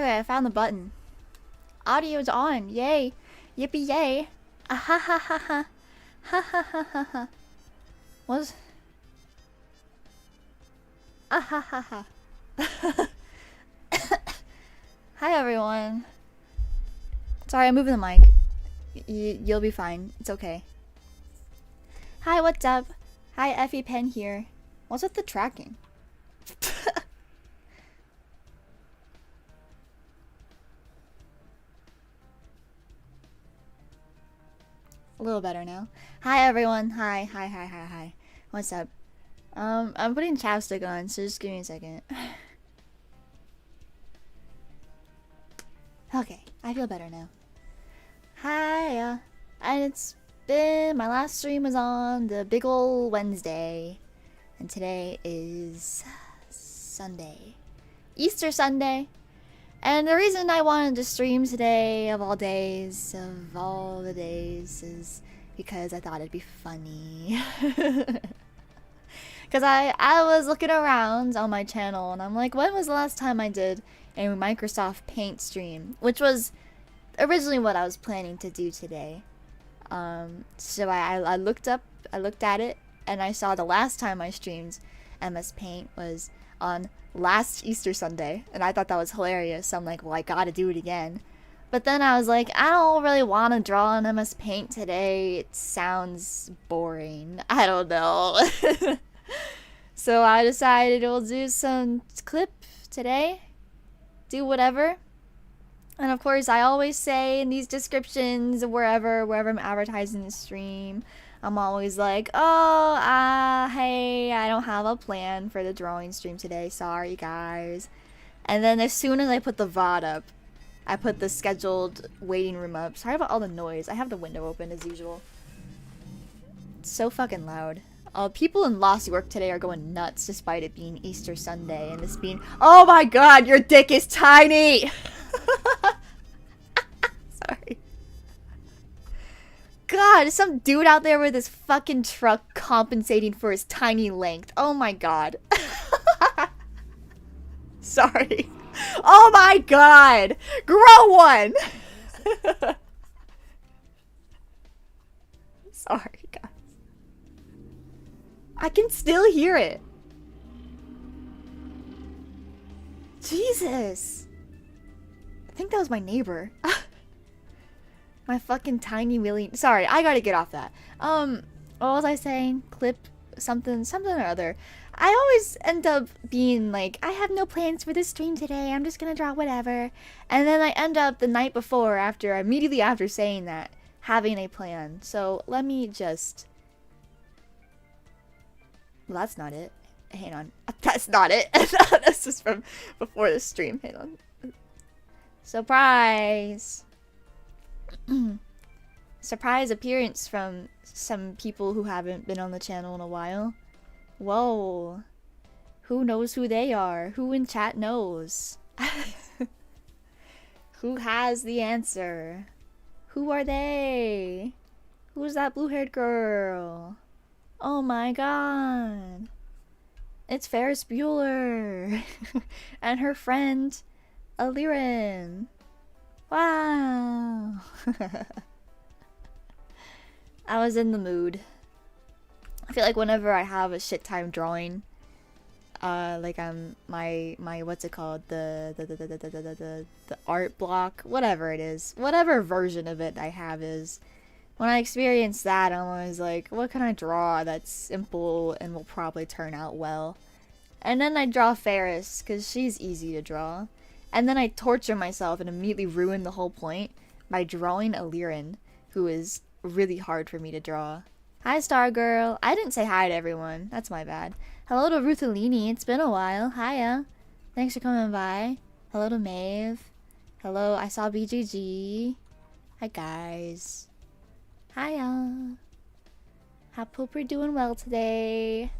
Okay, I found the button. Audio's on. Yay. Yippee yay. Ah ha ha ha ha. Ha ha ha ha ha. What's... Ah ha ha ha. Hi everyone. Sorry, I'm moving the mic. You'll be fine. It's okay. Hi, what's up? Hi, ephiepen here. What's with the tracking? A little better now. Hi everyone. Hi. What's up? I'm putting chapstick on, so just give me a second. Okay, I feel better now. Hi, and it's been, my last stream was on the big ol' Wednesday, and today is Sunday. Easter Sunday. And the reason I wanted to stream today, of all days, of all the days, is because I thought it'd be funny. Because I was looking around on my channel, and I'm like, when was the last time I did a Microsoft Paint stream? Which was originally what I was planning to do today. So I looked at it, and I saw the last time I streamed MS Paint was on last Easter Sunday, and I thought that was hilarious. So I'm like, well, I gotta do it again. But then I was like, I don't really want to draw on MS Paint today. It sounds boring. I don't know. So I decided we'll do some clip today. Do whatever. And of course, I always say in these descriptions, wherever I'm advertising the stream, I'm always like, oh, hey, I don't have a plan for the drawing stream today. Sorry, guys. And then as soon as I put the VOD up, I put the scheduled waiting room up. Sorry about all the noise. I have the window open as usual. It's so fucking loud. People in Lost York today are going nuts despite it being Easter Sunday and this being... Oh my god, your dick is tiny! Sorry. God, some dude out there with his fucking truck compensating for his tiny length. Oh my god. Sorry. Oh my god! Grow one! Sorry, guys. I can still hear it. Jesus. I think that was my neighbor. My fucking tiny willy. Sorry, I gotta get off that. What was I saying? Clip something or other. I always end up being like, I have no plans for this stream today. I'm just gonna draw whatever. And then I end up the night before, immediately after saying that, having a plan. So let me just... Well, that's not it. Hang on. That's not it. This is from before the stream. Hang on. Surprise! Surprise appearance from some people who haven't been on the channel in a while. Whoa. Who knows who they are? Who in chat knows? Who has the answer? Who are they? Who's that blue-haired girl? Oh my god. It's Ferris Bueller. And her friend, Alirin. Wow. I was in the mood. I feel like whenever I have a shit time drawing, like my what's it called, the art block, whatever it is, whatever version of it I have is, when I experience that, I'm always like, what can I draw that's simple and will probably turn out well? And then I draw Ferris, because she's easy to draw. And then I torture myself and immediately ruin the whole point by drawing Alirin, who is really hard for me to draw. Hi, Star Girl. I didn't say hi to everyone. That's my bad. Hello to Ruthalini. It's been a while. Hiya. Thanks for coming by. Hello to Maeve. Hello, I saw BGG. Hi, guys. Hiya. Hope we're doing well today.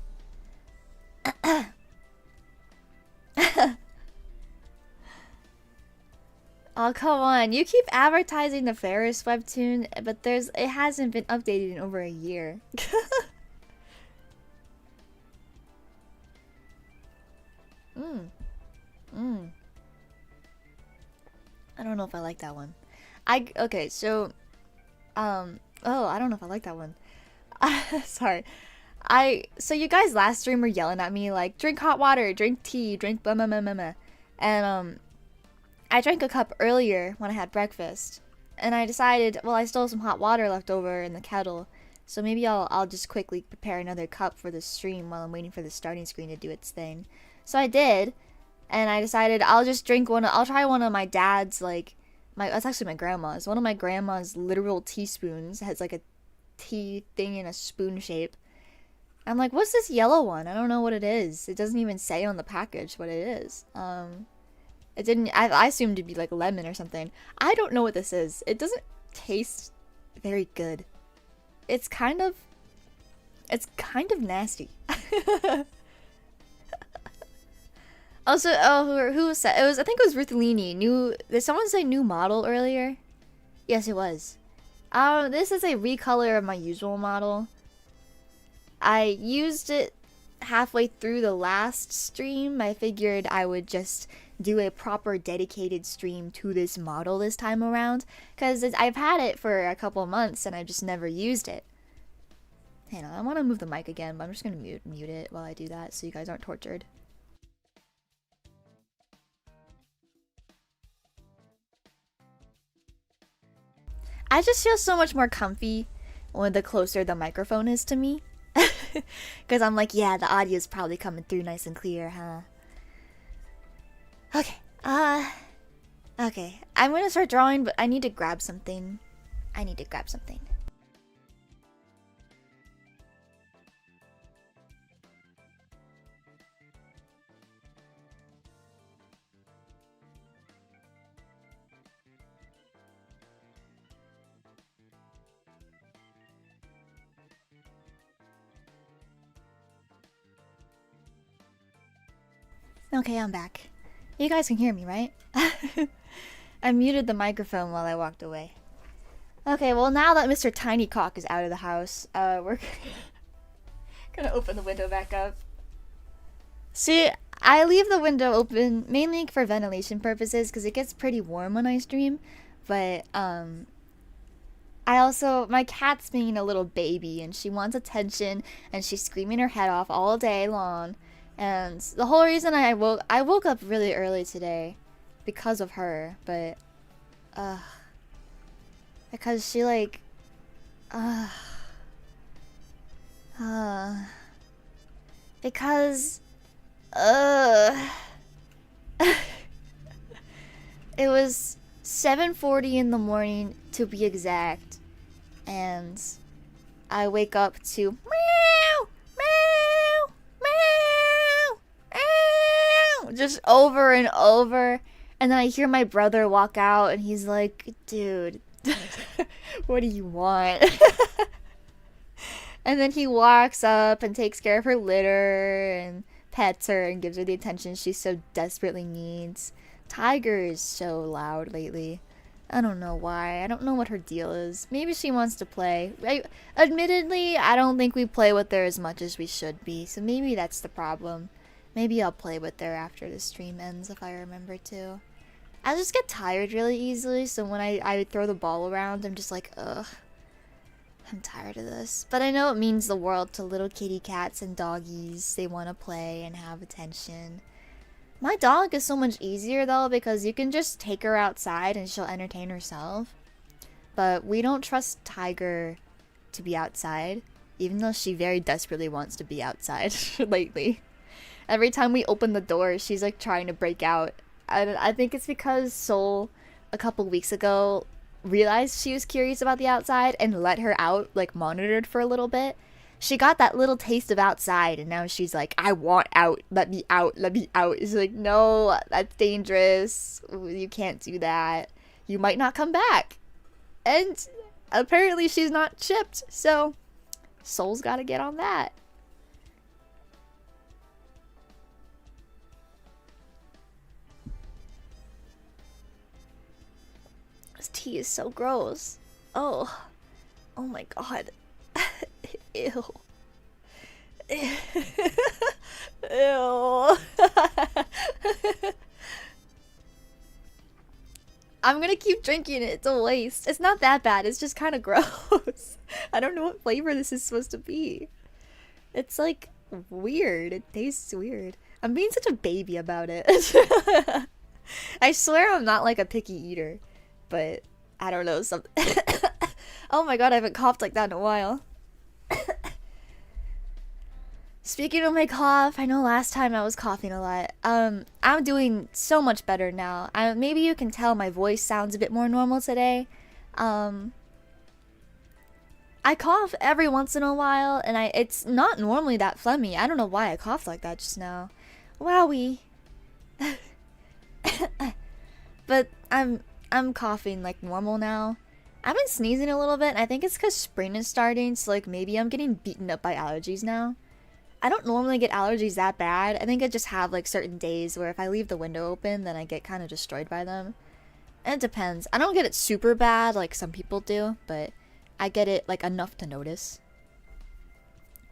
Oh, come on. You keep advertising the Ferris webtoon, but it hasn't been updated in over a year. I don't know if I like that one. Okay, so oh, I don't know if I like that one. Sorry. So you guys last stream were yelling at me like drink hot water, drink tea, drink blah blah blah blah blah. And I drank a cup earlier when I had breakfast. And I decided, well, I still have some hot water left over in the kettle. So maybe I'll just quickly prepare another cup for the stream while I'm waiting for the starting screen to do its thing. So I did, and I decided I'll just drink I'll try one of my dad's, like, that's actually my grandma's. One of my grandma's literal teaspoons. It has like a tea thing in a spoon shape. I'm like, what's this yellow one? I don't know what it is. It doesn't even say on the package what it is. It didn't, I assumed it'd be like lemon or something. I don't know what this is. It doesn't taste very good. It's kind of nasty. Also, who said it was? I think it was Ruthlini. Did someone say new model earlier? Yes, it was. This is a recolor of my usual model. I used it halfway through the last stream. I figured I would just do a proper dedicated stream to this model this time around, because I've had it for a couple months and I just never used it. Hang on, I want to move the mic again, but I'm just gonna mute it while I do that so you guys aren't tortured. I just feel so much more comfy when the closer the microphone is to me. Because I'm like, yeah, the audio is probably coming through nice and clear, huh? Okay, okay. I'm gonna start drawing, but I need to grab something. Okay, I'm back. You guys can hear me, right? I muted the microphone while I walked away. Okay, well now that Mr. Tiny Cock is out of the house, we're gonna open the window back up. See, I leave the window open mainly for ventilation purposes because it gets pretty warm when I stream, but my cat's being a little baby and she wants attention and she's screaming her head off all day long. And the whole reason I woke up really early today because of her, but because she like because it was 7:40 in the morning to be exact, and I wake up to meow meow meow meow just over and over, and then I hear my brother walk out and he's like, dude, what do you want? And then he walks up and takes care of her litter and pets her and gives her the attention she so desperately needs. Tiger is so loud lately. I don't know why. I don't know what her deal is. Maybe she wants to play. Admittedly, I don't think we play with her as much as we should be, so maybe that's the problem. Maybe I'll play with her after the stream ends if I remember to. I just get tired really easily, so when I throw the ball around, I'm just like, ugh. I'm tired of this. But I know it means the world to little kitty cats and doggies. They want to play and have attention. My dog is so much easier though, because you can just take her outside and she'll entertain herself. But we don't trust Tiger to be outside, even though she very desperately wants to be outside lately. Every time we open the door, she's like trying to break out. I think it's because Sol, a couple weeks ago, realized she was curious about the outside and let her out, like monitored for a little bit. She got that little taste of outside and now she's like, I want out, let me out, let me out. It's like, no, that's dangerous, you can't do that, you might not come back. And apparently she's not chipped, so Sol's gotta get on that. This tea is so gross. Oh my god. Ew. Ew. I'm gonna keep drinking it. It's a waste. It's not that bad. It's just kind of gross. I don't know what flavor this is supposed to be. It's like weird. It tastes weird. I'm being such a baby about it. I swear I'm not like a picky eater, but I don't know, something. Oh my god, I haven't coughed like that in a while. Speaking of my cough, I know last time I was coughing a lot. I'm doing so much better now. Maybe you can tell my voice sounds a bit more normal today. I cough every once in a while, and it's not normally that phlegmy. I don't know why I coughed like that just now. Wowie. But I'm coughing like normal now. I've been sneezing a little bit, and I think it's because spring is starting, so like maybe I'm getting beaten up by allergies now. I don't normally get allergies that bad. I think I just have like certain days where if I leave the window open, then I get kind of destroyed by them. And it depends. I don't get it super bad like some people do, but I get it like enough to notice.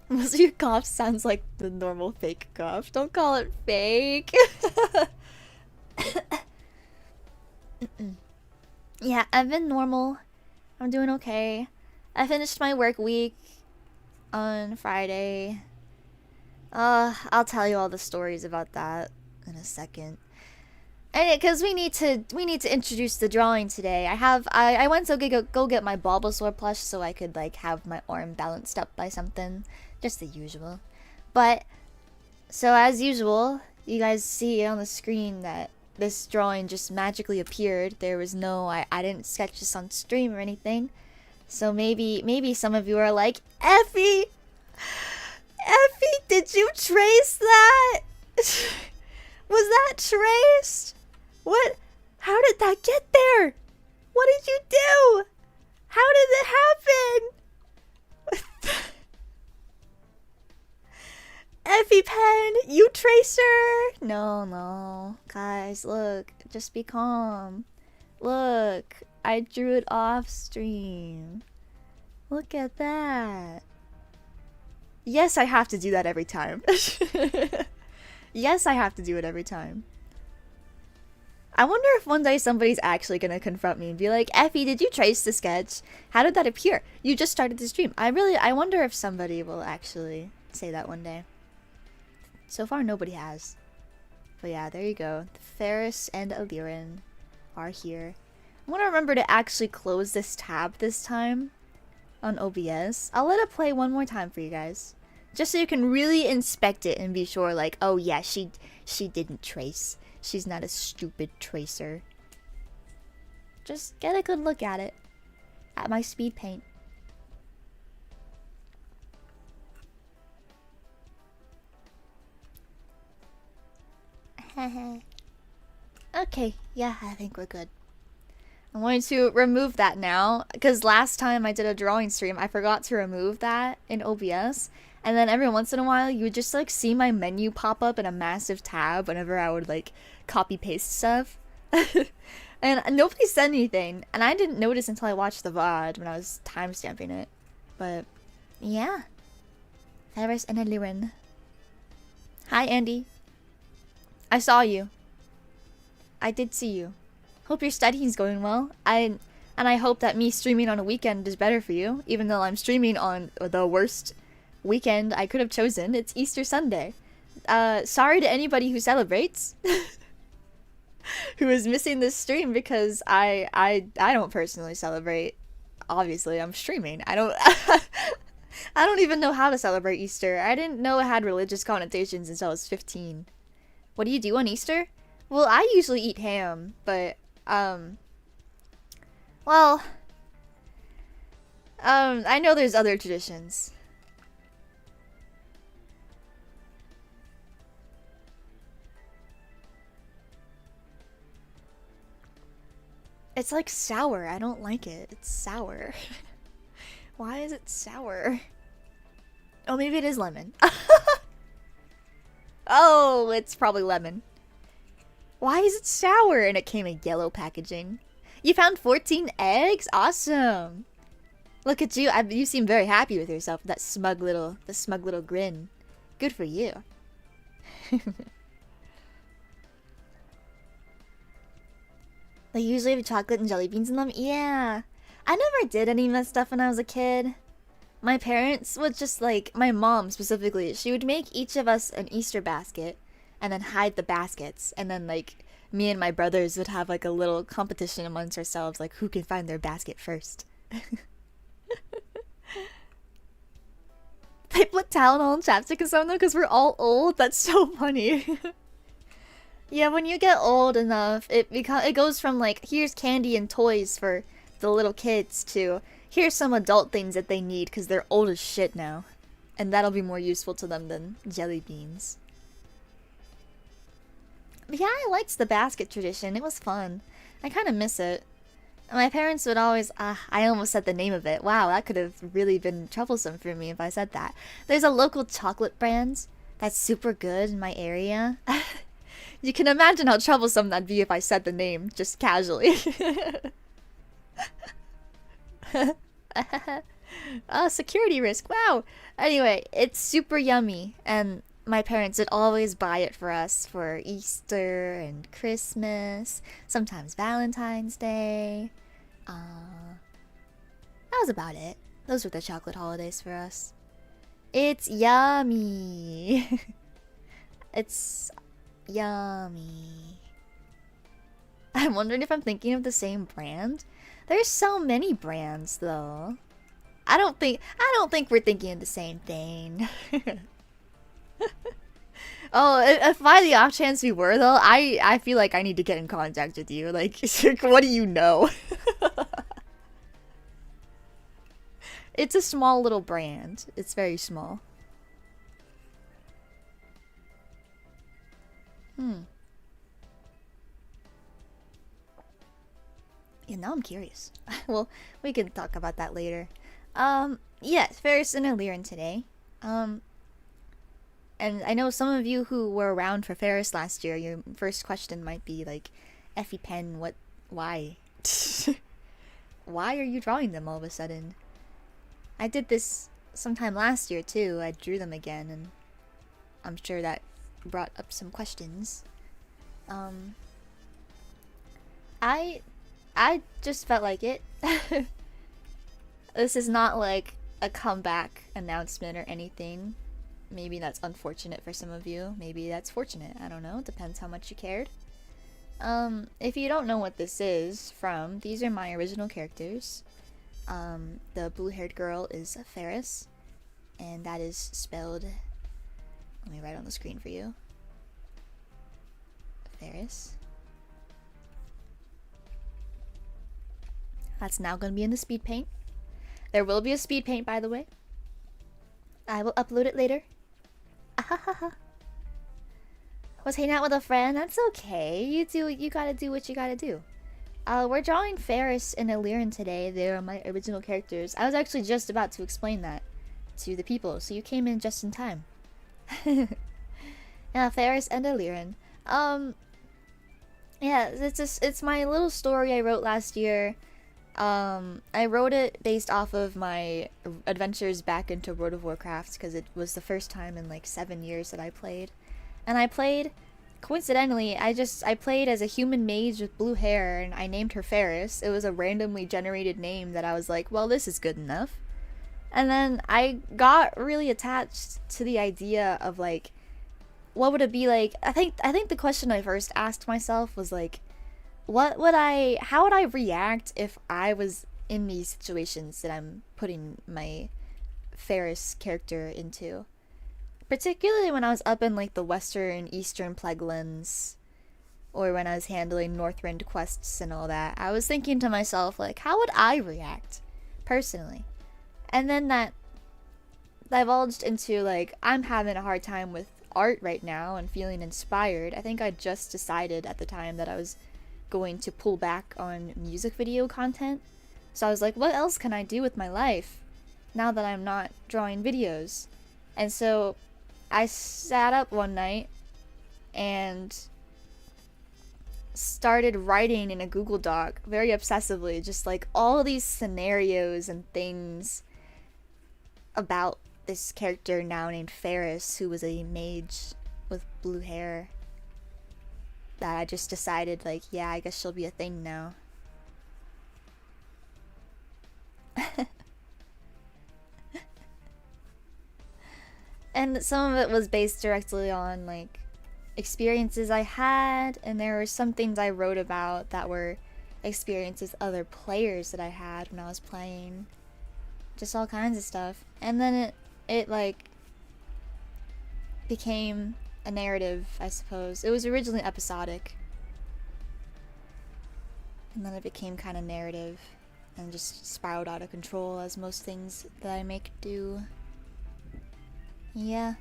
Most of your cough sounds like the normal fake cough. Don't call it fake. Yeah, I've been normal. I'm doing okay. I finished my work week on Friday. I'll tell you all the stories about that in a second. And because we need to introduce the drawing today. I went to go get my Bulbasaur plush so I could like have my arm balanced up by something, just the usual. But so as usual, you guys see on the screen that this drawing just magically appeared. There was no I didn't sketch this on stream or anything. So maybe some of you are like, Effie, did you trace that? Was that traced? What? How did that get there? What did you do? How did it happen? ephiepen, you tracer? No. Guys, look. Just be calm. Look. I drew it off stream. Look at that. Yes, I have to do that every time. Yes, I have to do it every time. I wonder if one day somebody's actually gonna confront me and be like, Effie, did you trace the sketch? How did that appear? You just started the stream. I wonder if somebody will actually say that one day. So far, nobody has. But yeah, there you go. Ferris and Alirin are here. I want to remember to actually close this tab this time on OBS. I'll let it play one more time for you guys. Just so you can really inspect it and be sure, like, oh yeah, she didn't trace. She's not a stupid tracer. Just get a good look at it. At my speed paint. Okay, yeah, I think we're good. I'm going to remove that now, because last time I did a drawing stream, I forgot to remove that in OBS. And then every once in a while, you would just like see my menu pop up in a massive tab whenever I would like copy paste stuff. And nobody said anything, and I didn't notice until I watched the VOD when I was timestamping it. But yeah, Ferris and Alirin. Hi, Andy. I saw you. I did see you. Hope your studying's going well. And I hope that me streaming on a weekend is better for you, even though I'm streaming on the worst weekend I could have chosen. It's Easter Sunday. Sorry to anybody who celebrates, who is missing this stream, because I don't personally celebrate. Obviously, I'm streaming. I don't even know how to celebrate Easter. I didn't know it had religious connotations until I was 15. What do you do on Easter? Well, I usually eat ham, but well, I know there's other traditions. It's like sour. I don't like it. It's sour. Why is it sour? Oh, maybe it is lemon. Oh, it's probably lemon. Why is it sour? And it came in yellow packaging. You found 14 eggs? Awesome. Look at you. You seem very happy with yourself. That smug little grin. Good for you. They usually have chocolate and jelly beans in them. Yeah. I never did any of that stuff when I was a kid. My parents would just like, my mom specifically, she would make each of us an Easter basket and then hide the baskets. And then like me and my brothers would have like a little competition amongst ourselves, like who can find their basket first. They put Tylenol and chapstick in some though because we're all old. That's so funny. Yeah, when you get old enough, it goes from like here's candy and toys for the little kids to here's some adult things that they need because they're old as shit now, and that'll be more useful to them than jelly beans. But yeah, I liked the basket tradition. It was fun. I kind of miss it. My parents would always, I almost said the name of it. Wow, that could have really been troublesome for me if I said that. There's a local chocolate brand that's super good in my area. You can imagine how troublesome that'd be if I said the name just casually. Security risk, wow. Anyway, it's super yummy, and my parents would always buy it for us for Easter and Christmas, sometimes Valentine's Day. That was about it. Those were the chocolate holidays for us. It's yummy. It's yummy. I'm wondering if I'm thinking of the same brand. There's so many brands though. I don't think we're thinking of the same thing. Oh, if by the off chance we were though, I feel like I need to get in contact with you. Like, what do you know? It's a small little brand. It's very small. Yeah, now I'm curious. Well, we can talk about that later. Yes, Ferris and Aliran today. And I know some of you who were around for Ferris last year, your first question might be like, ephiepen, why? Why are you drawing them all of a sudden? I did this sometime last year too. I drew them again, and I'm sure that brought up some questions. I just felt like it. This is not like a comeback announcement or anything. Maybe that's unfortunate for some of you. Maybe that's fortunate. I don't know. Depends how much you cared. If you don't know what this is from, these are my original characters. The blue-haired girl is Ferris, and that is spelled... Let me write on the screen for you. Ferris. That's now going to be in the speed paint. There will be a speed paint, by the way. I will upload it later. Was hanging out with a friend? That's okay. You gotta do what you gotta do. We're drawing Ferris and Aliran today. They are my original characters. I was actually just about to explain that to the people, so you came in just in time. Yeah, Ferris and Aliran. Yeah, it's my little story I wrote last year. I wrote it based off of my adventures back into World of Warcraft because it was the first time in like 7 years that I played. And I played, coincidentally, I played as a human mage with blue hair, and I named her Ferris. It was a randomly generated name that I was like, well, this is good enough. And then I got really attached to the idea of like, what would it be like? I think the question I first asked myself was like, how would I react if I was in these situations that I'm putting my Ferris character into? Particularly when I was up in like the western, eastern Plaguelands, or when I was handling Northrend quests and all that. I was thinking to myself like, how would I react personally? And then that divulged into like, I'm having a hard time with art right now and feeling inspired. I think I just decided at the time that I was going to pull back on music video content. So I was like, what else can I do with my life now that I'm not drawing videos? And so I sat up one night and started writing in a Google Doc very obsessively, just like all these scenarios and things about this character now named Ferris, who was a mage with blue hair. that I just decided, like, yeah, I guess she'll be a thing now. And some of it was based directly on, like, experiences I had, and there were some things I wrote about that were experiences other players that I had when I was playing. Just all kinds of stuff. And then it like, became a narrative, I suppose. It was originally episodic. And then it became kind of narrative. And just spiraled out of control, as most things that I make do. Yeah.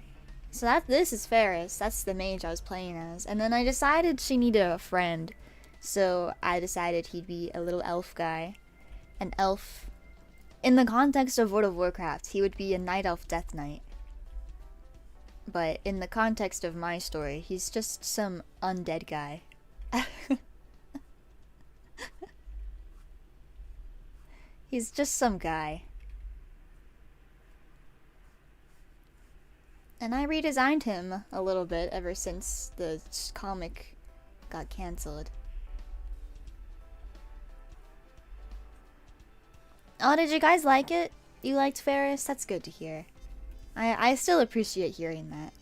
So this is Ferris. That's the mage I was playing as. And then I decided she needed a friend. So I decided he'd be a little elf guy. An elf. In the context of World of Warcraft, he would be a night elf death knight. But in the context of my story, he's just some undead guy. He's just some guy. And I redesigned him a little bit ever since the comic got cancelled. Oh, did you guys like it? You liked Ferris? That's good to hear. I still appreciate hearing that.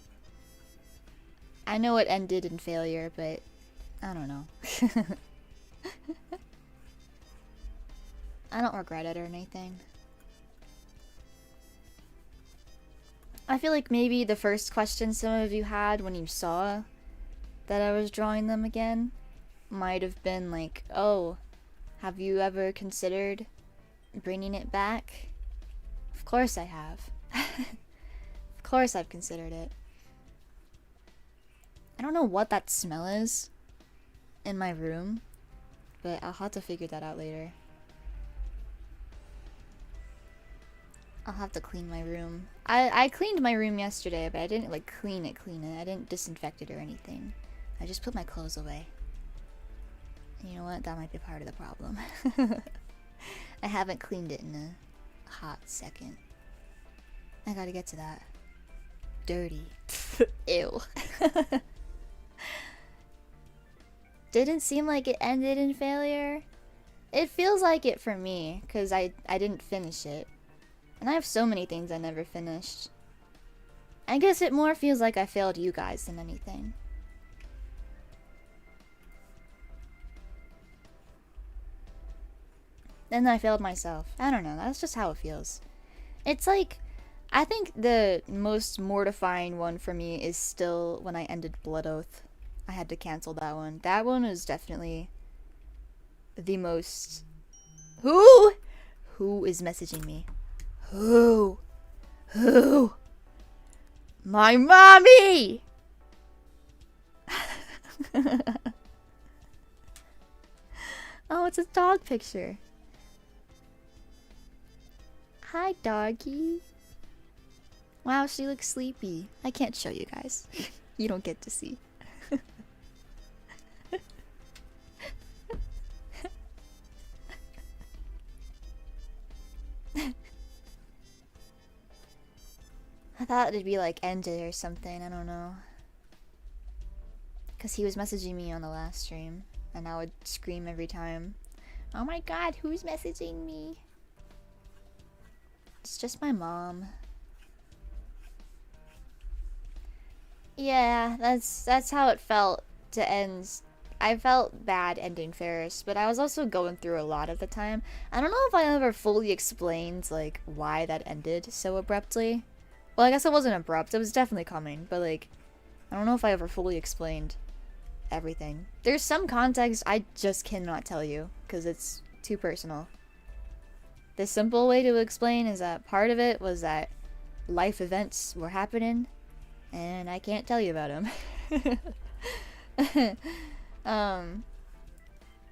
I know it ended in failure, but I don't know. I don't regret it or anything. I feel like maybe the first question some of you had when you saw that I was drawing them again might have been like, oh, have you ever considered bringing it back? Of course I have. Of course I've considered it. I don't know what that smell is in my room, but I'll have to figure that out later. I'll have to clean my room. I cleaned my room yesterday, but I didn't like clean it. I didn't disinfect it or anything. I just put my clothes away. And you know what? That might be part of the problem. I haven't cleaned it in a hot second. I gotta get to that. Dirty. Ew. Didn't seem like it ended in failure. It feels like it for me, because I didn't finish it. And I have so many things I never finished. I guess it more feels like I failed you guys than anything. Then I failed myself. I don't know, that's just how it feels. It's like, I think the most mortifying one for me is still when I ended Blood Oath. I had to cancel that one. That one was definitely the most... Who is messaging me? Who? My mommy! Oh, it's a dog picture. Hi, doggy. Wow, she looks sleepy. I can't show you guys. You don't get to see. I thought it'd be like ended or something, I don't know. Because he was messaging me on the last stream, and I would scream every time. Oh my god, who's messaging me? It's just my mom. Yeah, that's how it felt to end. I felt bad ending Ferris, but I was also going through a lot at the time. I don't know if I ever fully explained like why that ended so abruptly. Well, I guess it wasn't abrupt. It was definitely coming, but like I don't know if I ever fully explained everything. There's some context I just cannot tell you because it's too personal. The simple way to explain is that part of it was that life events were happening and I can't tell you about them.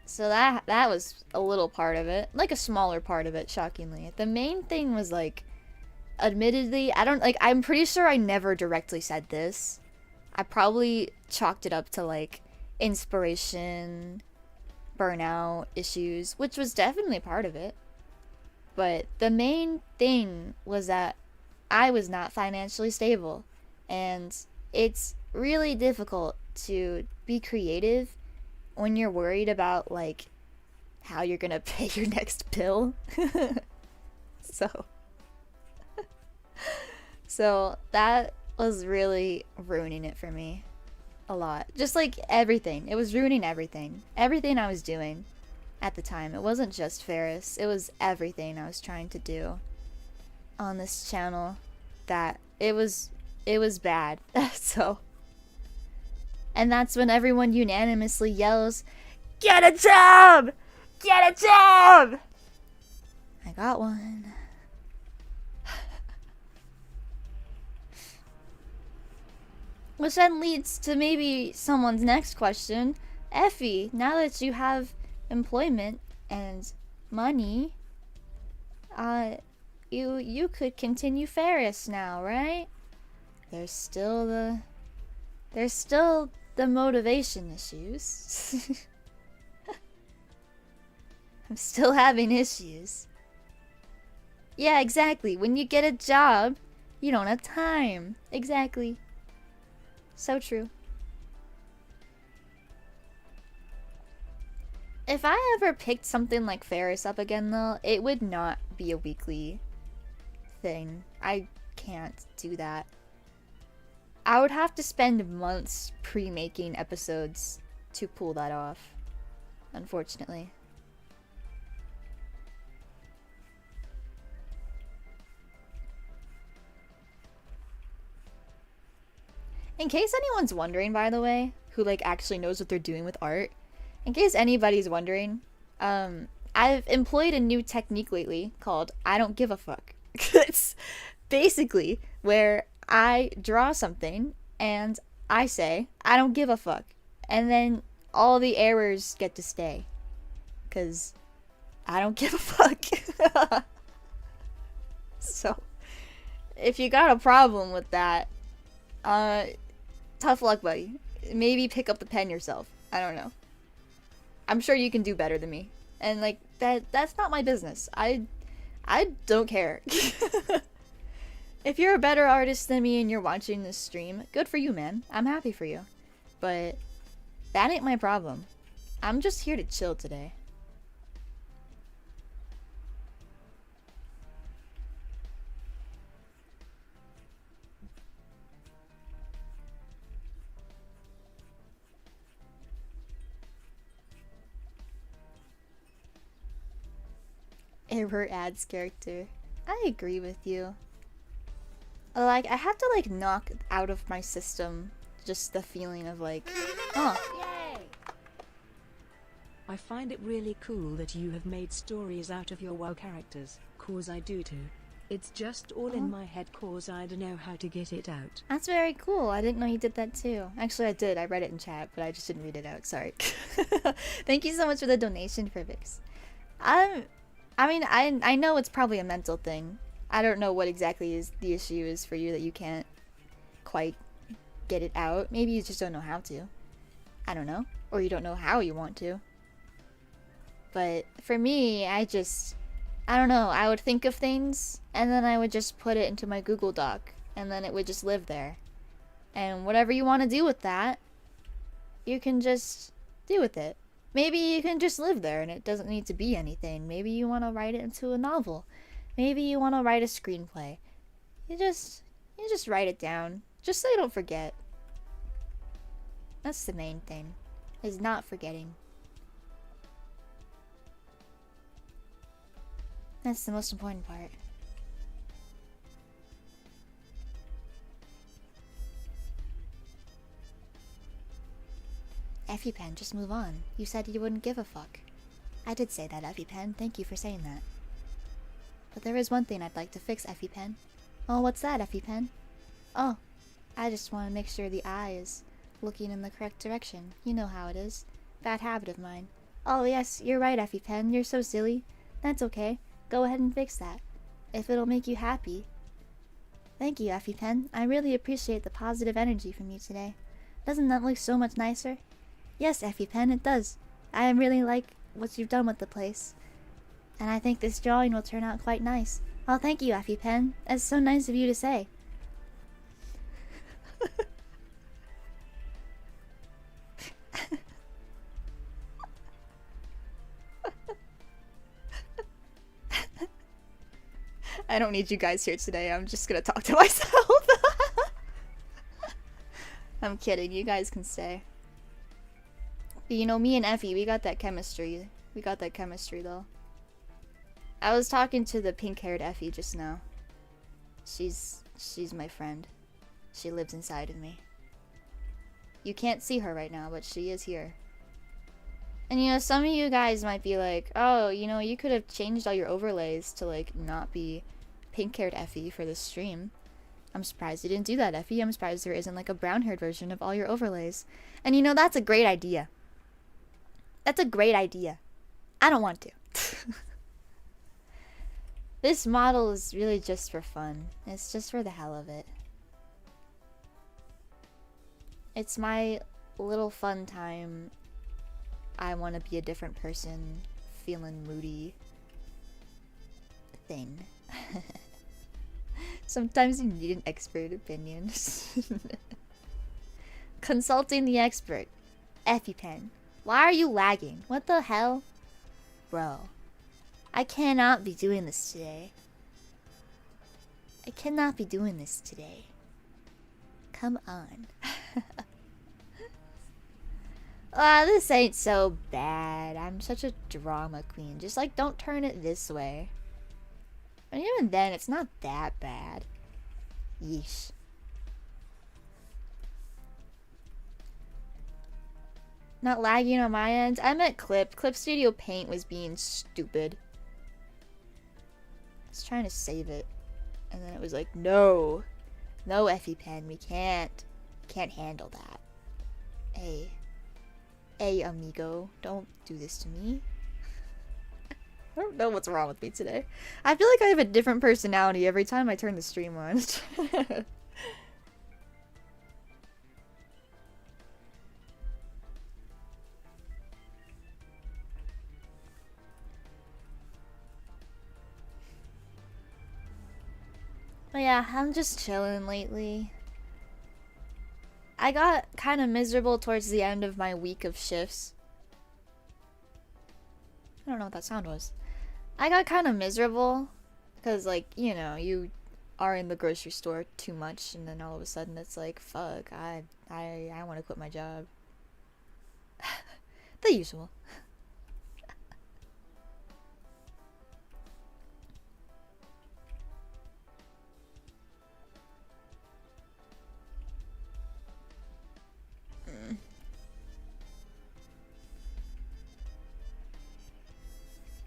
So that was a little part of it, like a smaller part of it, shockingly. The main thing was like, admittedly, I'm pretty sure I never directly said this. I probably chalked it up to like inspiration, burnout issues, which was definitely part of it. But the main thing was that I was not financially stable, and it's really difficult to be creative when you're worried about like how you're gonna pay your next bill. So that was really ruining it for me a lot. Just like everything. It was ruining everything. Everything I was doing at the time. It wasn't just Ferris. It was everything I was trying to do on this channel. That it was bad. So, and that's when everyone unanimously yells, "Get a job! Get a job!" I got one. Which then leads to maybe someone's next question. Effie, now that you have employment and money, you could continue Ferris now, right? There's still the motivation issues. I'm still having issues. Yeah, exactly. When you get a job, you don't have time. Exactly. So true. If I ever picked something like Ferris up again, though, it would not be a weekly thing. I can't do that. I would have to spend months pre-making episodes to pull that off, unfortunately. In case anyone's wondering, by the way, who like actually knows what they're doing with art, in case anybody's wondering, I've employed a new technique lately called I don't give a fuck. It's basically where I draw something and I say I don't give a fuck, and then all the errors get to stay, cause I don't give a fuck. So if you got a problem with that, tough luck, buddy. Maybe pick up the pen yourself. I don't know. I'm sure you can do better than me. And like that's not my business. I don't care. If you're a better artist than me and you're watching this stream, good for you, man. I'm happy for you. But that ain't my problem. I'm just here to chill today. Error adds character. I agree with you. Like, I have to like knock out of my system just the feeling of like, oh. Yay! I find it really cool that you have made stories out of your WoW characters, cause I do too. It's just all in my head cause I don't know how to get it out. That's very cool. I didn't know you did that too. Actually, I did. I read it in chat, but I just didn't read it out. Sorry. Thank you so much for the donation, Privix. I mean, I know it's probably a mental thing. I don't know what exactly is the issue is for you that you can't quite get it out. Maybe you just don't know how to. I don't know. Or you don't know how you want to. But for me, I don't know. I would think of things and then I would just put it into my Google Doc and then it would just live there. And whatever you want to do with that, you can just do with it. Maybe you can just live there and it doesn't need to be anything. Maybe you want to write it into a novel. Maybe you want to write a screenplay. You just write it down. Just so you don't forget. That's the main thing. Is not forgetting. That's the most important part. ephiepen, just move on. You said you wouldn't give a fuck. I did say that, ephiepen. Thank you for saying that. But there is one thing I'd like to fix, ephiepen. Oh, what's that, ephiepen? Oh, I just want to make sure the eye is looking in the correct direction. You know how it is. Bad habit of mine. Oh yes, you're right, ephiepen. You're so silly. That's okay. Go ahead and fix that. If it'll make you happy. Thank you, ephiepen. I really appreciate the positive energy from you today. Doesn't that look so much nicer? Yes, ephiepen, it does. I really like what you've done with the place. And I think this drawing will turn out quite nice. Oh, thank you, ephiepen. That's so nice of you to say. I don't need you guys here today. I'm just gonna talk to myself. I'm kidding. You guys can stay. But, you know, me and Effie, we got that chemistry. We got that chemistry, though. I was talking to the pink-haired Effie just now. She's my friend. She lives inside of me. You can't see her right now, but she is here. And, you know, some of you guys might be like, oh, you know, you could have changed all your overlays to, like, not be pink-haired Effie for this stream. I'm surprised you didn't do that, Effie. I'm surprised there isn't, like, a brown-haired version of all your overlays. And, you know, that's a great idea. That's a great idea. I don't want to. This model is really just for fun. It's just for the hell of it. It's my little fun time. I want to be a different person, feeling moody thing. Sometimes you need an expert opinion. Consulting the expert. ephiepen. Why are you lagging? What the hell? Bro. I cannot be doing this today. I cannot be doing this today. Come on. This ain't so bad. I'm such a drama queen. Just, like, don't turn it this way. And even then, it's not that bad. Yeesh. Not lagging on my end. I meant Clip. Clip Studio Paint was being stupid. I was trying to save it. And then it was like, no. No, ephiepen. We can't handle that. Hey, amigo. Don't do this to me. I don't know what's wrong with me today. I feel like I have a different personality every time I turn the stream on. But yeah, I'm just chilling lately. I got kind of miserable towards the end of my week of shifts. I don't know what that sound was. I got kind of miserable because, like, you know, you are in the grocery store too much, and then all of a sudden it's like, fuck, I want to quit my job. The usual.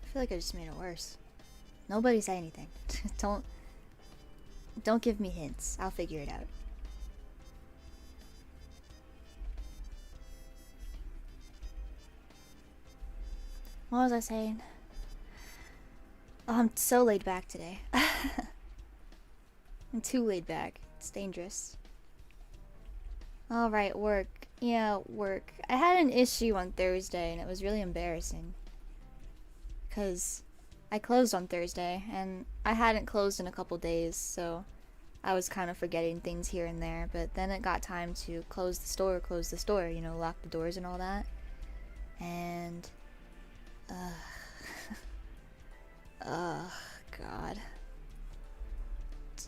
I feel like I just made it worse. Nobody say anything. Don't give me hints. I'll figure it out. What was I saying? Oh, I'm so laid back today. I'm too laid back. It's dangerous. Alright, work. Yeah, work. I had an issue on Thursday and it was really embarrassing. Because I closed on Thursday and I hadn't closed in a couple days, so I was kind of forgetting things here and there. But then it got time to close the store, you know, lock the doors and all that. And oh god,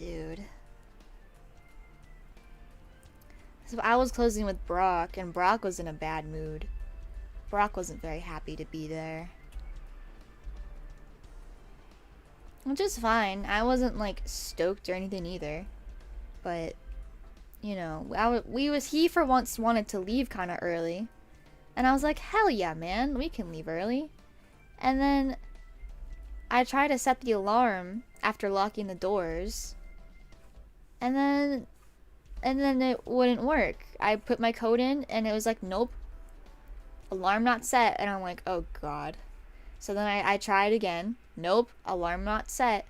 dude. So I was closing with Brock, and Brock was in a bad mood. Brock wasn't very happy to be there. Which is fine. I wasn't, like, stoked or anything either. But, you know, he for once wanted to leave kind of early. And I was like, hell yeah, man, we can leave early. And then I tried to set the alarm after locking the doors. And then it wouldn't work. I put my code in and it was like, nope, alarm not set. And I'm like, oh god. So then I tried again. Nope, alarm not set.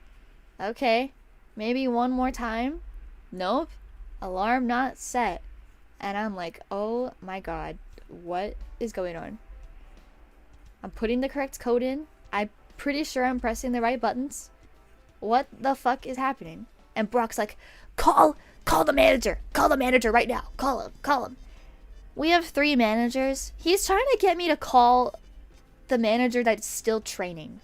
Okay, maybe one more time. Nope, alarm not set. And I'm like, oh my god, what is going on? I'm putting the correct code in. I'm pretty sure I'm pressing the right buttons. What the fuck is happening? And Brock's like, call the manager. Call the manager right now. Call him. We have 3 managers. He's trying to get me to call the manager that's still training.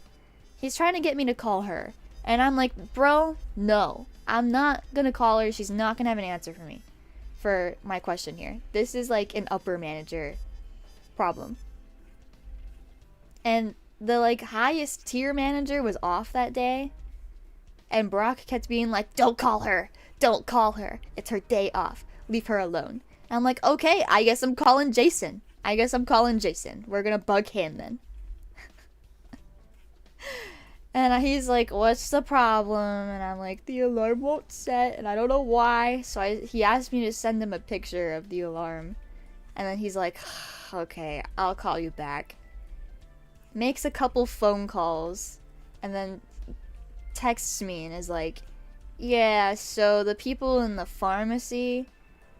He's trying to get me to call her. And I'm like, bro, no. I'm not gonna call her. She's not gonna have an answer for me for my question here. This is like an upper manager problem. And the like highest tier manager was off that day. And Brock kept being like, don't call her. Don't call her. It's her day off. Leave her alone. And I'm like, okay, I guess I'm calling Jason. We're gonna bug him then. And he's like, what's the problem? And I'm like, the alarm won't set, and I don't know why. So he asked me to send him a picture of the alarm. And then he's like, okay, I'll call you back. Makes a couple phone calls, and then texts me and is like, yeah, so the people in the pharmacy,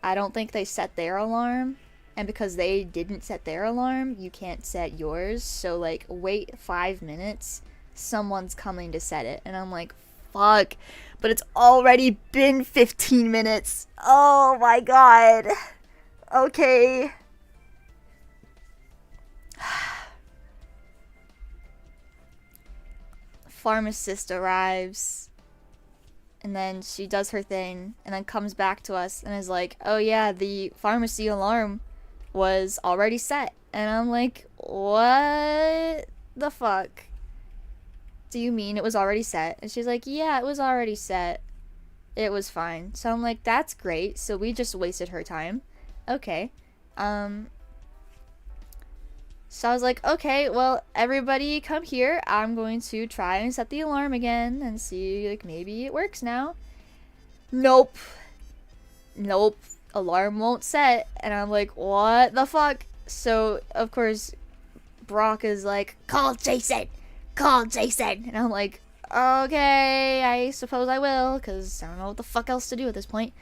I don't think they set their alarm. And because they didn't set their alarm, you can't set yours. So, like, wait 5 minutes. Someone's coming to set it. And I'm like, fuck. But it's already been 15 minutes. Oh my god. Okay. Pharmacist arrives. And then she does her thing. And then comes back to us and is like, oh yeah, the pharmacy alarm was already set. And I'm like, what the fuck do you mean it was already set? And she's like, yeah, it was already set. It was fine. So I'm like, that's great. So we just wasted her time. Okay. So I was like, okay, well, everybody come here. I'm going to try and set the alarm again and see, like, maybe it works now. Nope. Alarm won't set. And I'm like, what the fuck? So, of course, Brock is like, call Jason. And I'm like, okay, I suppose I will, because I don't know what the fuck else to do at this point.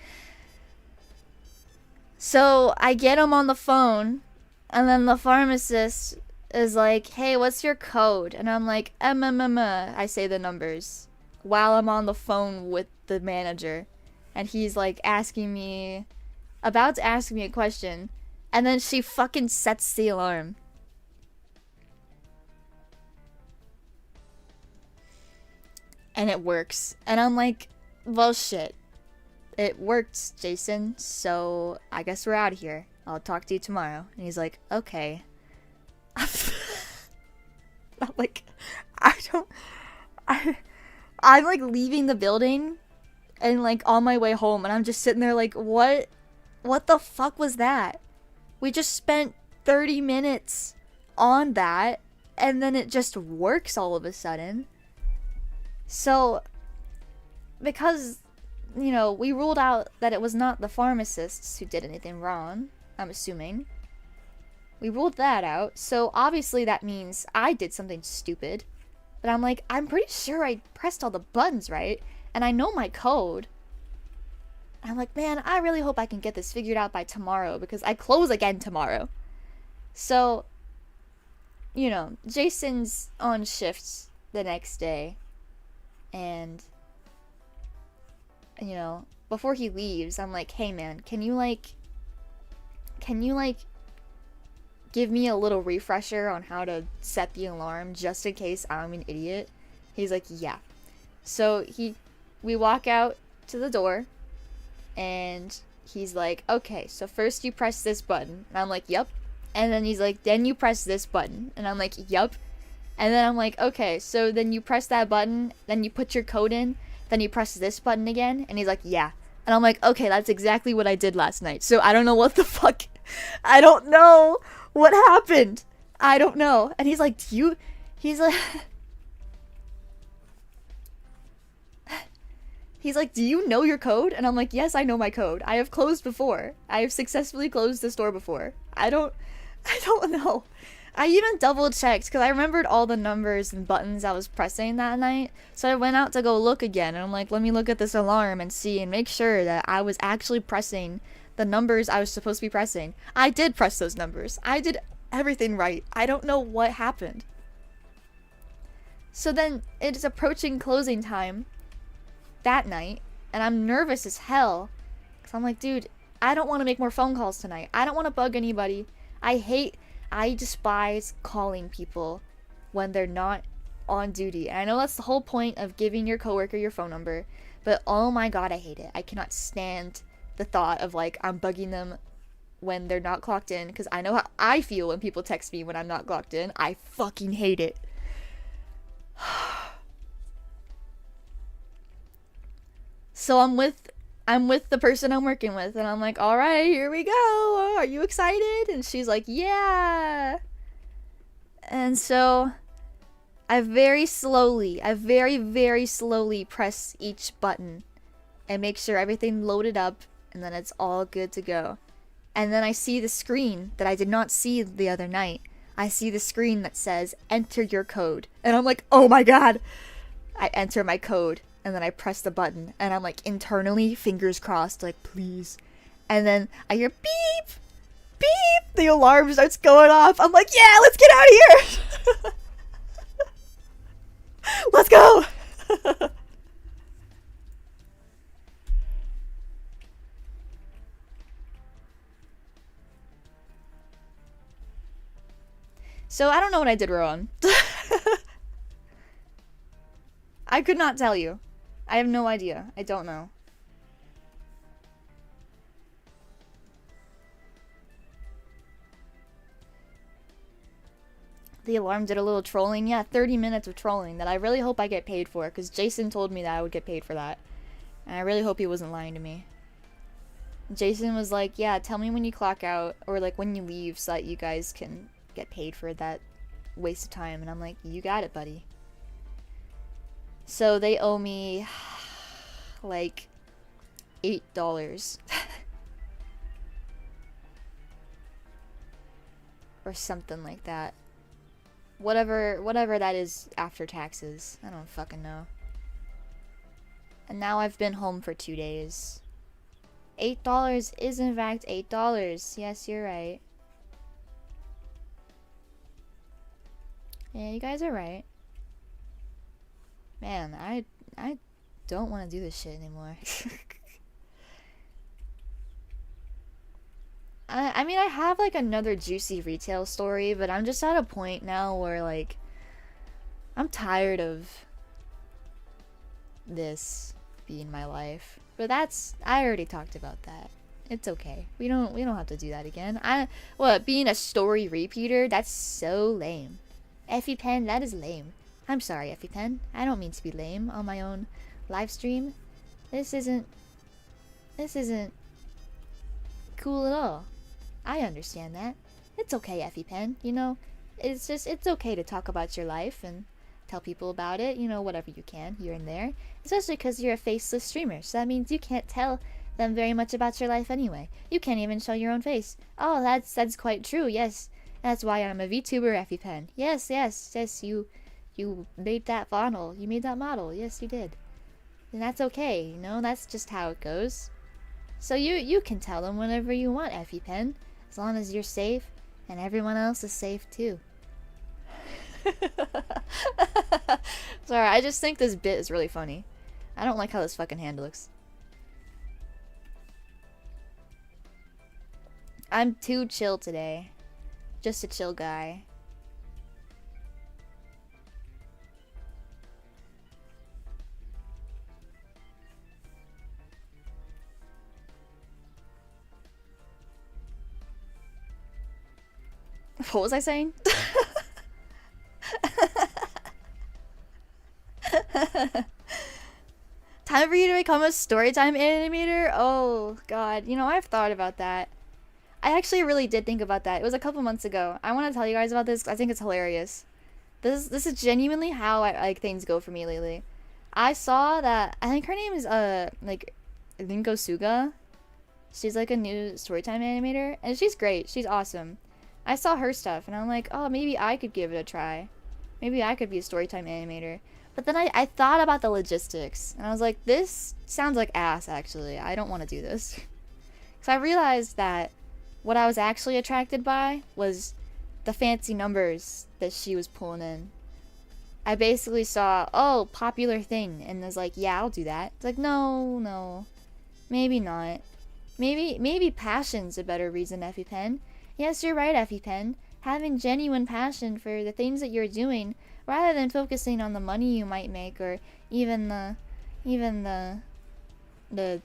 So I get him on the phone, and then the pharmacist is like, hey, what's your code? And I'm like, I say the numbers while I'm on the phone with the manager. And he's like about to ask me a question, and then she fucking sets the alarm. And it works. And I'm like, well, shit. It worked, Jason, so I guess we're out of here. I'll talk to you tomorrow. And he's like, okay. I'm like, I'm like leaving the building and like on my way home, and I'm just sitting there like, what the fuck was that? We just spent 30 minutes on that, and then it just works all of a sudden. So, because, you know, we ruled out that it was not the pharmacists who did anything wrong, I'm assuming. We ruled that out, so obviously that means I did something stupid. But I'm like, I'm pretty sure I pressed all the buttons right, and I know my code. And I'm like, man, I really hope I can get this figured out by tomorrow, because I close again tomorrow. So, you know, Jason's on shift the next day. And, you know, before he leaves, I'm like, hey man, can you give me a little refresher on how to set the alarm just in case I'm an idiot? He's like, yeah. So we walk out to the door, and he's like, okay, so first you press this button. And I'm like, yep. And then he's like, then you press this button. And I'm like, yep. And then I'm like, okay, so then you press that button, then you put your code in, then you press this button again. And he's like, yeah. And I'm like, okay, that's exactly what I did last night. So I don't know what the fuck. I don't know what happened. I don't know. And he's like, he's like, do you know your code? And I'm like, yes, I know my code. I have closed before. I have successfully closed the store before. I don't know. I even double checked because I remembered all the numbers and buttons I was pressing that night. So I went out to go look again, and I'm like, let me look at this alarm and see and make sure that I was actually pressing the numbers I was supposed to be pressing. I did press those numbers. I did everything right. I don't know what happened. So then it's approaching closing time that night, and I'm nervous as hell because I'm like, dude, I don't want to make more phone calls tonight. I don't want to bug anybody. I despise calling people when they're not on duty. And I know that's the whole point of giving your coworker your phone number, but oh my god, I hate it. I cannot stand the thought of like I'm bugging them when they're not clocked in, because I know how I feel when people text me when I'm not clocked in. I fucking hate it. So I'm with the person I'm working with, and I'm like, all right, here we go. Are you excited? And she's like, yeah. And so I very very slowly press each button and make sure everything loaded up, and then it's all good to go. And then I see the screen that I did not see the other night. I see the screen that says, enter your code. And I'm like, oh my god. I enter my code, and then I press the button, and I'm like internally, fingers crossed, like, please. And then I hear beep, beep, the alarm starts going off. I'm like, yeah, let's get out of here. Let's go. So I don't know what I did wrong. I could not tell you. I have no idea. I don't know. The alarm did a little trolling. Yeah, 30 minutes of trolling that I really hope I get paid for, because Jason told me that I would get paid for that. And I really hope he wasn't lying to me. Jason was like, yeah, tell me when you clock out, or like when you leave, so that you guys can get paid for that waste of time. And I'm like, you got it, buddy. So they owe me like $8 or something like that. Whatever that is after taxes. I don't fucking know. And now I've been home for 2 days. $8 is in fact $8. Yes, you're right. Yeah, you guys are right. Man, I don't want to do this shit anymore. I mean, I have like another juicy retail story, but I'm just at a point now where like I'm tired of this being my life. But I already talked about that. It's okay. We don't have to do that again. Being a story repeater, that's so lame. ephiepen, that is lame. I'm sorry, ephiepen. I don't mean to be lame on my own live stream. This isn't cool at all. I understand that. It's okay, ephiepen. You know, it's okay to talk about your life and tell people about it, you know, whatever you can here and there. Especially because you're a faceless streamer, so that means you can't tell them very much about your life anyway. You can't even show your own face. Oh, that's quite true, yes. That's why I'm a VTuber, ephiepen. Yes, you made that model. You made that model. Yes, you did. And that's okay, you know, that's just how it goes. So you can tell them whenever you want, ephiepen, as long as you're safe and everyone else is safe too. Sorry, I just think this bit is really funny. I don't like how this fucking hand looks. I'm too chill today. Just a chill guy. What was I saying? Time for you to become a storytime animator? Oh, God. You know, I've thought about that. I actually really did think about that. It was a couple months ago. I want to tell you guys about this 'cause I think it's hilarious. This is genuinely how like things go for me lately. I saw that, I think her name is, like, Rinko Suga. She's like a new storytime animator, and she's great. She's awesome. I saw her stuff, and I'm like, oh, maybe I could give it a try. Maybe I could be a storytime animator. But then I thought about the logistics, and I was like, this sounds like ass, actually. I don't want to do this. So I realized that what I was actually attracted by was the fancy numbers that she was pulling in. I basically saw, oh, popular thing, and was like, yeah, I'll do that. It's like, no, maybe not. Maybe passion's a better reason, ephiepen. Yes, you're right, ephiepen. having genuine passion for the things that you're doing rather than focusing on the money you might make or even the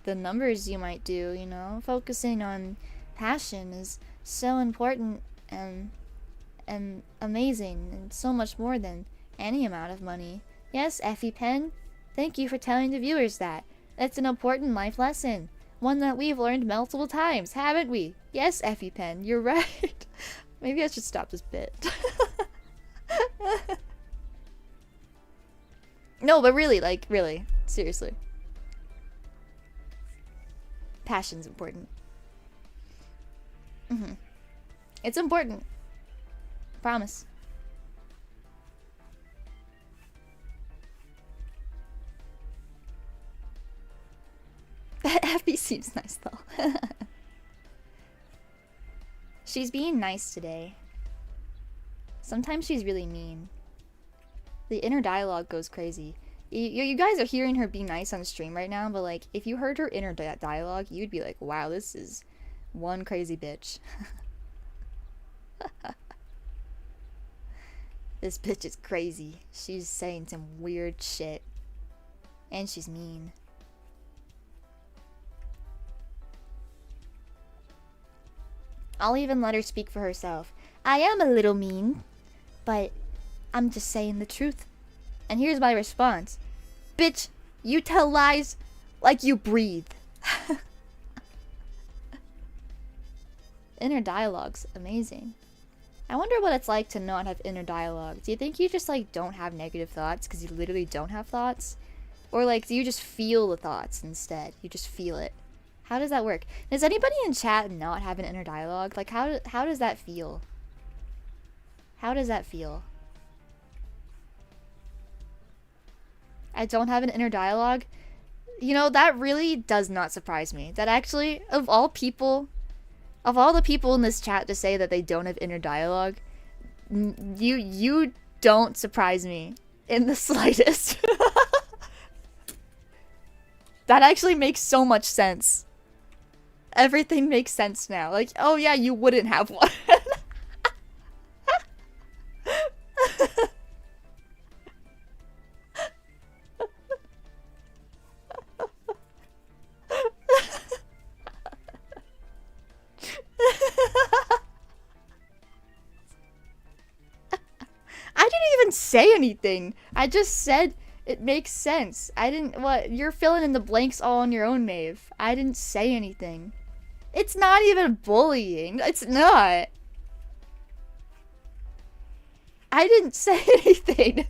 numbers you might do, you know? Focusing on passion is so important and amazing and so much more than any amount of money. Yes, ephiepen, thank you for telling the viewers that. It's an important life lesson. One that we've learned multiple times, haven't we? Yes, ephiepen, you're right. Maybe I should stop this bit. No, but really, like, really. Seriously. Passion's important. It's important. Promise. Effie seems nice though. She's being nice today. Sometimes she's really mean. The inner dialogue goes crazy. You guys are hearing her be nice on stream right now, but like, if you heard her inner dialogue, you'd be like, wow, this is one crazy bitch. This bitch is crazy. She's saying some weird shit. And she's mean. I'll even let her speak for herself. I am a little mean, but I'm just saying the truth. And here's my response. Bitch, you tell lies like you breathe. Inner dialogue's amazing. I wonder what it's like to not have inner dialogue. Do you think you just like don't have negative thoughts because you literally don't have thoughts? Or like do you just feel the thoughts instead? You just feel it. How does that work? Does anybody in chat not have an inner dialogue? Like how does that feel? How does that feel? I don't have an inner dialogue. You know, that really does not surprise me. That actually, of all the people in this chat to say that they don't have inner dialogue, you don't surprise me in the slightest. That actually makes so much sense. Everything makes sense now. Like, oh yeah, you wouldn't have one. I didn't even say anything. I just said it makes sense. I didn't. What? You're filling in the blanks all on your own, Maeve. I didn't say anything. It's not even bullying. It's not. I didn't say anything.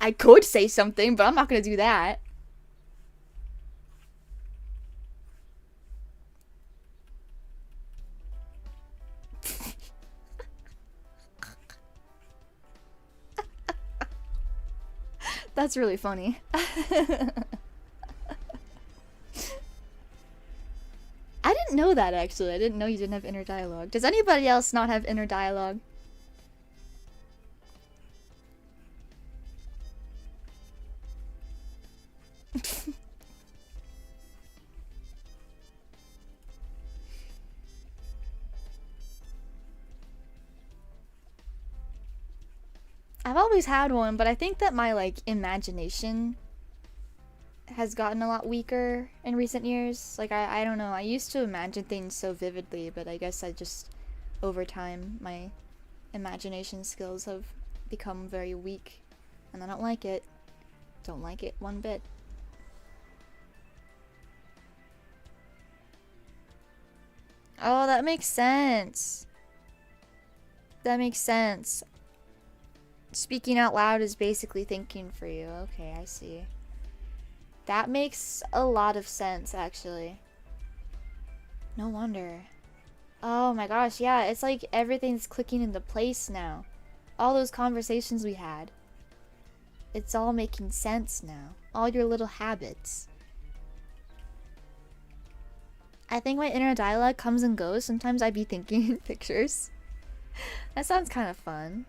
I could say something, but I'm not gonna do that. That's really funny. I didn't know that, actually. I didn't know you didn't have inner dialogue. Does anybody else not have inner dialogue? I've always had one, but I think that my, like, imagination has gotten a lot weaker in recent years. Like, I don't know. I used to imagine things so vividly, but I guess I just, over time, my imagination skills have become very weak. And I don't like it. Don't like it one bit. Oh, that makes sense. That makes sense. Speaking out loud is basically thinking for you. Okay, I see. That makes a lot of sense, actually. No wonder. Oh my gosh, yeah, it's like everything's clicking into place now. All those conversations we had. It's all making sense now. All your little habits. I think my inner dialogue comes and goes. Sometimes I be thinking in pictures. That sounds kind of fun.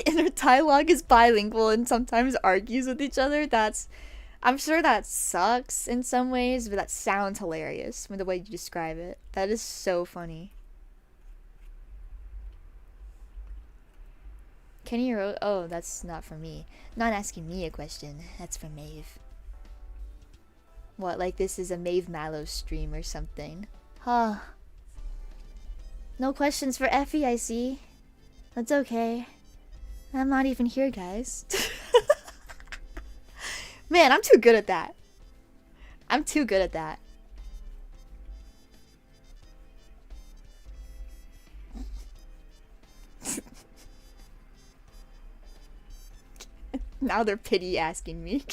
inner dialogue is bilingual and sometimes argues with each other. I'm sure that sucks in some ways, but that sounds hilarious with the way you describe it. That is so funny. Kenny wrote, oh, that's not for me. Not asking me a question. That's for Maeve. What, like this is a Maeve Mallow stream or something? Huh. No questions for Effie, I see. That's okay. I'm not even here, guys. Man, I'm too good at that. I'm too good at that. Now they're pity asking me.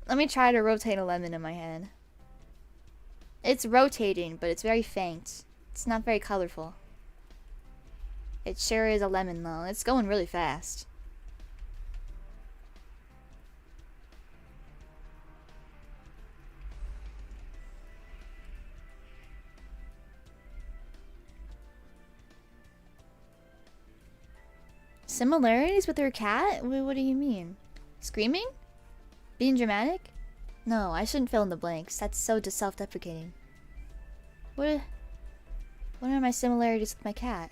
Let me try to rotate a lemon in my hand. It's rotating, but it's very faint. It's not very colorful. It sure is a lemon though. It's going really fast. Similarities with her cat? What do you mean? Screaming? Being dramatic? No, I shouldn't fill in the blanks. That's so just self-deprecating. What are my similarities with my cat?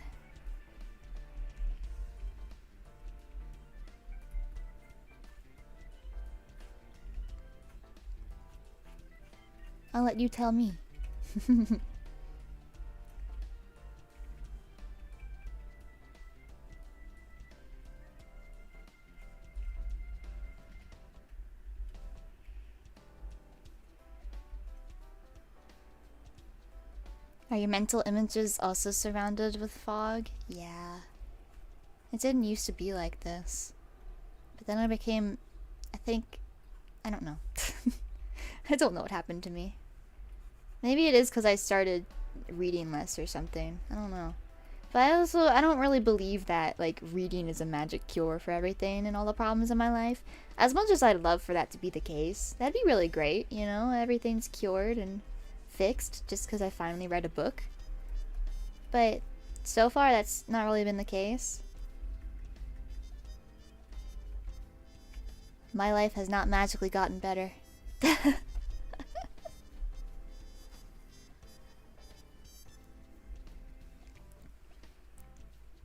I'll let you tell me. Are your mental images also surrounded with fog? Yeah. It didn't used to be like this. But then I became... I don't know. I don't know what happened to me. Maybe it is because I started reading less or something. I don't know. But I don't really believe that, like, reading is a magic cure for everything and all the problems in my life. As much as I'd love for that to be the case. That'd be really great, you know? Everything's cured and fixed just because I finally read a book. But so far that's not really been the case. My life has not magically gotten better.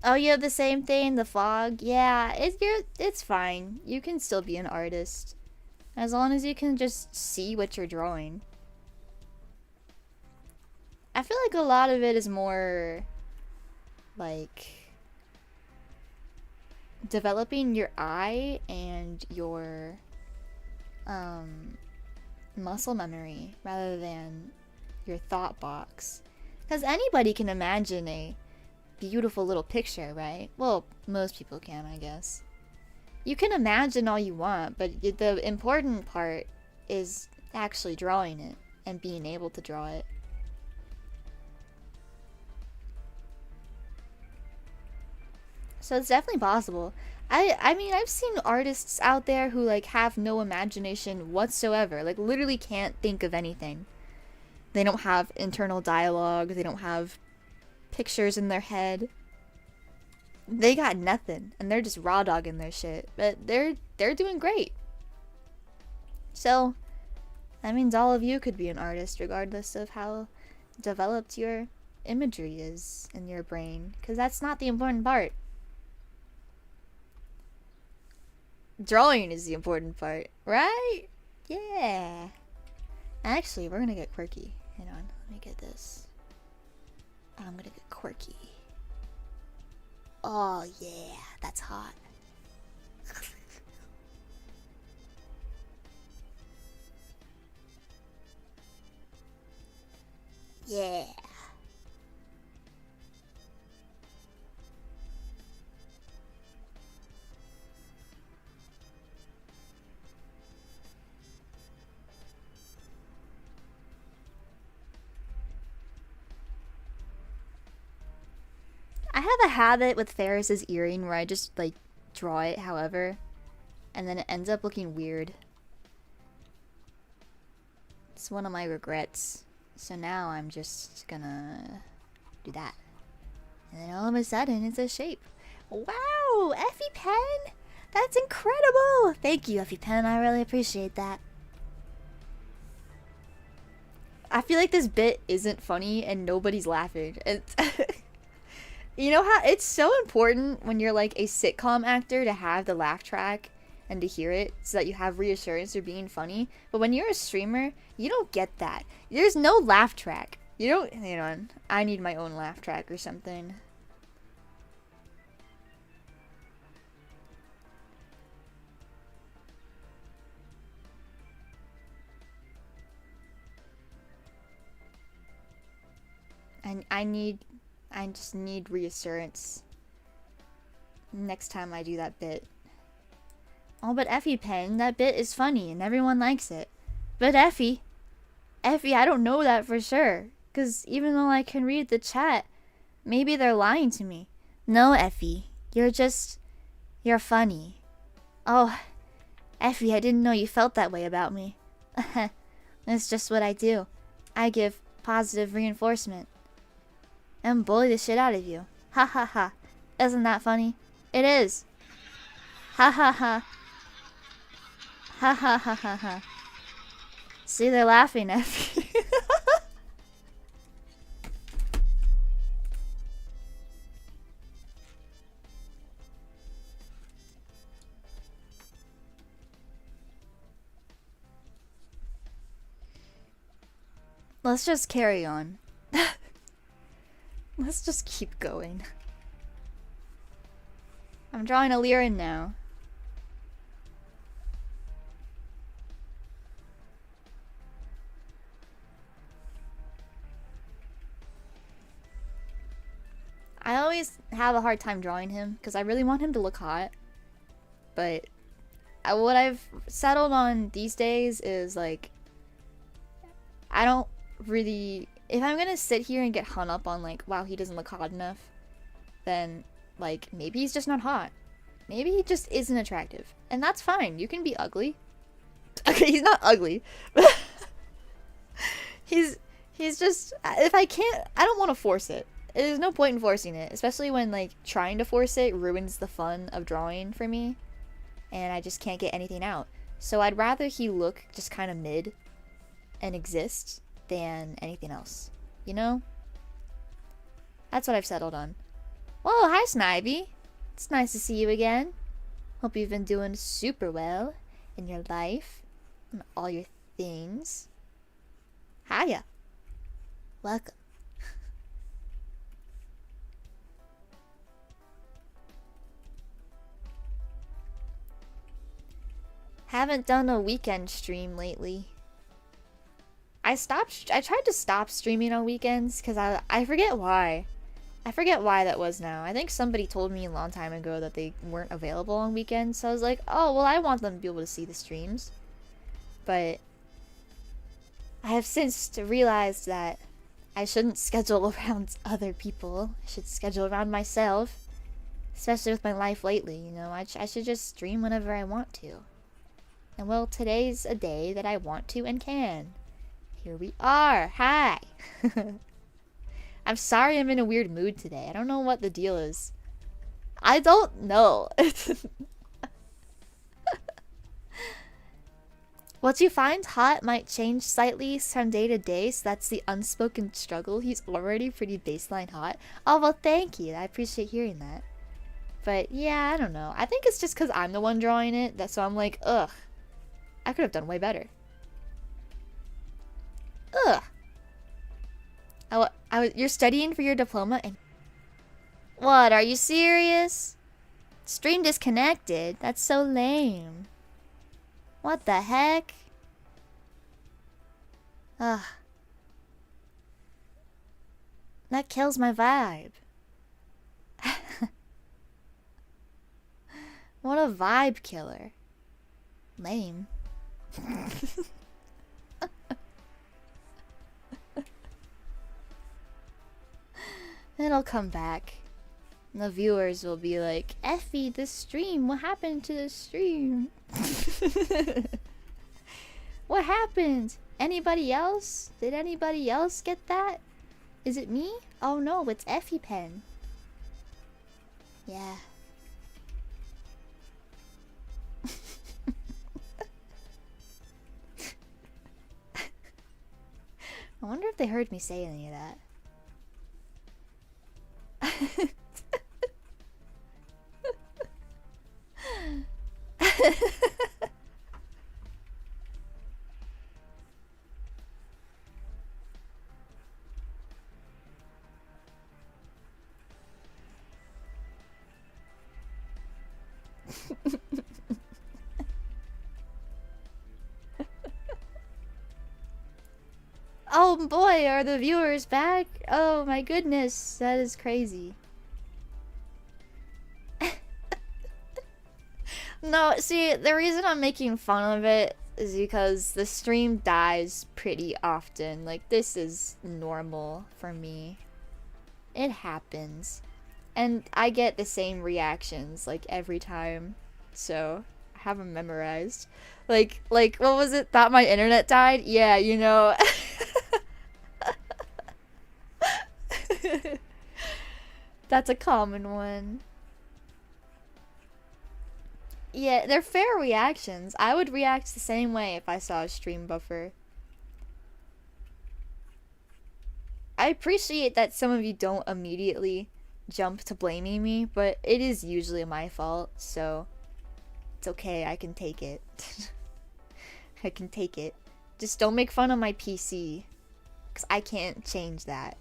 Oh, you have the same thing, the fog? Yeah, it's fine. You can still be an artist. As long as you can just see what you're drawing. I feel like a lot of it is more like developing your eye and your muscle memory rather than your thought box. Because anybody can imagine a beautiful little picture, right? Well, most people can, I guess. You can imagine all you want, but the important part is actually drawing it and being able to draw it. So it's definitely possible. I mean, I've seen artists out there who like have no imagination whatsoever. Like literally can't think of anything. They don't have internal dialogue. They don't have pictures in their head. They got nothing. And they're just raw dogging their shit. But they're doing great. So that means all of you could be an artist regardless of how developed your imagery is in your brain. Because that's not the important part. Drawing is the important part, right? Yeah. Actually, we're gonna get quirky. Hang on, let me get this. I'm gonna get quirky. Oh yeah, that's hot. Yeah. I have a habit with Ferris's earring where I just like draw it however, and then it ends up looking weird. It's one of my regrets. So now I'm just gonna do that. And then all of a sudden, it's a shape. Wow, ephiepen! That's incredible! Thank you, ephiepen. I really appreciate that. I feel like this bit isn't funny and nobody's laughing. It's you know how it's so important when you're like a sitcom actor to have the laugh track and to hear it so that you have reassurance you're being funny. But when you're a streamer, you don't get that. There's no laugh track. You don't. Hang on. I need my own laugh track or something. I just need reassurance next time I do that bit. Oh, but ephiepen, that bit is funny and everyone likes it. But Effie, I don't know that for sure. Because even though I can read the chat, maybe they're lying to me. No, Effie, you're funny. Oh, Effie, I didn't know you felt that way about me. That's just what I do. I give positive reinforcement. And bully the shit out of you. Ha ha ha. Isn't that funny? It is. Ha ha ha. Ha ha ha ha ha. See, they're laughing at me. Let's just carry on. Let's just keep going. I'm drawing a Lirin now. I always have a hard time drawing him because I really want him to look hot. But what I've settled on these days is like, I don't really, if I'm gonna sit here and get hung up on like, wow, he doesn't look hot enough, then like maybe he's just not hot. Maybe he just isn't attractive. And that's fine. You can be ugly. Okay, he's not ugly. he's just, if I can't, I don't want to force it. There's no point in forcing it, especially when like trying to force it ruins the fun of drawing for me and I just can't get anything out. So I'd rather he look just kind of mid and exist than anything else, you know? That's what I've settled on. Whoa, hi Snivy. It's nice to see you again. Hope you've been doing super well in your life and all your things. Hiya. Welcome. Haven't done a weekend stream lately. I tried to stop streaming on weekends because I forget why. I forget why that was now. I think somebody told me a long time ago that they weren't available on weekends. So I was like, oh, well, I want them to be able to see the streams. But I have since realized that I shouldn't schedule around other people. I should schedule around myself. Especially with my life lately, you know. I should just stream whenever I want to. And well, today's a day that I want to and can. Here we are. Hi. I'm sorry I'm in a weird mood today. I don't know what the deal is. I don't know. What you find hot might change slightly from day to day, so that's the unspoken struggle. He's already pretty baseline hot. Oh, well, thank you. I appreciate hearing that. But yeah, I don't know. I think it's just because I'm the one drawing it, so I'm like, ugh. I could have done way better. Ugh. You're studying for your diploma and... What, are you serious? Stream disconnected? That's so lame. What the heck? Ugh. That kills my vibe. What a vibe killer. Lame. It'll come back. The viewers will be like, Effie, the stream, what happened to the stream? What happened? Anybody else? Did anybody else get that? Is it me? Oh no, it's ephiepen. Yeah. I wonder if they heard me say any of that. Oh boy, are the viewers back? Oh my goodness, that is crazy. No, see, the reason I'm making fun of it is because the stream dies pretty often. Like, this is normal for me. It happens. And I get the same reactions, like, every time. So, I have them memorized. Like, what was it? Thought my internet died? Yeah, you know. That's a common one. Yeah, they're fair reactions. I would react the same way if I saw a stream buffer. I appreciate that some of you don't immediately jump to blaming me, but it is usually my fault, so it's okay, I can take it. I can take it. Just don't make fun of my PC, because I can't change that.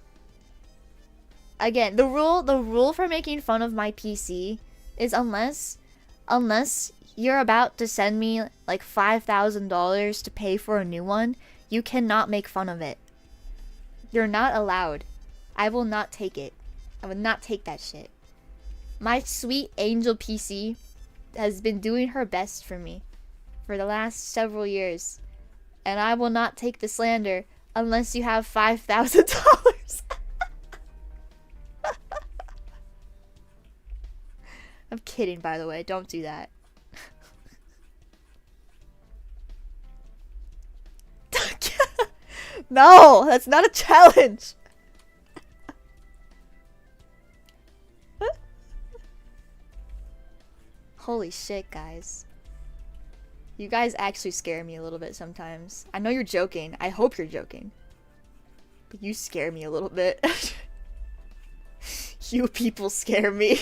Again, the rule for making fun of my PC is unless you're about to send me like $5,000 to pay for a new one, you cannot make fun of it. You're not allowed. I will not take it. I would not take that shit. My sweet angel PC has been doing her best for me for the last several years, and I will not take the slander unless you have $5,000. I'm kidding, by the way. Don't do that. No, that's not a challenge. Holy shit, guys. You guys actually scare me a little bit sometimes. I know you're joking. I hope you're joking. But you scare me a little bit. You people scare me.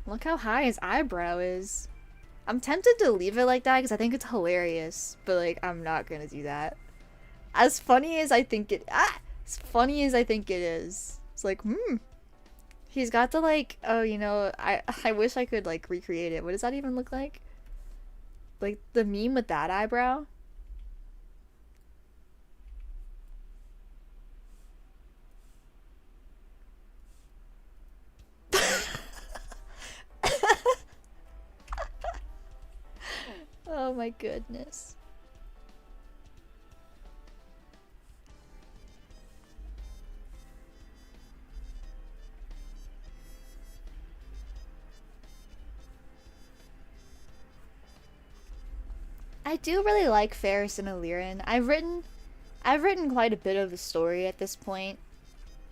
Look how high his eyebrow is. I'm tempted to leave it like that because I think it's hilarious, but like I'm not gonna do that. As funny as I think it, as funny as I think it is, it's like, he's got the like, oh, you know, I wish I could like recreate it. What does that even look like? Like the meme with that eyebrow. Oh my goodness. I do really like Ferris and Illyrian. I've written quite a bit of the story at this point.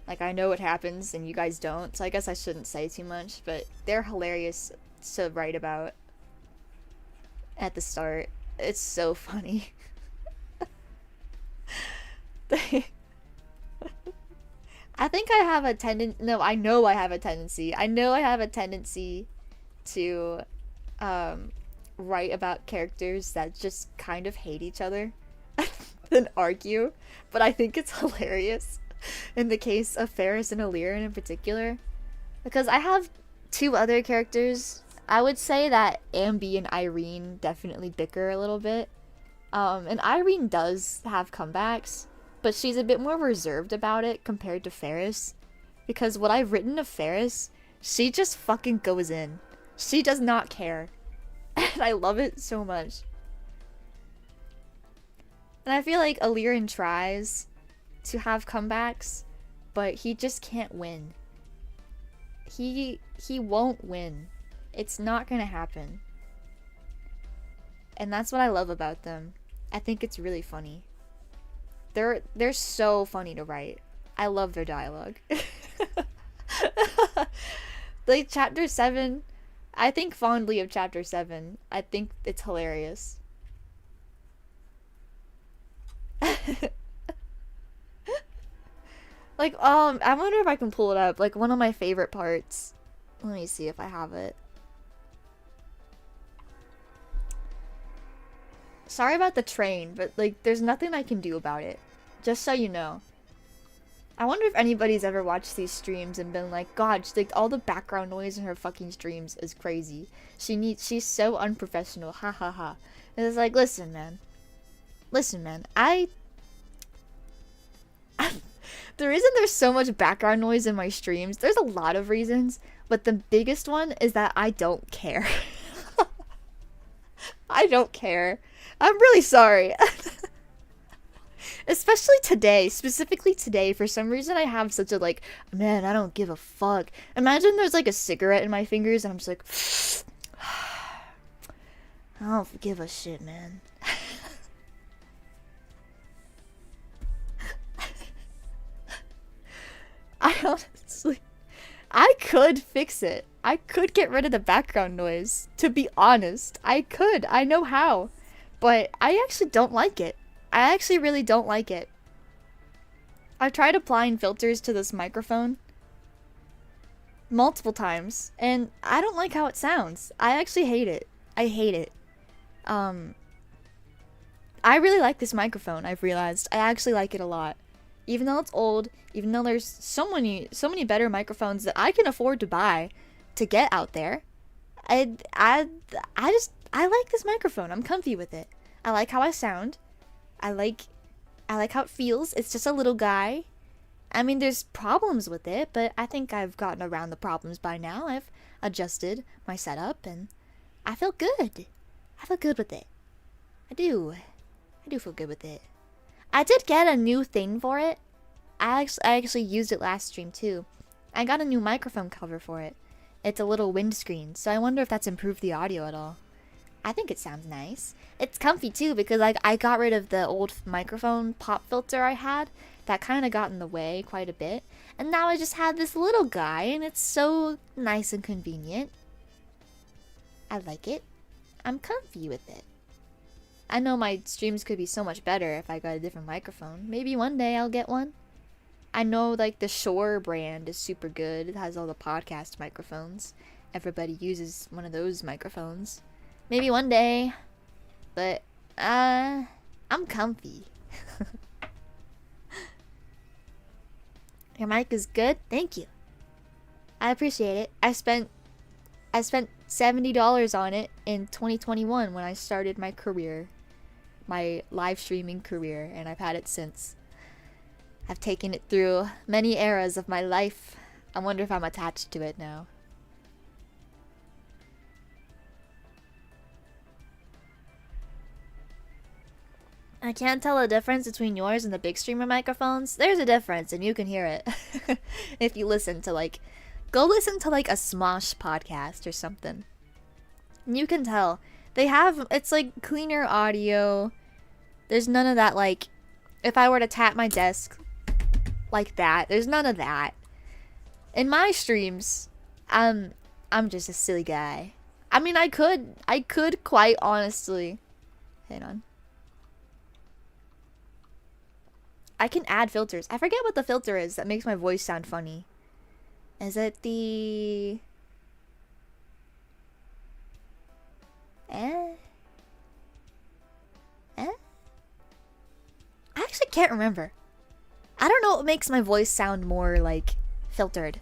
Like, I know what happens and you guys don't, so I guess I shouldn't say too much, but they're hilarious to write about at the start. It's so funny. I think I have a I know I have a tendency. I know I have a tendency to write about characters that just kind of hate each other and argue, but I think it's hilarious in the case of Ferris and Illyrian in particular, because I have two other characters. I would say that Ambi and Irene definitely bicker a little bit, and Irene does have comebacks, but she's a bit more reserved about it compared to Ferris, because what I've written of Ferris, she just fucking goes in. She does not care. And I love it so much. And I feel like Illyrian tries to have comebacks, but he just can't win. He won't win. It's not gonna happen. And that's what I love about them. I think it's really funny. They're so funny to write. I love their dialogue. Like chapter 7, I think fondly of chapter 7. I think it's hilarious. Like, I wonder if I can pull it up. Like, one of my favorite parts. Let me see if I have it. Sorry about the train, but, like, there's nothing I can do about it. Just so you know. I wonder if anybody's ever watched these streams and been like, God, like, all the background noise in her fucking streams is crazy. She's so unprofessional. Ha ha ha. And it's like, listen, man. Listen, man. The reason there's so much background noise in my streams, there's a lot of reasons, but the biggest one is that I don't care. I don't care. I'm really sorry. Especially today, specifically today, for some reason I have such a like, man, I don't give a fuck. Imagine there's like a cigarette in my fingers and I'm just like, I don't give a shit, man. I could fix it. I could get rid of the background noise. To be honest, I could. I know how. But I actually don't like it. I actually really don't like it. I've tried applying filters to this microphone multiple times, and I don't like how it sounds. I actually hate it. I hate it. I really like this microphone, I've realized. I actually like it a lot. Even though it's old, even though there's so many better microphones that I can afford to buy to get out there, I like this microphone. I'm comfy with it. I like how I sound. I like how it feels. It's just a little guy. I mean, there's problems with it, but I think I've gotten around the problems by now. I've adjusted my setup, and I feel good. I feel good with it. I do feel good with it. I did get a new thing for it. I actually used it last stream too. I got a new microphone cover for it. It's a little windscreen, so I wonder if that's improved the audio at all. I think it sounds nice. It's comfy too because like I got rid of the old microphone pop filter I had that kind of got in the way quite a bit, and now I just have this little guy and it's so nice and convenient. I like it. I'm comfy with it. I know my streams could be so much better if I got a different microphone. Maybe one day I'll get one. I know like the Shure brand is super good. It has all the podcast microphones. Everybody uses one of those microphones. Maybe one day. But I'm comfy. Your mic is good? Thank you. I appreciate it. I spent $70 on it in 2021 when I started my career. My live streaming career, and I've had it since. I've taken it through many eras of my life. I wonder if I'm attached to it now. I can't tell a difference between yours and the big streamer microphones. There's a difference, and you can hear it. If you listen to like, go listen to like a Smosh podcast or something. And you can tell. They have, it's like cleaner audio. There's none of that like, if I were to tap my desk like that, there's none of that. In my streams, I'm just a silly guy. I mean, I could quite honestly, hang on. I can add filters. I forget what the filter is that makes my voice sound funny. Is it the... I actually can't remember. I don't know what makes my voice sound more, like, filtered.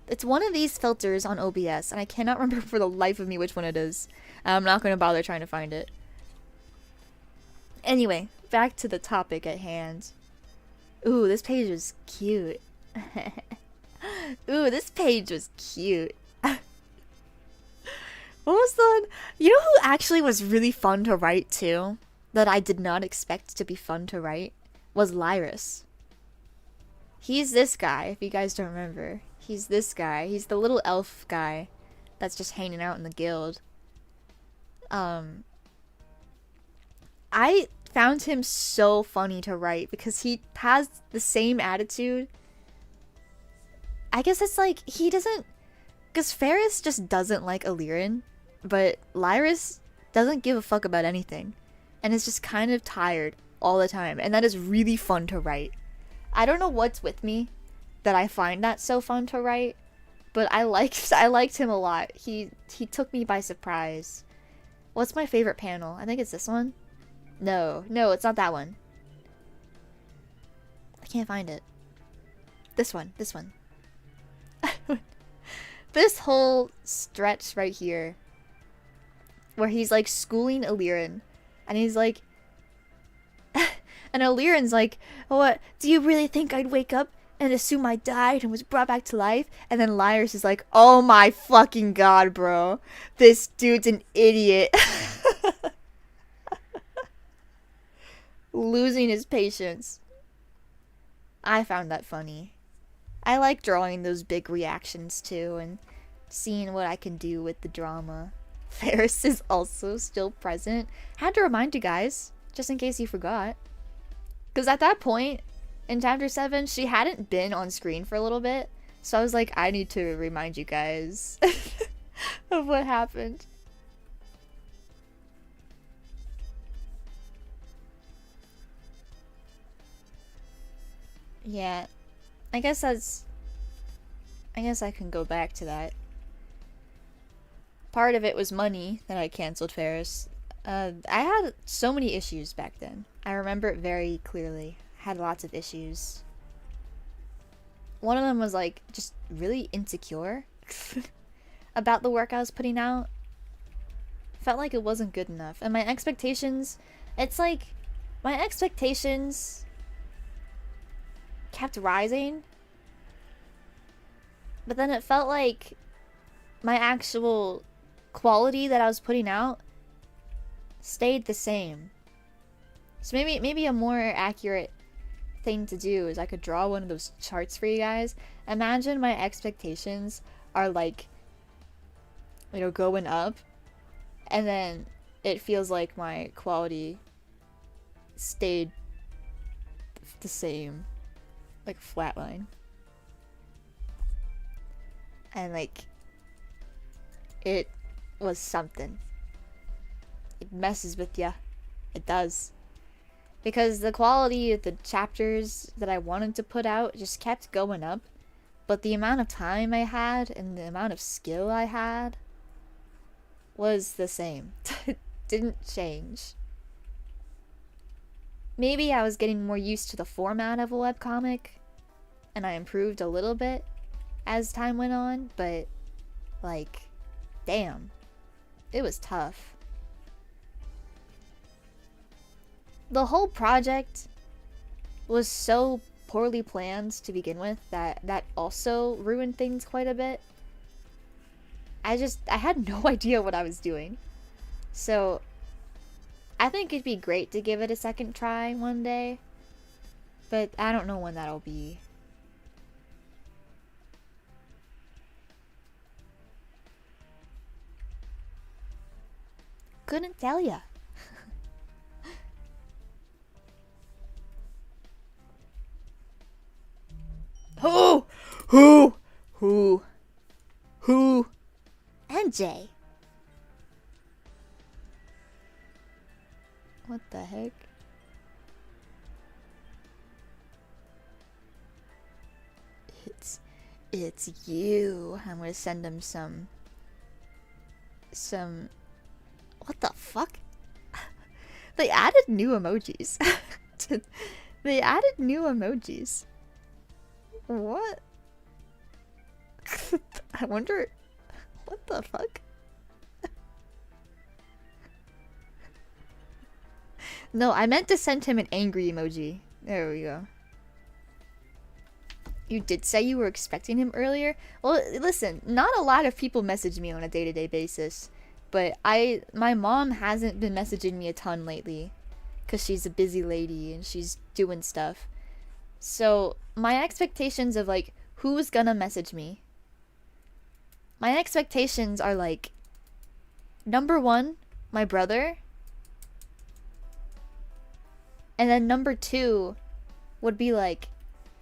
It's one of these filters on OBS, and I cannot remember for the life of me which one it is. I'm not going to bother trying to find it. Anyway, back to the topic at hand. Ooh, this page was cute. Ooh, this page was cute. What was the... You know who actually was really fun to write too? That I did not expect to be fun to write? Was Lyrus. He's this guy, if you guys don't remember. He's this guy. He's the little elf guy. that's just hanging out in the guild. I found him so funny to write because he has the same attitude. I guess it's like he doesn't, because Ferris just doesn't like Illyrian, but Lyris doesn't give a fuck about anything and is just kind of tired all the time, and that is really fun to write. I don't know what's with me that I find that so fun to write, but I liked him a lot. He took me by surprise. What's my favorite panel? I think it's this one. No, it's not that one. I can't find it. This one. This whole stretch right here where he's like schooling Illyrian, and he's like and Illyrian's like, what, do you really think I'd wake up and assume I died and was brought back to life? And then Lyris is like, oh my fucking god, bro, this dude's an idiot. Losing his patience. I found that funny. I like drawing those big reactions too, and seeing what I can do with the drama. Ferris is also still present. Had to remind you guys, just in case you forgot. Because at that point, in Chapter 7, she hadn't been on screen for a little bit. So I was like, I need to remind you guys of what happened. Yeah, I guess I can go back to that. Part of it was money that I canceled Ferris. I had so many issues back then. I remember it very clearly. I had lots of issues. One of them was like just really insecure about the work I was putting out. Felt like it wasn't good enough. And my expectations, it's like my expectations kept rising, but then it felt like my actual quality that I was putting out stayed the same. So maybe a more accurate thing to do is I could draw one of those charts for you guys. Imagine my expectations are like, you know, going up, and then it feels like my quality stayed the same, like flatline. And like, it was something. It messes with ya. It does. Because the quality of the chapters that I wanted to put out just kept going up, but the amount of time I had and the amount of skill I had was the same. It didn't change. Maybe I was getting more used to the format of a webcomic, and I improved a little bit as time went on, but like, damn, it was tough. The whole project was so poorly planned to begin with that also ruined things quite a bit. I had no idea what I was doing. So I think it'd be great to give it a second try one day, but I don't know when that'll be. Couldn't tell ya. Who? MJ. What the heck? It's you. I'm gonna send him some. What the fuck? They added new emojis. They added new emojis. What? I wonder. What the fuck? No, I meant to send him an angry emoji. There we go. You did say you were expecting him earlier? Well, listen, not a lot of people message me on a day-to-day basis, but my mom hasn't been messaging me a ton lately, because she's a busy lady and she's doing stuff. So my expectations of like who's gonna message me my expectations are like, number 1, my brother. And then number 2 would be like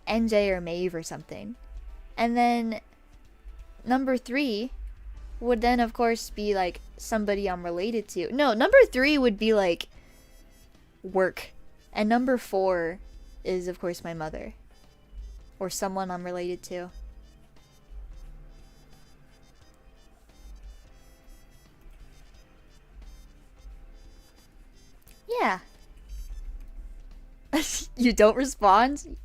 NJ or Maeve or something. And then number 3 would then of course be like somebody I'm related to. No, number 3 would be like work. And number 4 is of course my mother. Or someone I'm related to. Yeah. You don't respond?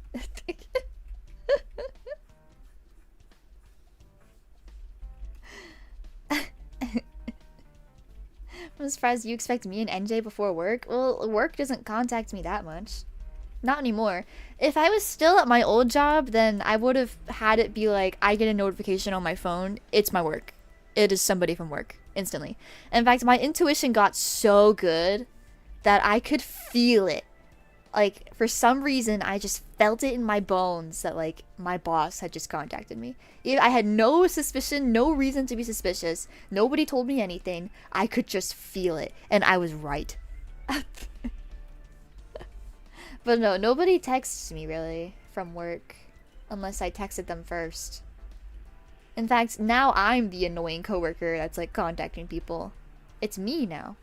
I'm surprised you expect me and NJ before work. Well, work doesn't contact me that much. Not anymore. If I was still at my old job, then I would have had it be like, I get a notification on my phone. It's my work. It is somebody from work. Instantly. In fact, my intuition got so good that I could feel it. Like, for some reason, I just felt it in my bones that, like, my boss had just contacted me. I had no suspicion, no reason to be suspicious. Nobody told me anything. I could just feel it. And I was right. But no, nobody texts me, really, from work. Unless I texted them first. In fact, now I'm the annoying coworker that's, like, contacting people. It's me now.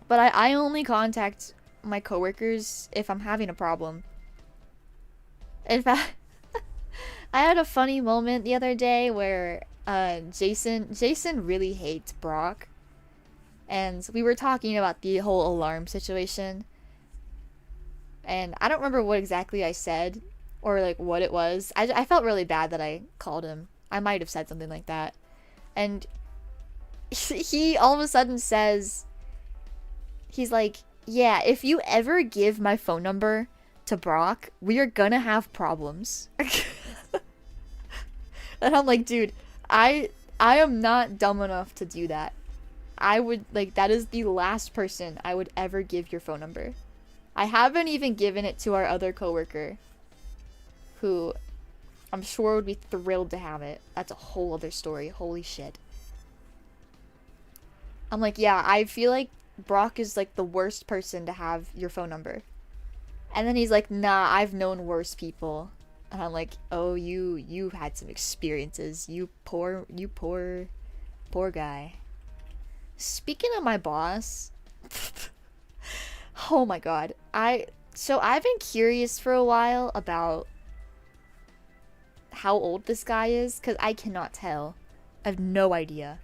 But I only contact my coworkers if I'm having a problem. In fact, I had a funny moment the other day where Jason really hates Brock. And we were talking about the whole alarm situation. And I don't remember what exactly I said or like what it was. I felt really bad that I called him. I might have said something like that. And he all of a sudden says, he's like, yeah, if you ever give my phone number to Brock, we are gonna have problems. And I'm like, dude, I am not dumb enough to do that. I would, like, that is the last person I would ever give your phone number. I haven't even given it to our other coworker, who I'm sure would be thrilled to have it. That's a whole other story. Holy shit. I'm like, yeah, I feel like Brock is like the worst person to have your phone number. And then he's like, nah, I've known worse people. And I'm like, oh, you've had some experiences. You poor guy. Speaking of my boss, oh my god. So I've been curious for a while about how old this guy is, because I cannot tell. I have no idea.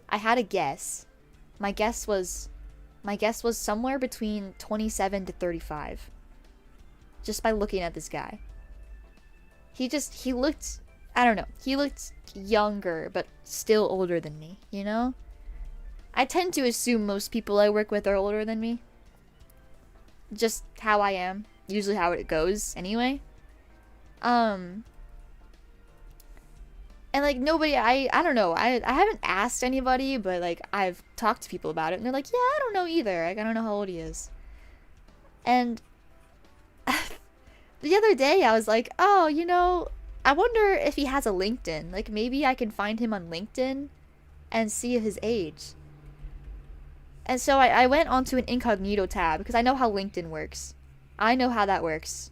I had a guess. My guess was somewhere between 27 to 35. Just by looking at this guy. He looked, I don't know, he looked younger, but still older than me, you know? I tend to assume most people I work with are older than me. Just how I am. Usually how it goes, anyway. And like nobody, I don't know, I haven't asked anybody, but like I've talked to people about it and they're like, yeah, I don't know either, like I don't know how old he is. And the other day I was like, oh, you know, I wonder if he has a LinkedIn. Like maybe I can find him on LinkedIn and see his age. And so I went onto an incognito tab because I know how LinkedIn works. I know how that works.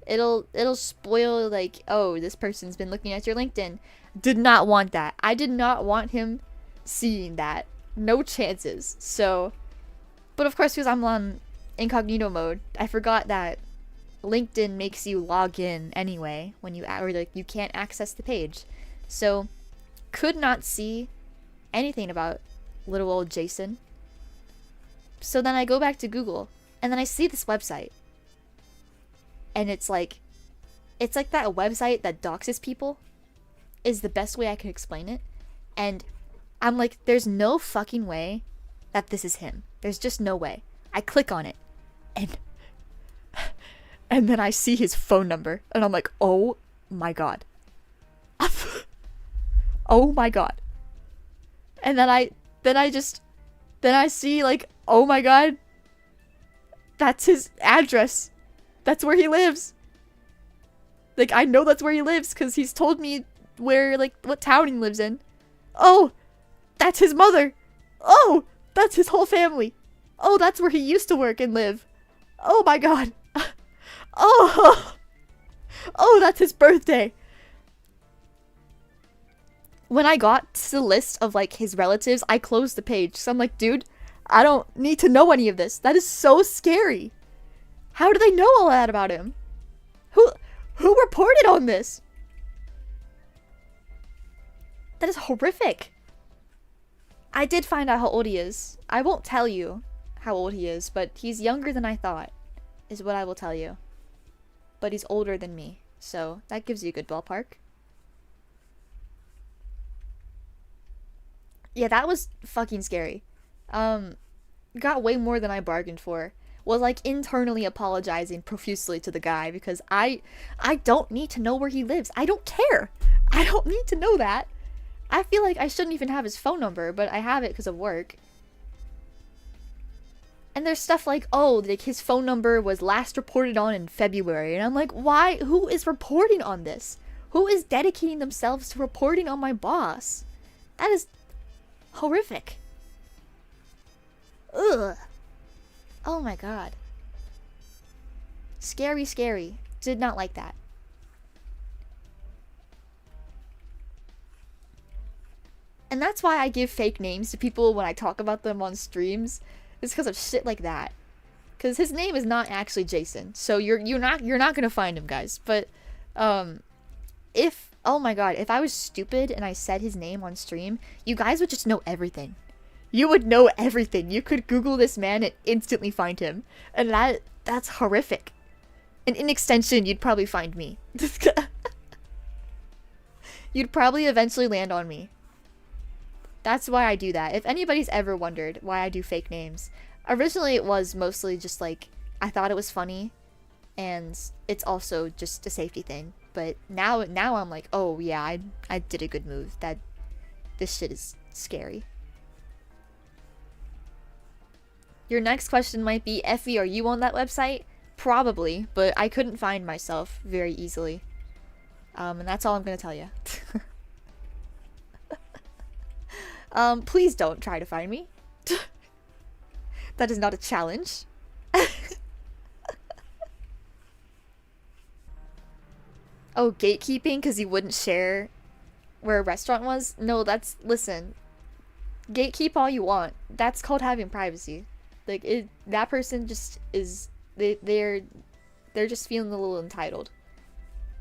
It'll spoil like, oh, this person's been looking at your LinkedIn. Did not want that. I did not want him seeing that. No chances. So, but of course because I'm on incognito mode, I forgot that LinkedIn makes you log in anyway when you, or like you can't access the page. So, could not see anything about little old Jason. So then I go back to Google and then I see this website. And it's like that website that doxes people is the best way I could explain it. And I'm like, there's no fucking way that this is him. There's just no way. I click on it and then I see his phone number and I'm like, oh my god. Oh my god. And then I see like, oh my god, that's his address. That's where he lives. Like, I know that's where he lives because he's told me where, like, what town he lives in. Oh, that's his mother. Oh, that's his whole family. Oh, that's where he used to work and live. Oh my god. Oh, oh, that's his birthday. When I got to the list of, like, his relatives, I closed the page. So I'm like, dude, I don't need to know any of this. That is so scary. How do they know all that about him? Who reported on this? That is horrific. I did find out how old he is. I won't tell you how old he is, but he's younger than I thought, is what I will tell you. But he's older than me, so that gives you a good ballpark. Yeah, that was fucking scary. Got way more than I bargained for. Was like internally apologizing profusely to the guy because I don't need to know where he lives. I don't care. I don't need to know that. I feel like I shouldn't even have his phone number, but I have it because of work. And there's stuff like, oh, like his phone number was last reported on in February. And I'm like, why? Who is reporting on this? Who is dedicating themselves to reporting on my boss? That is horrific. Ugh. Oh my god. Scary, scary. Did not like that. And that's why I give fake names to people when I talk about them on streams. It's because of shit like that. Because his name is not actually Jason. So you're not gonna find him, guys. But if, oh my god, if I was stupid and I said his name on stream, you guys would just know everything. You would know everything. You could Google this man and instantly find him. And that's horrific. And in extension, you'd probably find me. You'd probably eventually land on me. That's why I do that. If anybody's ever wondered why I do fake names, originally it was mostly just like, I thought it was funny. And it's also just a safety thing. But now I'm like, oh yeah, I did a good move. This shit is scary. Your next question might be, Effie, are you on that website? Probably, but I couldn't find myself very easily. And that's all I'm gonna tell you. Please don't try to find me. That is not a challenge. Oh, gatekeeping because he wouldn't share where a restaurant was? No, listen. Gatekeep all you want. That's called having privacy. Like, that person just is, they're just feeling a little entitled.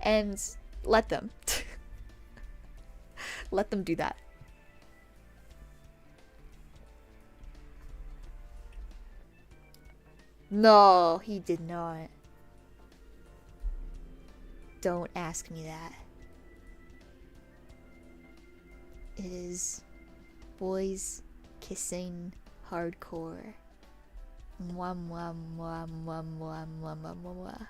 And let them. Let them do that. No, he did not. Don't ask me that. It is boys kissing hardcore. Mwah, mwah, mwah, mwah, mwah, mwah, mwah, mwah, mwah.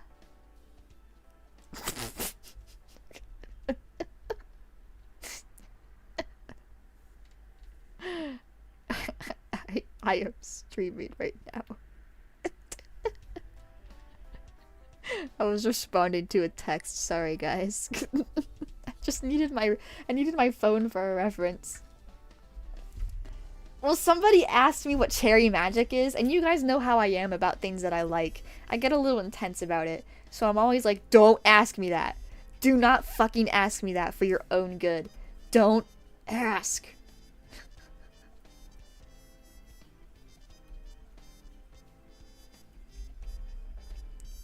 I am streaming right now. I was responding to a text. Sorry, guys. I just needed my phone for a reference. Well, somebody asked me what cherry magic is, and you guys know how I am about things that I like. I get a little intense about it, so I'm always like, don't ask me that. Do not fucking ask me that for your own good. Don't ask.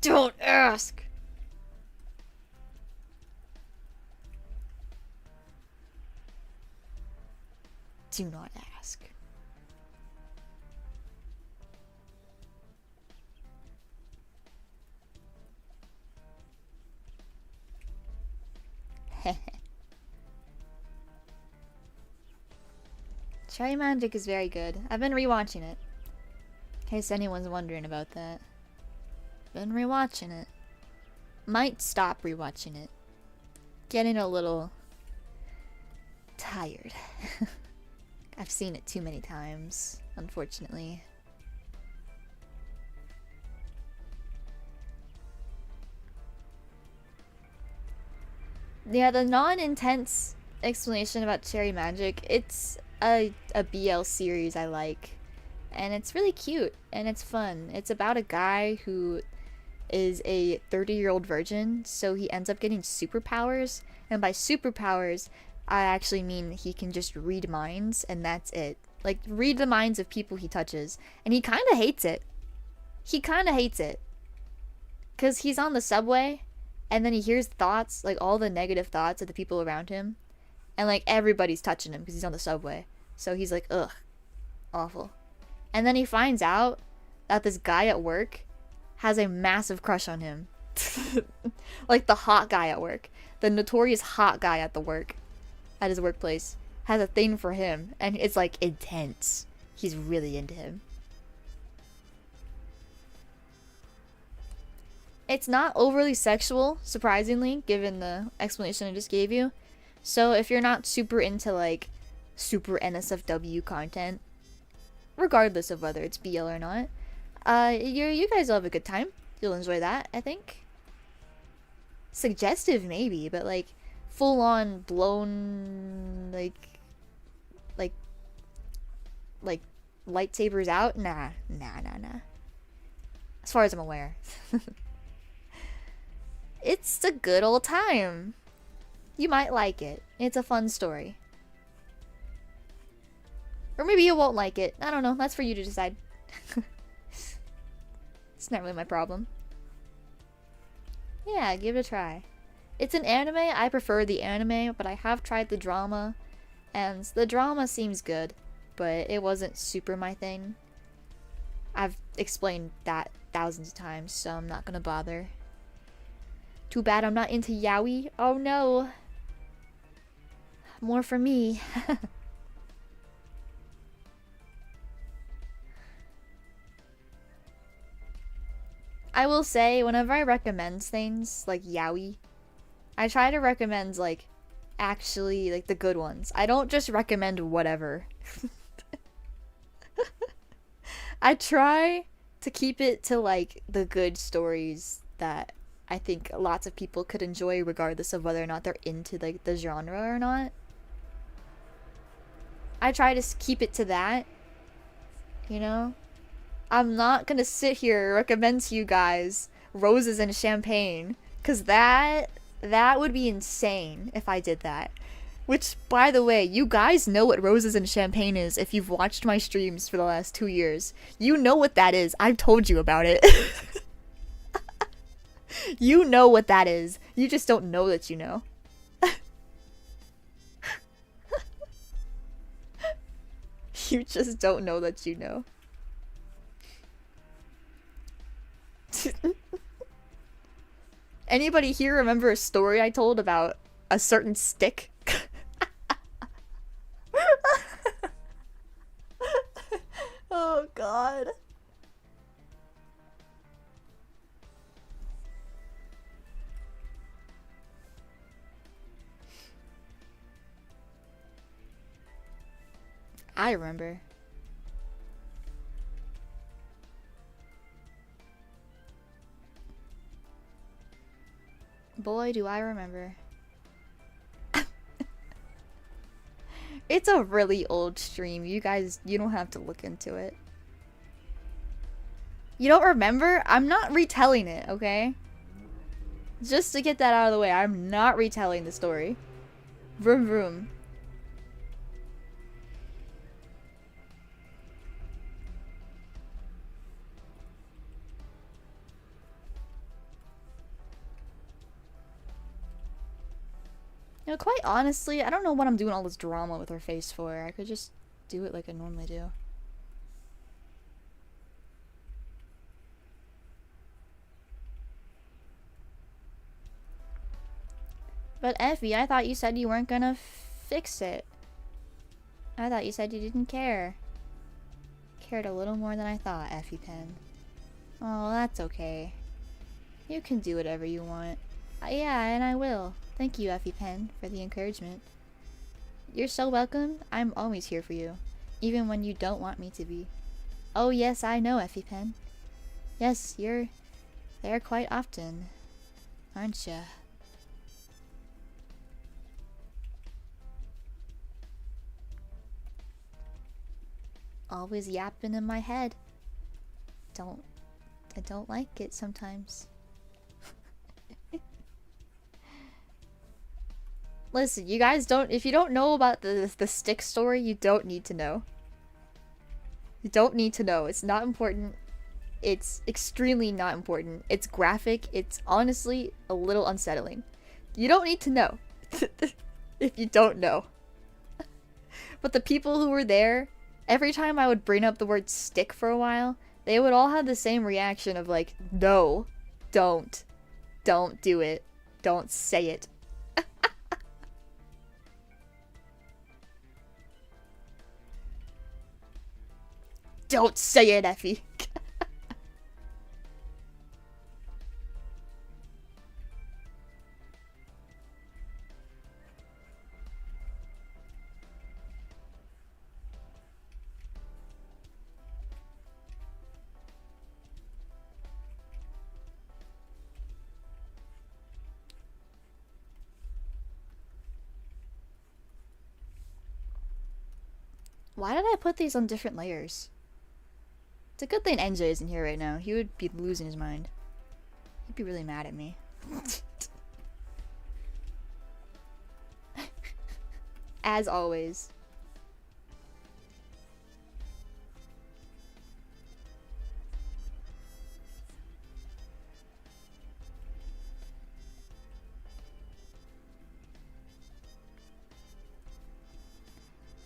Don't ask. Do not ask. Cherry Magic is very good. I've been rewatching it. In case anyone's wondering about that. Been rewatching it. Might stop rewatching it. Getting a little tired. I've seen it too many times, unfortunately. Yeah, the non-intense explanation about Cherry Magic, it's a BL series I like. And it's really cute and it's fun. It's about a guy who is a 30-year-old virgin, so he ends up getting superpowers. And by superpowers, I actually mean he can just read minds, and that's it. Like, read the minds of people he touches. And he kind of hates it. He kind of hates it. Because he's on the subway, and then he hears thoughts, like all the negative thoughts of the people around him. And, like, everybody's touching him because he's on the subway. So he's like, ugh, awful. And then he finds out that this guy at work has a massive crush on him. Like the hot guy at work. The notorious hot guy at his workplace has a thing for him. And it's like intense. He's really into him. It's not overly sexual, surprisingly, given the explanation I just gave you. So if you're not super into like super NSFW content, regardless of whether it's BL or not, you guys will have a good time. You'll enjoy that, I think. Suggestive maybe, but like full on blown like lightsabers out? Nah. As far as I'm aware. It's a good old time. You might like it. It's a fun story. Or maybe you won't like it. I don't know. That's for you to decide. It's not really my problem. Yeah, give it a try. It's an anime. I prefer the anime, but I have tried the drama. And the drama seems good, but it wasn't super my thing. I've explained that thousands of times, so I'm not gonna bother. Too bad I'm not into yaoi. Oh no. More for me. I will say, whenever I recommend things like yaoi, I try to recommend like actually like the good ones. I don't just recommend whatever. I try to keep it to like the good stories that I think lots of people could enjoy regardless of whether or not they're into like the genre or not. I try to keep it to that, you know? I'm not gonna sit here and recommend to you guys Roses and Champagne, cause that would be insane if I did that. Which, by the way, you guys know what Roses and Champagne is if you've watched my streams for the last 2 years. You know what that is. I've told you about it. You know what that is. You just don't know that you know. You just don't know that you know. Anybody here remember a story I told about a certain stick? Oh god. I remember. Boy, do I remember. It's a really old stream. You guys, you don't have to look into it. You don't remember? I'm not retelling it, okay? Just to get that out of the way, I'm not retelling the story. Vroom vroom. You know, quite honestly, I don't know what I'm doing all this drama with her face for. I could just do it like I normally do. But Effie, I thought you said you weren't gonna fix it. I thought you said you didn't care. Cared a little more than I thought, ephiepen. Oh, that's okay. You can do whatever you want. Yeah, and I will. Thank you, ephiepen, for the encouragement. You're so welcome. I'm always here for you, even when you don't want me to be. Oh yes, I know, ephiepen. Yes, you're there quite often, aren't ya? always yapping in my head. I don't like it sometimes. Listen, you guys don't, if you don't know about the stick story, you don't need to know. You don't need to know. It's not important. It's extremely not important. It's graphic. It's honestly a little unsettling. You don't need to know. If you don't know. But the people who were there, every time I would bring up the word stick for a while, they would all have the same reaction of like, no, don't do it, don't say it. Don't say it, Effie. Why did I put these on different layers? It's a good thing NJ isn't here right now. He would be losing his mind. He'd be really mad at me. As always.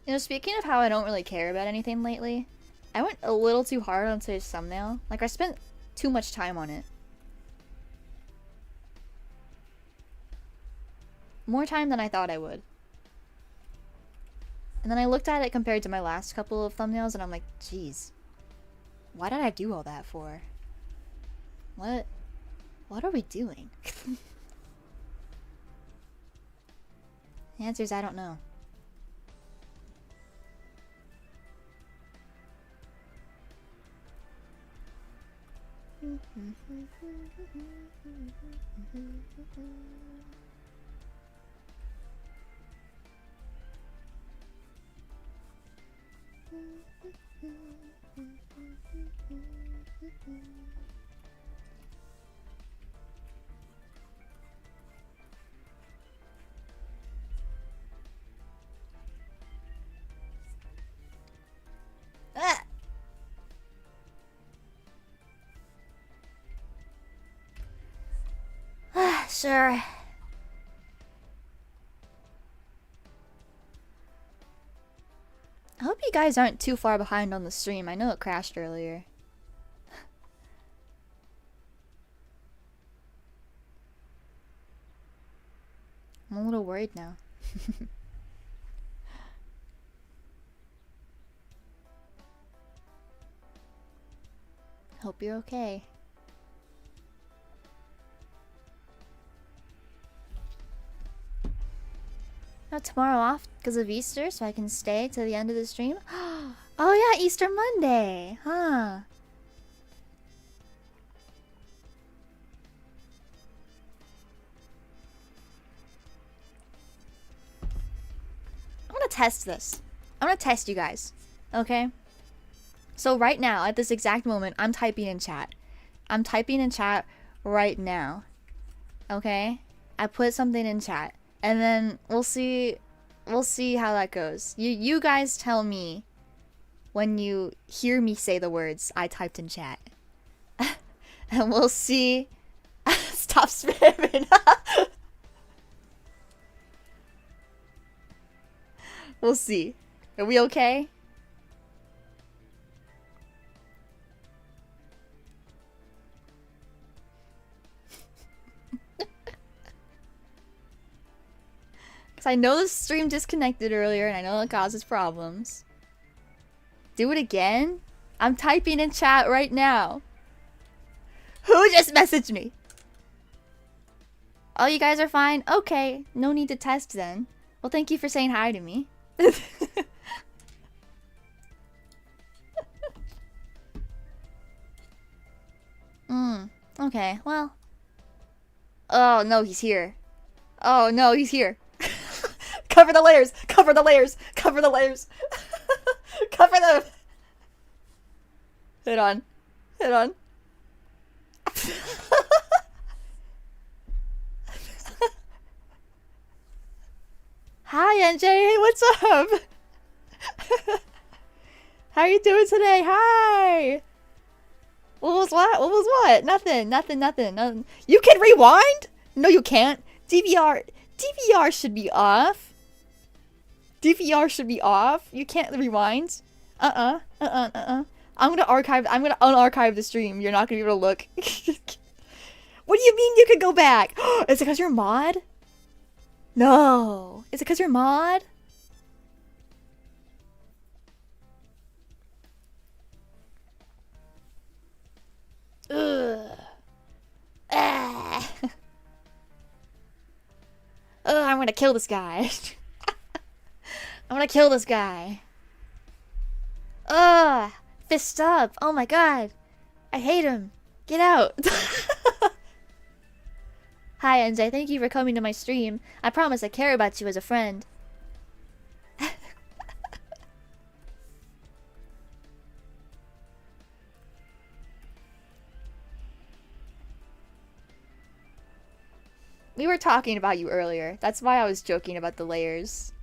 You know, speaking of how I don't really care about anything lately, I went a little too hard on today's thumbnail. Like, I spent too much time on it. More time than I thought I would. And then I looked at it compared to my last couple of thumbnails and I'm like, geez. Why did I do all that for? What are we doing? The answer is I don't know. Sure. I hope you guys aren't too far behind on the stream. I know it crashed earlier. I'm a little worried now. Hope you're okay. Tomorrow off because of Easter, so I can stay to the end of the stream. Oh yeah, Easter Monday, huh? I'm gonna test this. I'm gonna test you guys, okay? So right now, at this exact moment, I'm typing in chat. I'm typing in chat right now, okay? I put something in chat. And then we'll see how that goes. You guys tell me when you hear me say the words I typed in chat. And we'll see. Stop spamming. We'll see. Are we okay? Because I know the stream disconnected earlier and I know it causes problems. Do it again? I'm typing in chat right now. Who just messaged me? Oh, you guys are fine? Okay, no need to test then. Well, thank you for saying hi to me. Okay, well. Oh, no, he's here. Oh, no, he's here. Cover the layers! Cover the layers! Cover the layers! Cover them! Hit on. Hit on. Hi, NJ. Hey, what's up? How you doing today? Hi. What was what? What was what? Nothing. You can rewind? No, you can't. DVR should be off. DVR should be off. You can't rewind. I'm gonna unarchive the stream. You're not gonna be able to look. What do you mean you could go back? Is it because you're mod? No. Is it because you're mod? Ugh. Ah. Ugh, I'm gonna kill this guy. I'm gonna kill this guy. Ugh. Fist up. Oh my god. I hate him. Get out. Hi, NJ. Thank you for coming to my stream. I promise I care about you as a friend. We were talking about you earlier. That's why I was joking about the layers.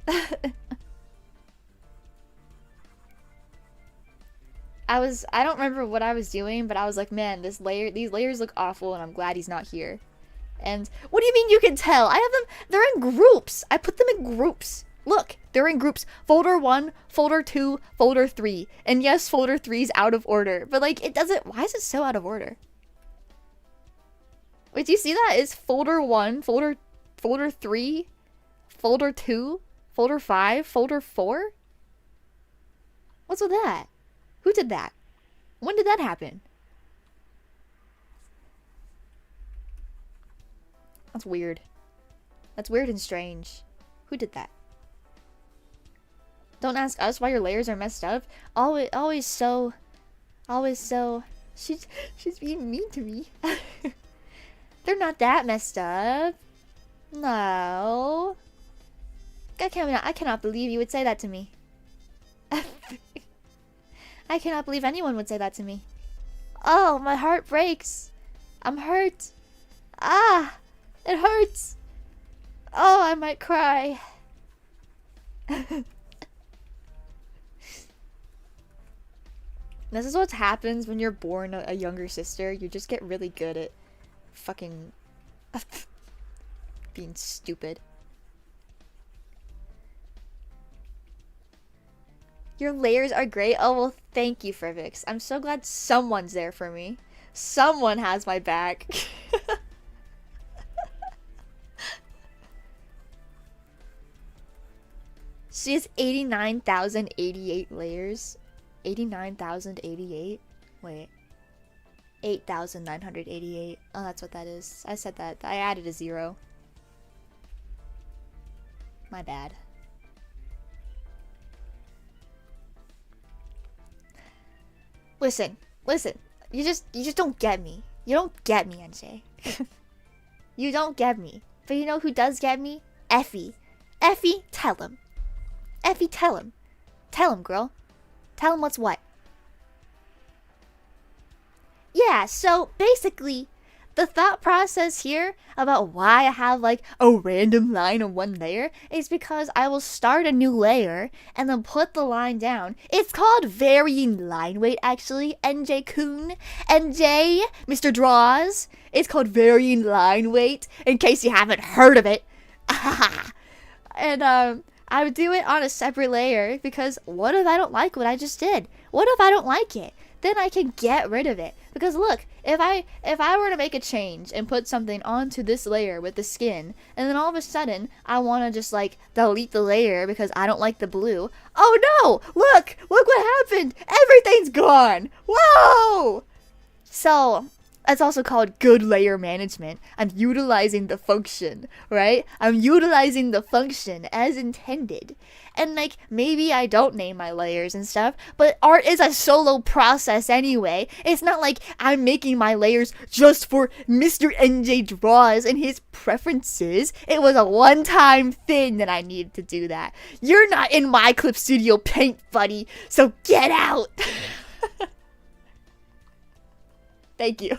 I don't remember what I was doing, but I was like, man, these layers look awful and I'm glad he's not here. And what do you mean you can tell? I have them, they're in groups. I put them in groups. Look, they're in groups. Folder 1, folder 2, folder 3. And yes, folder 3 is out of order. But like, it doesn't, why is it so out of order? Wait, do you see that? Is folder 1, folder 3, folder 2, folder 5, folder 4? What's with that? Who did that? When did that happen? That's weird. That's weird and strange. Who did that? Don't ask us why your layers are messed up. Always so. She's being mean to me. They're not that messed up. No. I cannot believe you would say that to me. I cannot believe anyone would say that to me. Oh, my heart breaks. I'm hurt. Ah, it hurts. Oh, I might cry. This is what happens when you're born a younger sister. You just get really good at fucking being stupid. Your layers are great. Oh, well, thank you, Frivix. I'm so glad someone's there for me. Someone has my back. She has 89,088 layers. 89,088? Wait. 8,988. Oh, that's what that is. I said that. I added a 0. My bad. Listen. You just don't get me. You don't get me, NJ. You don't get me. But you know who does get me? Effie. Effie, tell him. Effie, tell him. Tell him, girl. Tell him what's what. Yeah, so basically, the thought process here about why I have like a random line on one layer is because I will start a new layer and then put the line down. It's called varying line weight, actually. NJ Kun. NJ, Mr. Draws. It's called varying line weight, in case you haven't heard of it. And I would do it on a separate layer because what if I don't like what I just did? What if I don't like it? Then I can get rid of it. Because look, if I were to make a change and put something onto this layer with the skin, and then all of a sudden I want to just like delete the layer because I don't like the blue. Oh no! Look what happened! Everything's gone! Whoa! So it's also called good layer management. I'm utilizing the function, right? I'm utilizing the function as intended. And like, maybe I don't name my layers and stuff, but art is a solo process anyway. It's not like I'm making my layers just for Mr. NJ Draws and his preferences. It was a one-time thing that I needed to do that. You're not in my Clip Studio Paint, buddy, so get out! Thank you.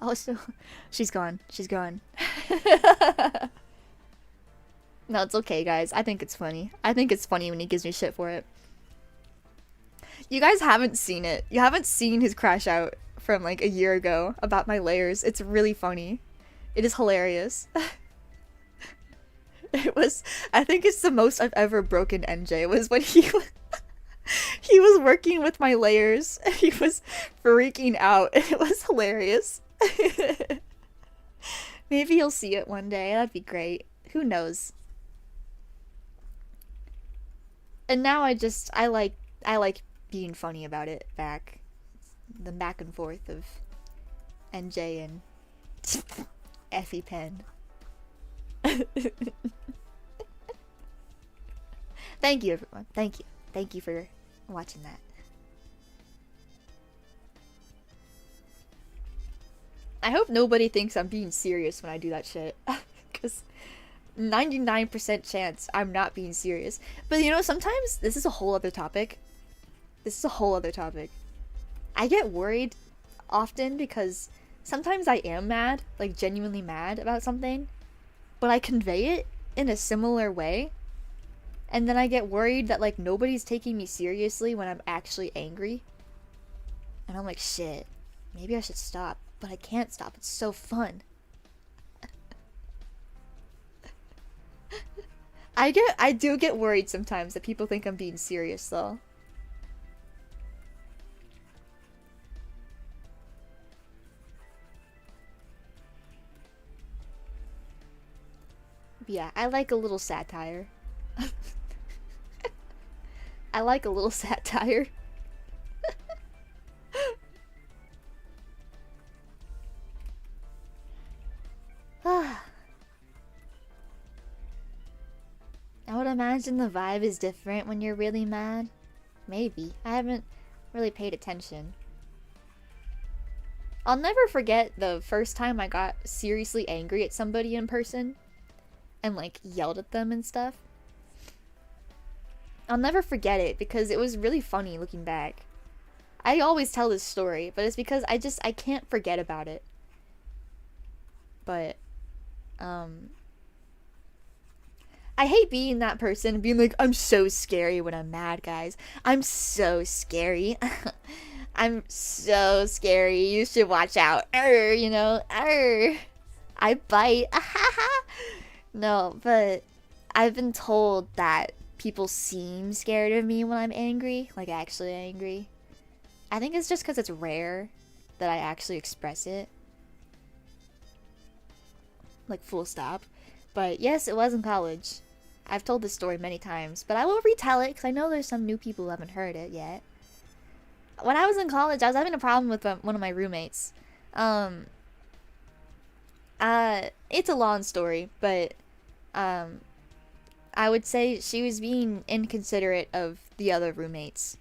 Also, she's gone. She's gone. No, it's okay, guys. I think it's funny. I think it's funny when he gives me shit for it. You guys haven't seen it. You haven't seen his crash out from like a year ago about my layers. It's really funny. It is hilarious. It was, I think it's the most I've ever broken NJ was when he was working with my layers. He was freaking out. It was hilarious. Maybe you'll see it one day. That'd be great. Who knows? And now I like being funny about it back. The back and forth of NJ and ephiepen. Thank you, everyone. Thank you. Thank you for watching that. I hope nobody thinks I'm being serious when I do that shit. Because 99% chance I'm not being serious. But you know, sometimes, this is a whole other topic. This is a whole other topic. I get worried often because sometimes I am mad, like genuinely mad about something, but I convey it in a similar way. And then I get worried that like nobody's taking me seriously when I'm actually angry. And I'm like, shit, maybe I should stop. But I can't stop. It's so fun. I do get worried sometimes that people think I'm being serious though. Yeah, I like a little satire. I like a little satire. I would imagine the vibe is different when you're really mad. Maybe. I haven't really paid attention. I'll never forget the first time I got seriously angry at somebody in person and like yelled at them and stuff. I'll never forget it because it was really funny looking back. I always tell this story, but it's because I can't forget about it. But I hate being that person and being like, I'm so scary when I'm mad, guys. I'm so scary. I'm so scary. You should watch out. You know? I bite. No, but I've been told that people seem scared of me when I'm angry. Like, actually angry. I think it's just because it's rare that I actually express it. Like, full stop. But yes, it was in college. I've told this story many times, but I will retell it because I know there's some new people who haven't heard it yet. When I was in college, I was having a problem with one of my roommates. It's a long story, but I would say she was being inconsiderate of the other roommates.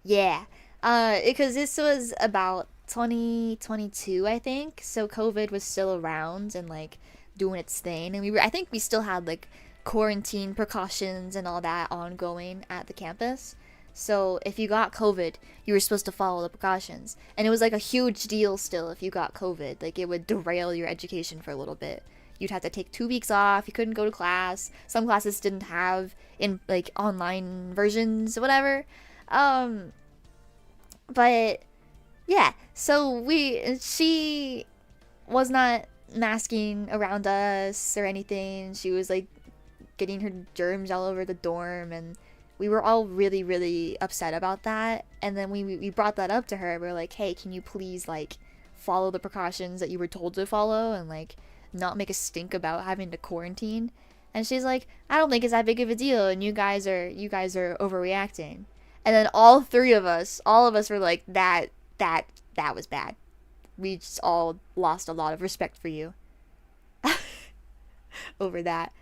Yeah, because this was about 2022, I think. So COVID was still around and like doing its thing, and I think we still had like quarantine precautions and all that ongoing at the campus. So if you got COVID, you were supposed to follow the precautions. And it was like a huge deal still if you got COVID. Like it would derail your education for a little bit. You'd have to take 2 weeks off. You couldn't go to class. Some classes didn't have in like online versions, whatever. But yeah, so she was not masking around us or anything. She was like getting her germs all over the dorm, and we were all really, really upset about that. And then we brought that up to her. We were like, hey, can you please like follow the precautions that you were told to follow and like not make a stink about having to quarantine? And she's like, I don't think it's that big of a deal, and you guys are overreacting. And then all of us were like, that was bad. We just all lost a lot of respect for you over that.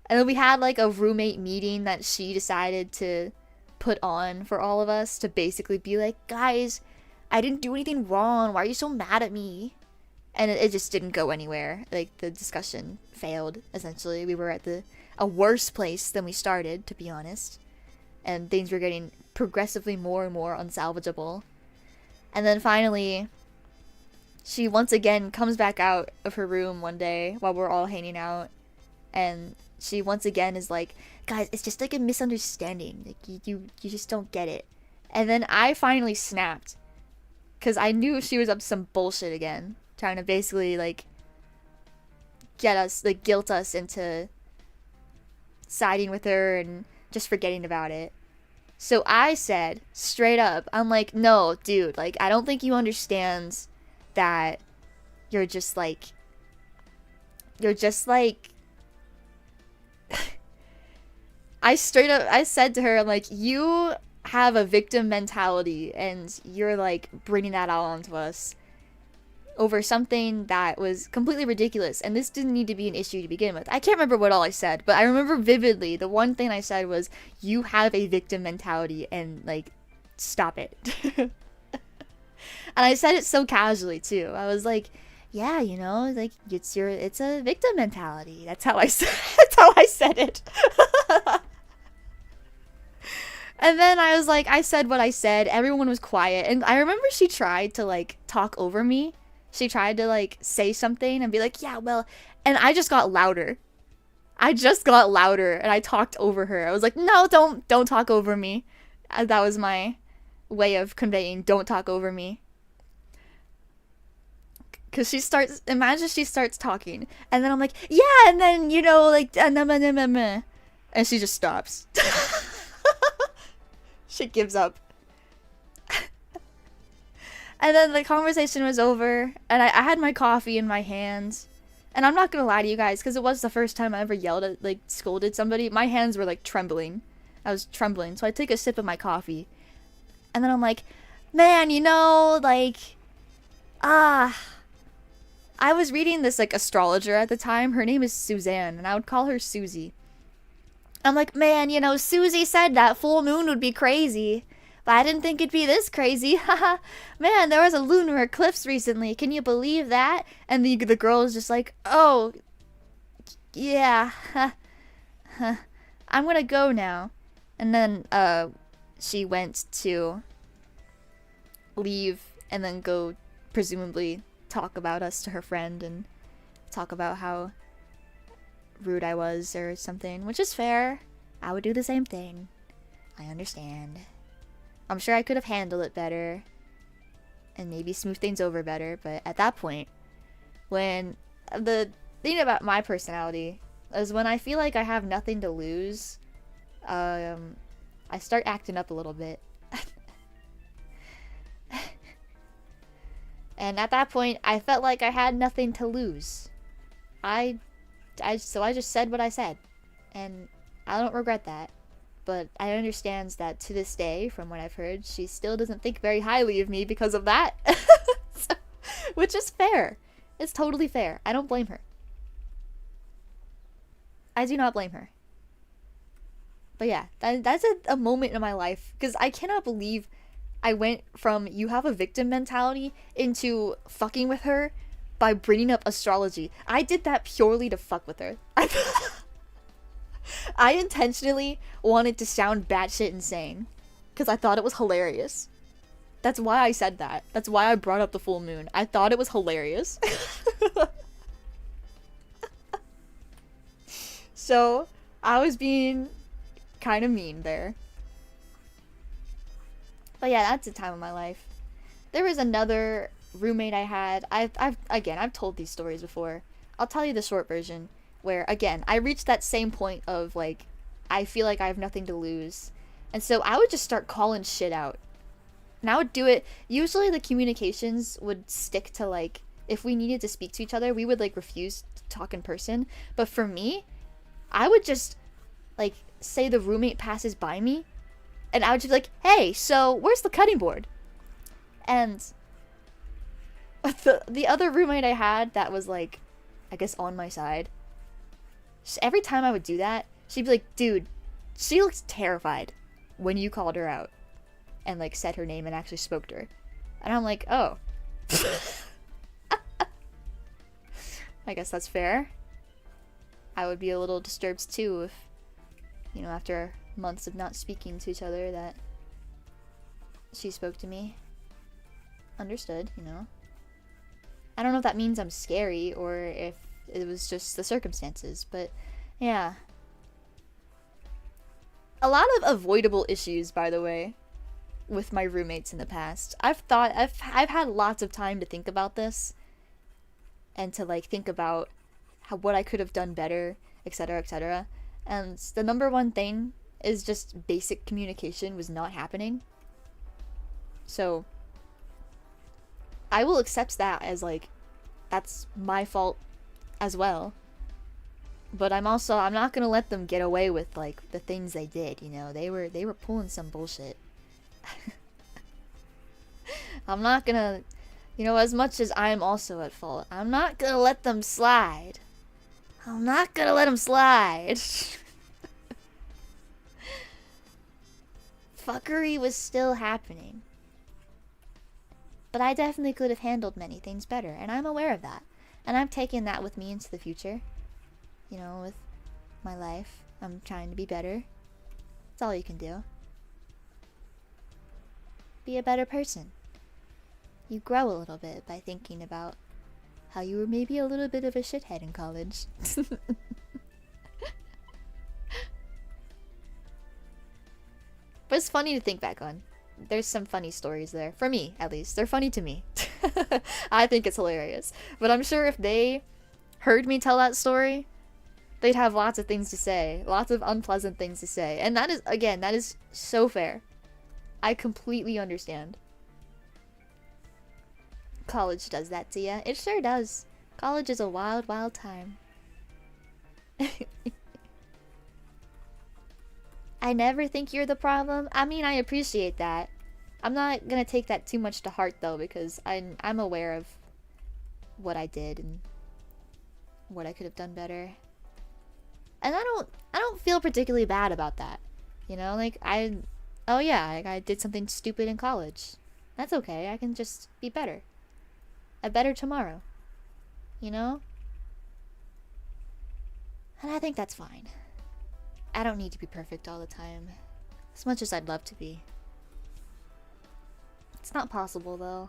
And then we had like a roommate meeting that she decided to put on for all of us to basically be like, guys, I didn't do anything wrong. Why are you so mad at me? And it just didn't go anywhere. Like, the discussion failed, essentially. We were at a worse place than we started, to be honest. And things were getting progressively more and more unsalvageable. And then finally, she once again comes back out of her room one day while we're all hanging out. And she once again is like, guys, it's just like a misunderstanding. Like, you just don't get it. And then I finally snapped. Because I knew she was up to some bullshit again. Trying to basically, like, get us, like, guilt us into siding with her and just forgetting about it. So I said, straight up, I'm like, no, dude, like, I don't think you understand that you're just like, I said to her, I'm like, you have a victim mentality and you're, like, bringing that out onto us over something that was completely ridiculous, and this didn't need to be an issue to begin with. I can't remember what all I said, but I remember vividly the one thing I said was, you have a victim mentality and, like, stop it. And I said it so casually too. I was like, yeah, you know, like, it's a victim mentality. That's how I said it. And then I was like, I said what I said, everyone was quiet, and I remember she tried to, like, talk over me. She tried to, like, say something and be like, yeah, well, and I just got louder. And I talked over her. I was like, no, don't talk over me. That was my way of conveying, don't talk over me. Because she starts talking, and then I'm like, yeah, and then, you know, like, and she just stops. She gives up. And then the conversation was over, and I had my coffee in my hands. And I'm not gonna lie to you guys, because it was the first time I ever yelled at, like, scolded somebody. My hands were, like, trembling. I was trembling, so I take a sip of my coffee. And then I'm like, man, you know, like, I was reading this, like, astrologer at the time. Her name is Suzanne, and I would call her Susie. I'm like, man, you know, Susie said that full moon would be crazy. But I didn't think it'd be this crazy. Haha. Man, there was a lunar eclipse recently. Can you believe that? And the girl is just like, oh, yeah. I'm gonna go now. And then she went to leave and then go presumably talk about us to her friend and talk about how rude I was or something, which is fair. I would do the same thing. I understand. I'm sure I could have handled it better and maybe smooth things over better, but at that point, when the thing about my personality is when I feel like I have nothing to lose, I start acting up a little bit. And at that point, I felt like I had nothing to lose. So I just said what I said, and I don't regret that. But I understand that to this day, from what I've heard, she still doesn't think very highly of me because of that. So, which is fair. It's totally fair. I don't blame her. I do not blame her. But yeah, that's a moment in my life. Because I cannot believe I went from you have a victim mentality into fucking with her by bringing up astrology. I did that purely to fuck with her. I intentionally wanted to sound batshit insane because I thought it was hilarious. That's why I said that. That's why I brought up the full moon. I thought it was hilarious. So, I was being kind of mean there. But yeah, that's the time of my life. There was another roommate I had. I've told these stories before. I'll tell you the short version. Where, again, I reached that same point of, like, I feel like I have nothing to lose. And so I would just start calling shit out. And I would do it. Usually the communications would stick to, like, if we needed to speak to each other, we would, like, refuse to talk in person. But for me, I would just, like, say the roommate passes by me. And I would just be like, hey, so where's the cutting board? And the other roommate I had that was, like, I guess on my side, every time I would do that, she'd be like, dude, she looks terrified when you called her out and, like, said her name and actually spoke to her. And I'm like, oh. I guess that's fair. I would be a little disturbed too if, you know, after months of not speaking to each other that she spoke to me. Understood, you know. I don't know if that means I'm scary or if it was just the circumstances, but yeah. A lot of avoidable issues, by the way, with my roommates in the past. I've had lots of time to think about this and to like think about what I could have done better, etc., etc. And the number one thing is just basic communication was not happening. So I will accept that as like that's my fault as well. But I'm not gonna let them get away with like the things they did, you know. They were pulling some bullshit. I'm not gonna, you know, as much as I'm also at fault, I'm not gonna let them slide. I'm not gonna let them slide. Fuckery was still happening. But I definitely could have handled many things better, and I'm aware of that. And I'm taking that with me into the future. You know, with my life. I'm trying to be better. That's all you can do. Be a better person. You grow a little bit by thinking about how you were maybe a little bit of a shithead in college. But it's funny to think back on. There's some funny stories there. For me, at least. They're funny to me. I think it's hilarious. But I'm sure if they heard me tell that story, they'd have lots of things to say. Lots of unpleasant things to say. And that is, again, that is so fair. I completely understand. College does that to you. It sure does. College is a wild, wild time. I never think you're the problem. I mean, I appreciate that. I'm not gonna take that too much to heart though, because I'm aware of what I did and what I could have done better. And I don't feel particularly bad about that. You know, like oh yeah, like I did something stupid in college. That's okay. I can just be better. A better tomorrow. You know? And I think that's fine. I don't need to be perfect all the time. As much as I'd love to be. It's not possible though.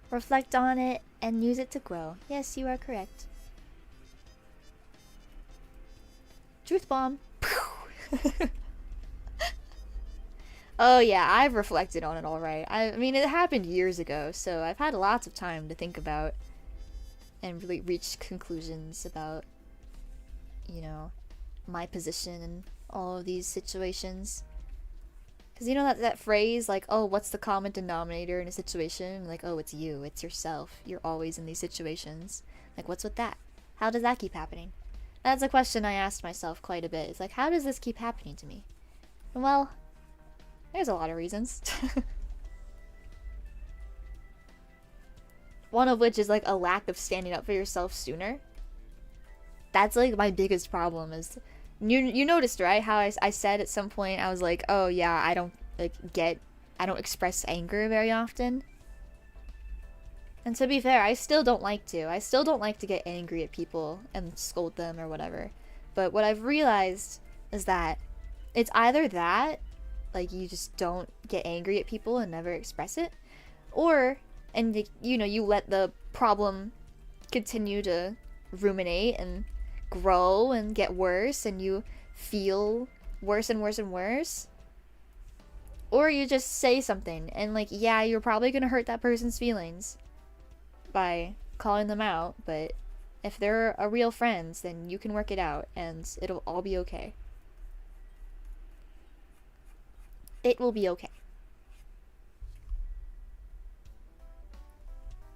Reflect on it and use it to grow. Yes, you are correct. Truth bomb. Oh yeah, I've reflected on it alright. I mean, it happened years ago, so I've had lots of time to think about and really reach conclusions about, you know, my position in all of these situations. Because you know that phrase, like, oh, what's the common denominator in a situation? Like, oh, it's you, it's yourself. You're always in these situations. Like, what's with that? How does that keep happening? That's a question I asked myself quite a bit. It's like, how does this keep happening to me? Well, there's a lot of reasons. One of which is like a lack of standing up for yourself sooner. That's like my biggest problem is you noticed, right, how I said at some point I was like, oh yeah, I don't express anger very often. And to be fair, I still don't like to. I still don't like to get angry at people and scold them or whatever. But what I've realized is that it's either that, like you just don't get angry at people and never express it, or, and you know, you let the problem continue to ruminate and grow and get worse and you feel worse and worse and worse. Or you just say something and like, yeah, you're probably gonna hurt that person's feelings by calling them out, but if they're a real friends, then you can work it out and it'll all be okay. It will be okay.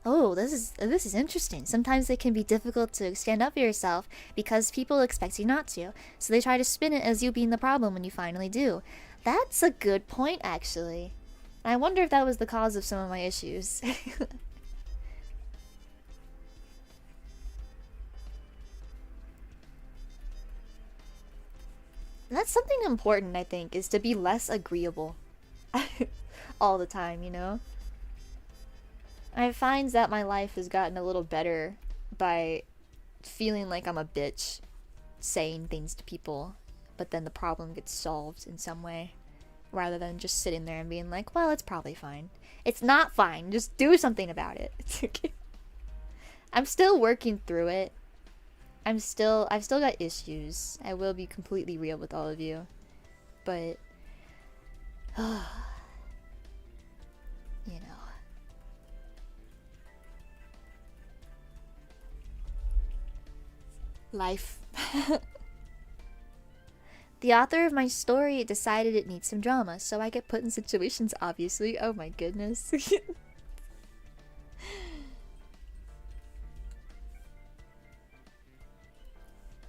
Oh, this is interesting. Sometimes it can be difficult to stand up for yourself because people expect you not to. So they try to spin it as you being the problem when you finally do. That's a good point, actually. I wonder if that was the cause of some of my issues. That's something important, I think, is to be less agreeable all the time, you know? I find that my life has gotten a little better by feeling like I'm a bitch saying things to people, but then the problem gets solved in some way, rather than just sitting there and being like, well, it's probably fine. It's not fine. Just do something about it. I'm still working through it. I've still got issues. I will be completely real with all of you. But you know. Life. The author of my story decided it needs some drama, so I get put in situations, obviously. Oh my goodness.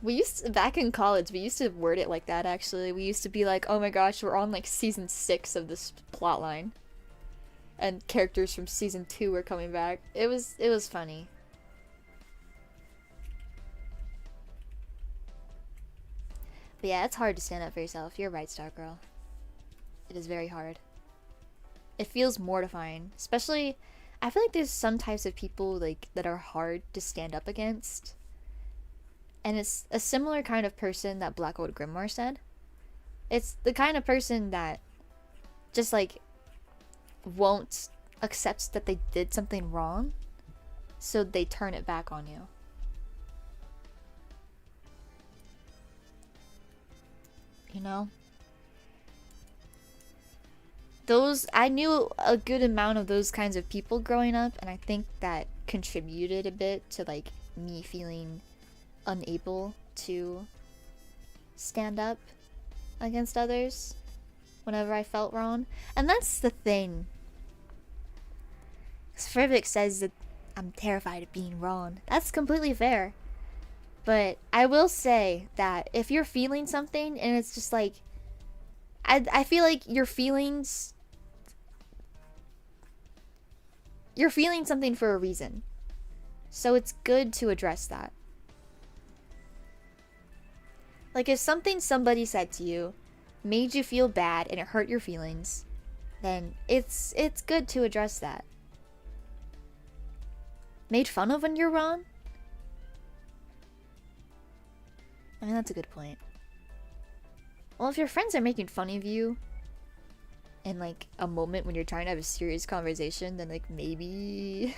We used to, back in college, we used to word it like that, actually. We used to be like, oh my gosh, we're on like season 6 of this plot line. And characters from season 2 were coming back. It was funny. But yeah, it's hard to stand up for yourself. You're right, Star Girl. It is very hard. It feels mortifying. Especially, I feel like there's some types of people like that are hard to stand up against. And it's a similar kind of person that Black Old Grimoire said. It's the kind of person that just like won't accept that they did something wrong, so they turn it back on you. You know? I knew a good amount of those kinds of people growing up, and I think that contributed a bit to like me feeling unable to stand up against others whenever I felt wrong. And that's the thing. Frivik says that I'm terrified of being wrong. That's completely fair. But I will say that if you're feeling something and it's just like, I feel like you're feeling something for a reason. So it's good to address that. Like if something somebody said to you made you feel bad and it hurt your feelings, then it's good to address that. Made fun of when you're wrong? I mean, that's a good point. Well, if your friends are making fun of you in like a moment when you're trying to have a serious conversation, then like maybe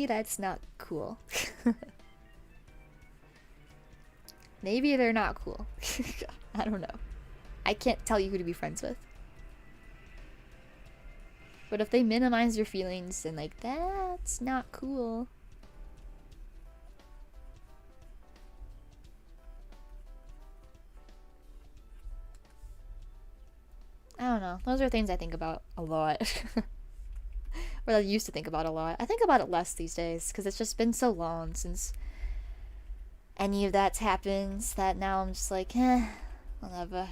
that's not cool. Maybe they're not cool. I don't know. I can't tell you who to be friends with. But if they minimize your feelings, then like that's not cool. I don't know. Those are things I think about a lot. Or I used to think about a lot. I think about it less these days because it's just been so long since any of that's happened that now I'm just like, whatever.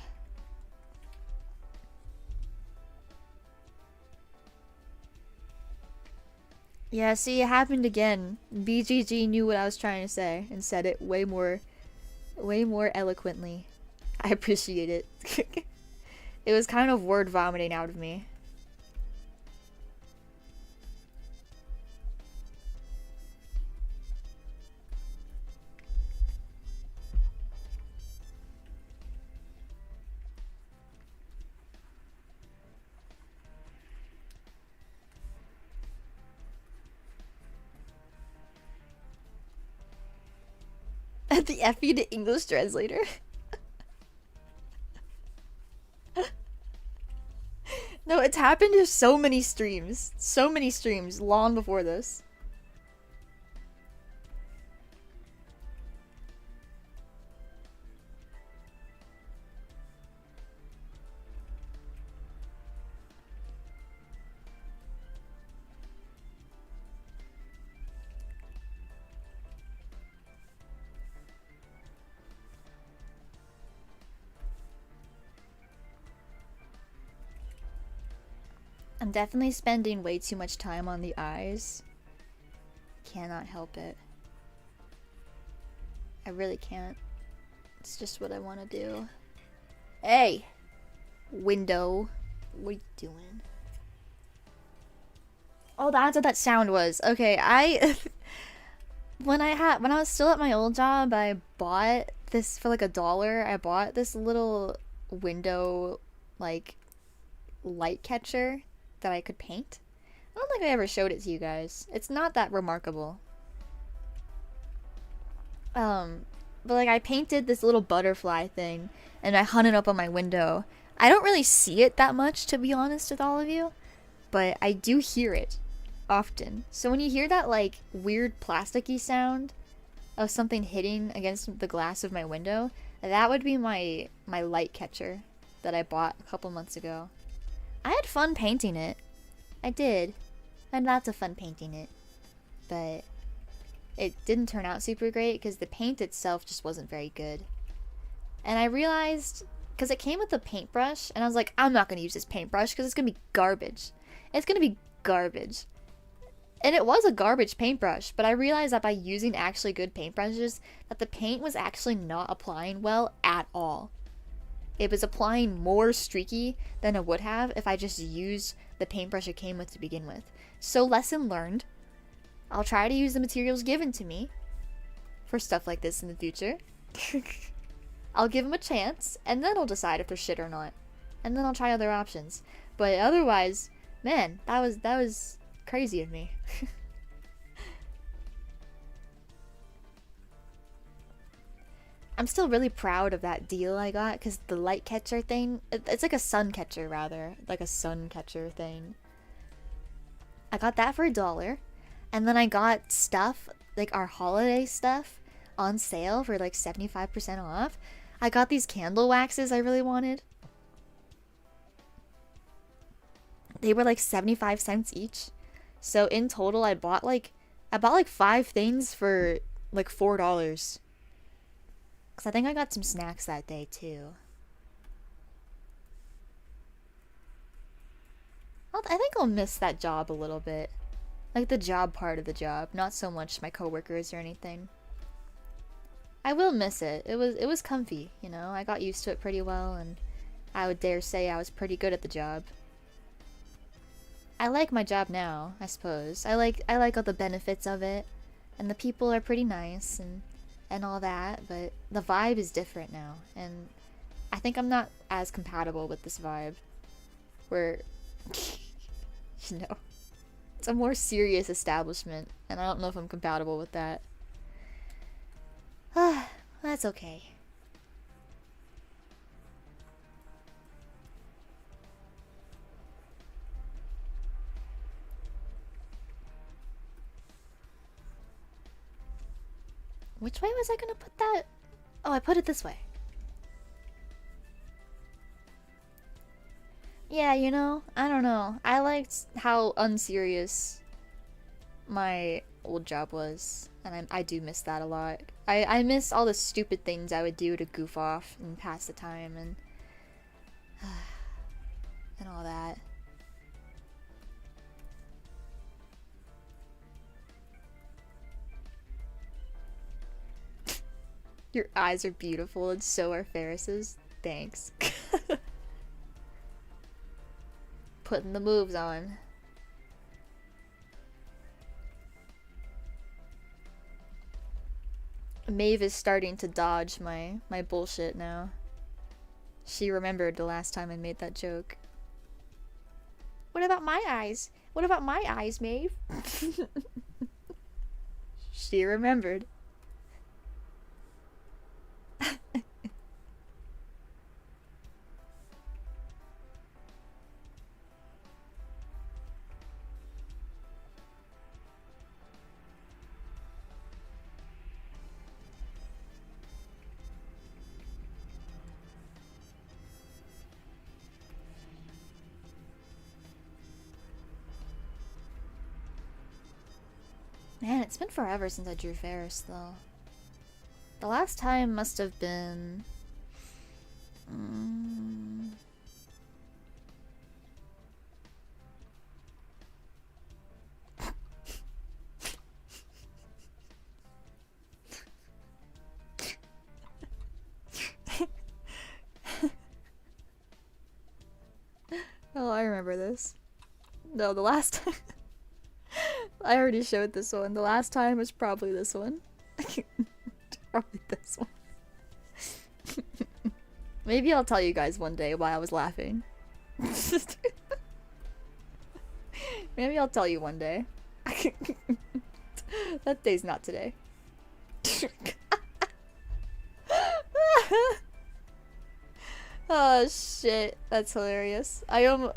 Yeah, see, it happened again. BGG knew what I was trying to say and said it way more eloquently. I appreciate it. It was kind of word vomiting out of me. The Effie to English translator. No, it's happened to so many streams. So many streams long before this. I'm definitely spending way too much time on the eyes. Cannot help it. I really can't. It's just what I want to do. Hey! Window. What are you doing? Oh, that's what that sound was. Okay, I when I was still at my old job, I bought this for like $1. I bought this little window like light catcher that I could paint. I don't think I ever showed it to you guys. It's not that remarkable. Um, but like I painted this little butterfly thing and I hung it up on my window. I don't really see it that much, to be honest with all of you, but I do hear it often. So when you hear that like weird plasticky sound of something hitting against the glass of my window, that would be my light catcher that I bought a couple months ago. I had fun painting it. I did. I had lots of fun painting it. But it didn't turn out super great because the paint itself just wasn't very good. And I realized, because it came with a paintbrush, and I was like, I'm not going to use this paintbrush because it's going to be garbage. It's going to be garbage. And it was a garbage paintbrush, but I realized that by using actually good paintbrushes, that the paint was actually not applying well at all. It was applying more streaky than it would have if I just used the paintbrush it came with to begin with. So lesson learned. I'll try to use the materials given to me for stuff like this in the future. I'll give them a chance, and then I'll decide if they're shit or not. And then I'll try other options. But otherwise, man, that was crazy of me. I'm still really proud of that deal I got, because the light catcher thing, it's like a sun catcher rather, like a sun catcher thing. I got that for $1, and then I got stuff, like our holiday stuff, on sale for like 75% off. I got these candle waxes I really wanted. They were like 75 cents each. So in total I bought like 5 things for like $4. Cause I think I got some snacks that day too. I think I'll miss that job a little bit. Like the job part of the job, not so much my coworkers or anything. I will miss it. It was comfy, you know. I got used to it pretty well, and I would dare say I was pretty good at the job. I like my job now, I suppose. I like all the benefits of it, and the people are pretty nice and all that, but the vibe is different now, and I think I'm not as compatible with this vibe. Where you know, it's a more serious establishment, and I don't know if I'm compatible with that. That's okay. Which way was I gonna put that? Oh, I put it this way. Yeah, you know, I don't know. I liked how unserious my old job was, and I do miss that a lot. I miss all the stupid things I would do to goof off and pass the time and and all that. Your eyes are beautiful and so are Ferris's. Thanks. Putting the moves on. Maeve is starting to dodge my bullshit now. She remembered the last time I made that joke. What about my eyes? What about my eyes, Maeve? She remembered. Man, it's been forever since I drew Ferris, though. The last time must have been... Oh, I remember this. No, the last time... I already showed this one. The last time was probably this one. Probably this one. Maybe I'll tell you guys one day why I was laughing. Maybe I'll tell you one day. That day's not today. Oh shit, that's hilarious. That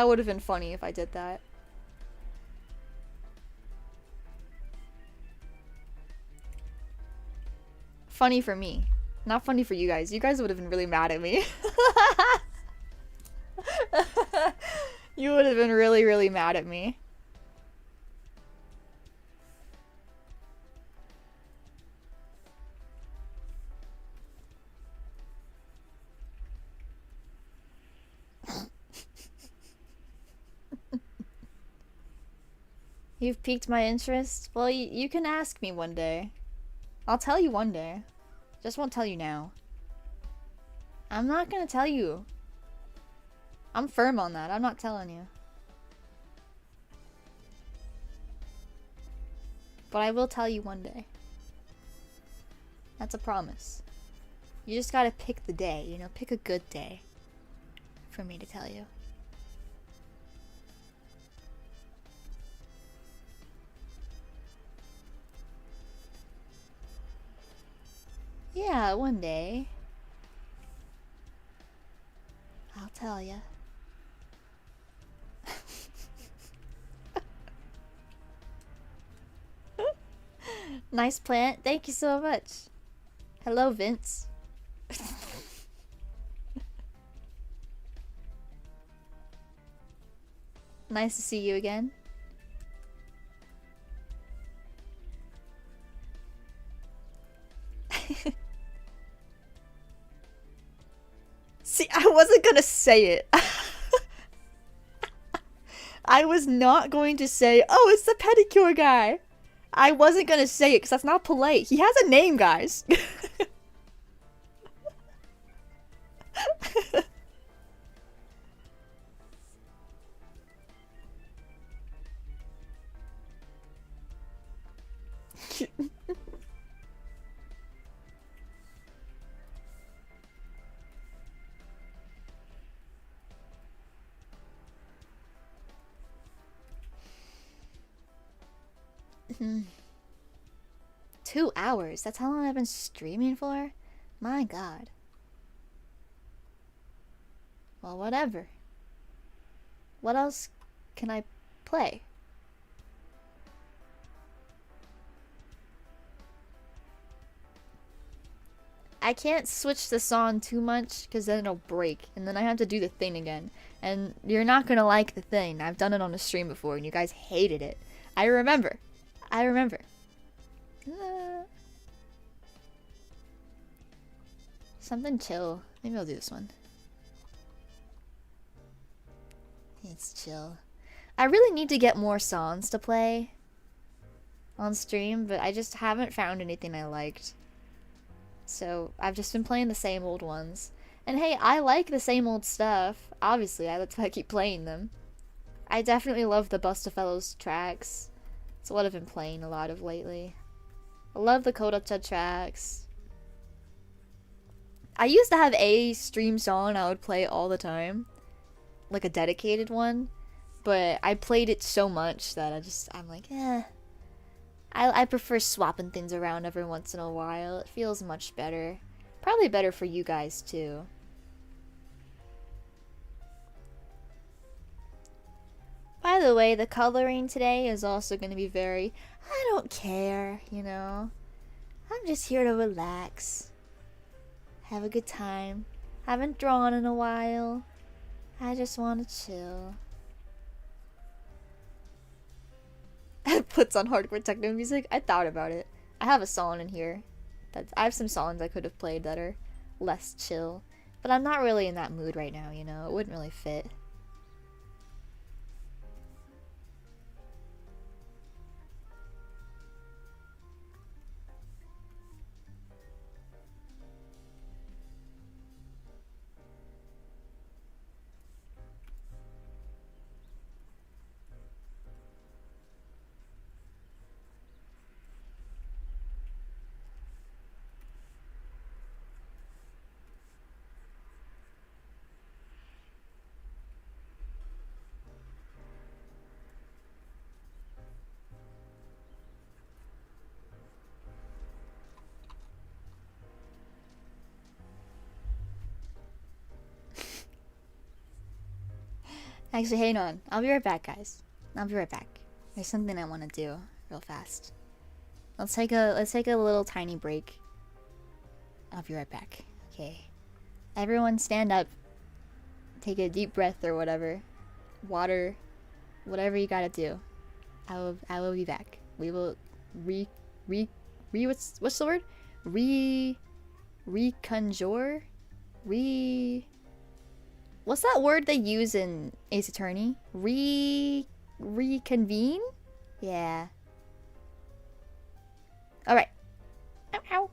would have been funny if I did that. Funny for me. Not funny for you guys. You guys would have been really mad at me. You would have been really, really mad at me. You've piqued my interest? Well, you can ask me one day. I'll tell you one day. Just won't tell you now. I'm not gonna tell you. I'm firm on that. I'm not telling you. But I will tell you one day. That's a promise. You just gotta pick the day, you know? Pick a good day for me to tell you. Yeah, one day. I'll tell ya. Nice plant. Thank you so much. Hello, Vince. Nice to see you again. See, I wasn't gonna say it. I was not going to say, oh, it's the pedicure guy. I wasn't gonna say it because that's not polite. He has a name, guys. Hmm. 2 hours? That's how long I've been streaming for? My god. Well, whatever. What else can I play? I can't switch this on too much because then it'll break and then I have to do the thing again. And you're not gonna like the thing. I've done it on a stream before and you guys hated it. I remember. I remember. Something chill. Maybe I'll do this one. It's chill. I really need to get more songs to play on stream, but I just haven't found anything I liked. So I've just been playing the same old ones. And hey, I like the same old stuff. Obviously, that's why I keep playing them. I definitely love the Bustafellows tracks. It's what I've been playing a lot of lately. I love the Kodacha tracks. I used to have a stream song I would play all the time. Like a dedicated one. But I played it so much that I'm like, eh. I prefer swapping things around every once in a while. It feels much better. Probably better for you guys too. By the way, the coloring today is also going to be very, I don't care, you know. I'm just here to relax. Have a good time. Haven't drawn in a while. I just want to chill. Puts on hardcore techno music. I thought about it. I have a song in here. I have some songs I could have played that are less chill. But I'm not really in that mood right now, you know. It wouldn't really fit. Actually, hang on. I'll be right back, guys. I'll be right back. There's something I want to do real fast. Let's take a little tiny break. I'll be right back. Okay. Everyone stand up. Take a deep breath or whatever. Water. Whatever you gotta do. I will be back. We will what's the word? Reconjure? What's that word they use in Ace Attorney? Reconvene? Yeah. Alright. Ow, ow.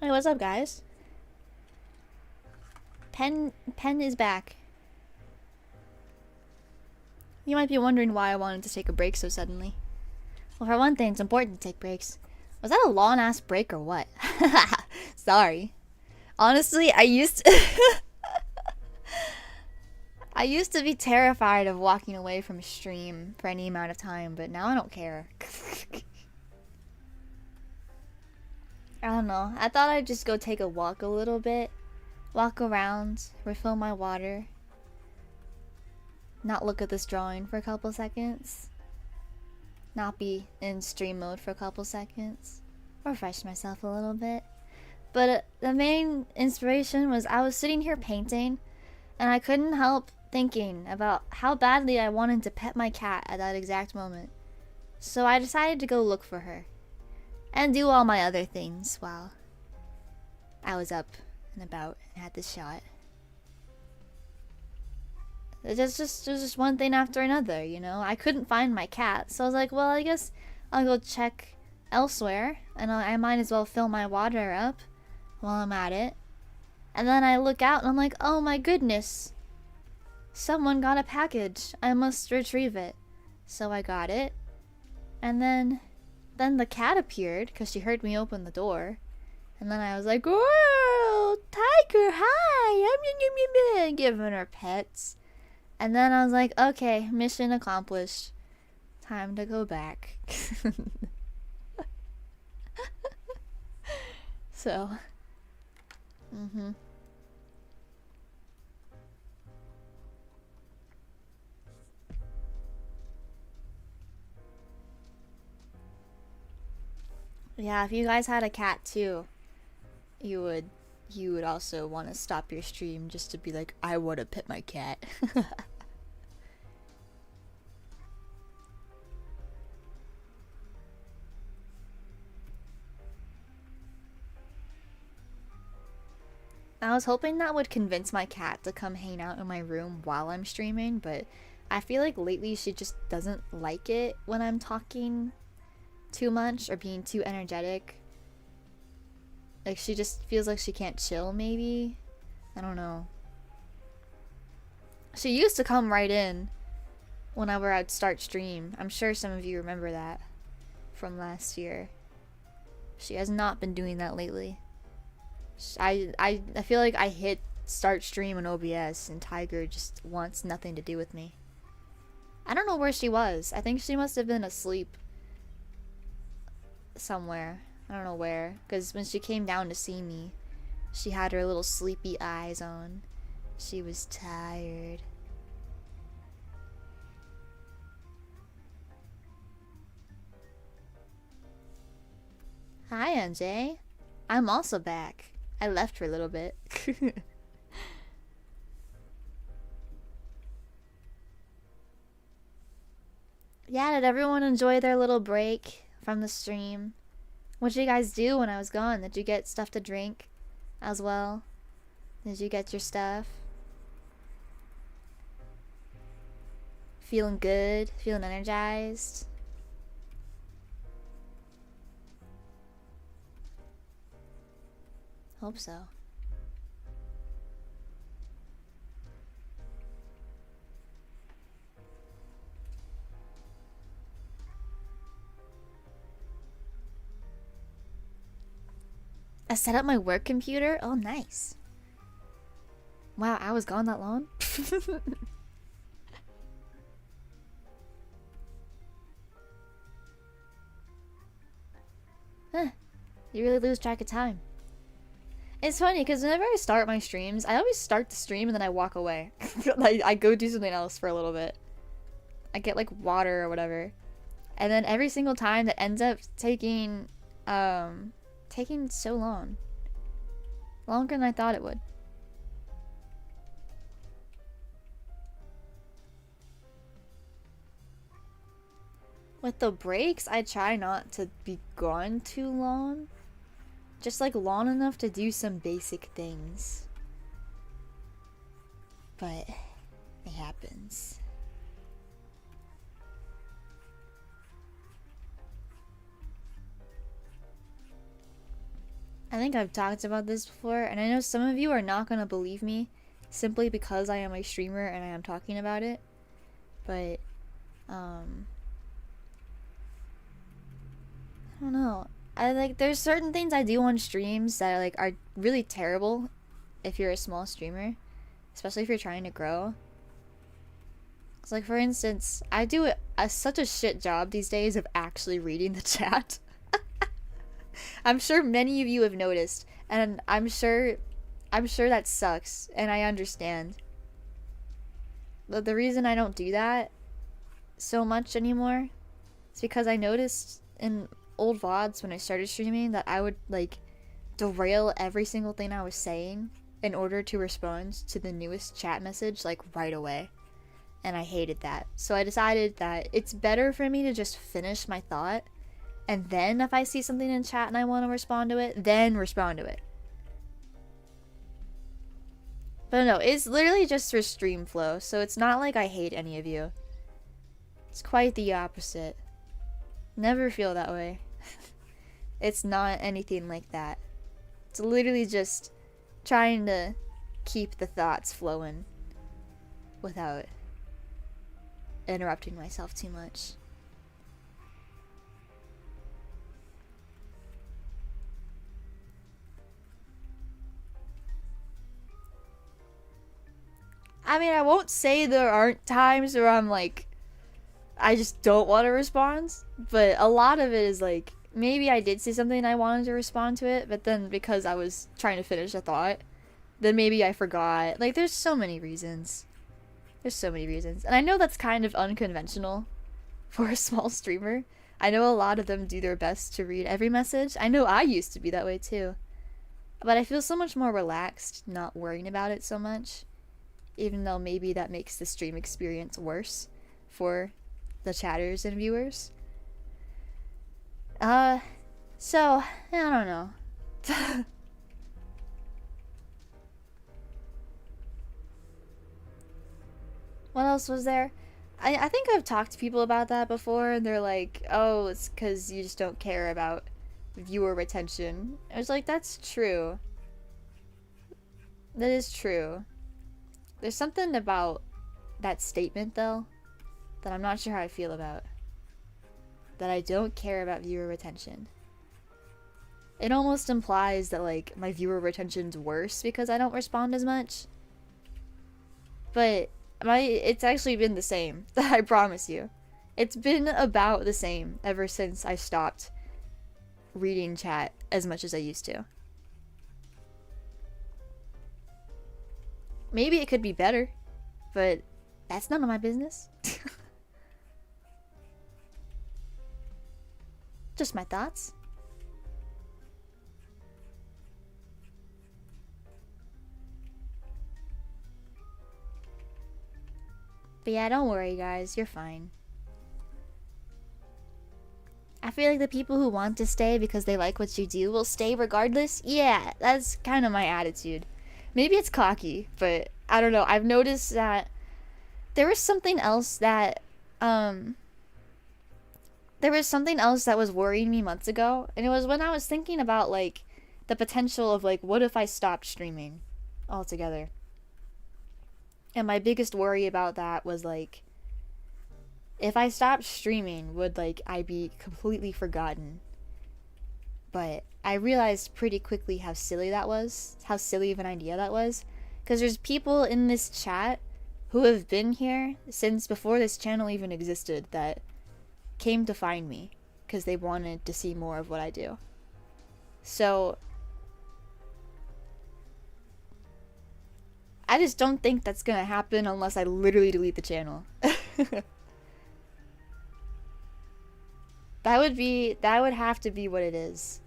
Hey, what's up, guys? Pen is back. You might be wondering why I wanted to take a break so suddenly. Well, for one thing, it's important to take breaks. Was that a long-ass break or what? Sorry. Honestly, I used to... I used to be terrified of walking away from a stream for any amount of time, but now I don't care. I don't know. I thought I'd just go take a walk a little bit. Walk around, refill my water. Not look at this drawing for a couple seconds. Not be in stream mode for a couple seconds. Refresh myself a little bit. But the main inspiration was I was sitting here painting and I couldn't help thinking about how badly I wanted to pet my cat at that exact moment. So I decided to go look for her and do all my other things while I was up and about and had this shot. It was just one thing after another, you know? I couldn't find my cat, so I was like, well, I guess I'll go check elsewhere, and I might as well fill my water up while I'm at it. And then I look out and I'm like, oh my goodness, someone got a package. I must retrieve it. So I got it. And then the cat appeared because she heard me open the door. And then I was like, whoa, Tiger, hi. Giving her pets. And then I was like, okay, mission accomplished. Time to go back. So, yeah, if you guys had a cat too, you would also want to stop your stream just to be like, I want to pet my cat. I was hoping that would convince my cat to come hang out in my room while I'm streaming, but I feel like lately she just doesn't like it when I'm talking too much or being too energetic. Like, she just feels like she can't chill, maybe? I don't know. She used to come right in whenever I'd start stream. I'm sure some of you remember that from last year. She has not been doing that lately. I feel like I hit start stream on OBS and Tiger just wants nothing to do with me. I don't know where she was. I think she must have been asleep somewhere. I don't know where. Because when she came down to see me, she had her little sleepy eyes on. She was tired. Hi, NJ. I'm also back. I left for a little bit. Yeah, did everyone enjoy their little break from the stream? What did you guys do when I was gone? Did you get stuff to drink as well? Did you get your stuff? Feeling good? Feeling energized? Hope so. I set up my work computer? Oh, nice. Wow, I was gone that long? Huh. You really lose track of time. It's funny because whenever I start my streams, I always start the stream and then I walk away. I go do something else for a little bit. I get like water or whatever. And then every single time that ends up taking so long. Longer than I thought it would. With the breaks, I try not to be gone too long. Just like long enough to do some basic things. But it happens. I think I've talked about this before, and I know some of you are not going to believe me simply because I am a streamer and I am talking about it. But don't know. I like there's certain things I do on streams that are really terrible if you're a small streamer, especially if you're trying to grow. It's like, for instance, I do such a shit job these days of actually reading the chat. I'm sure many of you have noticed, and I'm sure that sucks, and I understand. But the reason I don't do that so much anymore is because I noticed in old VODs when I started streaming that I would like derail every single thing I was saying in order to respond to the newest chat message like right away. And I hated that. So I decided that it's better for me to just finish my thought, and then if I see something in chat and I want to respond to it, then respond to it. But no, it's literally just for stream flow, so it's not like I hate any of you. It's quite the opposite. Never feel that way. It's not anything like that. It's literally just trying to keep the thoughts flowing without interrupting myself too much. I mean, I won't say there aren't times where I'm like, I just don't want to respond, but a lot of it is like, maybe I did say something and I wanted to respond to it, but then because I was trying to finish a thought, then maybe I forgot. Like, there's so many reasons. There's so many reasons. And I know that's kind of unconventional for a small streamer. I know a lot of them do their best to read every message. I know I used to be that way too. But I feel so much more relaxed not worrying about it so much. Even though maybe that makes the stream experience worse for the chatters and viewers. So, I don't know. What else was there? I think I've talked to people about that before, and they're like, oh, it's because you just don't care about viewer retention. I was like, that's true. That is true. There's something about that statement, though, that I'm not sure how I feel about. That I don't care about viewer retention. It almost implies that, like, my viewer retention's worse because I don't respond as much. But it's actually been the same. I promise you. It's been about the same ever since I stopped reading chat as much as I used to. Maybe it could be better, but that's none of my business. Just my thoughts. But yeah, don't worry guys, you're fine. I feel like the people who want to stay because they like what you do will stay regardless. Yeah, that's kind of my attitude. Maybe it's cocky, but I don't know. I've noticed that there was something else that was worrying me months ago, and it was when I was thinking about like the potential of like what if I stopped streaming altogether. And my biggest worry about that was like, if I stopped streaming, would like I be completely forgotten? But I realized pretty quickly how silly that was, how silly of an idea that was, because there's people in this chat who have been here since before this channel even existed that came to find me because they wanted to see more of what I do. So I just don't think that's gonna happen unless I literally delete the channel. That would have to be what it is.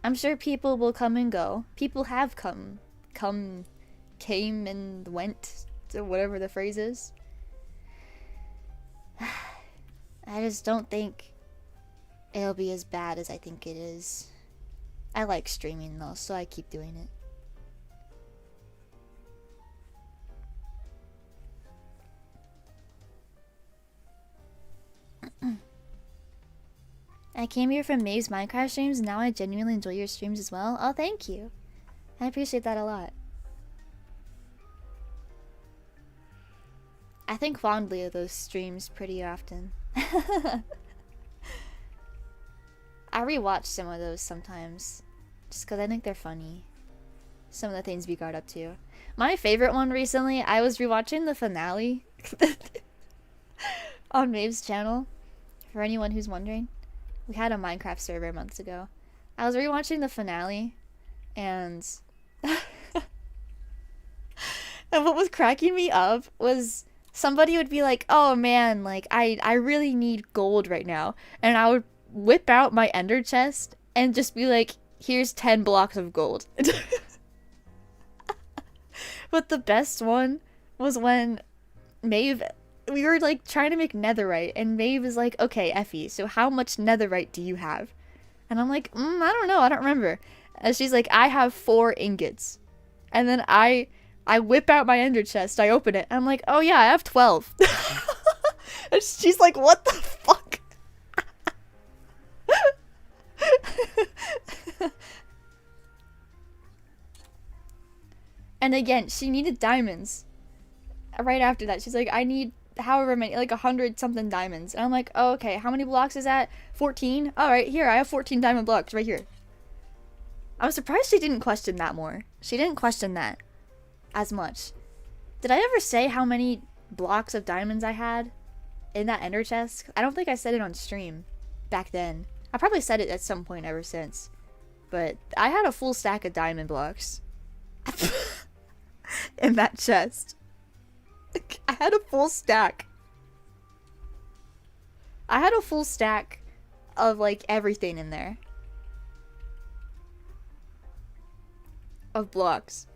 I'm sure people will come and go. People have came and went, to whatever the phrase is. I just don't think it'll be as bad as I think it is. I like streaming though, so I keep doing it. I came here from Maeve's Minecraft streams, and now I genuinely enjoy your streams as well. Oh, thank you. I appreciate that a lot. I think fondly of those streams pretty often. I rewatch some of those sometimes, just because I think they're funny. Some of the things we got up to. My favorite one recently, I was rewatching the finale on Maeve's channel. For anyone who's wondering, we had a Minecraft server months ago. I was rewatching the finale, and and what was cracking me up was somebody would be like, "Oh man, like I really need gold right now," and I would whip out my ender chest and just be like, "Here's 10 blocks of gold." But the best one was when Maeve, we were like trying to make netherite, and Maeve is like, "Okay, Effie, so how much netherite do you have?" And I'm like, I don't know, I don't remember. And she's like, "I have 4 ingots." And then I whip out my ender chest, I open it, and I'm like, "Oh yeah, I have 12. And she's like, "What the fuck?" And again, she needed diamonds. Right after that, she's like, "I need however many, like 100 something diamonds." And I'm like, "Oh, okay, how many blocks is that? 14? Alright, here, I have 14 diamond blocks right here." I'm surprised she didn't question that more. She didn't question that as much. Did I ever say how many blocks of diamonds I had in that ender chest? I don't think I said it on stream back then. I probably said it at some point ever since. But I had a full stack of diamond blocks in that chest. I had a full stack. I had a full stack of like everything in there. Of blocks.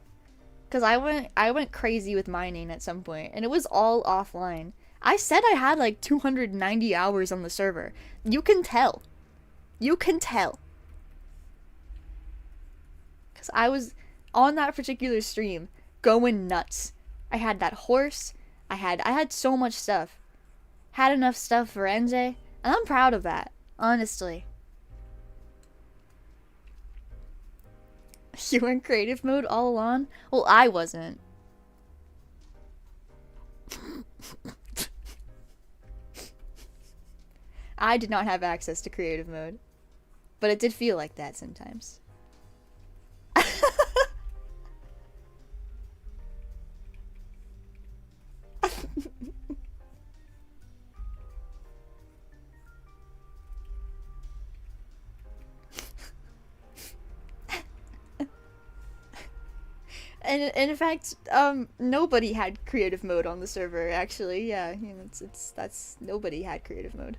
Cause I went crazy with mining at some point, and it was all offline. I said I had like 290 hours on the server. You can tell. You can tell. Cause I was on that particular stream going nuts. I had that horse. I had so much stuff. Had enough stuff for NJ, and I'm proud of that, honestly. You were in creative mode all along? Well, I wasn't. I did not have access to creative mode, but it did feel like that sometimes. And in fact, nobody had creative mode on the server. Actually, yeah, you know, that's nobody had creative mode.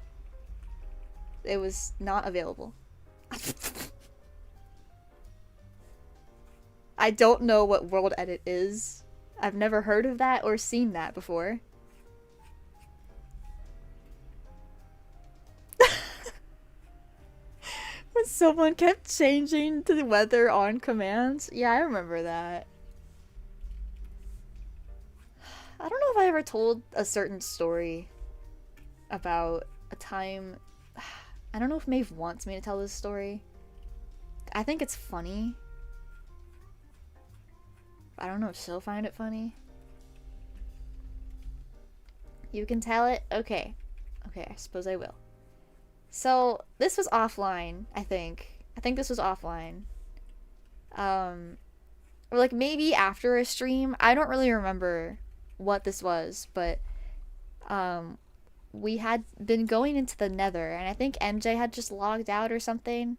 It was not available. I don't know what world edit is. I've never heard of that or seen that before. When someone kept changing to the weather on command. Yeah, I remember that. I don't know if I ever told a certain story about a time. I don't know if Maeve wants me to tell this story. I think it's funny. I don't know if she'll find it funny. You can tell it? Okay. Okay, I suppose I will. So, this was offline, I think. I think this was offline. Or like maybe after a stream. I don't really remember what this was, but we had been going into the nether, and I think MJ had just logged out or something.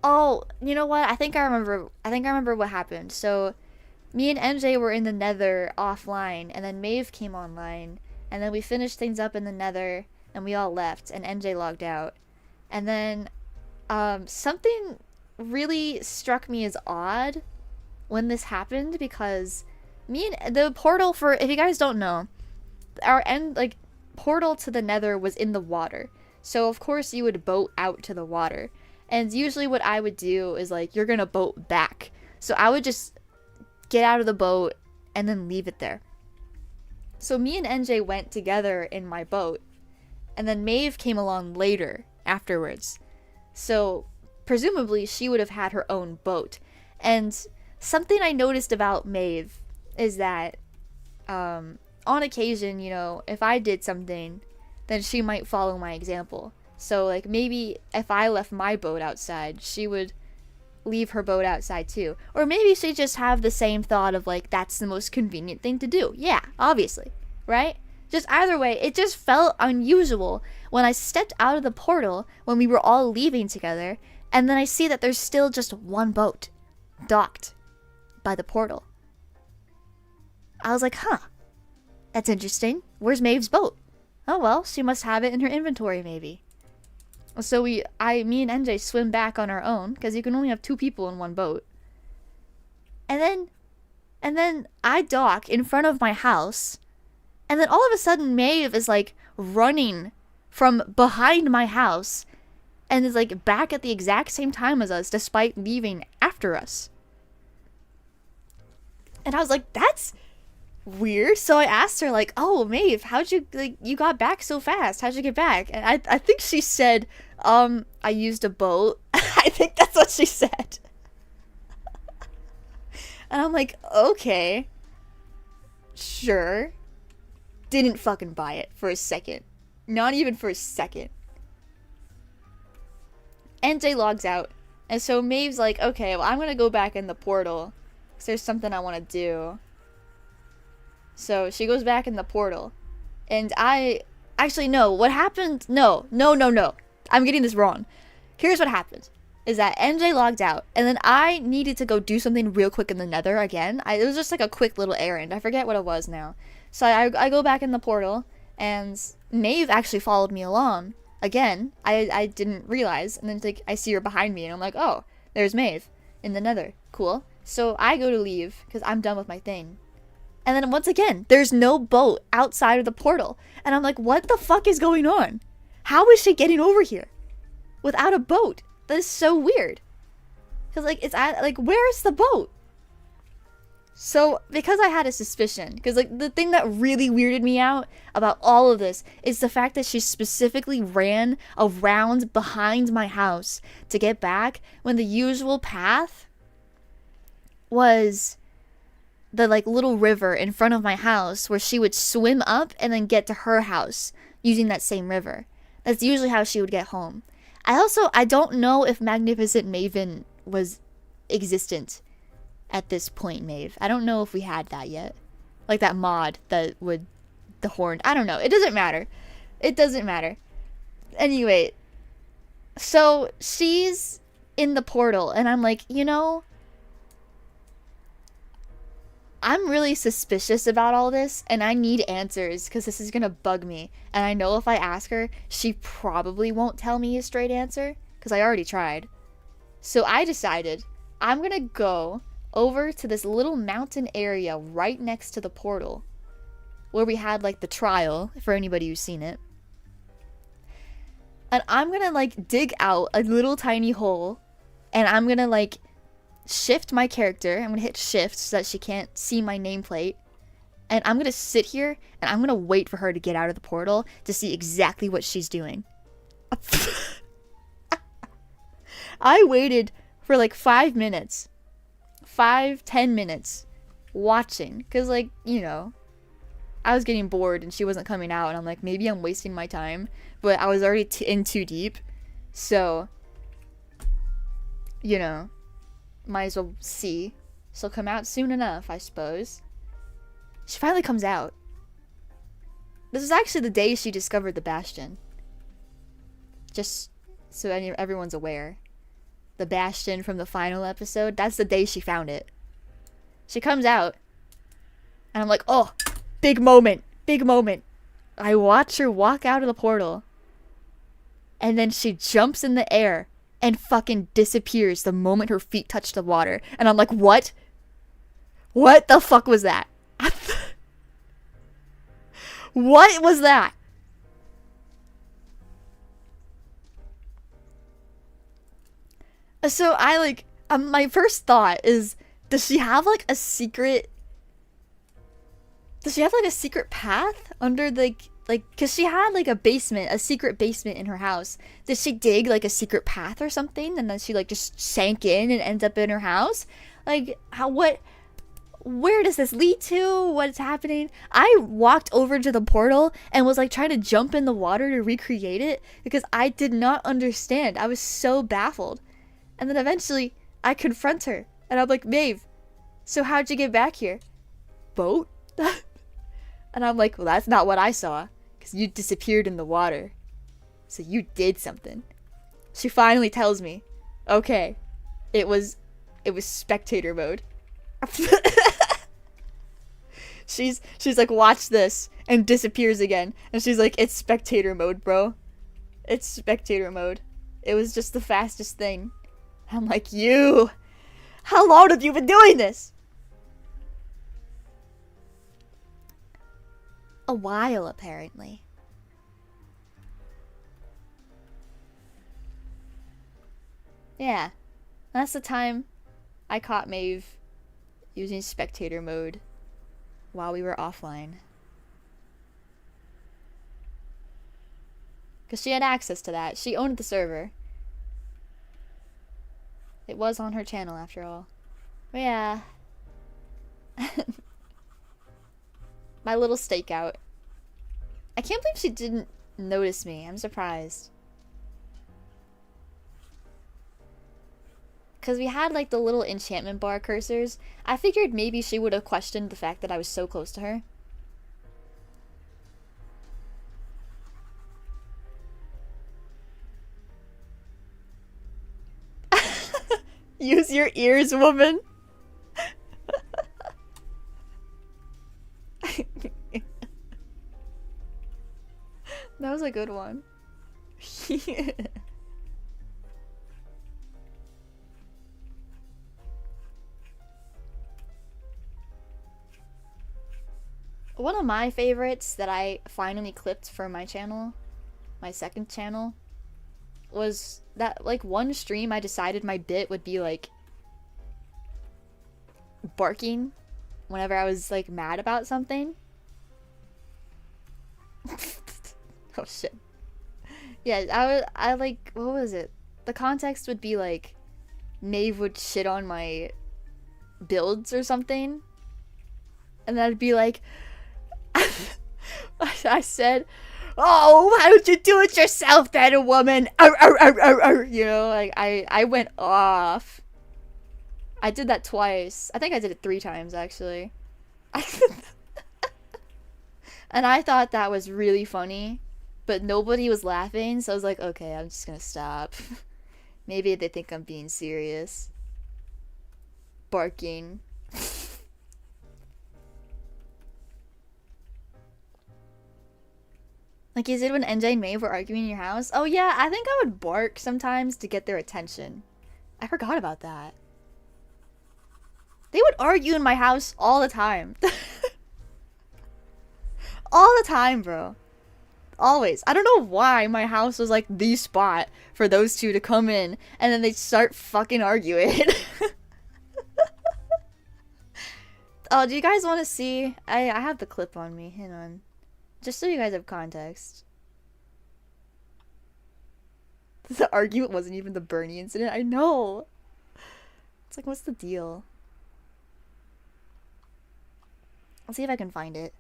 Oh, you know what? I think I remember what happened. So me and MJ were in the nether offline, and then Maeve came online, and then we finished things up in the nether, and we all left, and MJ logged out. And then something really struck me as odd when this happened, because me and the portal, for if you guys don't know, our portal to the nether was in the water. So of course you would boat out to the water. And usually what I would do is like, you're gonna boat back. So I would just get out of the boat and then leave it there. So me and NJ went together in my boat, and then Maeve came along later afterwards. So presumably she would have had her own boat. And something I noticed about Maeve is that on occasion, you know, if I did something, then she might follow my example. So like maybe if I left my boat outside, she would leave her boat outside too. Or maybe she just have the same thought of like that's the most convenient thing to do. Yeah, obviously, right? Just either way, it just felt unusual when I stepped out of the portal when we were all leaving together, and then I see that there's still just one boat docked by the portal. I was like, huh, that's interesting. Where's Maeve's boat? Oh well, she must have it in her inventory maybe. So me and NJ swim back on our own, because you can only have 2 people in one boat. And then I dock in front of my house, and then all of a sudden Maeve is like running from behind my house and is like back at the exact same time as us despite leaving after us. And I was like, that's weird. So I asked her like, oh Maeve, how'd you, like, you got back so fast, how'd you get back? And I think she said I used a boat. I think that's what she said. And I'm like, okay, sure. Didn't fucking buy it for a second. Not even for a second. NJ logs out, and so Maeve's like, okay, well I'm gonna go back in the portal because there's something I want to do. So she goes back in the portal, and what happened? No. I'm getting this wrong. Here's what happened. Is that NJ logged out, and then I needed to go do something real quick in the nether again. It was just like a quick little errand. I forget what it was now. So I go back in the portal, and Maeve actually followed me along again. I didn't realize, and then like I see her behind me, and I'm like, oh, there's Maeve in the nether. Cool. So I go to leave, because I'm done with my thing. And then once again, there's no boat outside of the portal. And I'm like, what the fuck is going on? How is she getting over here without a boat? That is so weird. Because, like, where is the boat? So, because I had a suspicion, because, like, the thing that really weirded me out about all of this is the fact that she specifically ran around behind my house to get back when the usual path was the like little river in front of my house where she would swim up and then get to her house using that same river. That's usually how she would get home. I don't know if Magnificent Maven was existent at this point, Maeve. I don't know if we had that yet. Like that mod that would, the horn. I don't know. It doesn't matter. It doesn't matter. Anyway, so she's in the portal and I'm like, you know, I'm really suspicious about all this, and I need answers, because this is gonna bug me. And I know if I ask her, she probably won't tell me a straight answer, because I already tried. So I decided I'm gonna go over to this little mountain area right next to the portal, where we had, like, the trial, for anybody who's seen it. And I'm gonna, like, dig out a little tiny hole, and I'm gonna, like, shift my character. I'm gonna hit shift so that she can't see my nameplate, and I'm gonna sit here and I'm gonna wait for her to get out of the portal to see exactly what she's doing. I waited for like 5 minutes, 5-10 minutes watching, because like, you know, I was getting bored and she wasn't coming out, and I'm like, maybe I'm wasting my time, but I was already in too deep, so you know, might as well see. She'll come out soon enough, I suppose. She finally comes out. This is actually the day she discovered the Bastion. Just so everyone's aware. The Bastion from the final episode, that's the day she found it. She comes out, and I'm like, oh, big moment, big moment. I watch her walk out of the portal, and then she jumps in the air and fucking disappears the moment her feet touch the water. And I'm like, what? What the fuck was that? What was that? So I like, my first thought is, does she have like a secret? Does she have like a secret path under the, like, cause she had like a secret basement in her house. Did she dig like a secret path or something, and then she like just sank in and ends up in her house? Like, where does this lead to? What's happening? I walked over to the portal and was like trying to jump in the water to recreate it because I did not understand. I was so baffled. And then eventually I confront her and I'm like, Maeve, so how'd you get back here? Boat? And I'm like, well, that's not what I saw because you disappeared in the water. So you did something. She finally tells me, okay, it was spectator mode. she's like, watch this, and disappears again. And she's like, it's spectator mode, bro. It's spectator mode. It was just the fastest thing. I'm like, you, how long have you been doing this? A while, apparently. Yeah, that's the time I caught Maeve using spectator mode while we were offline. Because she had access to that. She owned the server. It was on her channel after all. But yeah. My little stakeout. I can't believe she didn't notice me. I'm surprised. Because we had like the little enchantment bar cursors. I figured maybe she would have questioned the fact that I was so close to her. Use your ears, woman. That was a good one. One of my favorites that I finally clipped for my channel, my second channel, was that like one stream I decided my bit would be like barking whenever I was like mad about something. Oh shit. Yeah, I like, what was it? The context would be like Maeve would shit on my builds or something. And then I'd be like, I said, oh, why don't you do it yourself then, woman? You know, like I went off. I did that twice. I think I did it 3 times actually. And I thought that was really funny, but nobody was laughing, so I was like, okay, I'm just gonna stop. Maybe they think I'm being serious. Barking. Like, is it when NJ and Maeve were arguing in your house? Oh yeah, I think I would bark sometimes to get their attention. I forgot about that. They would argue in my house all the time. All the time, bro. Always. I don't know why my house was like the spot for those two to come in and then they'd start fucking arguing. Oh, do you guys want to see? I have the clip on me. Hang on. Just so you guys have context. The argument wasn't even the Bernie incident. I know. It's like, what's the deal? I'll see if I can find it.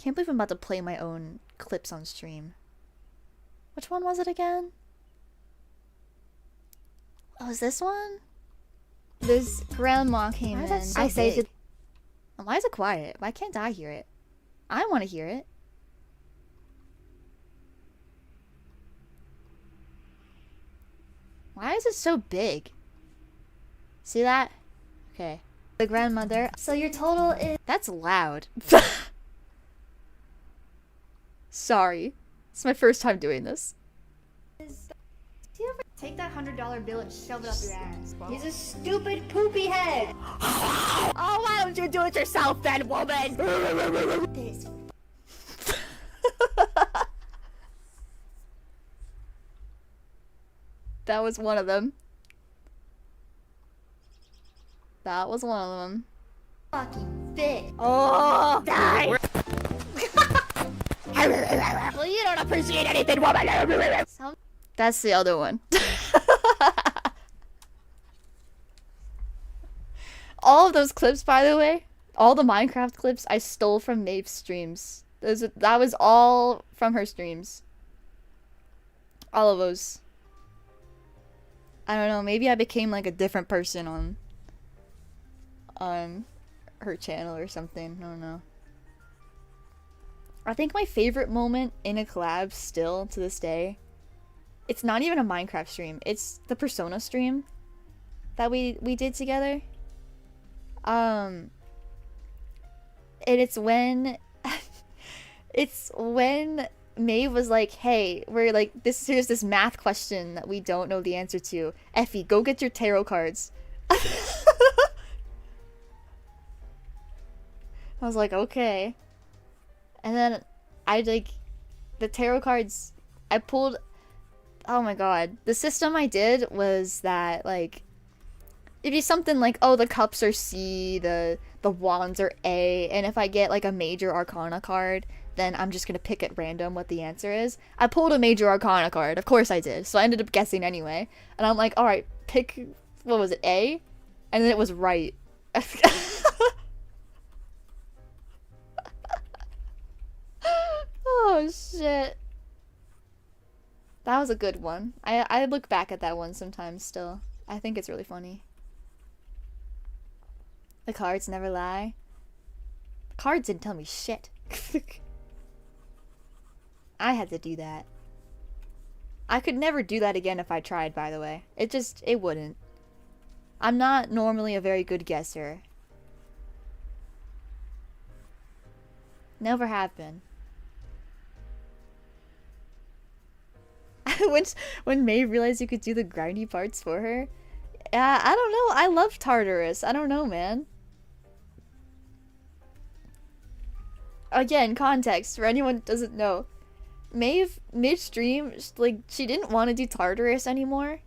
Can't believe I'm about to play my own clips on stream. Which one was it again? Oh, is this one? This grandma came in. So I say big? to... Why is it quiet? Why can't I hear it? I want to hear it. Why is it so big? See that? Okay. The grandmother. So your total is... That's loud. Sorry. It's my first time doing this. Do you ever take that $100 bill and shove it up your ass? He's a stupid poopy head. Oh, why don't you do it yourself then, woman? This. That was one of them. That was one of them. Fucking bitch. Oh, Die. well, you don't appreciate anything, woman. That's the other one. all of those clips, by the way, all the Minecraft clips, I stole from Maeve's streams. That was all from her streams. All of those. I don't know, maybe I became like a different person on her channel or something. I don't know. I think my favorite moment in a collab still to this day, it's not even a Minecraft stream. It's the Persona stream that we did together. And it's when Maeve was like, hey, we're like, here's this math question that we don't know the answer to. Effie, go get your tarot cards. I was like, okay. And then the tarot cards, I pulled, oh my god. The system I did was that, like, it'd be something like, oh, the cups are C, the wands are A, and if I get, like, a major arcana card, then I'm just gonna pick at random what the answer is. I pulled a major arcana card, of course I did, so I ended up guessing anyway. And I'm like, alright, pick, what was it, A? And then it was right. Oh shit. That was a good one. I look back at that one sometimes still. I think it's really funny. The cards never lie. The cards didn't tell me shit. I had to do that. I could never do that again if I tried, by the way. It wouldn't. I'm not normally a very good guesser. Never have been. when May realized you could do the grindy parts for her. Yeah, I don't know. I love Tartarus. I don't know, man. Again, context for anyone who doesn't know. Maeve, mid-stream, like, she didn't want to do Tartarus anymore.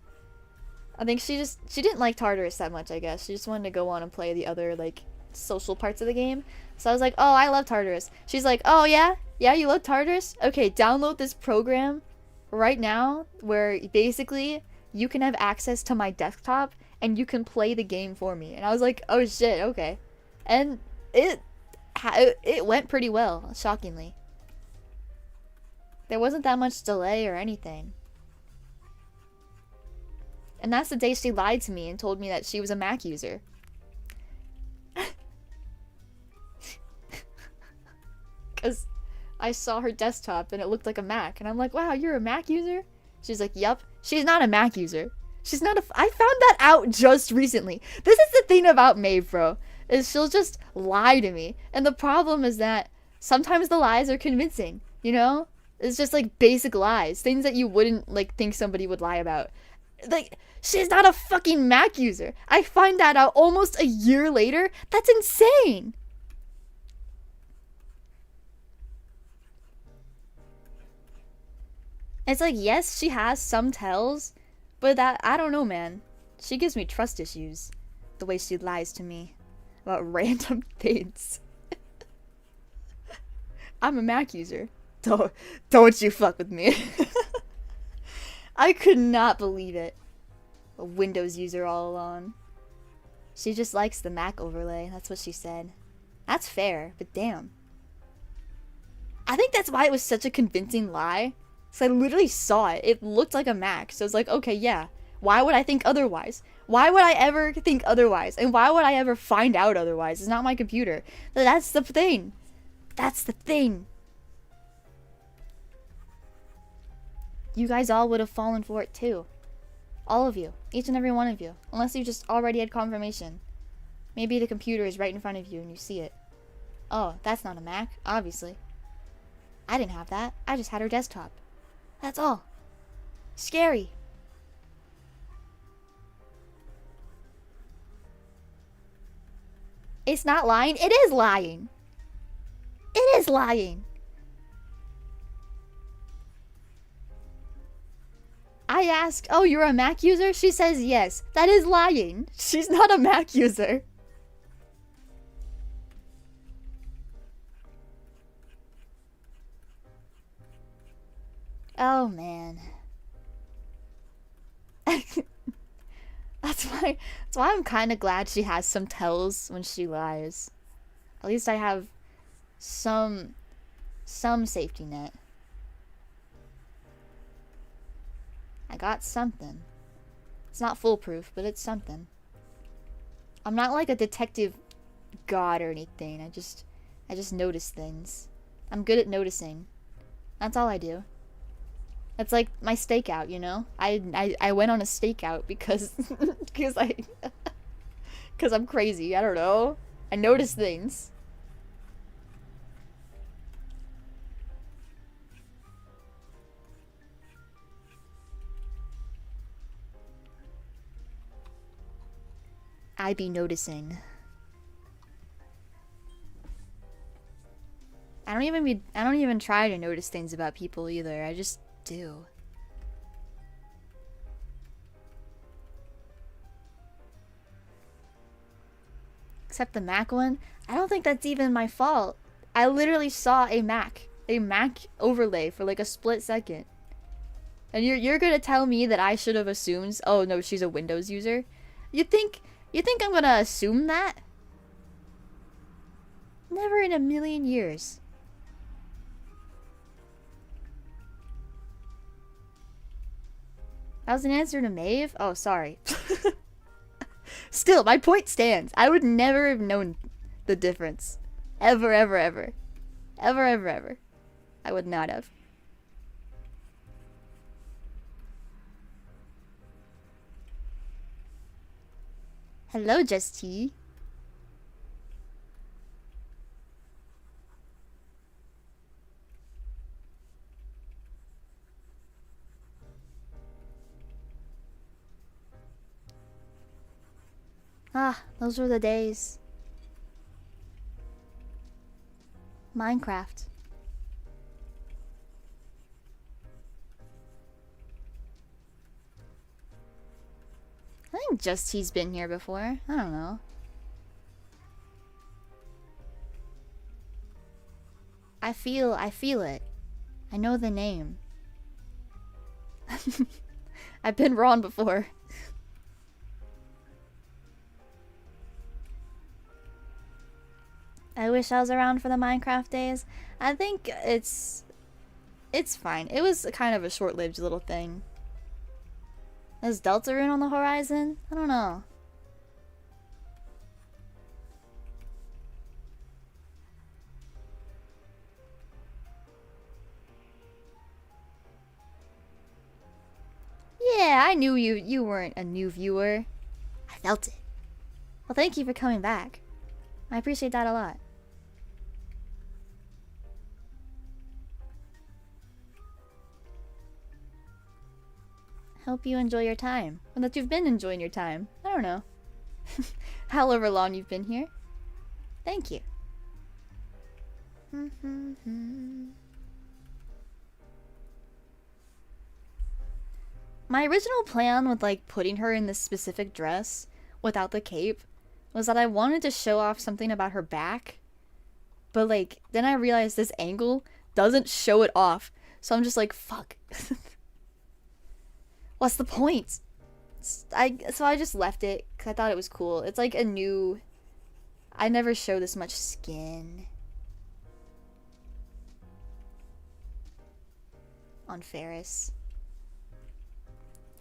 I think she didn't like Tartarus that much, I guess. She just wanted to go on and play the other, like, social parts of the game. So I was like, oh, I love Tartarus. She's like, oh, yeah? Yeah, you love Tartarus? Okay, download this program right now where basically you can have access to my desktop and you can play the game for me. And I was like, oh, shit, okay. And it went pretty well, shockingly. There wasn't that much delay or anything. And that's the day she lied to me and told me that she was a Mac user. Because I saw her desktop and it looked like a Mac. And I'm like, wow, you're a Mac user? She's like, yup. She's not a Mac user. She's not a... I found that out just recently. This is the thing about Maeve, bro. Is she'll just lie to me. And the problem is that sometimes the lies are convincing, you know? It's just like basic lies. Things that you wouldn't like think somebody would lie about. Like, she's not a fucking Mac user. I find that out almost a year later. That's insane. It's like, yes, she has some tells, but that, I don't know, man. She gives me trust issues. The way she lies to me about random things. I'm a Mac user. Don't you fuck with me. I could not believe it. A Windows user all along. She just likes the Mac overlay. That's what she said. That's fair, but damn. I think that's why it was such a convincing lie. So I literally saw it. It looked like a Mac. So it's like, okay, yeah. Why would I think otherwise? Why would I ever think otherwise? And why would I ever find out otherwise? It's not my computer. That's the thing. That's the thing. You guys all would have fallen for it too. All of you. Each and every one of you. Unless you just already had confirmation. Maybe the computer is right in front of you and you see it. Oh, that's not a Mac, obviously. I didn't have that. I just had her desktop. That's all. Scary. It's not lying. It is lying. It is lying. I asked, oh, you're a Mac user? She says yes. That is lying. She's not a Mac user. Oh, man. That's That's why I'm kind of glad she has some tells when she lies. At least I have some safety net. I got something. It's not foolproof, but it's something. I'm not like a detective god or anything. I just notice things. I'm good at noticing. That's all I do. It's like my stakeout, you know? I went on a stakeout because because I'm crazy. I don't know. I notice things. I be noticing. I don't even try to notice things about people either. I just do. Except the Mac one, I don't think that's even my fault. I literally saw a Mac overlay for like a split second. And you're gonna tell me that I should have assumed, oh no, she's a Windows user? You think I'm gonna assume that? Never in a million years. That was an answer to Maeve? Oh, sorry. Still, my point stands. I would never have known the difference. Ever, ever, ever. Ever, ever, ever. I would not have. Hello, Just T. Ah, those were the days. Minecraft. I think Just T's been here before. I don't know. I feel it. I know the name. I've been wrong before. I wish I was around for the Minecraft days. I think it's fine. It was kind of a short-lived little thing. Is Deltarune on the horizon? I don't know. Yeah, I knew you weren't a new viewer. I felt it. Well, thank you for coming back. I appreciate that a lot. Hope you enjoy your time. Or that you've been enjoying your time. I don't know. However long you've been here. Thank you. My original plan with like putting her in this specific dress without the cape was that I wanted to show off something about her back. But like then I realized this angle doesn't show it off. So I'm just like, fuck. What's the point? So I just left it because I thought it was cool. It's like a new... I never show this much skin on Ferris.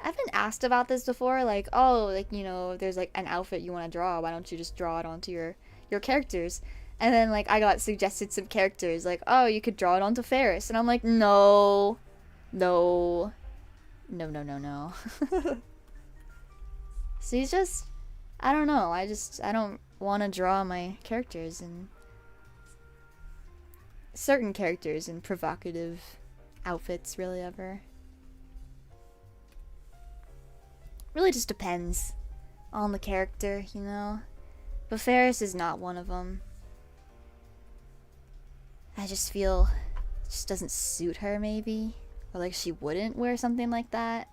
I've been asked about this before, like, oh, like, you know, if there's like an outfit you want to draw, why don't you just draw it onto your characters? And then like I got suggested some characters, like, oh, you could draw it onto Ferris, and I'm like, no. So he's just, I don't know, I don't want to draw my characters and certain characters in provocative outfits really ever. Really just depends on the character, you know? But Ferris is not one of them. I just feel it just doesn't suit her, maybe. Or like she wouldn't wear something like that.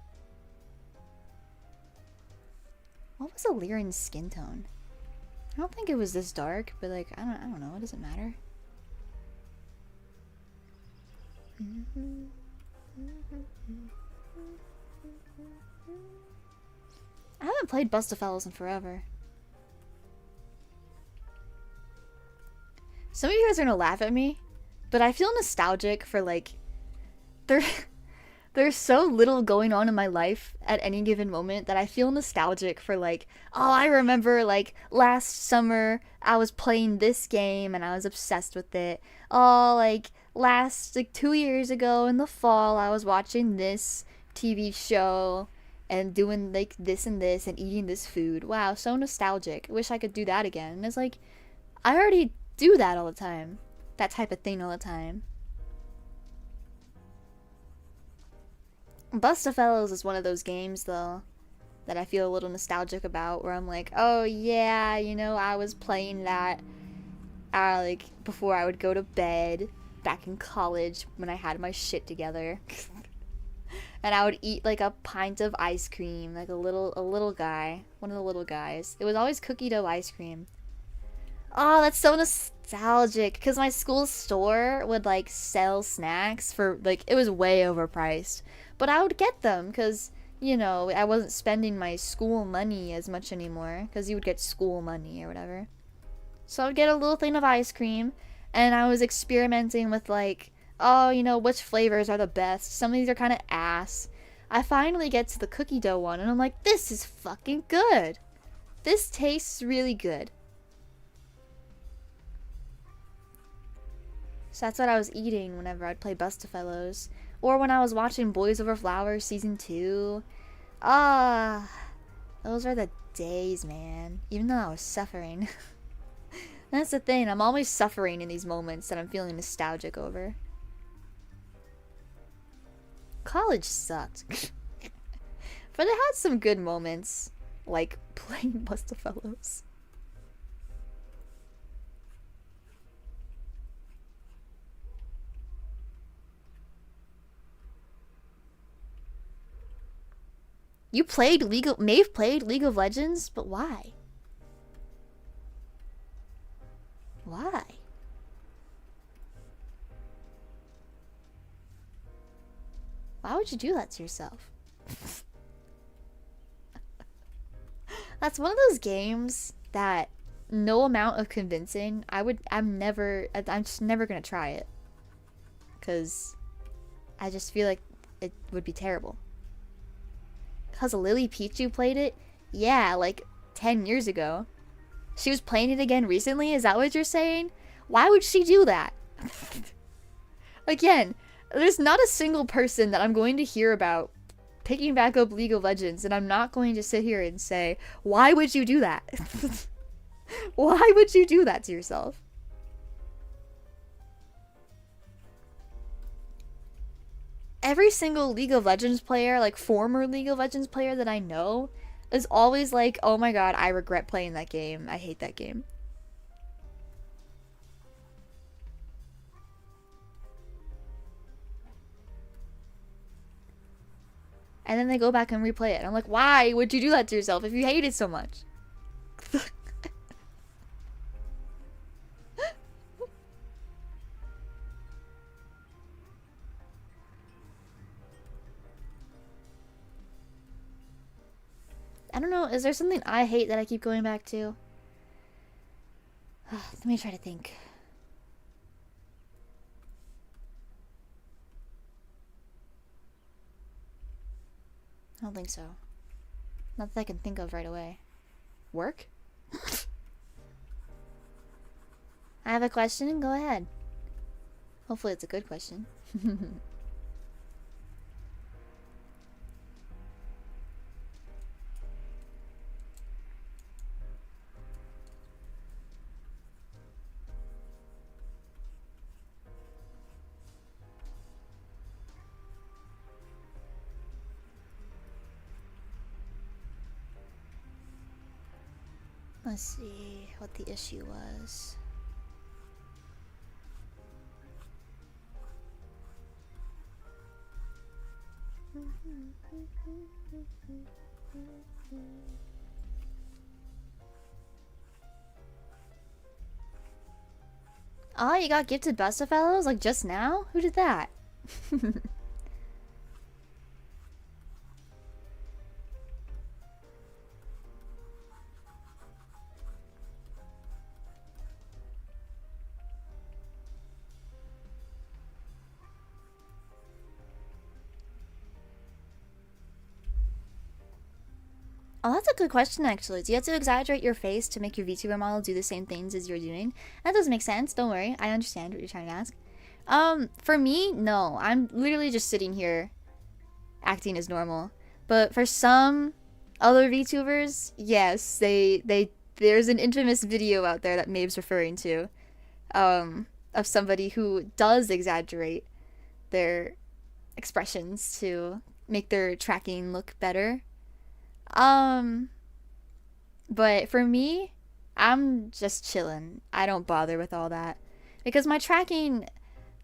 What was Illyrian's skin tone? I don't think it was this dark, but like I don't know, it doesn't matter. I haven't played Bustafellows in forever. Some of you guys are gonna laugh at me, but I feel nostalgic for like there's so little going on in my life at any given moment that I feel nostalgic for like, oh, I remember like last summer I was playing this game and I was obsessed with it. Oh, like last like 2 years ago in the fall I was watching this TV show and doing like this and this and eating this food. Wow, so nostalgic. I wish I could do that again. And it's like, I already do that all the time. That type of thing all the time. Bustafellows is one of those games, though, that I feel a little nostalgic about, where I'm like, oh yeah, you know, I was playing that, like, before I would go to bed, back in college, when I had my shit together. And I would eat, like, a pint of ice cream, like a little guy, one of the little guys. It was always cookie dough ice cream. Oh, that's so nostalgic, because my school store would, like, sell snacks for, like, it was way overpriced. But I would get them because, you know, I wasn't spending my school money as much anymore because you would get school money or whatever. So I would get a little thing of ice cream and I was experimenting with like, oh, you know, which flavors are the best. Some of these are kind of ass. I finally get to the cookie dough one and I'm like, this is fucking good. This tastes really good. So that's what I was eating whenever I'd play Bustafellows. Or when I was watching Boys Over Flowers Season 2. Ah, those are the days, man. Even though I was suffering. That's the thing, I'm always suffering in these moments that I'm feeling nostalgic over. College sucked. But it had some good moments. Like playing Bustafellows. You played Maeve played League of Legends, but why? Why? Why would you do that to yourself? That's one of those games that no amount of convincing, I'm just never gonna try it. 'Cause I just feel like it would be terrible. Because Lily Pichu played it? Yeah, like 10 years ago. She was playing it again recently? Is that what you're saying? Why would she do that? Again, there's not a single person that I'm going to hear about picking back up League of Legends, and I'm not going to sit here and say, why would you do that? Why would you do that to yourself? Every single League of Legends player, like former League of Legends player that I know, is always like, oh my god, I regret playing that game. I hate that game. And then they go back and replay it. And I'm like, why would you do that to yourself if you hate it so much? I don't know, is there something I hate that I keep going back to? Let me try to think. I don't think so. Not that I can think of right away. Work? I have a question, go ahead. Hopefully it's a good question. Let's see what the issue was. Oh, you got gifted Bustafellows like just now? Who did that? Oh, that's a good question, actually. Do you have to exaggerate your face to make your VTuber model do the same things as you're doing? That doesn't make sense. Don't worry. I understand what you're trying to ask. For me, no. I'm literally just sitting here acting as normal. But for some other VTubers, yes, there's an infamous video out there that Mabe's referring to, of somebody who does exaggerate their expressions to make their tracking look better. But for me, I'm just chilling. I don't bother with all that because my tracking,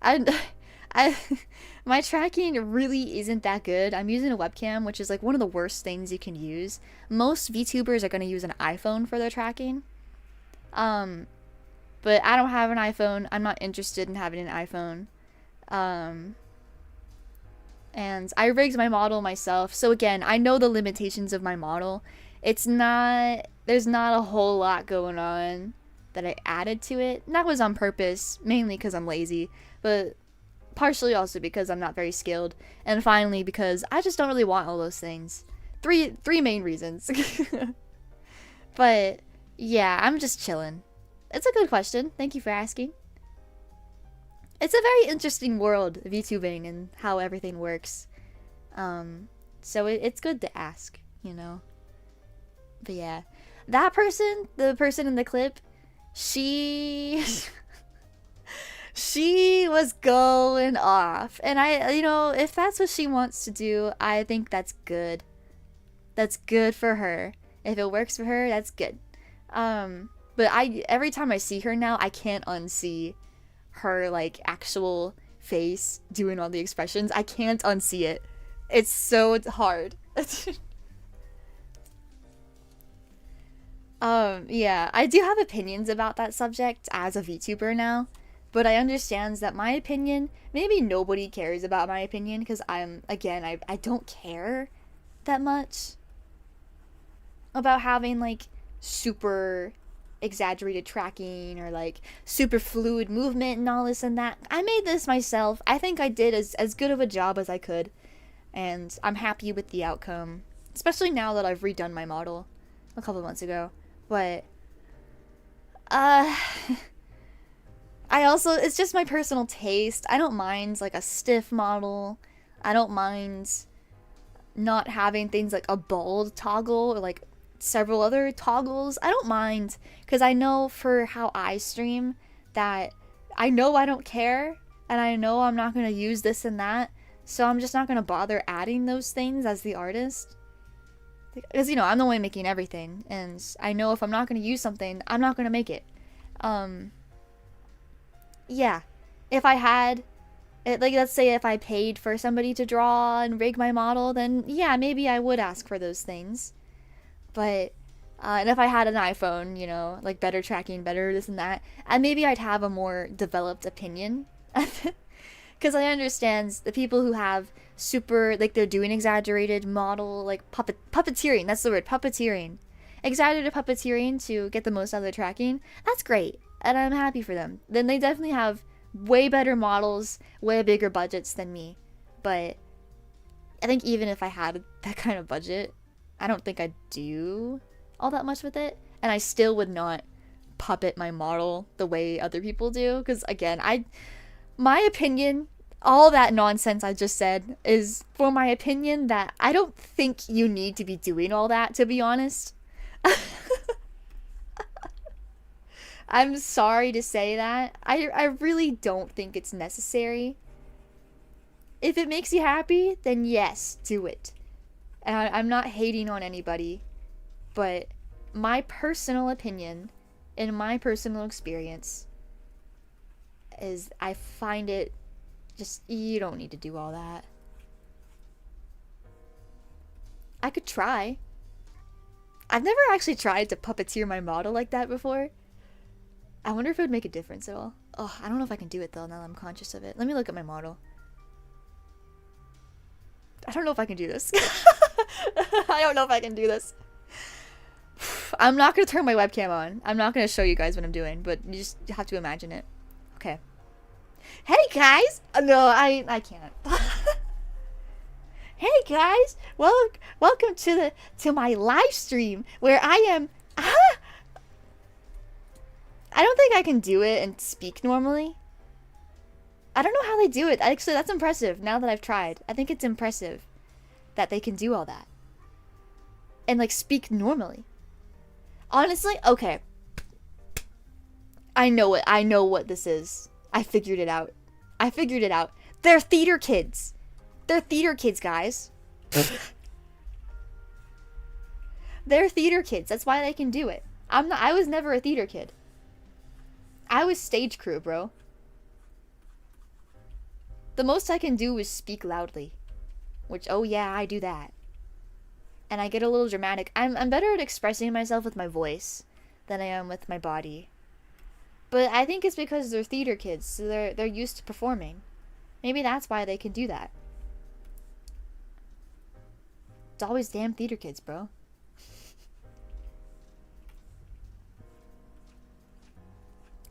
I my tracking really isn't that good. I'm using a webcam, which is like one of the worst things you can use. Most VTubers are going to use an iPhone for their tracking. But I don't have an iPhone. I'm not interested in having an iPhone. And I rigged my model myself. So again, I know the limitations of my model. There's not a whole lot going on that I added to it. And that was on purpose, mainly because I'm lazy, but partially also because I'm not very skilled. And finally, because I just don't really want all those things. Three main reasons. But yeah, I'm just chilling. It's a good question. Thank you for asking. It's a very interesting world, VTubing, and how everything works. So it's good to ask, you know? But yeah. That person, the person in the clip, she... she was going off. And if that's what she wants to do, I think that's good. That's good for her. If it works for her, that's good. But every time I see her now, I can't unsee her like actual face doing all the expressions. I can't unsee it. It's so hard. Yeah, I do have opinions about that subject as a VTuber now, but I understand that my opinion, maybe nobody cares about my opinion because I don't care that much about having like super exaggerated tracking or like super fluid movement and all this and that. I made this myself. I think I did as good of a job as I could, and I'm happy with the outcome, especially now that I've redone my model a couple months ago. But it's just my personal taste. I don't mind like a stiff model. I don't mind not having things like a bald toggle or like several other toggles. I don't mind because I know for how I stream that I know I don't care and I know I'm not going to use this and that, so I'm just not going to bother adding those things as the artist because I'm the one making everything, and I know if I'm not going to use something, I'm not going to make it. Yeah, if I had like, let's say if I paid for somebody to draw and rig my model, then yeah, maybe I would ask for those things. But, and if I had an iPhone, like better tracking, better this and that, and maybe I'd have a more developed opinion. Because I understand the people who have super, like they're doing exaggerated model, like puppeteering, that's the word, puppeteering. Exaggerated puppeteering to get the most out of the tracking, that's great. And I'm happy for them. Then they definitely have way better models, way bigger budgets than me. But I think even if I had that kind of budget, I don't think I'd do all that much with it, and I still would not puppet my model the way other people do, because again, my opinion, all that nonsense I just said is for my opinion that I don't think you need to be doing all that, to be honest. I'm sorry to say that. I really don't think it's necessary. If it makes you happy, then yes, do it. And I'm not hating on anybody, but my personal opinion and my personal experience is I find it just, you don't need to do all that. I could try. I've never actually tried to puppeteer my model like that before. I wonder if it would make a difference at all. Oh, I don't know if I can do it though now that I'm conscious of it. Let me look at my model. I don't know if I can do this. I don't know if I can do this. I'm not going to turn my webcam on. I'm not going to show you guys what I'm doing, but you just have to imagine it. Okay. Hey guys! No, I can't. Hey guys, welcome to my live stream where I am. I don't think I can do it and speak normally. I don't know how they do it. Actually, that's impressive. Now that I've tried, I think it's impressive that they can do all that and like speak normally. Honestly, okay. I know what this is. I figured it out. They're theater kids. They're theater kids, guys. They're theater kids. That's why they can do it. I was never a theater kid. I was stage crew, bro. The most I can do is speak loudly. Which, oh yeah, I do that. And I get a little dramatic. I'm better at expressing myself with my voice than I am with my body. But I think it's because they're theater kids, so they're used to performing. Maybe that's why they can do that. It's always damn theater kids, bro.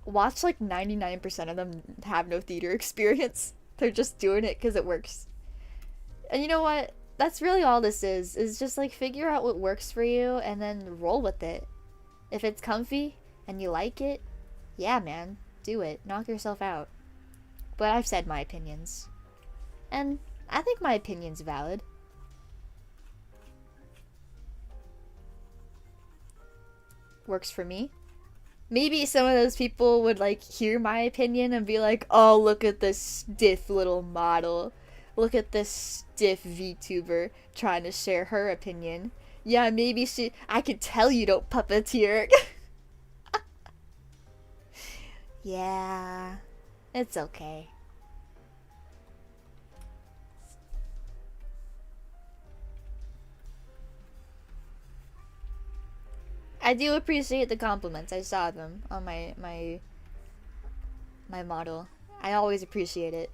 Watch like 99% of them have no theater experience. They're just doing it because it works. And you know what? That's really all this is just like figure out what works for you and then roll with it. If it's comfy and you like it, yeah, man, do it. Knock yourself out. But I've said my opinions. And I think my opinion's valid. Works for me. Maybe some of those people would like hear my opinion and be like, oh, look at this stiff little model. Look at this stiff VTuber trying to share her opinion. Yeah, maybe I could tell you don't puppeteer. Yeah, it's okay. I do appreciate the compliments. I saw them on my model. I always appreciate it.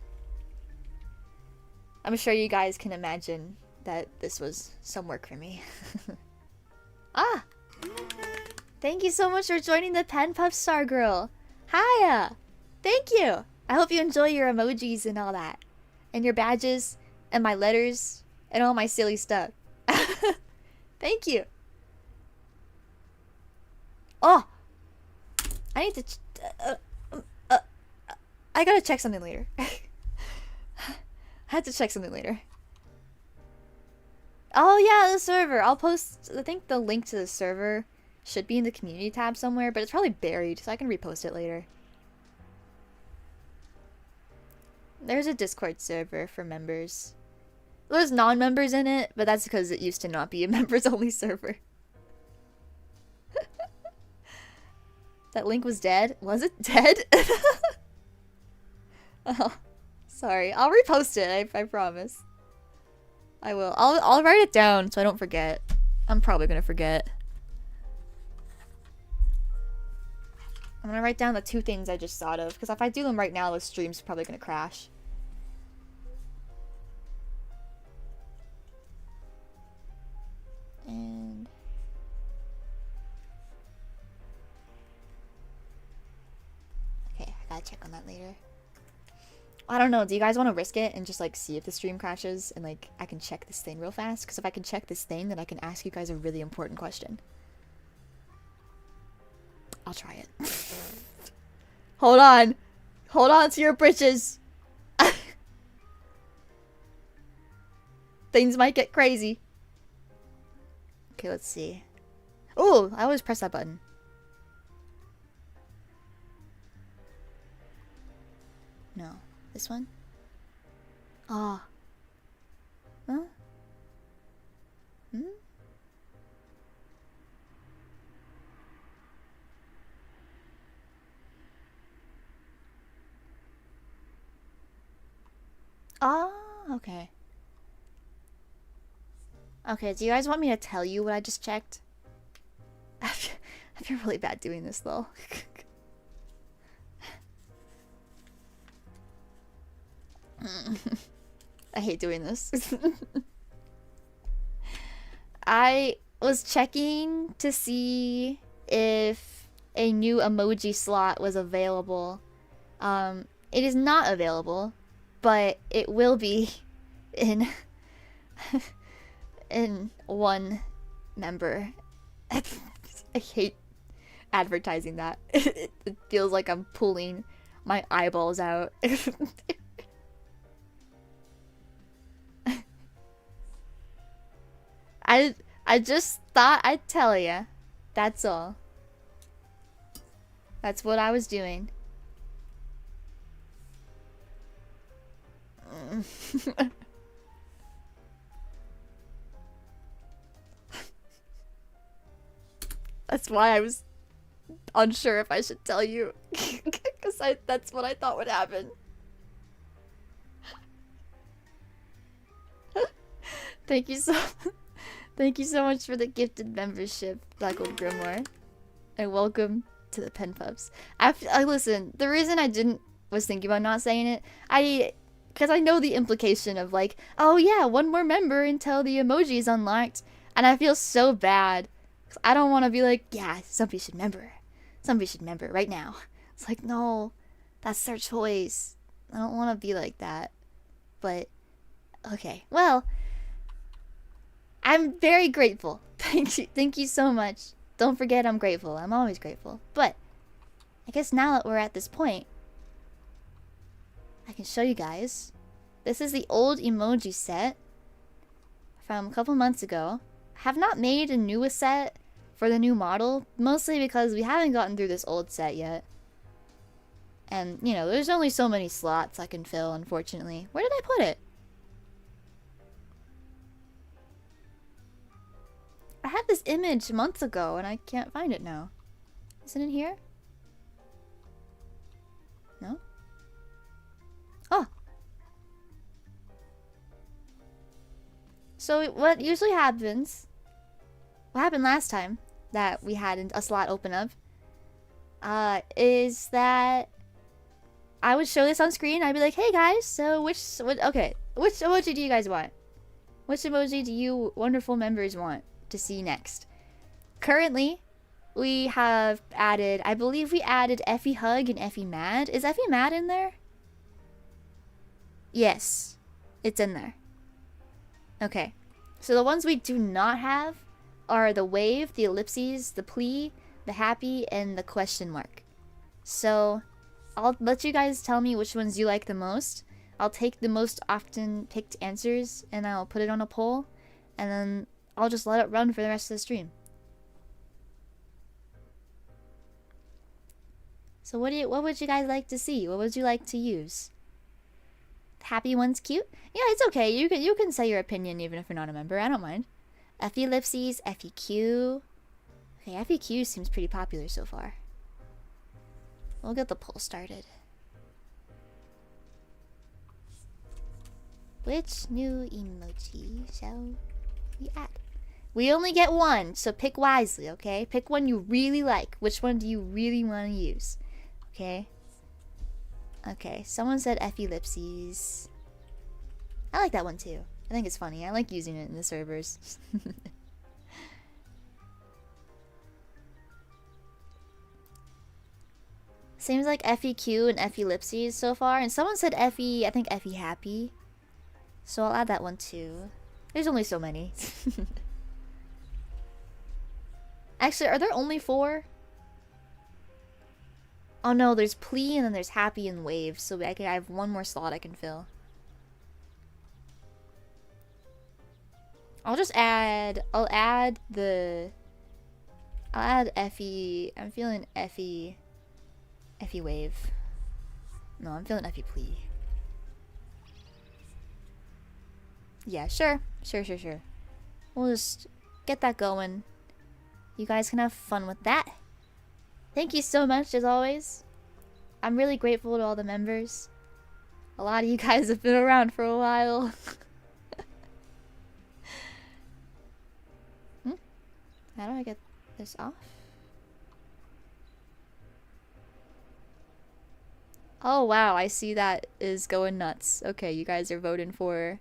I'm sure you guys can imagine that this was some work for me. Ah! Thank you so much for joining the Pen Puff Star Girl. Hiya! Thank you! I hope you enjoy your emojis and all that. And your badges, and my letters, and all my silly stuff. Thank you! Oh! I need to... I gotta check something later. I had to check something later. Oh yeah, the server. I'll post... I think the link to the server should be in the community tab somewhere, but it's probably buried, so I can repost it later. There's a Discord server for members. There's non-members in it, but that's because it used to not be a members-only server. That link was dead? Was it dead? Oh, sorry. I'll repost it, I promise. I will. I'll write it down so I don't forget. I'm probably gonna forget. I'm gonna write down the 2 things I just thought of, because if I do them right now, the stream's probably gonna crash. And... okay, I gotta check on that later. I don't know, do you guys want to risk it and just like see if the stream crashes and like I can check this thing real fast? Because if I can check this thing, then I can ask you guys a really important question. I'll try it. Hold on. Hold on to your britches. Things might get crazy. Okay, let's see. Oh, I always press that button. No. This one? Ah. Oh. Huh? Hmm? Ah, okay. Okay, do you guys want me to tell you what I just checked? I feel really bad doing this though. I hate doing this. I was checking to see if a new emoji slot was available. It is not available, but it will be in in one member. I hate advertising that. It feels like I'm pulling my eyeballs out. I just thought I'd tell ya. That's all. That's what I was doing. That's why I was unsure if I should tell you. Because that's what I thought would happen. Thank you so much for the gifted membership, Black Old Grimoire. And welcome to the Pen Pups. I listen, the reason I was thinking about not saying it, because I know the implication of like, oh yeah, one more member until the emoji is unlocked. And I feel so bad. I don't want to be like, yeah, somebody should member. Somebody should member right now. It's like, no, that's their choice. I don't want to be like that. But, okay. Well, I'm very grateful. Thank you so much. Don't forget I'm grateful. I'm always grateful. But, I guess now that we're at this point, I can show you guys. This is the old emoji set from a couple months ago. Have not made a new set for the new model, mostly because we haven't gotten through this old set yet. And, you know, there's only so many slots I can fill, unfortunately. Where did I put it? I had this image months ago, and I can't find it now. Is it in here? No? Oh! So, what usually happens... What happened last time that we had a slot open up is that I would show this on screen. I'd be like, hey guys, so which emoji do you guys want? Which emoji do you wonderful members want to see next? Currently, we have added, I believe we added Effie Hug and Effie Mad. Is Effie Mad in there? Yes, it's in there. Okay, so the ones we do not have are the wave, the ellipses, the plea, the happy, and the question mark. So, I'll let you guys tell me which ones you like the most. I'll take the most often picked answers, and I'll put it on a poll, and then I'll just let it run for the rest of the stream. So what would you guys like to see? What would you like to use? The happy one's cute? Yeah, it's okay. You can say your opinion even if you're not a member. I don't mind. Effie ellipses, FEQ. Okay, FEQ seems pretty popular so far. We'll get the poll started. Which new emoji shall we add? We only get one, so pick wisely, okay? Pick one you really like. Which one do you really want to use? Okay? Okay, someone said Effie ellipses. I like that one too. I think it's funny. I like using it in the servers. Seems like FEQ and Effie ellipses so far. And someone said Effie, I think Effie happy. So I'll add that one too. There's only so many. Actually, are there only 4? Oh no, there's plea and then there's happy and wave. So I have one more slot I can fill. I'll add Effie. I'm feeling Effie wave. No, I'm feeling Effie plea. Yeah, sure. We'll just get that going. You guys can have fun with that. Thank you so much, as always. I'm really grateful to all the members. A lot of you guys have been around for a while. How do I get this off? Oh wow, I see that is going nuts. Okay, you guys are voting for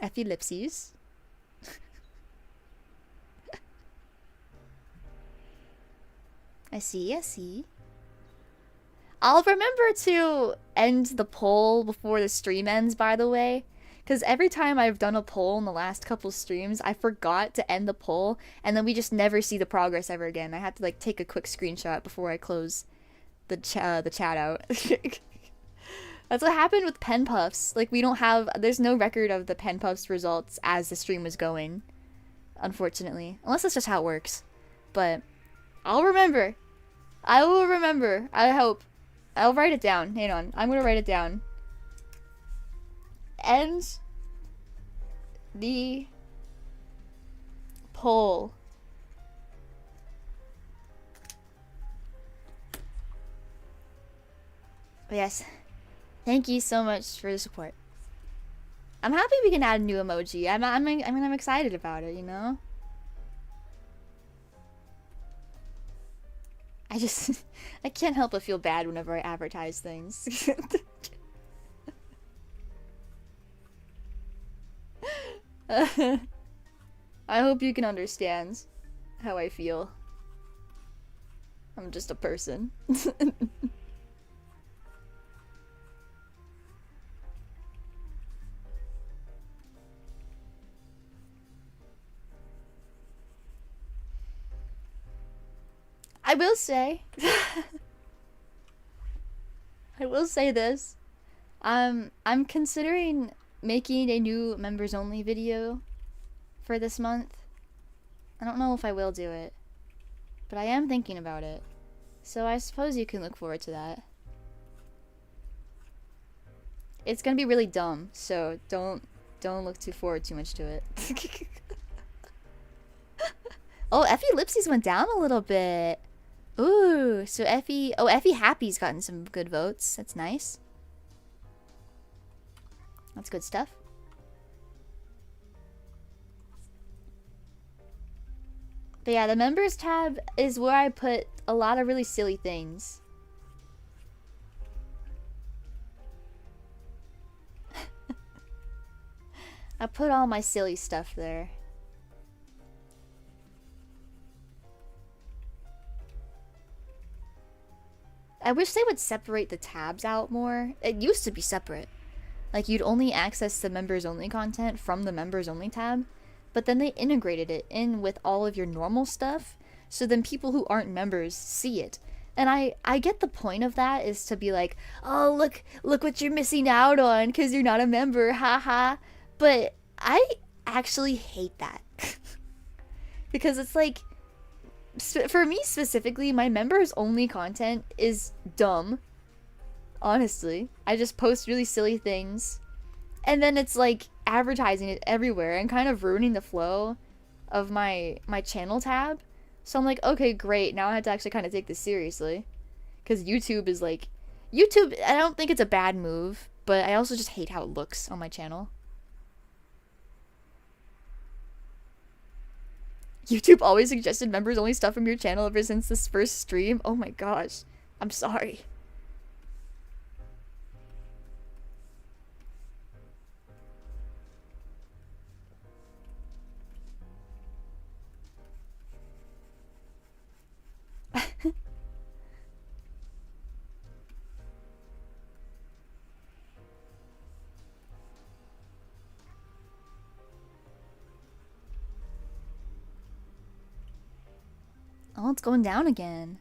Effie ellipses. I see. I'll remember to end the poll before the stream ends, by the way. Because every time I've done a poll in the last couple streams, I forgot to end the poll, and then we just never see the progress ever again. I have to like take a quick screenshot before I close the chat out. That's what happened with pen puffs. Like there's no record of the pen puffs results as the stream was going, unfortunately. Unless that's just how it works. But I'll remember. I will remember. I hope. I'll write it down. Hang on. I'm gonna write it down. End the poll. But yes. Thank you so much for the support. I'm happy we can add a new emoji. I'm excited about it, you know? I can't help but feel bad whenever I advertise things. I hope you can understand how I feel. I'm just a person. I will say I will say this. I'm considering making a new members only video for this month. I don't know if I will do it, but I am thinking about it. So I suppose you can look forward to that. It's gonna be really dumb, so don't look forward too much to it. Oh, Effie Lipsies went down a little bit. Ooh, so Effie Happy's gotten some good votes. That's nice. That's good stuff. But yeah, the members tab is where I put a lot of really silly things. I put all my silly stuff there. I wish they would separate the tabs out more. It used to be separate. Like, you'd only access the members only content from the members only tab, but then they integrated it in with all of your normal stuff, so then people who aren't members see it. And I get the point of that is to be like, oh, look what you're missing out on because you're not a member, haha. But I actually hate that. Because it's like, for me specifically, my members only content is dumb. Honestly, I just post really silly things, and then it's like advertising it everywhere and kind of ruining the flow of my channel tab. So I'm like, okay, great, now I have to actually kind of take this seriously, because YouTube is like, YouTube, I don't think it's a bad move, but I also just hate how it looks on my channel. YouTube always suggested members only stuff from your channel ever since this first stream. Oh my gosh, I'm sorry. Oh, it's going down again.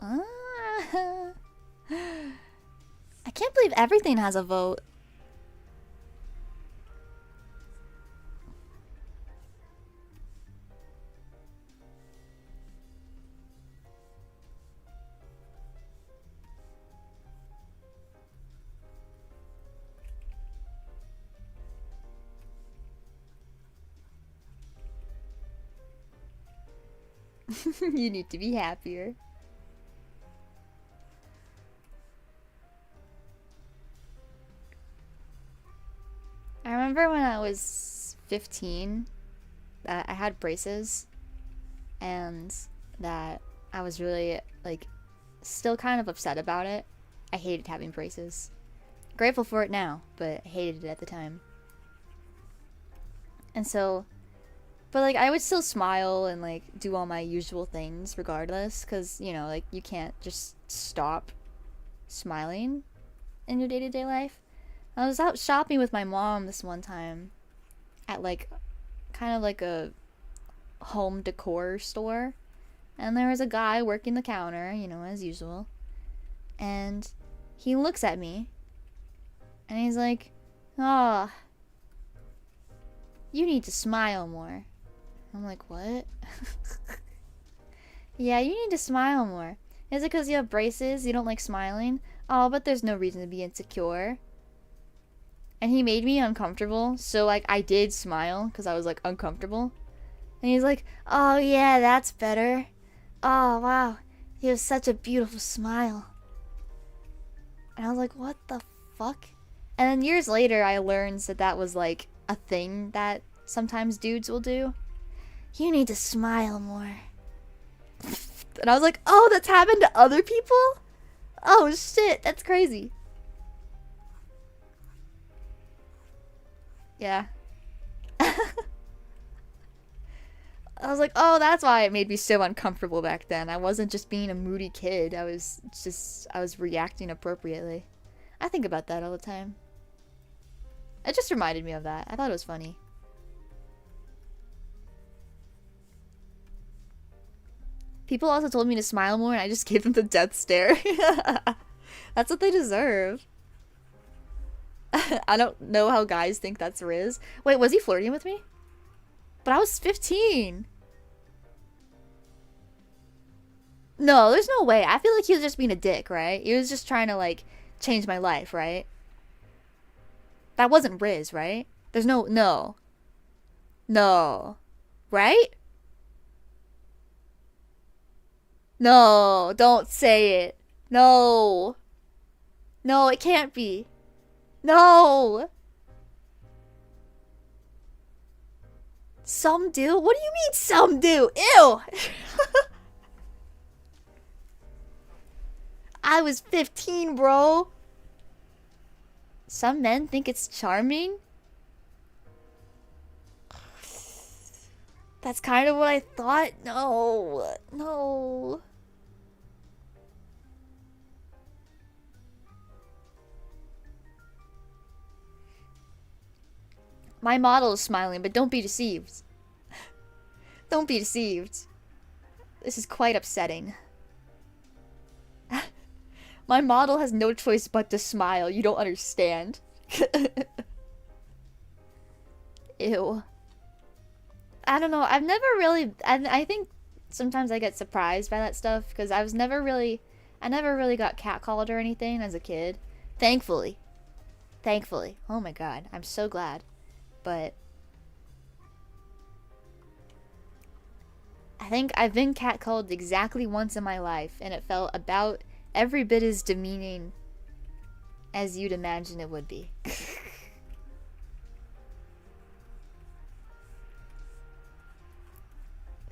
I can't believe everything has a vote. You need to be happier. I remember when I was 15 that I had braces and that I was really, like, still kind of upset about it. I hated having braces. Grateful for it now, but I hated it at the time. And so, but like, I would still smile and like do all my usual things regardless, because, you know, like, you can't just stop smiling in your day-to-day life. I was out shopping with my mom this one time at like kind of like a home decor store, and there was a guy working the counter, you know, as usual, and he looks at me and he's like, "Oh, you need to smile more." I'm like, "What?" "Yeah, you need to smile more. Is it because you have braces? You don't like smiling? Oh, but there's no reason to be insecure." And he made me uncomfortable, so like I did smile because I was like uncomfortable. And he's like, "Oh yeah, that's better. Oh wow, you have such a beautiful smile." And I was like, "What the fuck?" And then years later, I learned that that was like a thing that sometimes dudes will do. "You need to smile more." And I was like, "Oh, that's happened to other people? Oh shit, that's crazy." Yeah. I was like, "Oh, that's why it made me so uncomfortable back then. I wasn't just being a moody kid. I was reacting appropriately." I think about that all the time. It just reminded me of that. I thought it was funny. People also told me to smile more, and I just gave them the death stare. That's what they deserve. I don't know how guys think that's Riz. Wait, was he flirting with me? But I was 15. No, there's no way. I feel like he was just being a dick, right? He was just trying to, like, change my life, right? That wasn't Riz, right? There's no... No. No. Right? No, don't say it. No. No, it can't be. No. Some do? What do you mean some do? Ew. I was 15, bro. Some men think it's charming? That's kind of what I thought. No. No. My model is smiling, but don't be deceived. Don't be deceived. This is quite upsetting. My model has no choice but to smile. You don't understand. Ew. I don't know. I've never really... I think sometimes I get surprised by that stuff because I never really got catcalled or anything as a kid. Thankfully. Thankfully. Oh my god. I'm so glad. But I think I've been catcalled exactly once in my life, and it felt about every bit as demeaning as you'd imagine it would be.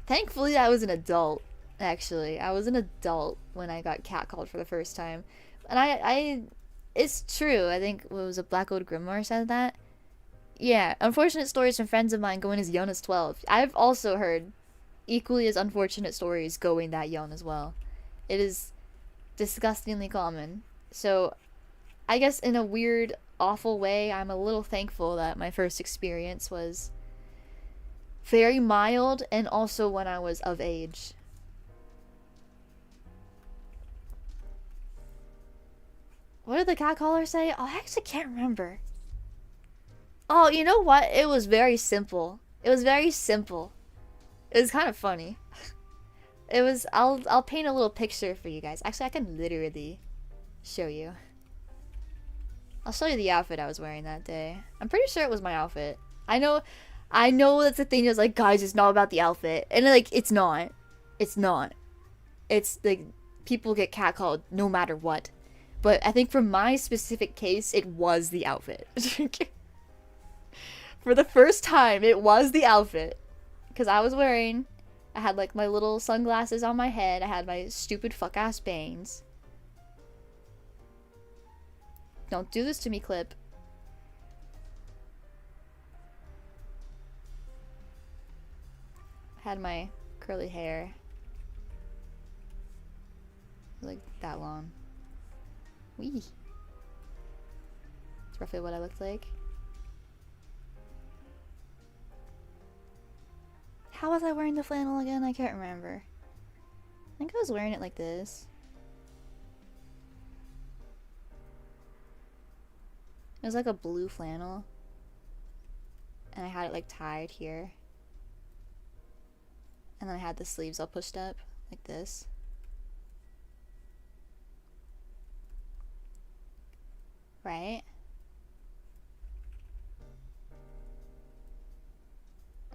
Thankfully, I was an adult, actually. I was an adult when I got catcalled for the first time. And it's true. I think, what was it, Black Old Grimoire said that? Yeah, unfortunate stories from friends of mine going as young as 12. I've also heard equally as unfortunate stories going that young as well. It is disgustingly common. So, I guess in a weird, awful way, I'm a little thankful that my first experience was very mild and also when I was of age. What did the catcaller say? Oh, I actually can't remember. Oh, you know what? It was very simple. It was very simple. It was kind of funny. It was... I'll paint a little picture for you guys. Actually, I can literally show you. I'll show you the outfit I was wearing that day. I'm pretty sure it was my outfit. I know that's the thing. It's like, guys, it's not about the outfit. And like, it's not. It's not. It's like, people get catcalled no matter what. But I think for my specific case, it was the outfit. For the first time, it was the outfit. Because I had like my little sunglasses on my head. I had my stupid fuck-ass bangs. Don't do this to me, clip. I had my curly hair. Like that long. Wee. It's roughly what I looked like. How was I wearing the flannel again? I can't remember. I think I was wearing it like this. It was like a blue flannel. And I had it like tied here. And then I had the sleeves all pushed up like this. Right?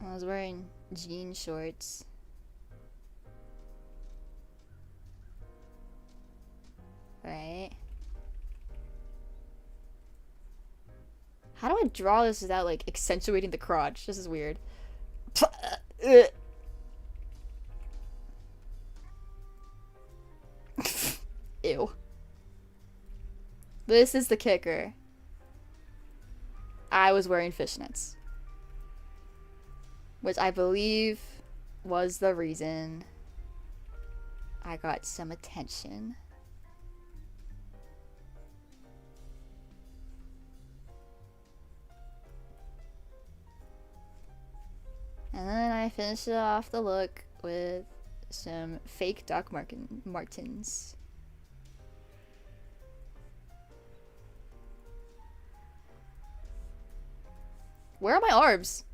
I was wearing jean shorts. Right? How do I draw this without like accentuating the crotch? This is weird. Ew. This is the kicker. I was wearing fishnets. Which I believe was the reason I got some attention. And then I finished off the look with some fake Doc Martens. Where are my arms?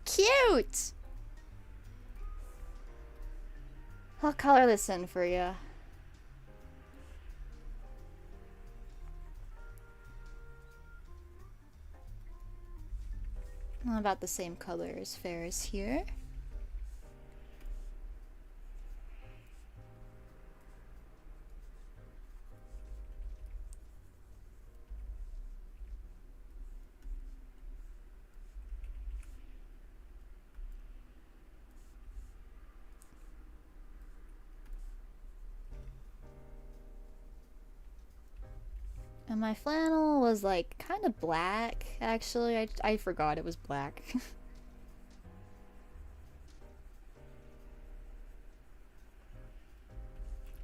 Cute! I'll color this in for you. About the same color as Ferris here. And my flannel was like kind of black, actually. I forgot it was black.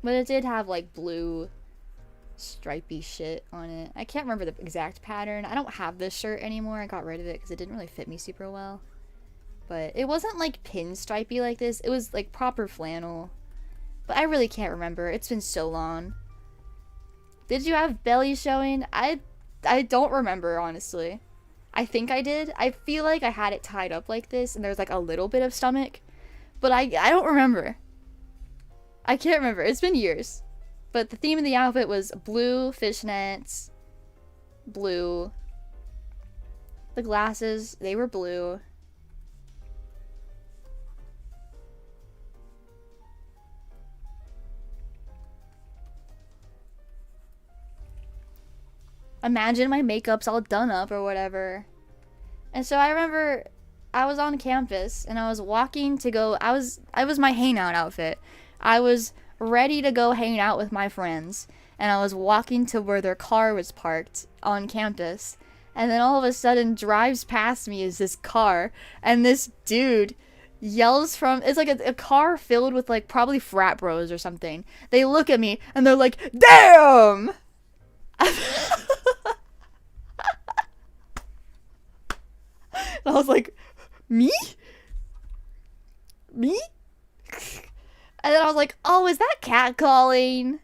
But it did have like blue stripy shit on it. I can't remember the exact pattern. I don't have this shirt anymore. I got rid of it because it didn't really fit me super well. But it wasn't like pinstripey like this. It was like proper flannel. But I really can't remember. It's been so long. Did you have belly showing? I don't remember, honestly. I think I did. I feel like I had it tied up like this and there's like a little bit of stomach. But I don't remember. I can't remember. It's been years. But the theme of the outfit was blue fishnets. Blue. The glasses, they were blue. Imagine my makeup's all done up or whatever. And so I remember I was on campus and I was walking to go, I was my hangout outfit. I was ready to go hang out with my friends and I was walking to where their car was parked on campus. And then all of a sudden drives past me is this car and this dude yells from, it's like a car filled with like probably frat bros or something. They look at me and they're like, damn! And I was like, me? Me? And then I was like, oh, is that catcalling?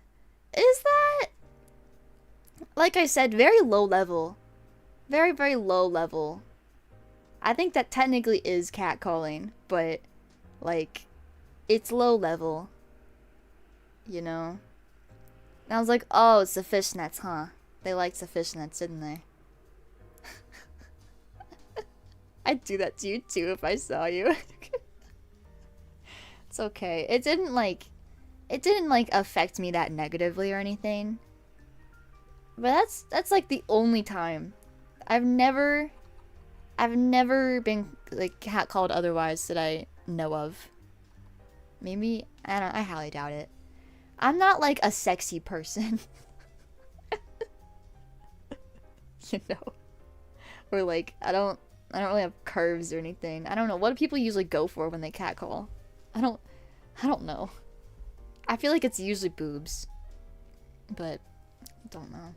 Is that? Like I said, very low level. Very, very low level. I think that technically is catcalling, but, like, it's low level. You know? And I was like, oh, it's the fishnets, huh? They liked the fishnets, didn't they? I'd do that to you too if I saw you. It's okay. It didn't like affect me that negatively or anything. But that's like the only time. I've never been like catcalled otherwise that I know of. Maybe I highly doubt it. I'm not like a sexy person. You know? Or like I don't really have curves or anything. I don't know. What do people usually go for when they catcall? I don't know. I feel like it's usually boobs, but I don't know.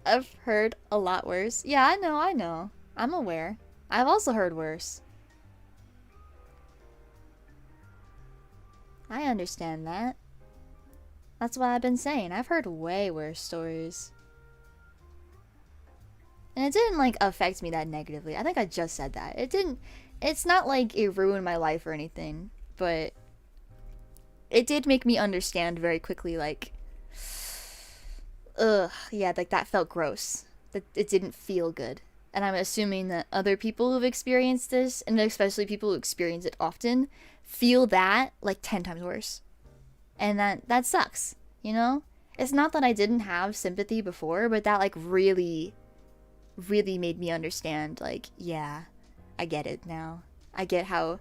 I've heard a lot worse. Yeah, I know. I'm aware. I've also heard worse. I understand that. That's what I've been saying. I've heard way worse stories. And it didn't, like, affect me that negatively. I think I just said that. It didn't... It's not like it ruined my life or anything, but it did make me understand very quickly, like... Ugh, yeah, like, that felt gross. That it didn't feel good. And I'm assuming that other people who've experienced this, and especially people who experience it often, feel that, like, 10 times worse. And that sucks, you know? It's not that I didn't have sympathy before, but that, like, really made me understand, like, yeah, I get it now. I get how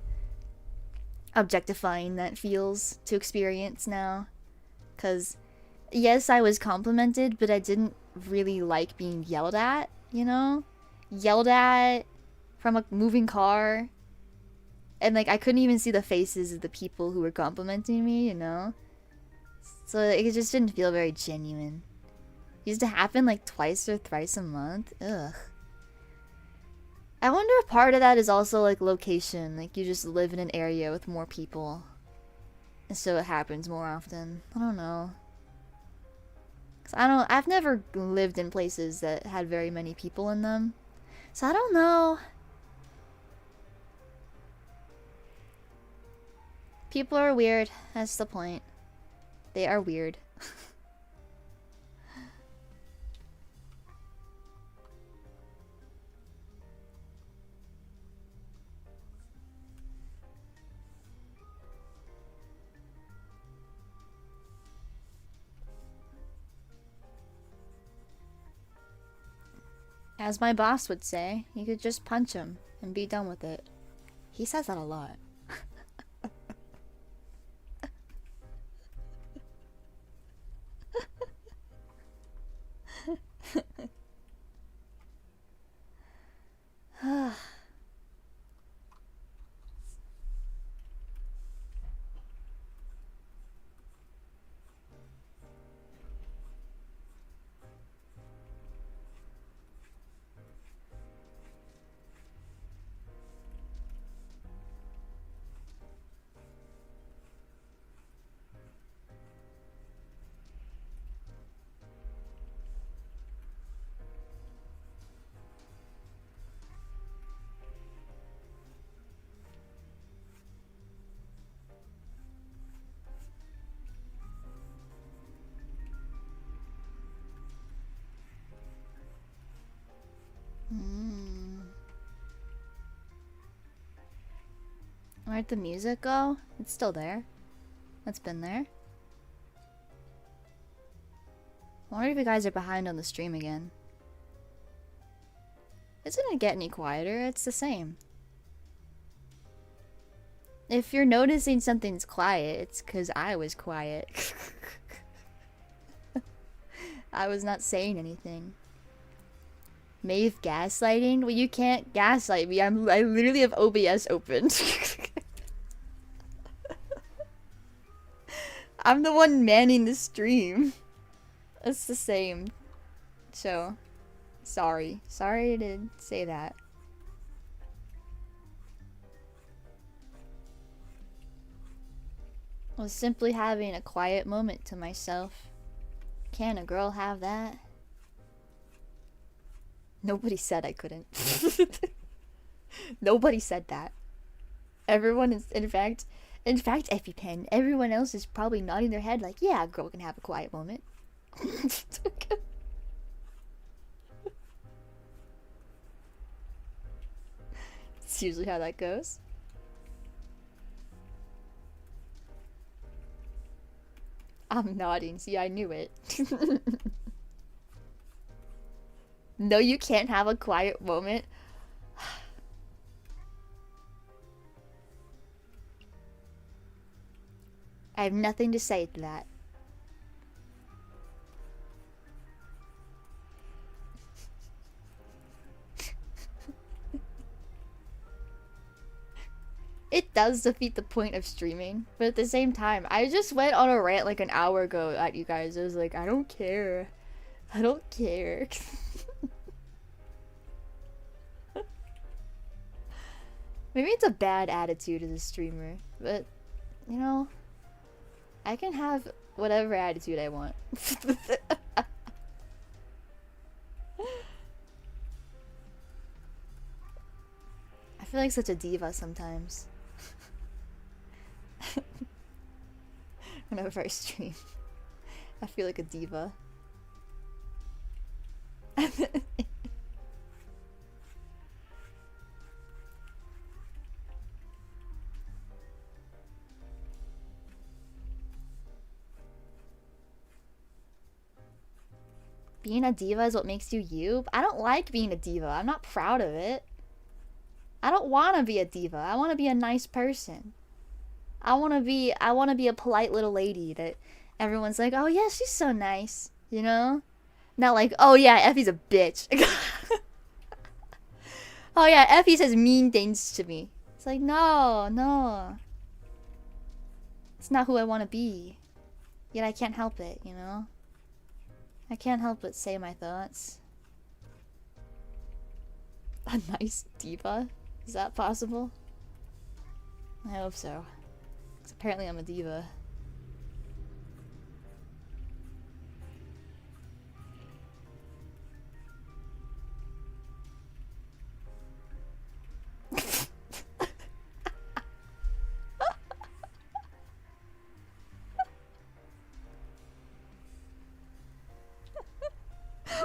objectifying that feels to experience now. 'Cause, yes, I was complimented, but I didn't really like being yelled at, you know? Yelled at from a moving car. And, like, I couldn't even see the faces of the people who were complimenting me, you know? So it just didn't feel very genuine. It used to happen, like, twice or thrice a month. Ugh. I wonder if part of that is also, like, location. Like, you just live in an area with more people. And so it happens more often. I don't know. 'Cause I've never lived in places that had very many people in them. So I don't know. People are weird. That's the point. They are weird. As my boss would say, you could just punch him and be done with it. He says that a lot. Where'd the music go? It's still there. It's been there. I wonder if you guys are behind on the stream again. Isn't it get any quieter? It's the same. If you're noticing something's quiet, it's because I was quiet. I was not saying anything. Maeve gaslighting? Well, you can't gaslight me. I literally have OBS open. I'm the one manning the stream. It's the same. So, sorry. Sorry to say that. I was simply having a quiet moment to myself. Can a girl have that? Nobody said I couldn't. Nobody said that. Everyone is, in fact, ephiepen, everyone else is probably nodding their head like, yeah, a girl can have a quiet moment. It's usually how that goes. I'm nodding. See, I knew it. No, you can't have a quiet moment. I have nothing to say to that. it does defeat the point of streaming, but at the same time, I just went on a rant like an hour ago at you guys. I was like, I don't care. I don't care. Maybe it's a bad attitude as a streamer, but you know, I can have whatever attitude I want. I feel like such a diva sometimes. Whenever I stream, I feel like a diva. Being a diva is what makes you you? I don't like being a diva. I'm not proud of it. I don't want to be a diva. I want to be a nice person. I want to be a polite little lady that everyone's like, "Oh yeah, she's so nice." You know? Not like, "Oh yeah, Effie's a bitch." Oh yeah, Effie says mean things to me. It's like, no, no. It's not who I want to be. Yet I can't help it, you know? I can't help but say my thoughts. A nice diva? Is that possible? I hope so. 'Cause apparently I'm a diva.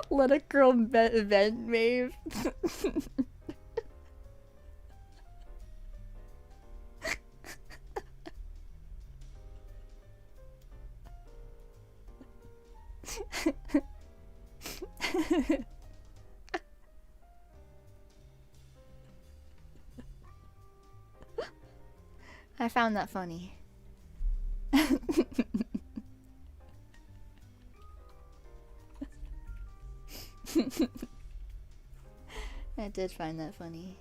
Let a girl vent, Maeve. I found that funny. I did find that funny.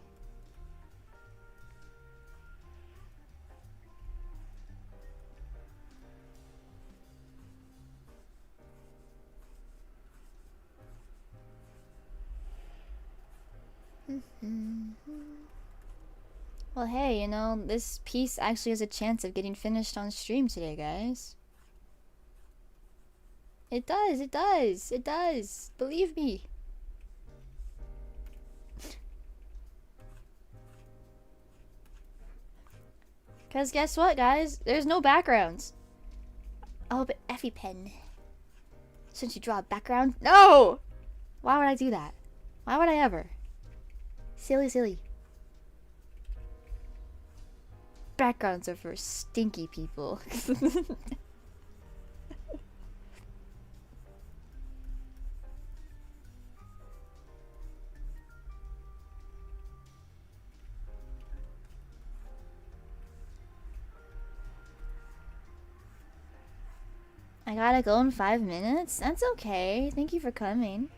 Well, hey, you know, this piece actually has a chance of getting finished on stream today, guys. It does, it does, it does. Believe me. Because guess what, guys? There's no backgrounds. Oh, but ephiepen. Shouldn't you draw a background? No! Why would I do that? Why would I ever? Silly, silly. Backgrounds are for stinky people. I gotta go in 5 minutes? That's okay. Thank you for coming.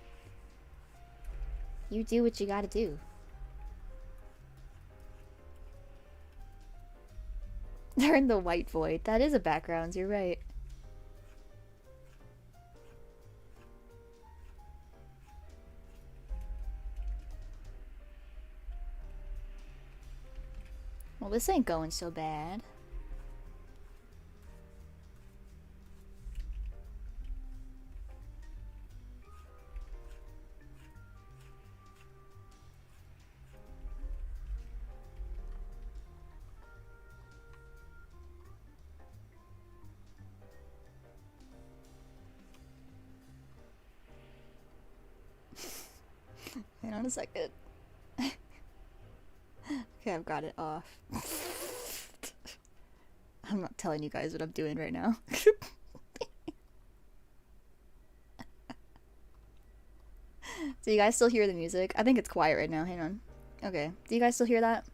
You do what you gotta do. They're in the white void. That is a background, you're right. Well, this ain't going so bad. Hang on a second. Okay, I've got it off. I'm not telling you guys what I'm doing right now. Do you guys still hear the music? I think it's quiet right now. Hang on. Okay. Do you guys still hear that?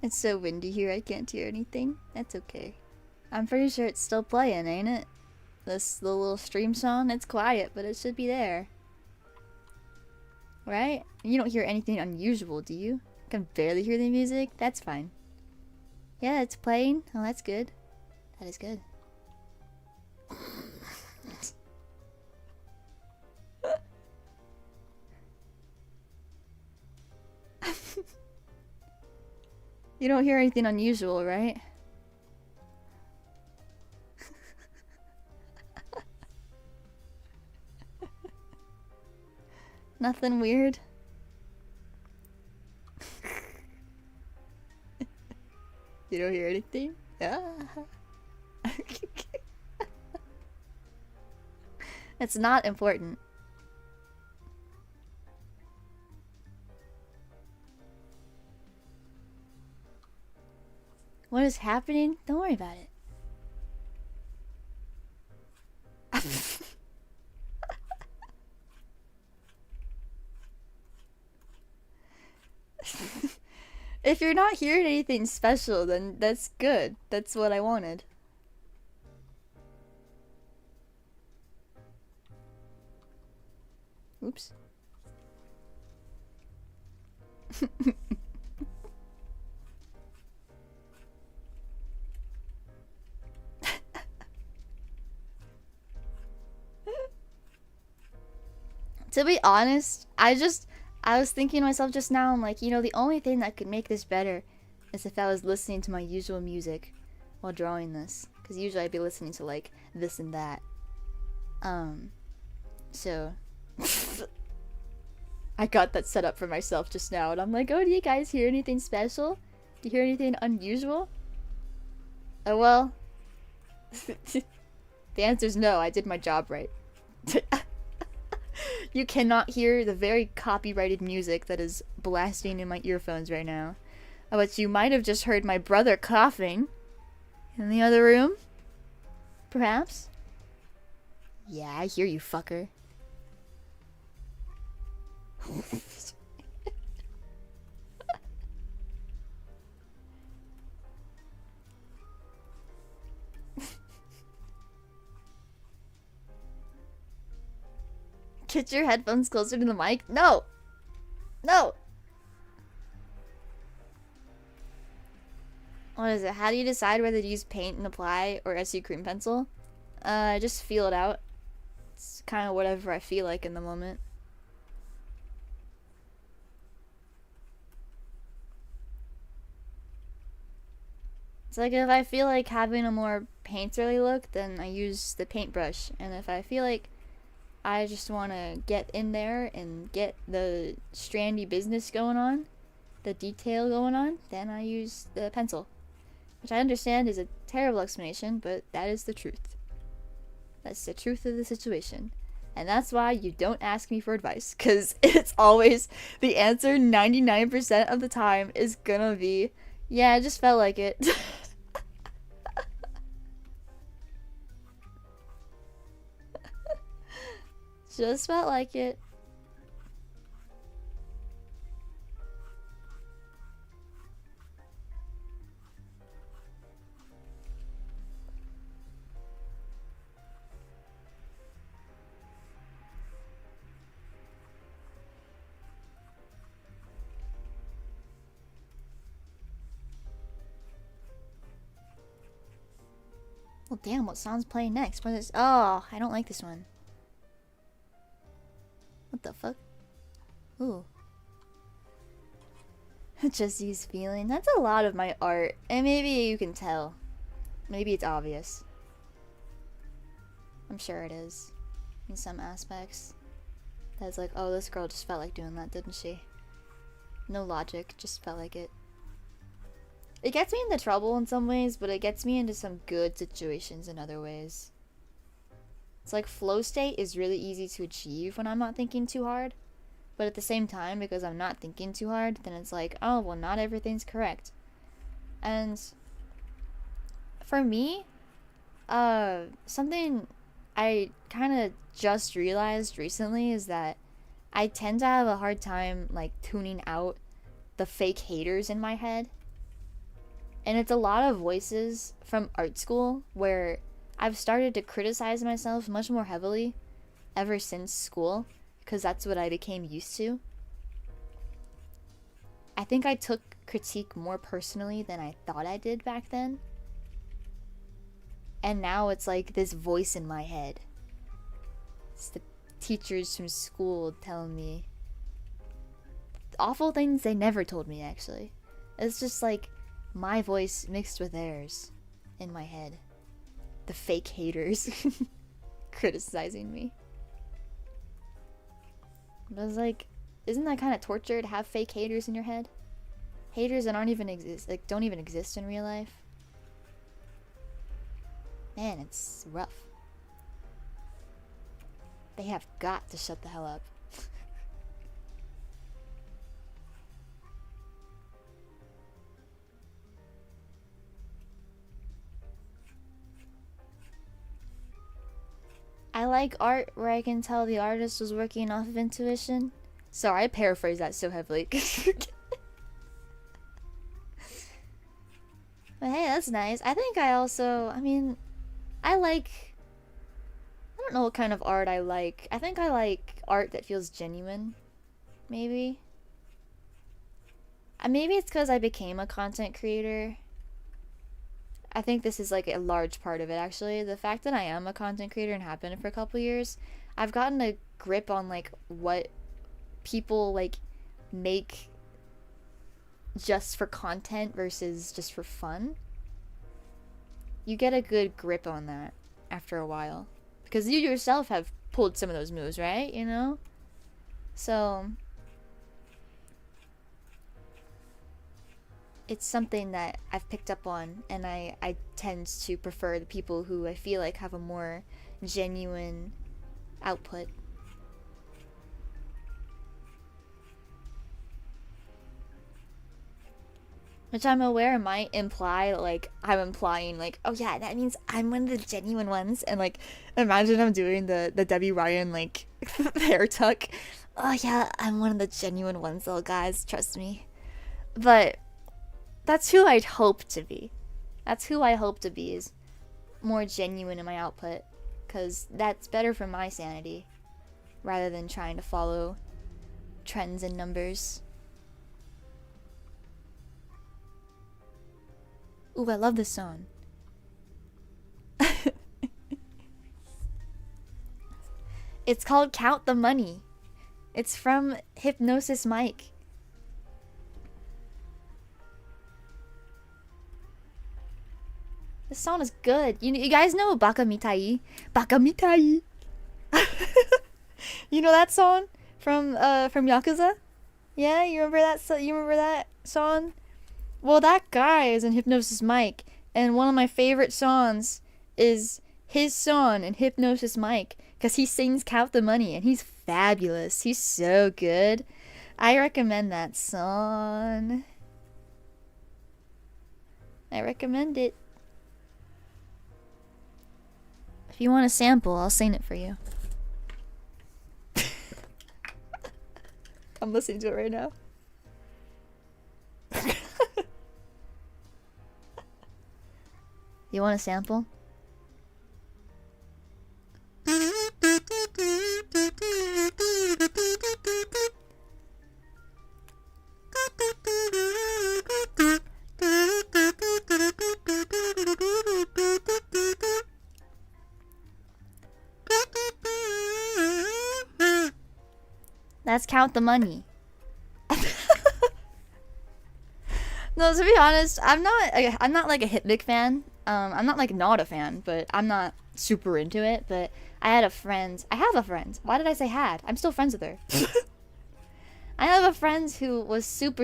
It's so windy here, I can't hear anything. That's okay. I'm pretty sure it's still playing, ain't it? The little stream song, it's quiet, but it should be there. Right? You don't hear anything unusual, do you? I can barely hear the music? That's fine. Yeah, it's playing. Oh, that's good. That is good. You don't hear anything unusual, right? Nothing weird? You don't hear anything? Ah. It's not important. What is happening? Don't worry about it. If you're not hearing anything special, then that's good. That's what I wanted. Oops. To be honest, I was thinking to myself just now, I'm like, you know, the only thing that could make this better is if I was listening to my usual music while drawing this. Because usually I'd be listening to, like, this and that. So... I got that set up for myself just now, and I'm like, oh, do you guys hear anything special? Do you hear anything unusual? Oh, well... The answer's no, I did my job right. You cannot hear the very copyrighted music that is blasting in my earphones right now. But you might have just heard my brother coughing in the other room. Perhaps? Yeah, I hear you, fucker. Get your headphones closer to the mic? No! No! What is it? How do you decide whether to use paint and apply or SU cream pencil? I just feel it out. It's kind of whatever I feel like in the moment. It's like if I feel like having a more painterly look, then I use the paintbrush. And if I feel like I just want to get in there and get the strandy business going on, the detail going on, then I use the pencil. Which I understand is a terrible explanation, but that is the truth. That's the truth of the situation. And that's why you don't ask me for advice, because it's always, the answer 99% of the time is gonna be, yeah, I just felt like it. Just felt like it. Well, damn, what song's playing next? What is... Oh, I don't like this one. What the fuck? Ooh. Just use feeling. That's a lot of my art. And maybe you can tell. Maybe it's obvious. I'm sure it is. In some aspects. That's like, oh, this girl just felt like doing that, didn't she? No logic, just felt like it. It gets me into trouble in some ways, but it gets me into some good situations in other ways. It's like flow state is really easy to achieve when I'm not thinking too hard. But at the same time, because I'm not thinking too hard, then it's like, oh, well, not everything's correct. And for me, something I kind of just realized recently is that I tend to have a hard time, like, tuning out the fake haters in my head. And it's a lot of voices from art school where I've started to criticize myself much more heavily ever since school, because that's what I became used to. I think I took critique more personally than I thought I did back then. And now it's like this voice in my head. It's the teachers from school telling me awful things they never told me, actually. It's just like my voice mixed with theirs in my head. The fake haters criticizing me. But it's like, isn't that kind of torture to have fake haters in your head? Haters that aren't even don't even exist in real life. Man, it's rough. They have got to shut the hell up. I like art where I can tell the artist was working off of intuition. Sorry, I paraphrase that so heavily. But hey, that's nice. I think I also, I mean, I don't know what kind of art I like. I think I like art that feels genuine, maybe. Maybe it's because I became a content creator. I think this is like a large part of it, actually. The fact that I am a content creator and have been for a couple years, I've gotten a grip on like what people like make just for content versus just for fun. You get a good grip on that after a while, because you yourself have pulled some of those moves, right? You know? So it's something that I've picked up on, and I tend to prefer the people who I feel like have a more genuine output. Which I'm aware might imply, like, I'm implying, like, oh yeah, that means I'm one of the genuine ones. And, like, imagine I'm doing the Debbie Ryan, like, hair tuck. Oh yeah, I'm one of the genuine ones, little guys, trust me. But that's who I'd hope to be. That's who I hope to be, is more genuine in my output. Because that's better for my sanity, rather than trying to follow trends and numbers. Ooh, I love this song. It's called Count the Money. It's from Hypnosis Mike. This song is good. You guys know Baka Mitai? Baka Mitai. You know that song from Yakuza? Yeah, you remember that? You remember that song? Well, that guy is in Hypnosis Mike, and one of my favorite songs is his song in Hypnosis Mike, because he sings Count the Money, and he's fabulous. He's so good. I recommend that song. I recommend it. If you want a sample, I'll sing it for you. I'm listening to it right now. You want a sample? Let's count the money. No, to be honest, I'm not like a Hitmix fan. I'm not like not a fan, but I'm not super into it. But I have a friend. Why did I say had? I'm still friends with her. I have a friend who was super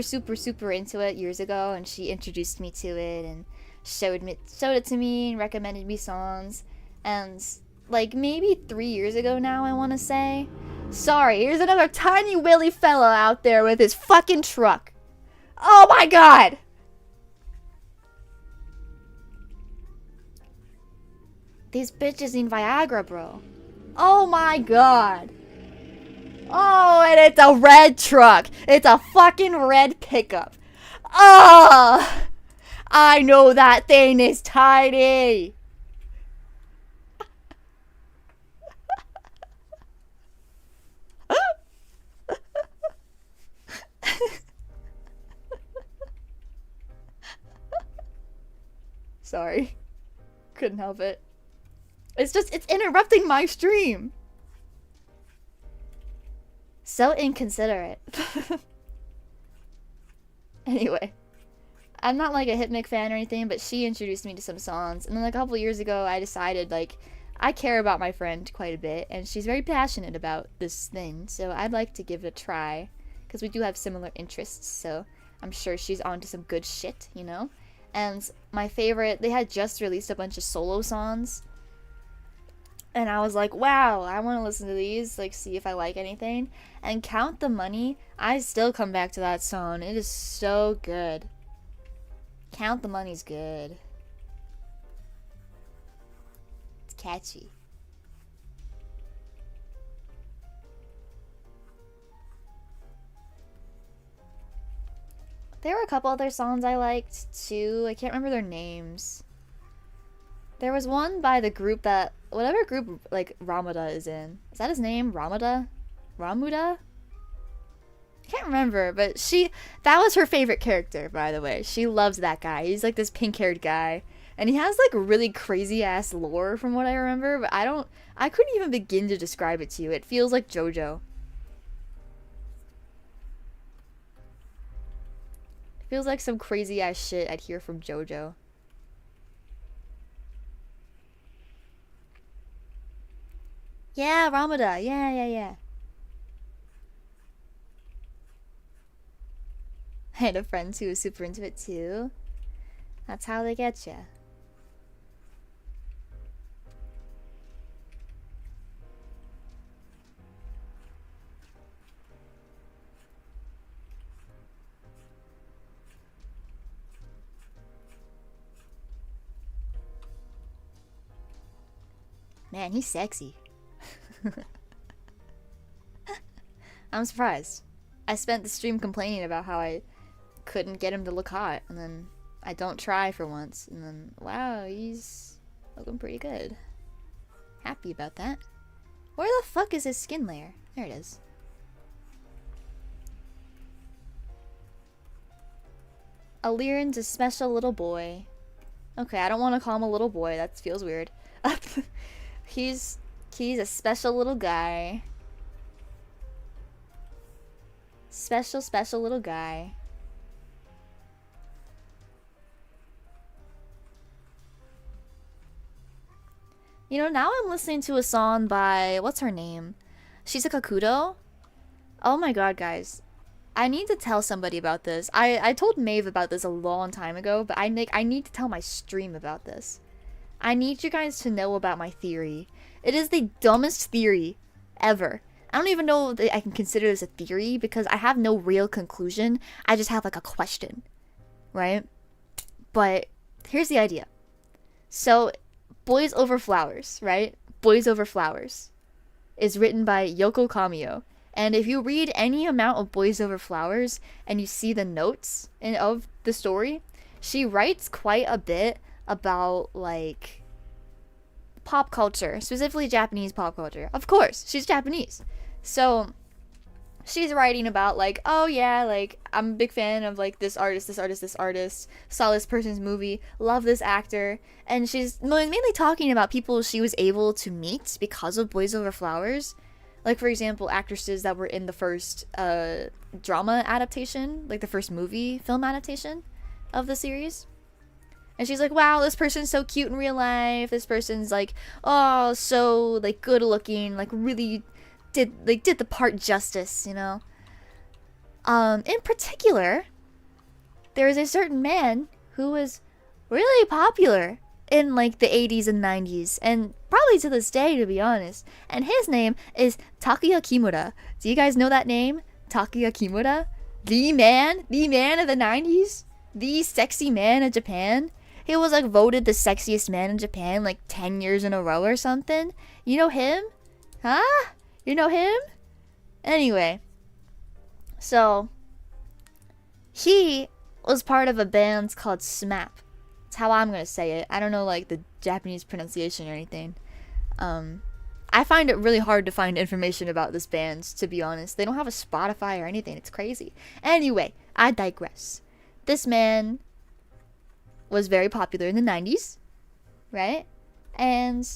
into it years ago, and she introduced me to it and showed it to me and recommended me songs. And like maybe 3 years ago now, I want to say. Sorry, here's another tiny willy fella out there with his fucking truck. Oh my god! These bitches need Viagra, bro. Oh my god. Oh, and it's a red truck. It's a fucking red pickup. Oh! I know that thing is tiny. Sorry. Couldn't help it. It's interrupting my stream. So inconsiderate. Anyway. I'm not like a Hitmix fan or anything, but she introduced me to some songs. And then a couple years ago, I decided, like, I care about my friend quite a bit. And she's very passionate about this thing. So I'd like to give it a try. Because we do have similar interests. So I'm sure she's onto some good shit, you know? And my favorite, they had just released a bunch of solo songs. And I was like, wow, I want to listen to these, like, see if I like anything. And Count the Money, I still come back to that song. It is so good. Count the Money's good. It's catchy. There were a couple other songs I liked too. I can't remember their names. There was one by the group that, whatever group like Ramada is in. Is that his name? Ramada? Ramuda? I can't remember, but that was her favorite character, by the way. She loves that guy. He's like this pink-haired guy. And he has like really crazy-ass lore from what I remember, but I couldn't even begin to describe it to you. It feels like JoJo. It feels like some crazy-ass shit I'd hear from JoJo. Yeah, Ramada. Yeah. I had a friend who was super into it too. That's how they get ya. Man, he's sexy. I'm surprised. I spent the stream complaining about how I couldn't get him to look hot, and then I don't try for once, and then wow, he's looking pretty good. Happy about that. Where the fuck is his skin layer? There it is. Alirin's a special little boy. Okay, I don't want to call him a little boy. That feels weird. He's a special little guy. Special little guy. You know, now I'm listening to a song by, what's her name? Shizuka Kudo? Oh my god, guys. I need to tell somebody about this. I told Maeve about this a long time ago, but I need to tell my stream about this. I need you guys to know about my theory. It is the dumbest theory ever. I don't even know that I can consider this a theory because I have no real conclusion. I just have like a question, right? But here's the idea. So, Boys Over Flowers, right? Boys Over Flowers is written by Yoko Kamio. And if you read any amount of Boys Over Flowers and you see the notes of the story, she writes quite a bit about like pop culture, specifically Japanese pop culture. Of course, she's Japanese. So she's writing about like, oh yeah, like I'm a big fan of like this artist, saw this person's movie, love this actor, and she's mainly talking about people she was able to meet because of Boys Over Flowers. Like, for example, actresses that were in the first drama adaptation, like the first film adaptation of the series. And she's like, wow, this person's so cute in real life. This person's like, oh, so like good looking, like really did the part justice, you know? In particular, there is a certain man who was really popular in like the 80s and 90s, and probably to this day, to be honest. And his name is Takuya Kimura. Do you guys know that name? Takuya Kimura? The man of the 90s? The sexy man of Japan? He was like voted the sexiest man in Japan like 10 years in a row or something. You know him? Huh? You know him? Anyway. So, he was part of a band called SMAP. It's how I'm gonna say it. I don't know like the Japanese pronunciation or anything. I find it really hard to find information about this band, to be honest. They don't have a Spotify or anything. It's crazy. Anyway, I digress. This man was very popular in the 90s, right? And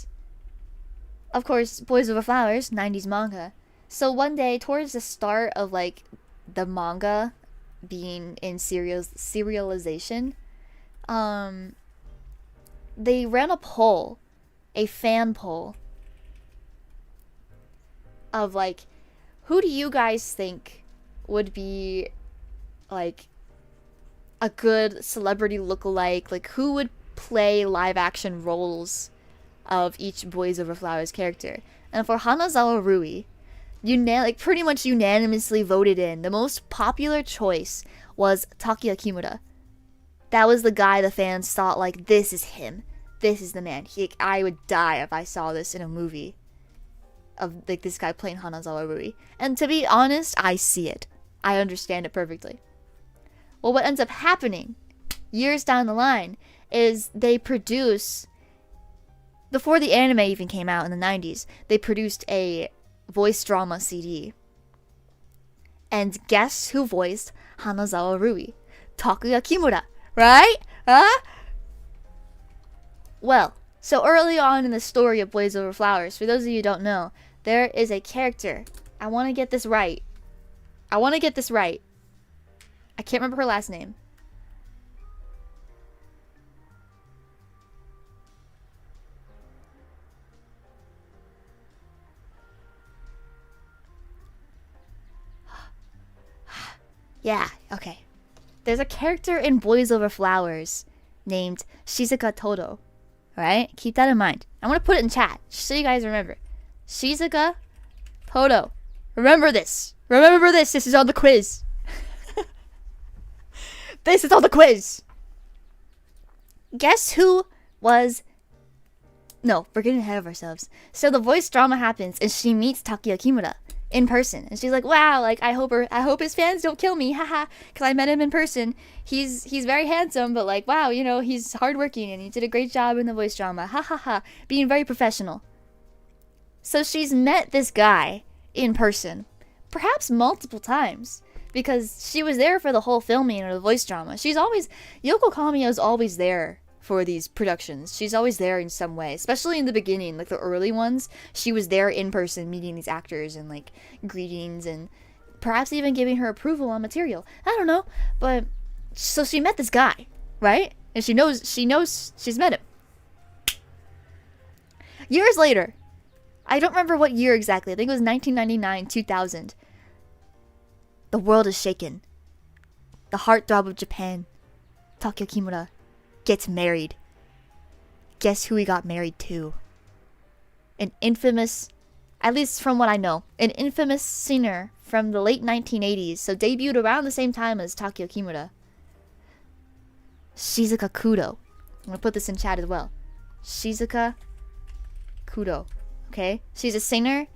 of course, Boys Over Flowers, 90s manga. So one day, towards the start of like the manga being in serialization, they ran a poll, a fan poll, of like, who do you guys think would be like a good celebrity lookalike? Like, who would play live action roles of each Boys Over Flowers character? And for Hanazawa Rui, pretty much unanimously voted in. The most popular choice was Takuya Kimura. That was the guy the fans thought, like, this is him. This is the man. I would die if I saw this in a movie. Of, like, this guy playing Hanazawa Rui. And to be honest, I see it. I understand it perfectly. Well, what ends up happening, years down the line, is they produce... Before the anime even came out in the 90s, they produced a voice drama CD. And guess who voiced Hanazawa Rui? Takuya Kimura, right? Huh? Well, so early on in the story of Boys Over Flowers, for those of you who don't know, there is a character. I want to get this right. I can't remember her last name. Yeah, okay. There's a character in Boys Over Flowers named Shizuka Todo. Alright? Keep that in mind. I'm going to put it in chat, just so you guys remember. Shizuka Todo. Remember this. This is on the quiz. This is on the quiz. Guess who was... No, we're getting ahead of ourselves. So the voice drama happens, and she meets Takuya Kimura in person. And she's like, wow, like, I hope his fans don't kill me, haha, because I met him in person. He's very handsome, but like, wow, you know, he's hardworking, and he did a great job in the voice drama, ha ha ha, being very professional. So she's met this guy in person, perhaps multiple times, because she was there for the whole filming of the voice drama. Yoko Kamiyo's always there for these productions. She's always there in some way, especially in the beginning, like the early ones. She was there in person meeting these actors and like greetings and perhaps even giving her approval on material. I don't know, but so she met this guy, right? And she knows she's met him. Years later, I don't remember what year exactly. I think it was 1999, 2000. The world is shaken. The heartthrob of Japan, Takuya Kimura, gets married. Guess who he got married to? An infamous, at least from what I know, an infamous singer from the late 1980s, so debuted around the same time as Takuya Kimura. Shizuka Kudo. I'm gonna put this in chat as well. Shizuka Kudo. Okay? She's a singer,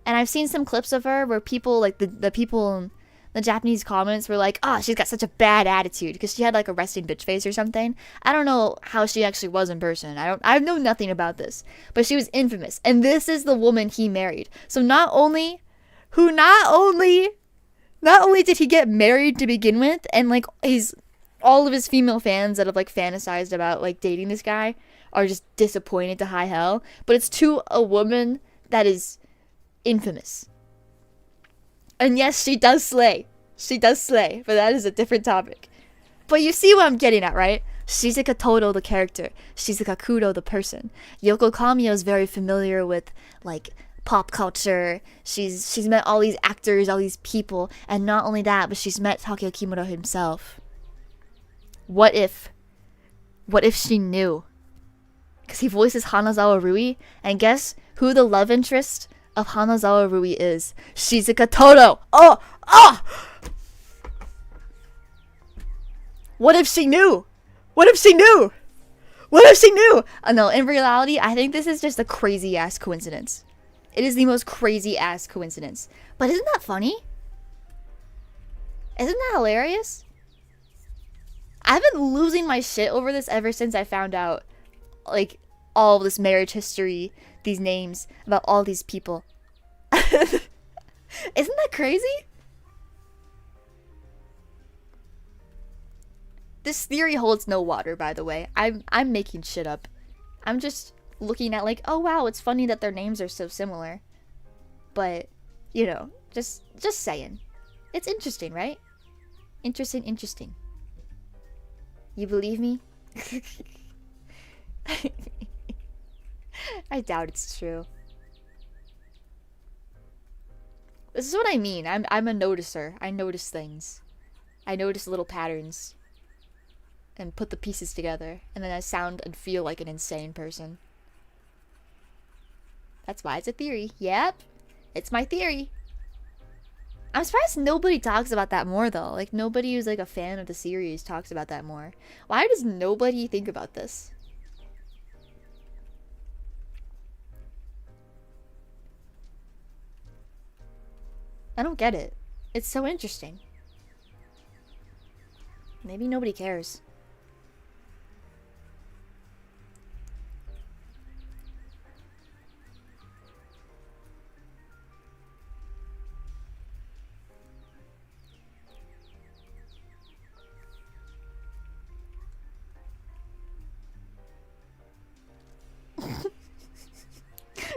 and I've seen some clips of her where people, like the people in the Japanese comments were like, oh, she's got such a bad attitude because she had like a resting bitch face or something. I don't know how she actually was in person. I know nothing about this, but she was infamous, and this is the woman he married. So not only did he get married to begin with, and like all of his female fans that have like fantasized about like dating this guy are just disappointed to high hell, but it's to a woman that is infamous. And yes, she does slay. But that is a different topic. But you see what I'm getting at, right? Shizuka Todo, the character. Shizuka Kudo, the person. Yoko Kamiyo is very familiar with, like, pop culture. She's met all these actors, all these people. And not only that, but she's met Takuya Kimura himself. What if she knew? Because he voices Hanazawa Rui. And guess who the love interest of Hanazawa Rui is? Shizuka Todo. Oh! What if she knew? No, in reality, I think this is just a crazy ass coincidence. It is the most crazy ass coincidence. But isn't that funny? Isn't that hilarious? I've been losing my shit over this ever since I found out, like, all of this marriage history, these names, about all these people. Isn't that crazy? This theory holds no water, by the way. I'm making shit up. I'm just looking at like, oh wow, it's funny that their names are so similar. But, you know, just saying. It's interesting, right? Interesting. You believe me? I doubt it's true. This is what I mean. I'm a noticer. I notice things. I notice little patterns. And put the pieces together. And then I sound and feel like an insane person. That's why it's a theory. Yep. It's my theory. I'm surprised nobody talks about that more though. Like nobody who's like a fan of the series talks about that more. Why does nobody think about this? I don't get it. It's so interesting. Maybe nobody cares.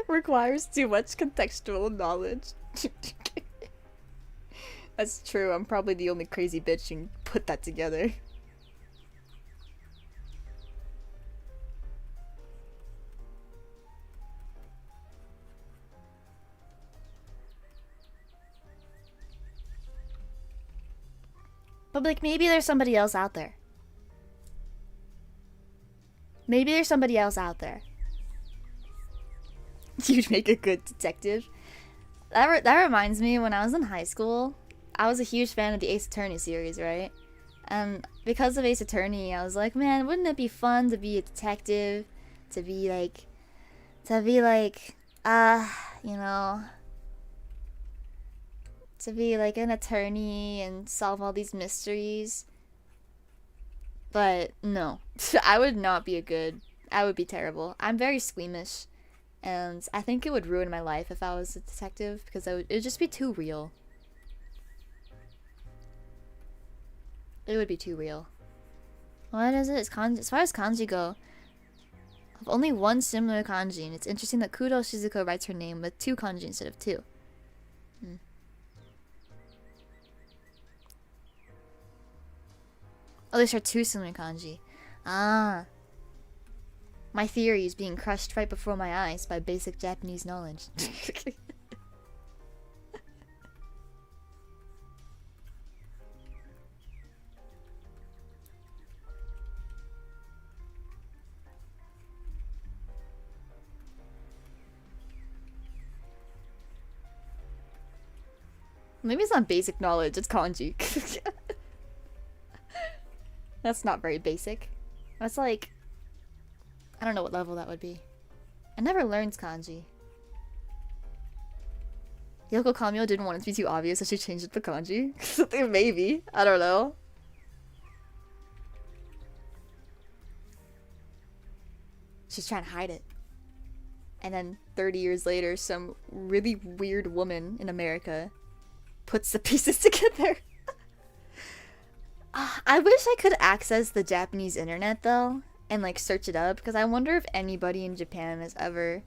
Requires too much contextual knowledge. That's true. I'm probably the only crazy bitch who can put that together. But like maybe there's somebody else out there. Maybe there's somebody else out there. You'd make a good detective. That reminds me, when I was in high school, I was a huge fan of the Ace Attorney series, right? And because of Ace Attorney, I was like, man, wouldn't it be fun to be a detective? To be like, you know, to be like an attorney and solve all these mysteries. But no, I would not be I would be terrible. I'm very squeamish. And I think it would ruin my life if I was a detective, because it would just be too real. It would be too real. What is it? It's kanji. As far as kanji go, I've only one similar kanji, and it's interesting that Kudo Shizuko writes her name with 2 kanji instead of 2. Oh, these are 2 similar kanji. Ah. My theory is being crushed right before my eyes by basic Japanese knowledge. Maybe it's not basic knowledge, it's kanji. That's not very basic. That's like... I don't know what level that would be. I never learned kanji. Yoko Kamio didn't want it to be too obvious, so she changed it to kanji. Maybe. I don't know. She's trying to hide it. And then 30 years later, some really weird woman in America puts the pieces together. I wish I could access the Japanese internet though, and like search it up, because I wonder if anybody in Japan has ever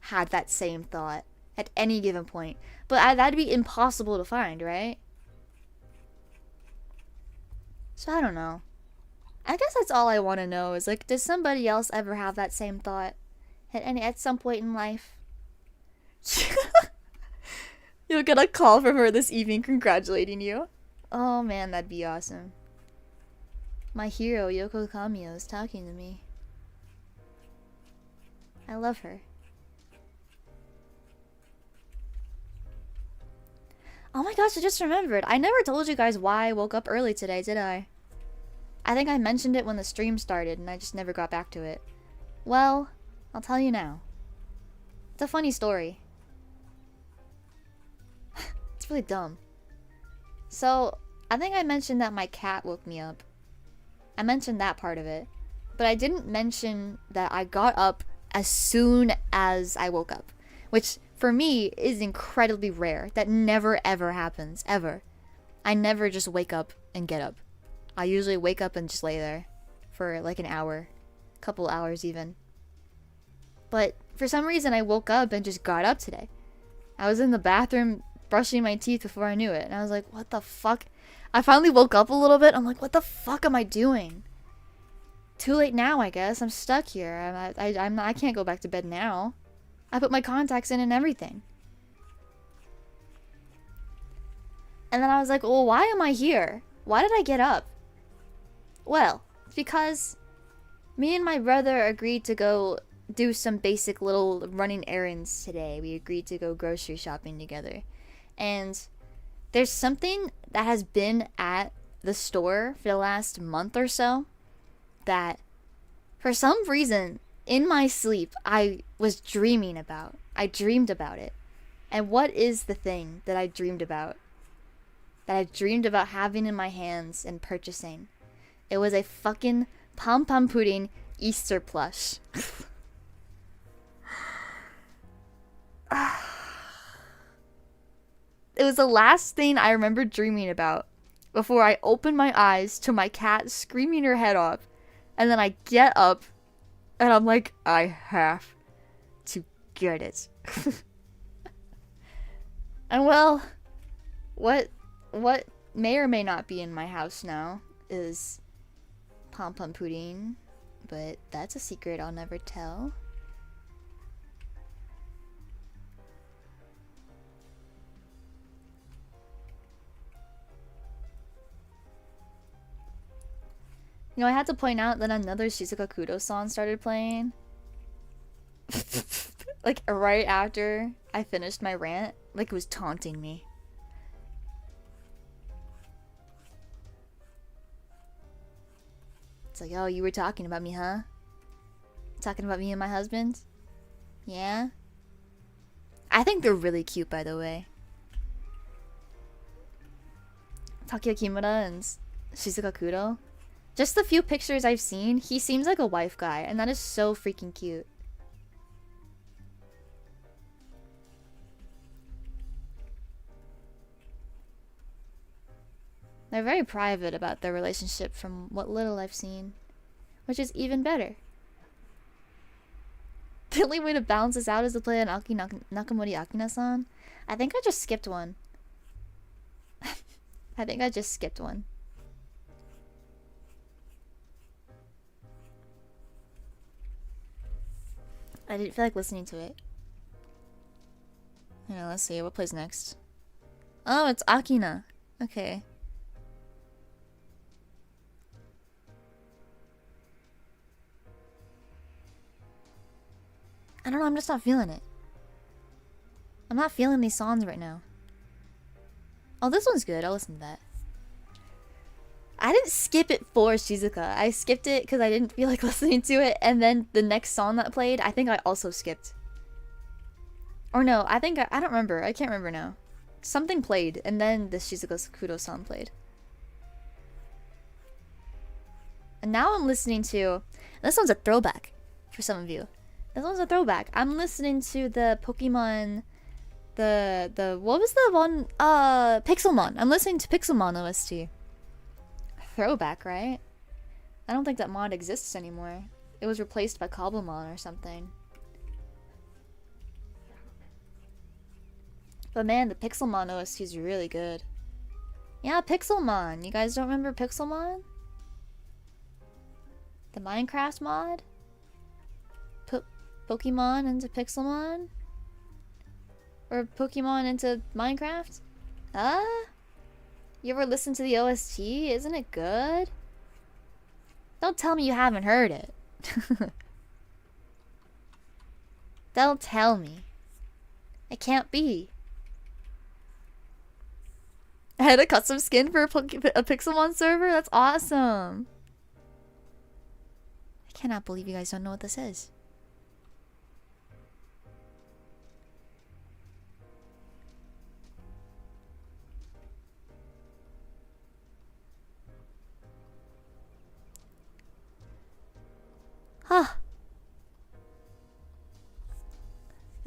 had that same thought at any given point. But that'd be impossible to find, right? So I don't know. I guess that's all I want to know is like, does somebody else ever have that same thought at some point in life? You'll get a call from her this evening congratulating you. Oh man, that'd be awesome. My hero, Yoko Kamio, is talking to me. I love her. Oh my gosh, I just remembered. I never told you guys why I woke up early today, did I? I think I mentioned it when the stream started and I just never got back to it. Well, I'll tell you now. It's a funny story. It's really dumb. So, I think I mentioned that my cat woke me up. I mentioned that part of it. But I didn't mention that I got up as soon as I woke up. Which, for me, is incredibly rare. That never ever happens. Ever. I never just wake up and get up. I usually wake up and just lay there. For like an hour. Couple hours even. But for some reason I woke up and just got up today. I was in the bathroom brushing my teeth before I knew it. And I was like, what the fuck? I finally woke up a little bit. I'm like, what the fuck am I doing? Too late now, I guess. I'm stuck here. I can't go back to bed now. I put my contacts in and everything. And then I was like, well, why am I here? Why did I get up? Well, it's because me and my brother agreed to go do some basic little running errands today. We agreed to go grocery shopping together. And there's something that has been at the store for the last month or so that for some reason in my sleep I was dreaming about. I dreamed about it. And what is the thing that I dreamed about? That I dreamed about having in my hands and purchasing. It was a fucking pom pom pudding Easter plush. It was the last thing I remember dreaming about before I opened my eyes to my cat screaming her head off. And then I get up and I'm like, I have to get it. And well, what may or may not be in my house now is pom pom pudding, but that's a secret I'll never tell. You know, I had to point out that another Shizuka Kudo song started playing. Like, right after I finished my rant. Like, it was taunting me. It's like, oh, you were talking about me, huh? Talking about me and my husband? Yeah? I think they're really cute, by the way. Takuya Kimura and Shizuka Kudo. Just the few pictures I've seen, he seems like a wife guy, and that is so freaking cute. They're very private about their relationship from what little I've seen, which is even better. The only way to balance this out is to play an Nakamori Akina-san. I think I just skipped one. I think I just skipped one. I didn't feel like listening to it. Yeah, let's see. What plays next? Oh, it's Akina. Okay. I don't know, I'm just not feeling it. I'm not feeling these songs right now. Oh, this one's good. I'll listen to that. I didn't skip it for Shizuka. I skipped it because I didn't feel like listening to it. And then the next song that played, I think I also skipped. Or no, I think I don't remember. I can't remember now. Something played, and then the Shizuka Kudo song played. And now I'm listening to... This one's a throwback for some of you. This one's a throwback. I'm listening to the Pokemon... The what was the one? Pixelmon. I'm listening to Pixelmon OST. Throwback, right? I don't think that mod exists anymore. It was replaced by Cobblemon or something. But man, the Pixelmon OST is really good. Yeah, Pixelmon. You guys don't remember Pixelmon? The Minecraft mod? Pokemon into Pixelmon? Or Pokemon into Minecraft? You ever listen to the OST? Isn't it good? Don't tell me you haven't heard it. Don't tell me. It can't be. I had a custom skin for a Pixelmon server? That's awesome. I cannot believe you guys don't know what this is.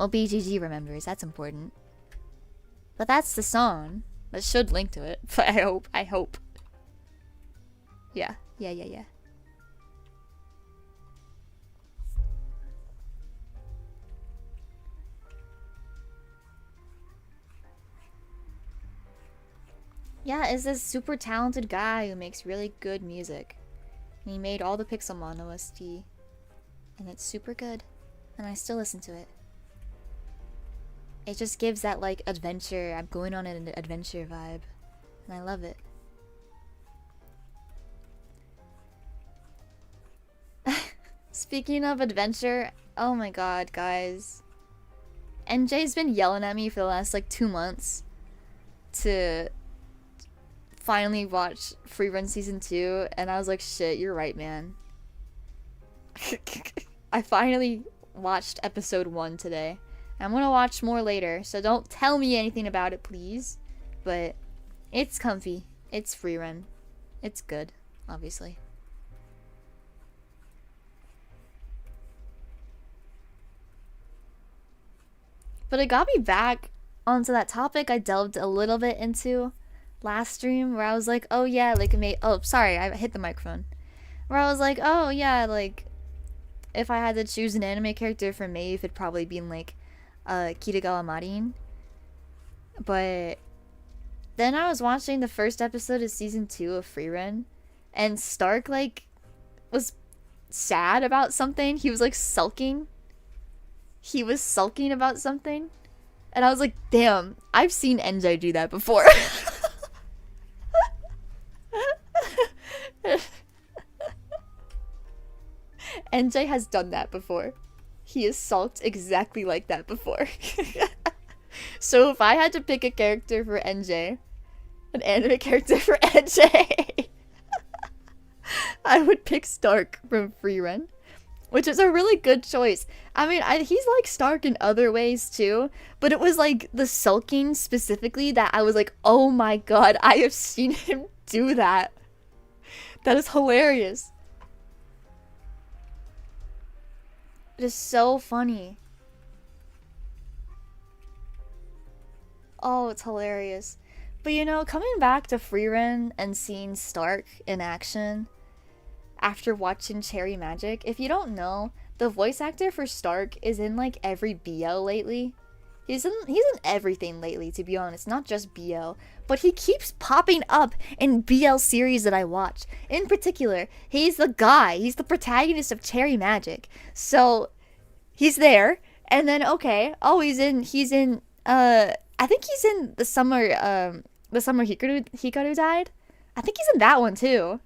Well, BGG remembers. That's important. But that's the song. That should link to it. But I hope. Yeah. Yeah. Yeah, is this super talented guy who makes really good music. And he made all the Pixelmon OST. And it's super good. And I still listen to it. It just gives that, like, adventure, I'm going on an adventure vibe. And I love it. Speaking of adventure, oh my god, guys. NJ's been yelling at me for the last, like, 2 months to finally watch Freerun Season 2, and I was like, shit, you're right, man. I finally watched episode 1 today. I'm gonna watch more later, so don't tell me anything about it, please. But it's comfy. It's Freerun. It's good, obviously. But it got me back onto that topic I delved a little bit into last stream, where I was like, oh yeah, like, oh, sorry, I hit the microphone. Where I was like, oh yeah, like, if I had to choose an anime character for Maeve, it'd probably be like, Kitagawa Marin. But then I was watching the first episode of season 2 of Freerun, and Stark, like, was sad about something. He was, like, sulking. He was sulking about something. And I was like, damn, I've seen NJ do that before. NJ has done that before. He has sulked exactly like that before. So if I had to pick a character for NJ, an anime character for NJ, I would pick Stark from Freerun, which is a really good choice. I mean, he's like Stark in other ways too, but it was like the sulking specifically that I was like, oh my god, I have seen him do that. That is hilarious. It is so funny. Oh, it's hilarious. But you know, coming back to Freerun and seeing Stark in action after watching Cherry Magic, if you don't know, the voice actor for Stark is in like every BL lately. He's in everything lately, to be honest, not just BL, but he keeps popping up in BL series that I watch. In particular, he's the guy, he's the protagonist of Cherry Magic. So he's there, and then okay, oh, he's in I think he's in the summer Hikaru died. I think he's in that one too.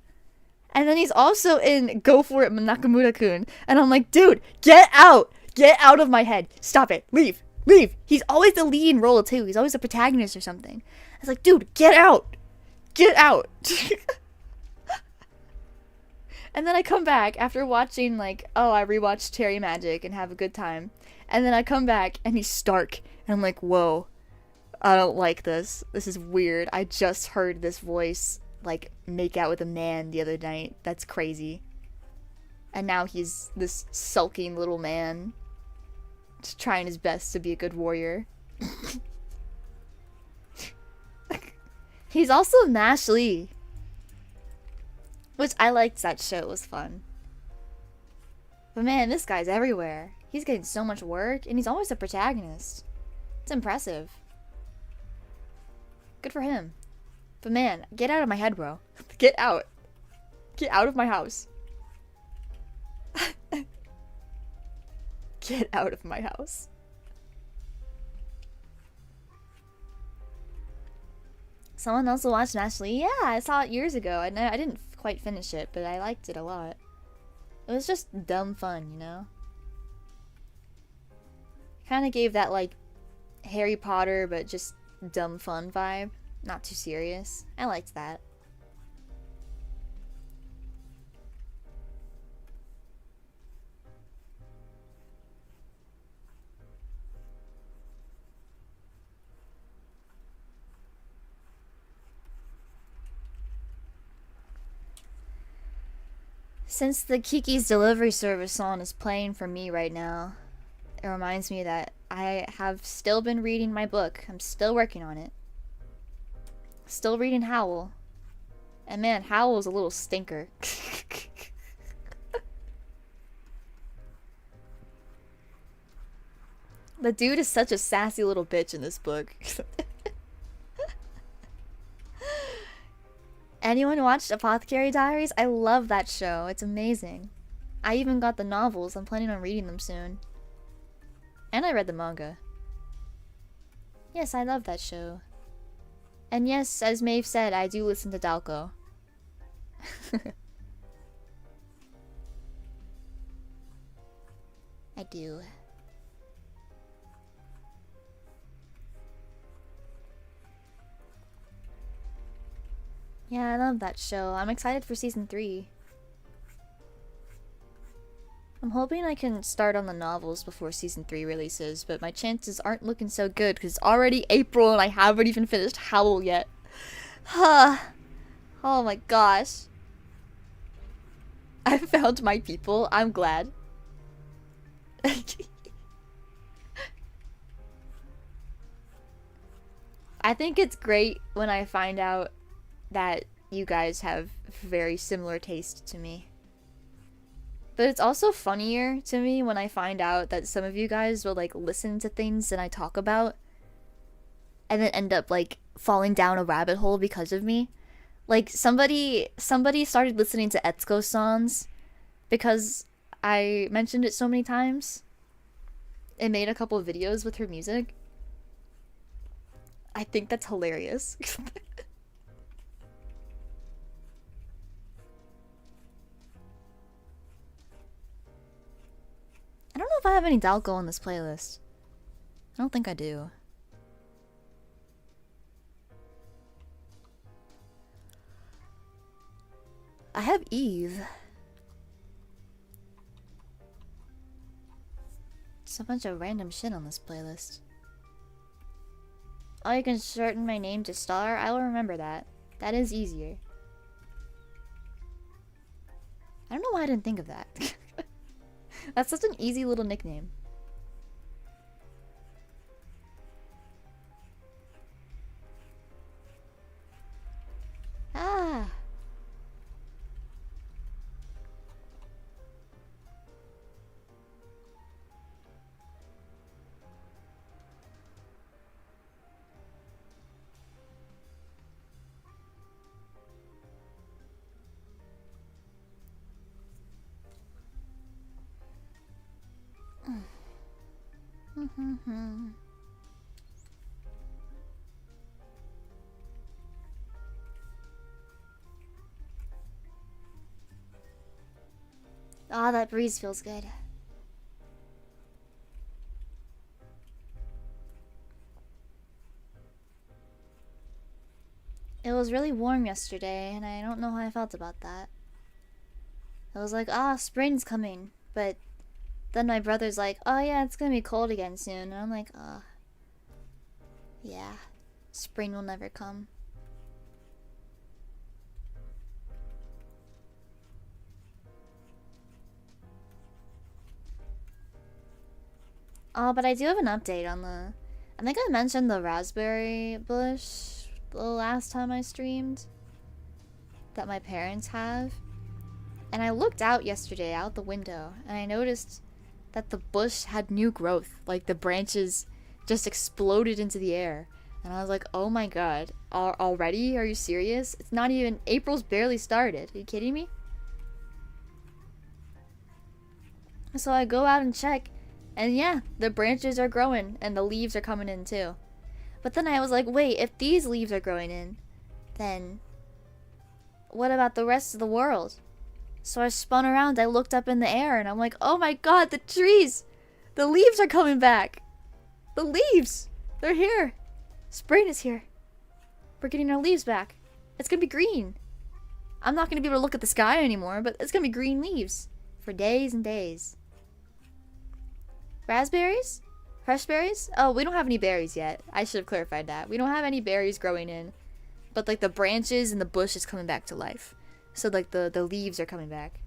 And then he's also in Go For It Nakamura-kun. And I'm like, dude, get out! Get out of my head. Stop it. Leave. Leave. He's always the leading role too. He's always the protagonist or something. I was like, dude, get out. Get out. And then I come back after watching, like, oh, I rewatched Cherry Magic and have a good time. And then I come back and he's Stark. And I'm like, whoa. I don't like this. This is weird. I just heard this voice, like, make out with a man the other night. That's crazy. And now he's this sulking little man, just trying his best to be a good warrior. He's also Nash Lee, which I liked. That show. It was fun. But man, this guy's everywhere. He's getting so much work, and he's always a protagonist. It's impressive. Good for him. But man, get out of my head, bro. Get out. Get out of my house. Get out of my house. Someone else will watch Ashley? Yeah, I saw it years ago. I didn't quite finish it, but I liked it a lot. It was just dumb fun, you know? Kind of gave that, like, Harry Potter, but just dumb fun vibe. Not too serious. I liked that. Since the Kiki's Delivery Service song is playing for me right now, it reminds me that I have still been reading my book. I'm still working on it. Still reading Howl. And man, Howl's a little stinker. The dude is such a sassy little bitch in this book. Anyone watched Apothecary Diaries? I love that show. It's amazing. I even got the novels. I'm planning on reading them soon. And I read the manga. Yes, I love that show. And yes, as Maeve said, I do listen to Dalco. I do. Yeah, I love that show. I'm excited for season 3. I'm hoping I can start on the novels before season 3 releases, but my chances aren't looking so good because it's already April and I haven't even finished Howl yet. Oh my gosh. I found my people. I'm glad. I think it's great when I find out that you guys have very similar taste to me. But it's also funnier to me when I find out that some of you guys will like listen to things that I talk about and then end up like falling down a rabbit hole because of me. Like somebody started listening to Etsuko songs because I mentioned it so many times and made a couple of videos with her music. I think that's hilarious. I don't know if I have any Dalco on this playlist. I don't think I do. I have Eve. Just a bunch of random shit on this playlist. Oh, you can shorten my name to Star? I will remember that. That is easier. I don't know why I didn't think of that. That's such an easy little nickname. Ah. Ah, that breeze feels good. It was really warm yesterday, and I don't know how I felt about that. I was like, ah, spring's coming, but then my brother's like, oh yeah, it's gonna be cold again soon, and I'm like, yeah, spring will never come. Oh, but I do have an update on the... I think I mentioned the raspberry bush the last time I streamed. That my parents have. And I looked out yesterday, out the window, and I noticed that the bush had new growth. Like, the branches just exploded into the air. And I was like, oh my god. Already? Are you serious? It's not even... April's barely started. Are you kidding me? So I go out and check. And yeah, the branches are growing and the leaves are coming in too. But then I was like, wait, if these leaves are growing in, then what about the rest of the world? So I spun around, I looked up in the air, and I'm like, oh my god, the trees! The leaves are coming back! The leaves! They're here! Spring is here. We're getting our leaves back. It's gonna be green. I'm not gonna be able to look at the sky anymore, but it's gonna be green leaves. For days and days. Raspberries? Fresh berries? Oh, we don't have any berries yet. I should have clarified that. We don't have any berries growing in. But like the branches and the bush is coming back to life. So like the leaves are coming back.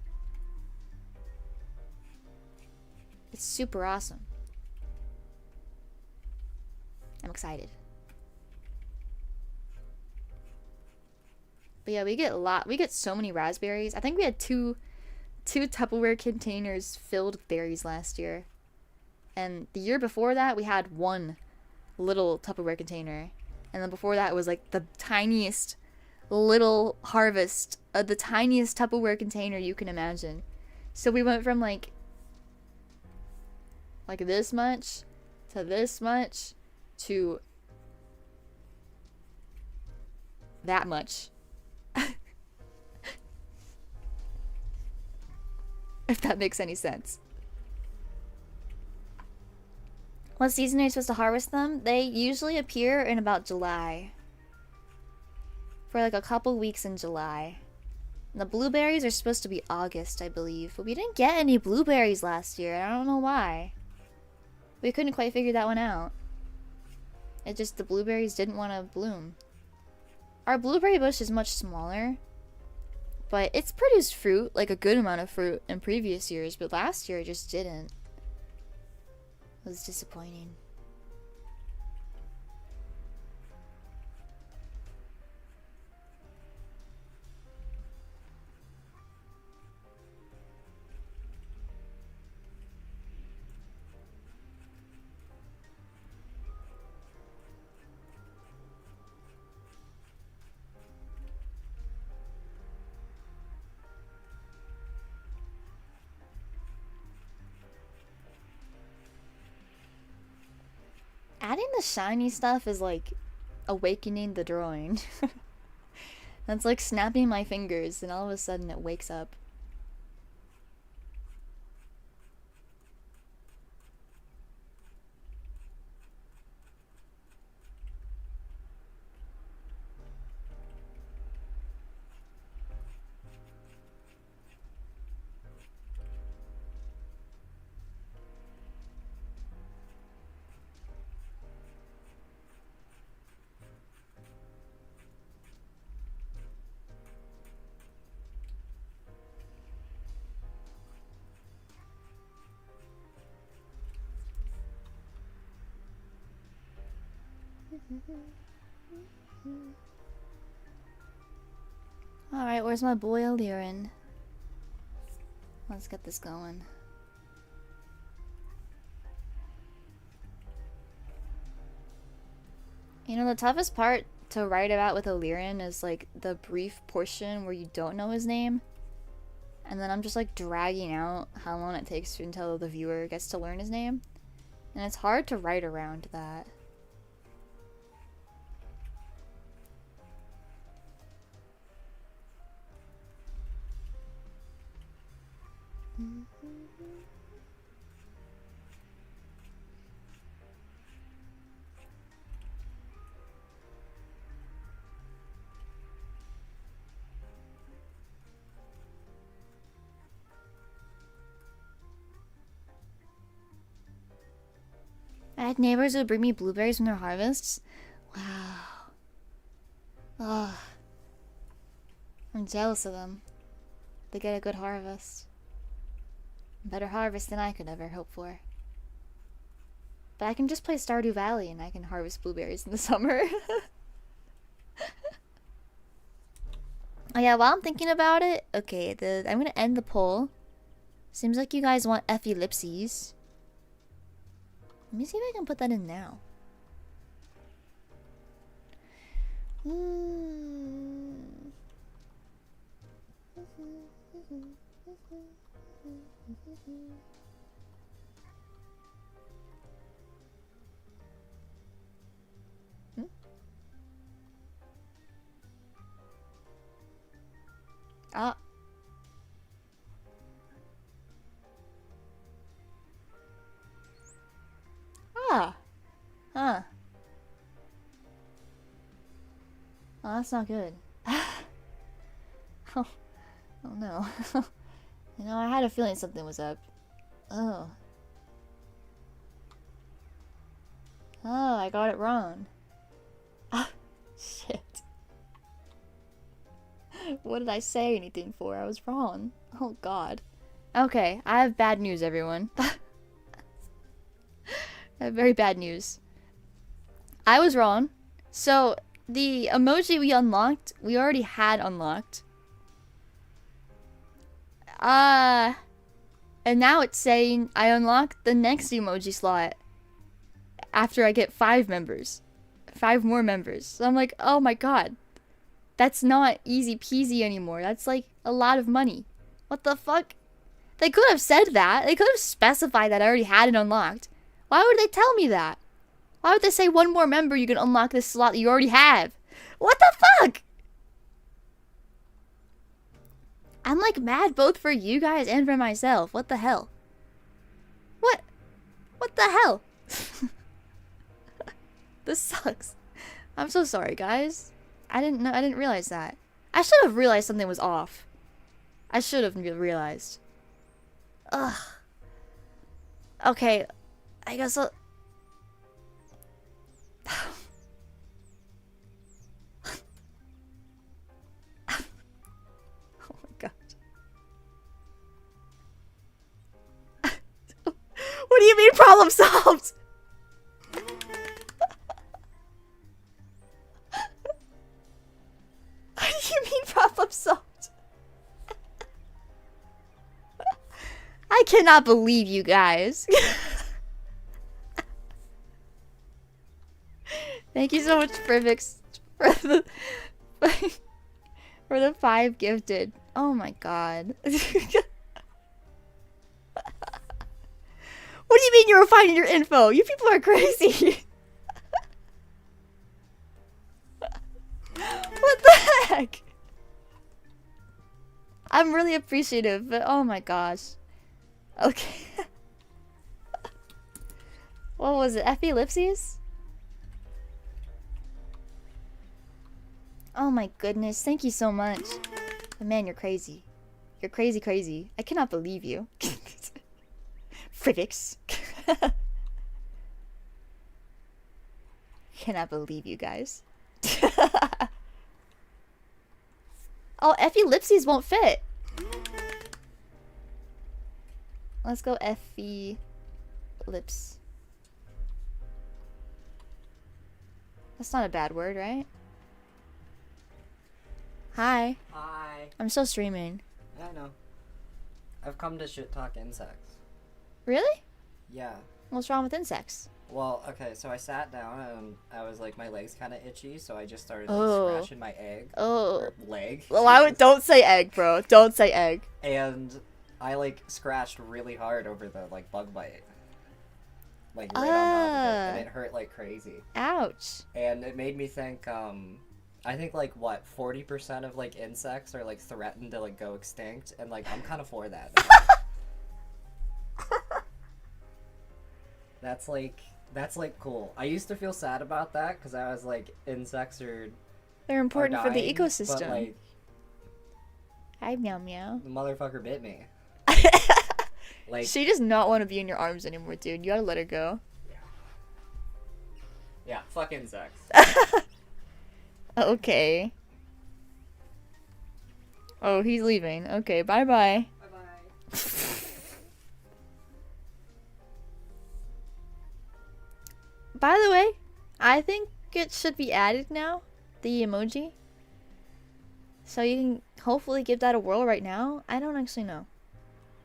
It's super awesome. I'm excited. But yeah, we get so many raspberries. I think we had two Tupperware containers filled with berries last year. And the year before that, we had one little Tupperware container. And then before that, it was like the tiniest little harvest of the tiniest Tupperware container you can imagine. So we went from like this much to this much to that much. If that makes any sense. What season are you supposed to harvest them? They usually appear in about July. For like a couple weeks in July. And the blueberries are supposed to be August, I believe. But we didn't get any blueberries last year. I don't know why. We couldn't quite figure that one out. It just, the blueberries didn't want to bloom. Our blueberry bush is much smaller. But it's produced fruit, like a good amount of fruit in previous years. But last year it just didn't. It was disappointing. Adding the shiny stuff is like awakening the drawing. That's like snapping my fingers and all of a sudden it wakes up. Alright, where's my boy Alirin? Let's get this going. You know, the toughest part to write about with Alirin is like the brief portion where you don't know his name. And then I'm just like dragging out how long it takes until the viewer gets to learn his name. And it's hard to write around that. I had neighbors who would bring me blueberries from their harvests. Wow. Ugh. I'm jealous of them. They get a good harvest. Better harvest than I could ever hope for. But I can just play Stardew Valley and I can harvest blueberries in the summer. Oh yeah, while I'm thinking about it, okay, I'm gonna end the poll. Seems like you guys want ellipses. Let me see if I can put that in now. Ah. Ah. Huh. Oh, that's not good. Oh. Oh no. You know, I had a feeling something was up. Oh. Oh, I got it wrong. Ah, shit. What did I say anything for? I was wrong. Oh god. Okay, I have bad news, everyone. I have very bad news. I was wrong. So, the emoji we unlocked, we already had unlocked. And now it's saying I unlocked the next emoji slot after I get 5 members. 5 more members. So I'm like, oh my god. That's not easy peasy anymore. That's like a lot of money. What the fuck? They could have said that. They could have specified that I already had it unlocked. Why would they tell me that? Why would they say one more member you can unlock this slot that you already have? What the fuck? I'm like mad both for you guys and for myself. What the hell? What? What the hell? This sucks. I'm so sorry, guys. I didn't realize that. I should have realized something was off. I should have realized. Ugh. Okay. I guess I'll... Oh my god. What do you mean problem solved? What do you mean problem solved? I cannot believe you guys. Thank you so much, Frivix, for the 5 gifted. Oh my god. What do you mean you were finding your info? You people are crazy. What the heck? I'm really appreciative, but oh my gosh. Okay. What was it? Ellipses? Oh my goodness, thank you so much. But man, you're crazy. You're crazy, crazy. I cannot believe you. Frivix. Cannot believe you guys. Oh, ellipses won't fit. Let's go lips. That's not a bad word, right? Hi. Hi. I'm still streaming. I know. I've come to shit talk insects. Really? Yeah. What's wrong with insects? Well, okay, so I sat down and I was like, my leg's kind of itchy, so I just started scratching my egg. Oh. Or leg. Well, don't say egg, bro. Don't say egg. And I like scratched really hard over the like bug bite. Like right on top of it, and it hurt like crazy. Ouch. And it made me think, I think like what, 40% of like insects are like threatened to like go extinct, and like I'm kind of for that. That's like cool. I used to feel sad about that because I was like, insects are They're important for the dying, ecosystem. But, like, Hi, meow meow. the motherfucker bit me. Like, She does not want to be in your arms anymore, dude. You gotta let her go. yeah, fuck insects. Okay. Oh, he's leaving. Okay, bye bye. Bye-bye. By the way, I think it should be added now, the emoji. So you can hopefully give that a whirl right now. I don't actually know.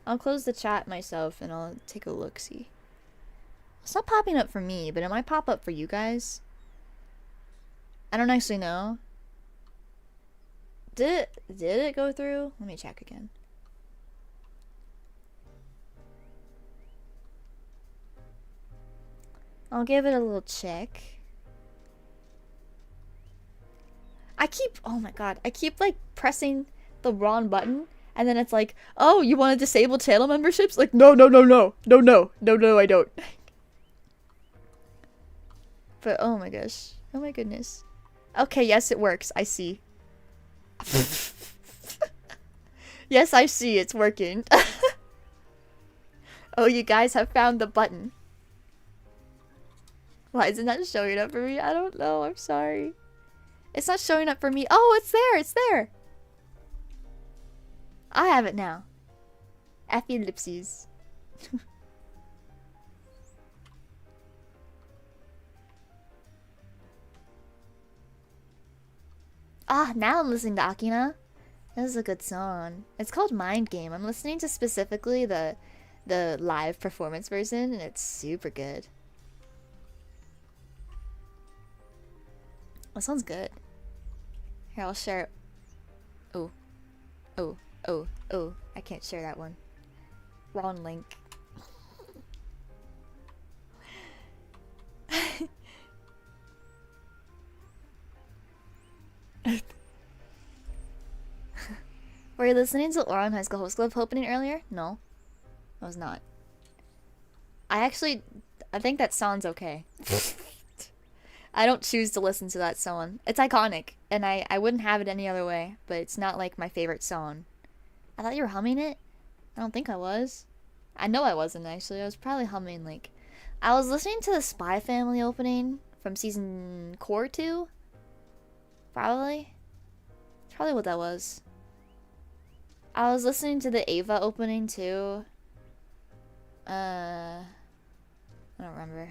I'll close the chat myself and I'll take a look-see. It's not popping up for me, but it might pop up for you guys. I don't actually know. Did it go through? Let me check again. I'll give it a little check. Oh my god, I keep like pressing the wrong button and then it's like, oh, you want to disable channel memberships? Like, no, I don't. But oh my gosh, oh my goodness. Okay, yes, it works, I see. Yes, I see, it's working. Oh, you guys have found the button. Why isn't that showing up for me? I don't know. I'm sorry. It's not showing up for me. Oh, it's there. It's there. I have it now. Ellipses. Ah, now I'm listening to Akina. This is a good song. It's called Mind Game. I'm listening to specifically the live performance version, and it's super good. That sounds good. Here, I'll share it. Oh. Oh. Oh. Oh. I can't share that one. Wrong link. Were you listening to Oron High School Host Club opening earlier? No. I was not. I think that song's okay. I don't choose to listen to that song. It's iconic, and I wouldn't have it any other way, but it's not like my favorite song. I thought you were humming it? I don't think I was. I know I wasn't, actually. I was probably humming, like... I was listening to the Spy Family opening from season core 2. Probably. That's probably what that was. I was listening to the Ava opening, too. I don't remember.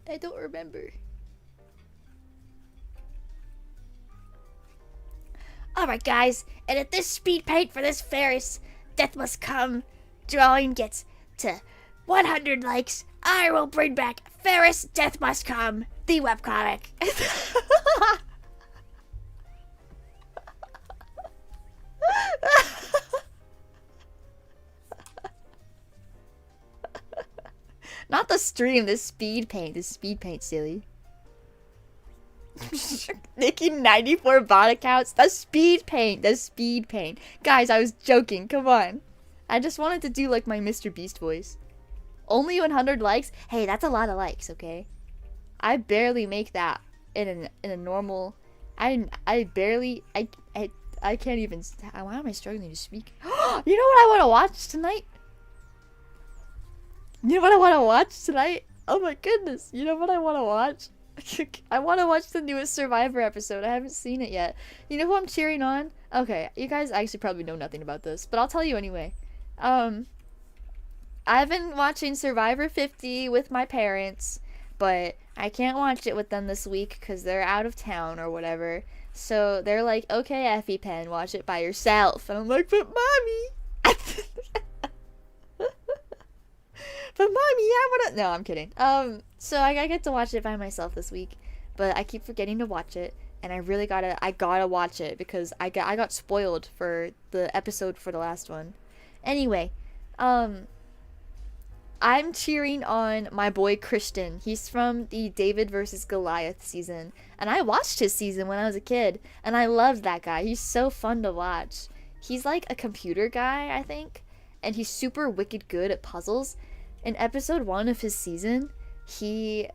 I don't remember. Alright guys, and at this speed paint for this Ferris, Death Must Come drawing gets to 100 likes, I will bring back Ferris Death Must Come, the webcomic. Not the stream, the speed paint, silly. Making 94 bot accounts, the speed paint. Guys, I was joking, come on. I just wanted to do like my Mr. Beast voice. Only 100 likes? Hey, that's a lot of likes, okay? I barely make that in a normal... I can't even... Why am I struggling to speak? You know what I want to watch tonight? Oh my goodness. You know what I want to watch? I want to watch the newest Survivor episode. I haven't seen it yet. You know who I'm cheering on? Okay, you guys actually probably know nothing about this, but I'll tell you anyway. I've been watching Survivor 50 with my parents, but I can't watch it with them this week because they're out of town or whatever. So they're like, okay, ephiepen, watch it by yourself. And I'm like, but mommy! But mommy, I wanna... No, I'm kidding. So I get to watch it by myself this week, but I keep forgetting to watch it, and I gotta watch it because I got spoiled for the episode for the last one. Anyway, I'm cheering on my boy Christian. He's from the David versus Goliath season, and I watched his season when I was a kid, and I loved that guy. He's so fun to watch. He's like a computer guy, I think, and he's super wicked good at puzzles. In episode 1 of his season, they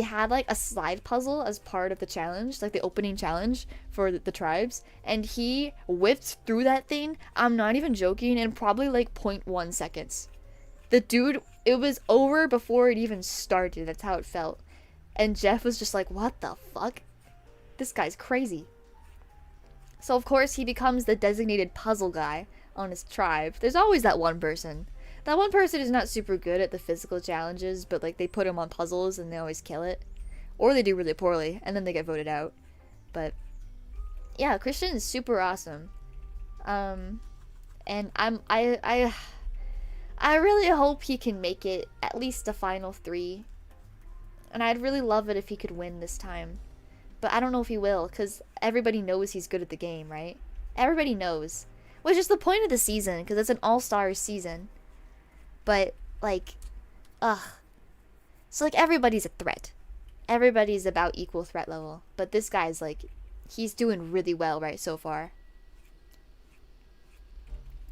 had like a slide puzzle as part of the challenge, like the opening challenge for the tribes, and he whipped through that thing, I'm not even joking, in probably like 0.1 seconds. The dude, it was over before it even started. That's how it felt. And Jeff was just like, what the fuck? This guy's crazy. So of course he becomes the designated puzzle guy on his tribe. There's always that one person. That one person is not super good at the physical challenges, but like they put him on puzzles and they always kill it. Or they do really poorly and then they get voted out. But yeah, Christian is super awesome. And I really hope he can make it at least the final 3. And I'd really love it if he could win this time. But I don't know if he will, because everybody knows he's good at the game, right? Everybody knows. Which is the point of the season, because it's an all-stars season. But, like, so, like, everybody's a threat. Everybody's about equal threat level. But this guy's, like, he's doing really well right so far.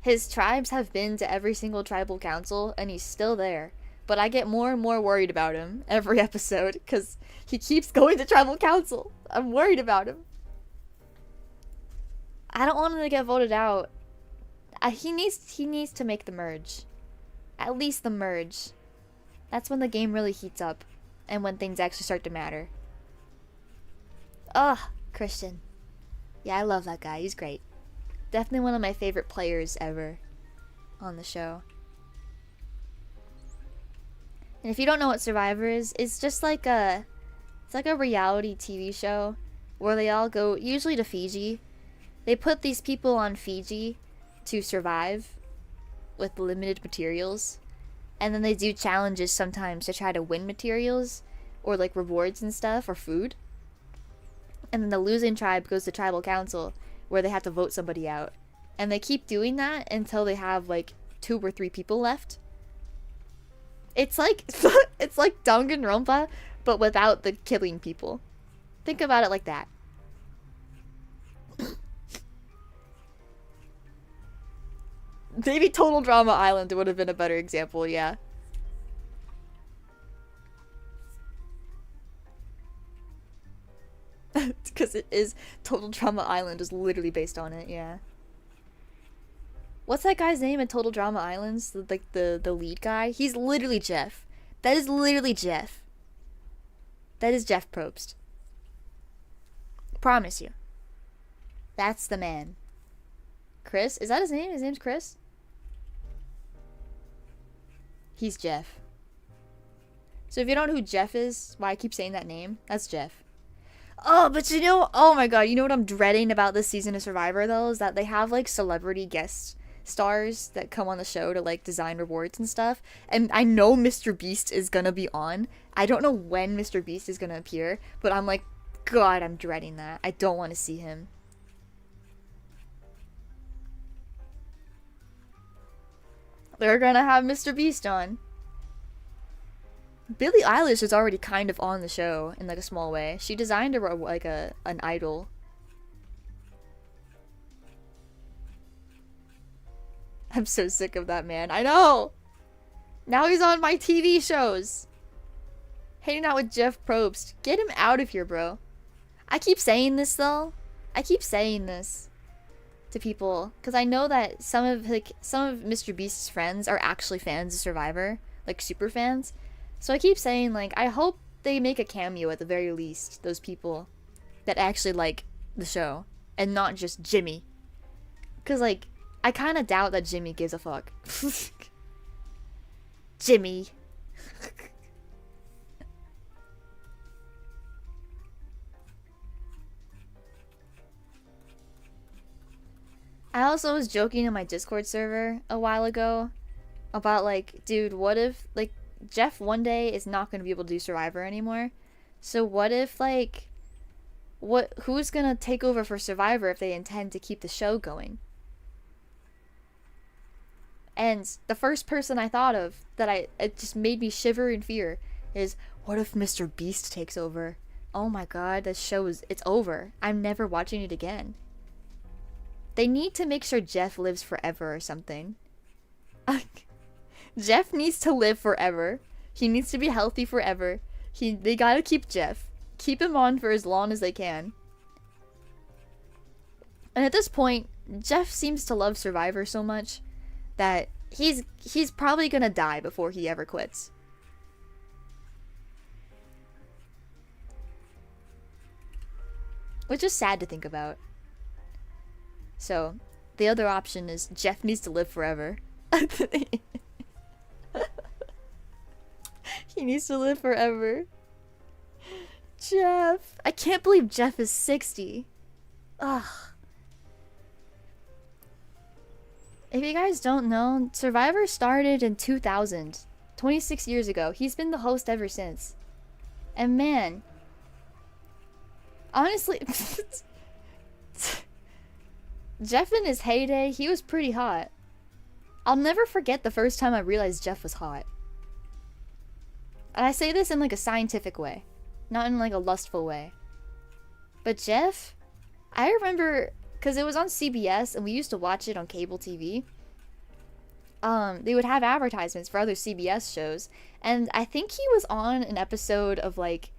His tribes have been to every single tribal council, and he's still there. But I get more and more worried about him every episode, because he keeps going to tribal council. I'm worried about him. I don't want him to get voted out. He needs to make the merge. At least the merge. That's when the game really heats up. And when things actually start to matter. Ugh, Christian. Yeah, I love that guy. He's great. Definitely one of my favorite players ever on the show. And if you don't know what Survivor is, it's just like it's like a reality TV show where they all go, usually to Fiji. They put these people on Fiji to survive with limited materials. And then they do challenges sometimes to try to win materials or like rewards and stuff or food. And then the losing tribe goes to tribal council where they have to vote somebody out. And they keep doing that until they have like 2 or 3 people left. It's like it's like Danganronpa, but without the killing people. Think about it like that. Maybe Total Drama Island would have been a better example, yeah. Because it is, Total Drama Island is literally based on it, yeah. What's that guy's name in Total Drama Islands? Like the lead guy? He's literally Jeff. That is literally Jeff. That is Jeff Probst. Promise you. That's the man. Chris? Is that his name? His name's Chris? He's Jeff. So if you don't know who Jeff is, why I keep saying that name, that's Jeff. Oh, but you know, oh my god, you know what I'm dreading about this season of Survivor though? Is that they have like celebrity guest stars that come on the show to like design rewards and stuff. And I know Mr. Beast is gonna be on. I don't know when Mr. Beast is gonna appear, but I'm like, god, I'm dreading that. I don't want to see him. They're gonna have Mr. Beast on. Billie Eilish is already kind of on the show in like a small way. She designed an idol. I'm so sick of that man. I know! Now he's on my TV shows. Hanging out with Jeff Probst. Get him out of here, bro. I keep saying this though. I keep saying this to people because I know that some of Mr. Beast's friends are actually fans of Survivor, like super fans. So I keep saying like I hope they make a cameo at the very least, those people that actually like the show and not just Jimmy. Cuz like I kind of doubt that Jimmy gives a fuck. Jimmy. I also was joking in my Discord server a while ago about like, dude, what if like Jeff one day is not going to be able to do Survivor anymore? So what if like who's going to take over for Survivor if they intend to keep the show going? And the first person I thought of that it just made me shiver in fear is, what if Mr. Beast takes over? Oh my god, this show it's over. I'm never watching it again. They need to make sure Jeff lives forever or something. Jeff needs to live forever. He needs to be healthy forever. They gotta keep Jeff. Keep him on for as long as they can. And at this point, Jeff seems to love Survivor so much that he's probably gonna die before he ever quits. Which is sad to think about. So, the other option is Jeff needs to live forever. He needs to live forever. Jeff. I can't believe Jeff is 60. Ugh. If you guys don't know, Survivor started in 2000. 26 years ago. He's been the host ever since. And man, honestly, Jeff in his heyday, he was pretty hot. I'll never forget the first time I realized Jeff was hot. And I say this in like a scientific way, not in like a lustful way. But Jeff, I remember, because it was on CBS and we used to watch it on cable TV. They would have advertisements for other CBS shows. And I think he was on an episode of like,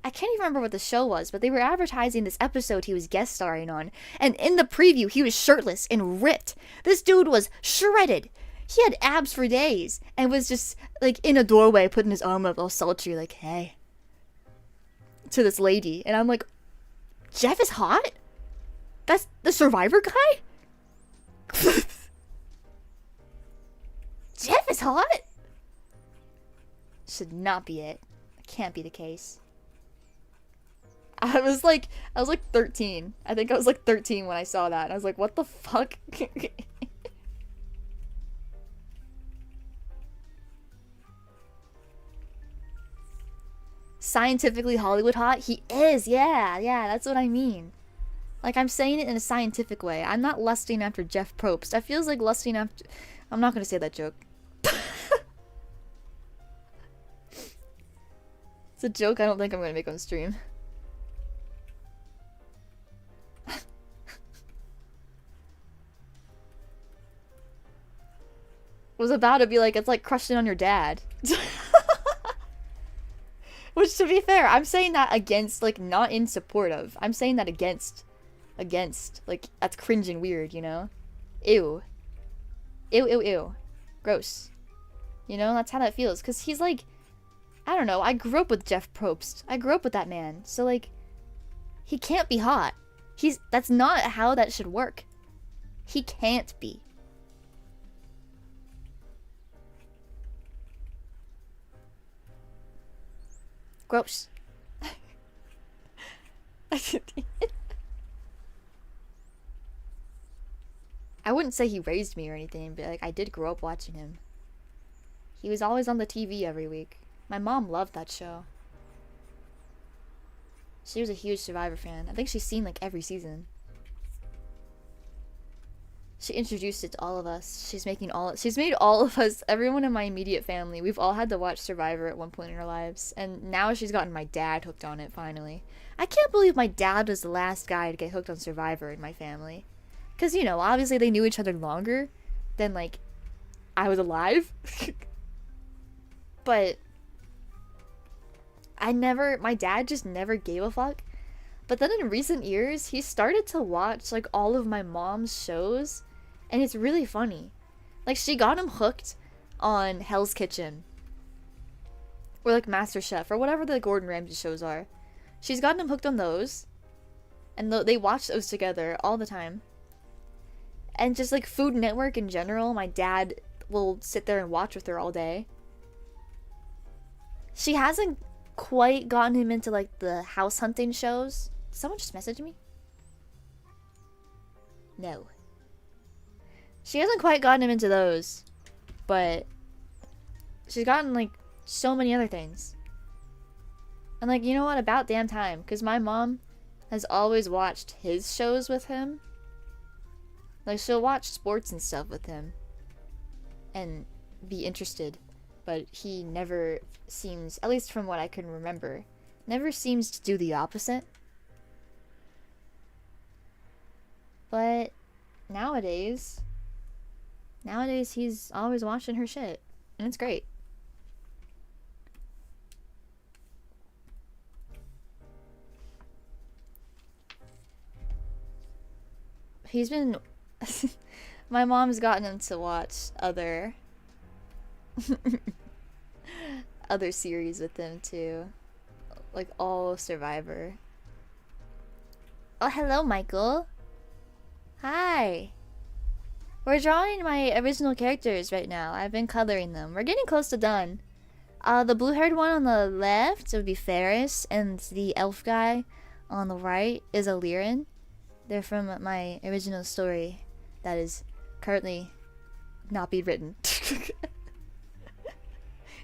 I can't even remember what the show was, but they were advertising this episode he was guest starring on. And in the preview, he was shirtless and ripped. This dude was shredded. He had abs for days and was just like in a doorway putting his arm up all sultry like, hey, to this lady. And I'm like, Jeff is hot? That's the Survivor guy? Jeff is hot? should not be it. It can't be the case. I was like 13. I think I was like 13 when I saw that. And I was like, what the fuck? Scientifically Hollywood hot? He is, yeah, that's what I mean. Like, I'm saying it in a scientific way. I'm not lusting after Jeff Probst. I feels like lusting after... I'm not gonna say that joke. It's a joke I don't think I'm gonna make on stream. Was about to be like, it's like crushing on your dad. Which, to be fair, I'm saying that against, like, not in support of. I'm saying that against. Like, that's cringe and weird, you know? Ew. Ew. Gross. You know, that's how that feels. Because he's like, I don't know, I grew up with Jeff Probst. I grew up with that man. So, like, he can't be hot. That's not how that should work. He can't be. Gross. I wouldn't say he raised me or anything, but like I did grow up watching him. He was always on the TV every week. My mom loved that show. She was a huge Survivor fan. I think she's seen like every season. She introduced it to all of us. She's made all of us, everyone in my immediate family, we've all had to watch Survivor at one point in our lives. And now she's gotten my dad hooked on it, finally. I can't believe my dad was the last guy to get hooked on Survivor in my family. Because, you know, obviously they knew each other longer than, like, I was alive. But my dad just never gave a fuck. But then in recent years, he started to watch, like, all of my mom's shows. And it's really funny. Like, she got him hooked on Hell's Kitchen. Or, like, MasterChef. Or whatever the Gordon Ramsay shows are. She's gotten him hooked on those. And they watch those together all the time. And just, like, Food Network in general. My dad will sit there and watch with her all day. She hasn't quite gotten him into, like, the house hunting shows. Did someone just message me? No. She hasn't quite gotten him into those, but she's gotten, like, so many other things. And, like, you know what? About damn time, because my mom has always watched his shows with him. Like, she'll watch sports and stuff with him and be interested, but he never seems, at least from what I can remember, never seems to do the opposite. But nowadays he's always watching her shit, and it's great. He's been my mom's gotten him to watch other series with him too, like all Survivor. Oh, hello, Michael. Hi. We're drawing my original characters right now. I've been coloring them. We're getting close to done. The blue-haired one on the left would be Ferris, and the elf guy on the right is Alirin. They're from my original story that is currently not being written.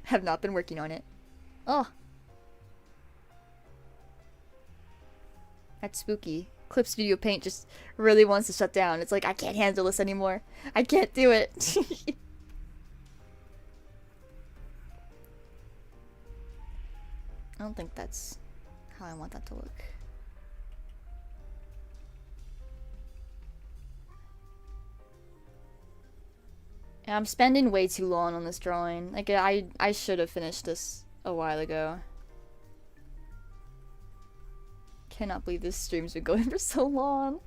Have not been working on it. Oh. That's spooky. Clip Studio Paint just really wants to shut down. It's like, I can't handle this anymore. I can't do it. I don't think that's how I want that to look. Yeah, I'm spending way too long on this drawing. Like, I should have finished this a while ago. Cannot believe this stream's been going for so long.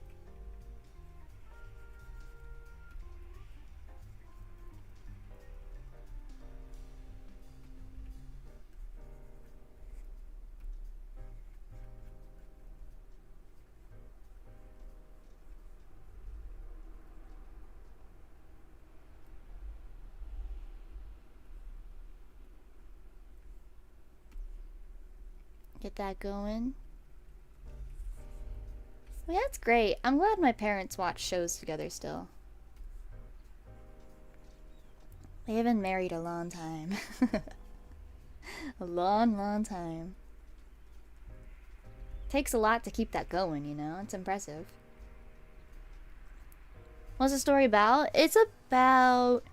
Get that going. Well, yeah, that's great. I'm glad my parents watch shows together still. They have been married a long time. A long, long time. Takes a lot to keep that going, you know? It's impressive. What's the story about? It's about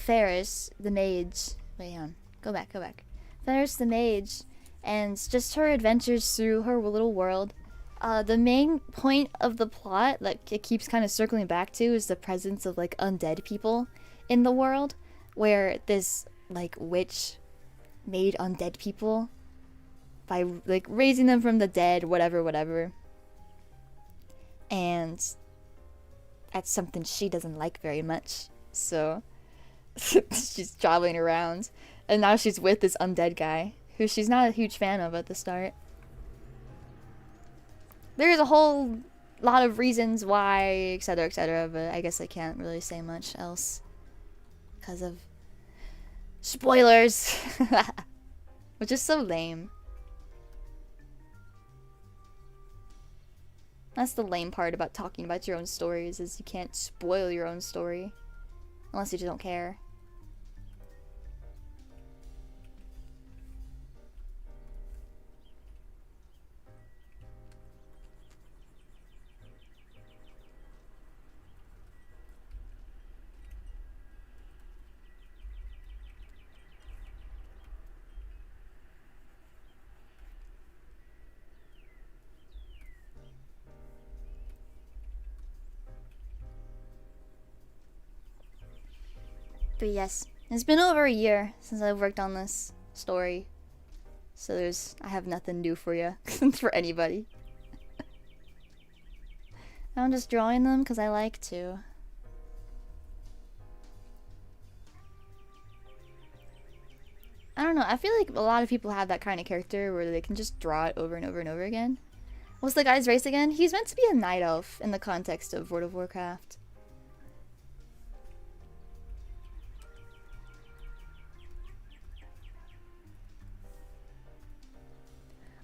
Ferris, the mage. Wait, hang on. Go back. Ferris the mage, and just her adventures through her little world. The main point of the plot, like it keeps kind of circling back to, is the presence of like undead people in the world, where this like witch made undead people by like raising them from the dead, whatever. And that's something she doesn't like very much. So she's traveling around, and now she's with this undead guy who she's not a huge fan of at the start. There's a whole lot of reasons why, etc., but I guess I can't really say much else because of spoilers. Which is so lame. That's the lame part about talking about your own stories, is you can't spoil your own story unless you just don't care. But yes, it's been over a year since I've worked on this story. So I have nothing new for you, for anybody. I'm just drawing them because I like to. I don't know, I feel like a lot of people have that kind of character where they can just draw it over and over and over again. What's the guy's race again? He's meant to be a night elf in the context of World of Warcraft.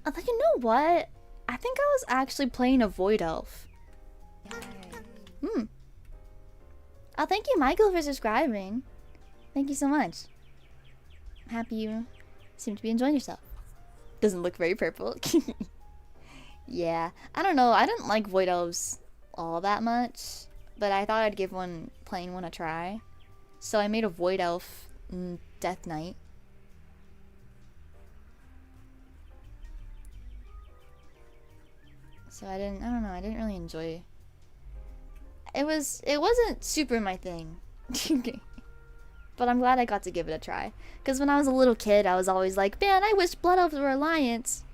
Although, you know what? I think I was actually playing a void elf. Oh, thank you, Michael, for subscribing. Thank you so much. I'm happy you seem to be enjoying yourself. Doesn't look very purple. Yeah, I don't know. I didn't like void elves all that much, but I thought I'd give playing one a try. So I made a void elf Death Knight. So I don't know, I didn't really enjoy it. It wasn't super my thing. But I'm glad I got to give it a try. Because when I was a little kid, I was always like, man, I wish Blood Elves were Alliance.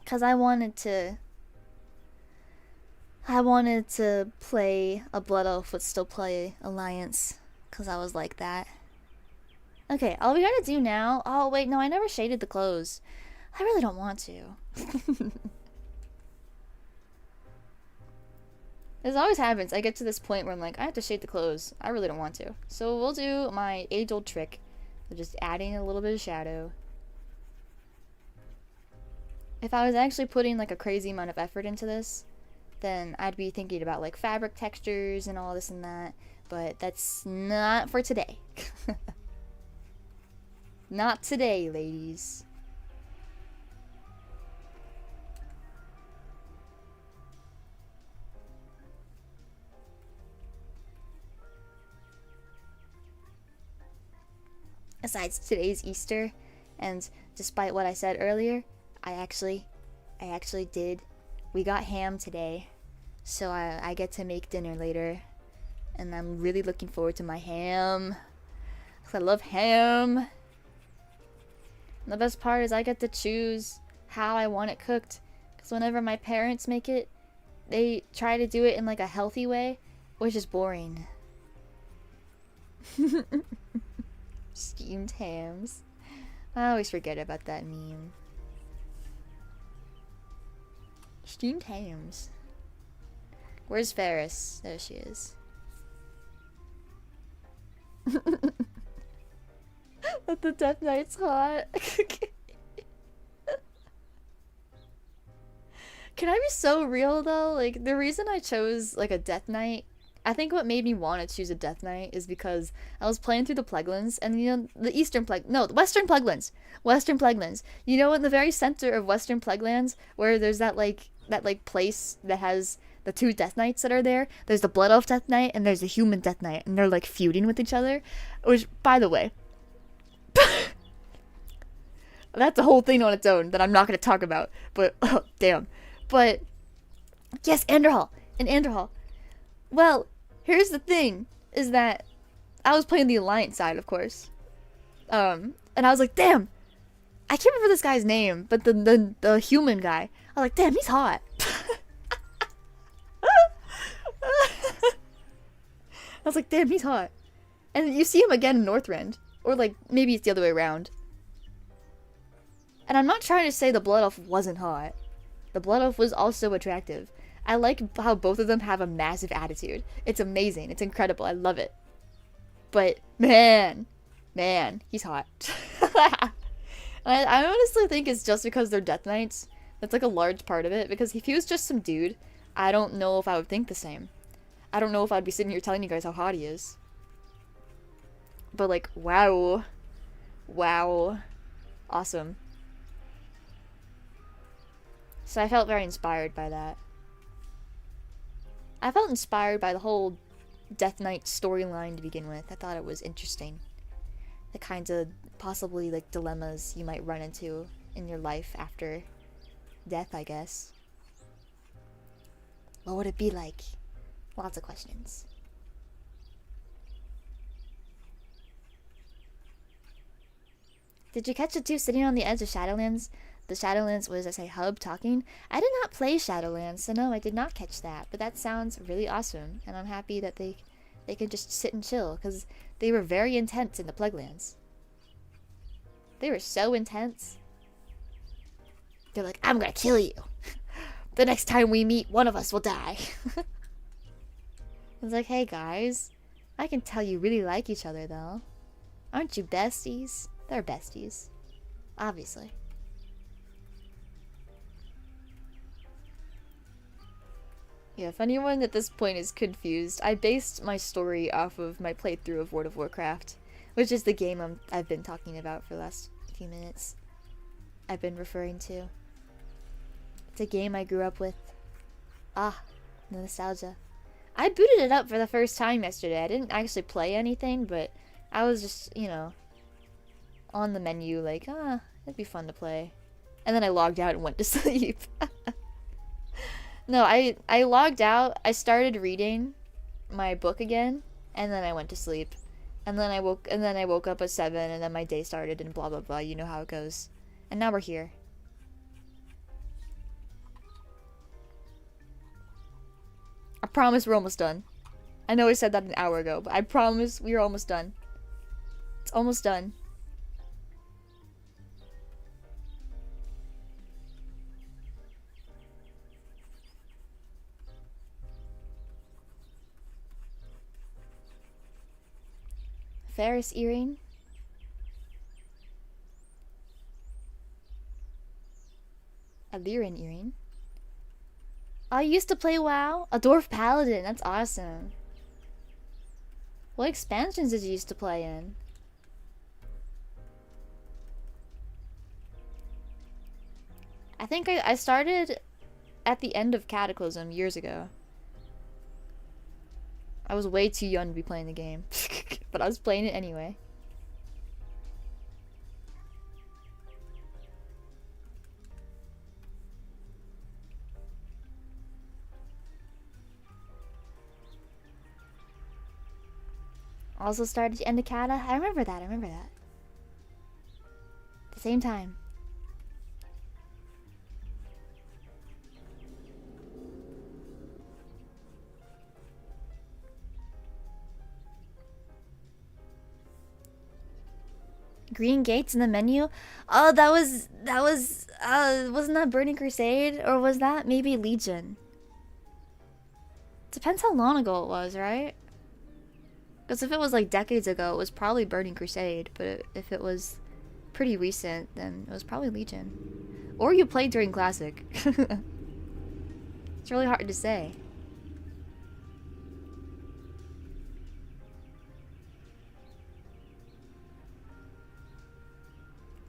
Because I wanted to play a Blood Elf but still play Alliance. Because I was like that. Okay, all we gotta do now... Oh, wait, no, I never shaded the clothes. I really don't want to. This always happens. I get to this point where I'm like, I have to shade the clothes. I really don't want to. So we'll do my age-old trick of just adding a little bit of shadow. If I was actually putting like a crazy amount of effort into this, then I'd be thinking about like fabric textures and all this and that. But that's not for today. Not today, ladies. Besides, today's Easter, and despite what I said earlier, I actually did. We got ham today, so I get to make dinner later, and I'm really looking forward to my ham. 'Cause I love ham. And the best part is I get to choose how I want it cooked. Because whenever my parents make it, they try to do it in like a healthy way, which is boring. Steamed hams. I always forget about that meme. Steamed hams. Where's Ferris? There she is. That the Death Knight's hot. Can I be so real though? Like, the reason I chose like a Death Knight, I think what made me want to choose a Death Knight is because I was playing through the Plaguelands, and you know, the Western Plaguelands. Western Plaguelands. You know, in the very center of Western Plaguelands, where there's that place that has the two Death Knights that are there. There's the Blood Elf Death Knight and there's the Human Death Knight, and they're like feuding with each other. Which, by the way, that's a whole thing on its own that I'm not going to talk about. But, oh, damn. But, yes, Anderhall. In Anderhall. Well, here's the thing, is that I was playing the Alliance side, of course. And I was like, damn, I can't remember this guy's name, but the human guy, I was like, damn, he's hot. I was like, damn, he's hot. And you see him again in Northrend. Or, like, maybe it's the other way around. And I'm not trying to say the Blood Elf wasn't hot. The Blood Elf was also attractive. I like how both of them have a massive attitude. It's amazing. It's incredible. I love it. But, man, he's hot. I honestly think it's just because they're Death Knights. That's like a large part of it. Because if he was just some dude, I don't know if I would think the same. I don't know if I'd be sitting here telling you guys how hot he is. But like, wow. Wow. Awesome. So I felt very inspired by that. I felt inspired by the whole Death Knight storyline to begin with. I thought it was interesting. The kinds of possibly like dilemmas you might run into in your life after death, I guess. What would it be like? Lots of questions. Did you catch the two sitting on the edge of Shadowlands? The Shadowlands was, as a hub talking. I did not play Shadowlands, so no, I did not catch that. But that sounds really awesome, and I'm happy that they could just sit and chill, because they were very intense in the Plaguelands. They were so intense. They're like, I'm gonna kill you. The next time we meet, one of us will die. I was like, hey guys, I can tell you really like each other though. Aren't you besties? They're besties. Obviously. Yeah, if anyone at this point is confused, I based my story off of my playthrough of World of Warcraft, which is the game I've been talking about for the last few minutes. I've been referring to. It's a game I grew up with. Ah, the nostalgia. I booted it up for the first time yesterday. I didn't actually play anything, but I was just, you know, on the menu like, it'd be fun to play. And then I logged out and went to sleep. No, I logged out, I started reading my book again, and then I went to sleep. And then I woke up at 7, and then my day started, and blah blah blah, you know how it goes. And now we're here. I promise we're almost done. I know I said that an hour ago, but I promise we're almost done. It's almost done. Ferris earring. A Lyran earring. I used to play WoW. A Dwarf Paladin. That's awesome. What expansions did you used to play in? I think I started at the end of Cataclysm years ago. I was way too young to be playing the game. But I was playing it anyway. Also started End of Cata. I remember that. At the same time. Green gates in the menu? Oh, wasn't that Burning Crusade? Or was that maybe Legion? Depends how long ago it was, right? Because if it was like decades ago, it was probably Burning Crusade. But if it was pretty recent, then it was probably Legion. Or you played during Classic. It's really hard to say.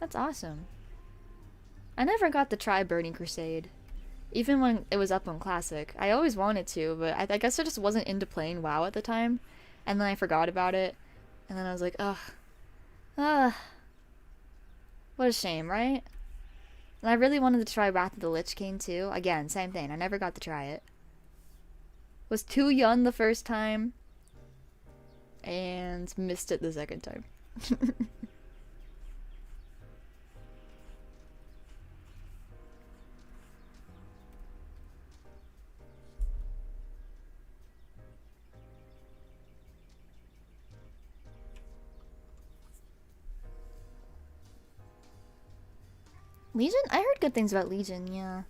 That's awesome. I never got to try Burning Crusade. Even when it was up on Classic. I always wanted to, but I guess I just wasn't into playing WoW at the time. And then I forgot about it. And then I was like, ugh. Ugh. What a shame, right? And I really wanted to try Wrath of the Lich King too. Again, same thing. I never got to try it. Was too young the first time. And missed it the second time. Legion? I heard good things about Legion, yeah.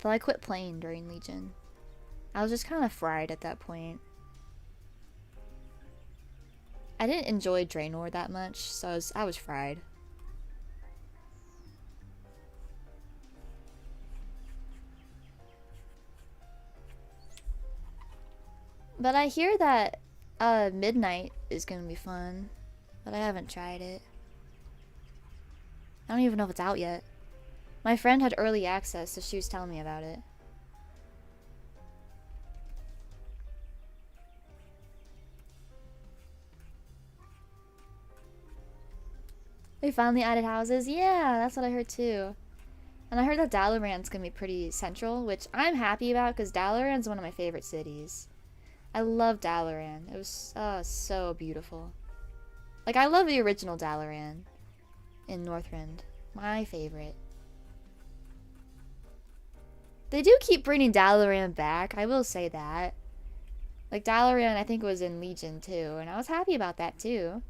Though I quit playing during Legion. I was just kind of fried at that point. I didn't enjoy Draenor that much, so I was fried. But I hear that Midnight is gonna be fun. But I haven't tried it. I don't even know if it's out yet. My friend had early access, so she was telling me about it. They finally added houses? Yeah, that's what I heard too. And I heard that Dalaran's gonna be pretty central, which I'm happy about because Dalaran's one of my favorite cities. I love Dalaran. It was so beautiful. Like, I love the original Dalaran in Northrend. My favorite. They do keep bringing Dalaran back, I will say that. Like, Dalaran, I think, was in Legion, too, and I was happy about that, too.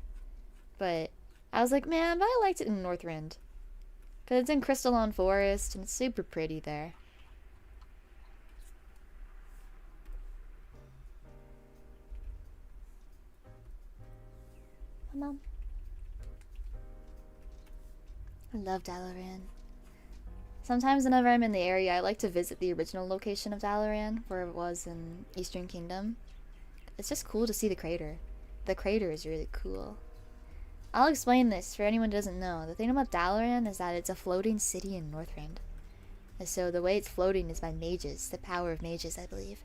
But I was like, man, but I liked it in Northrend. Because it's in Crystalline Forest, and it's super pretty there. Mom. I love Dalaran. Sometimes whenever I'm in the area, I like to visit the original location of Dalaran, where it was in Eastern Kingdom. It's just cool to see the crater. The crater is really cool. I'll explain this for anyone who doesn't know. The thing about Dalaran is that it's a floating city in Northrend. And so the way it's floating is by mages, the power of mages, I believe.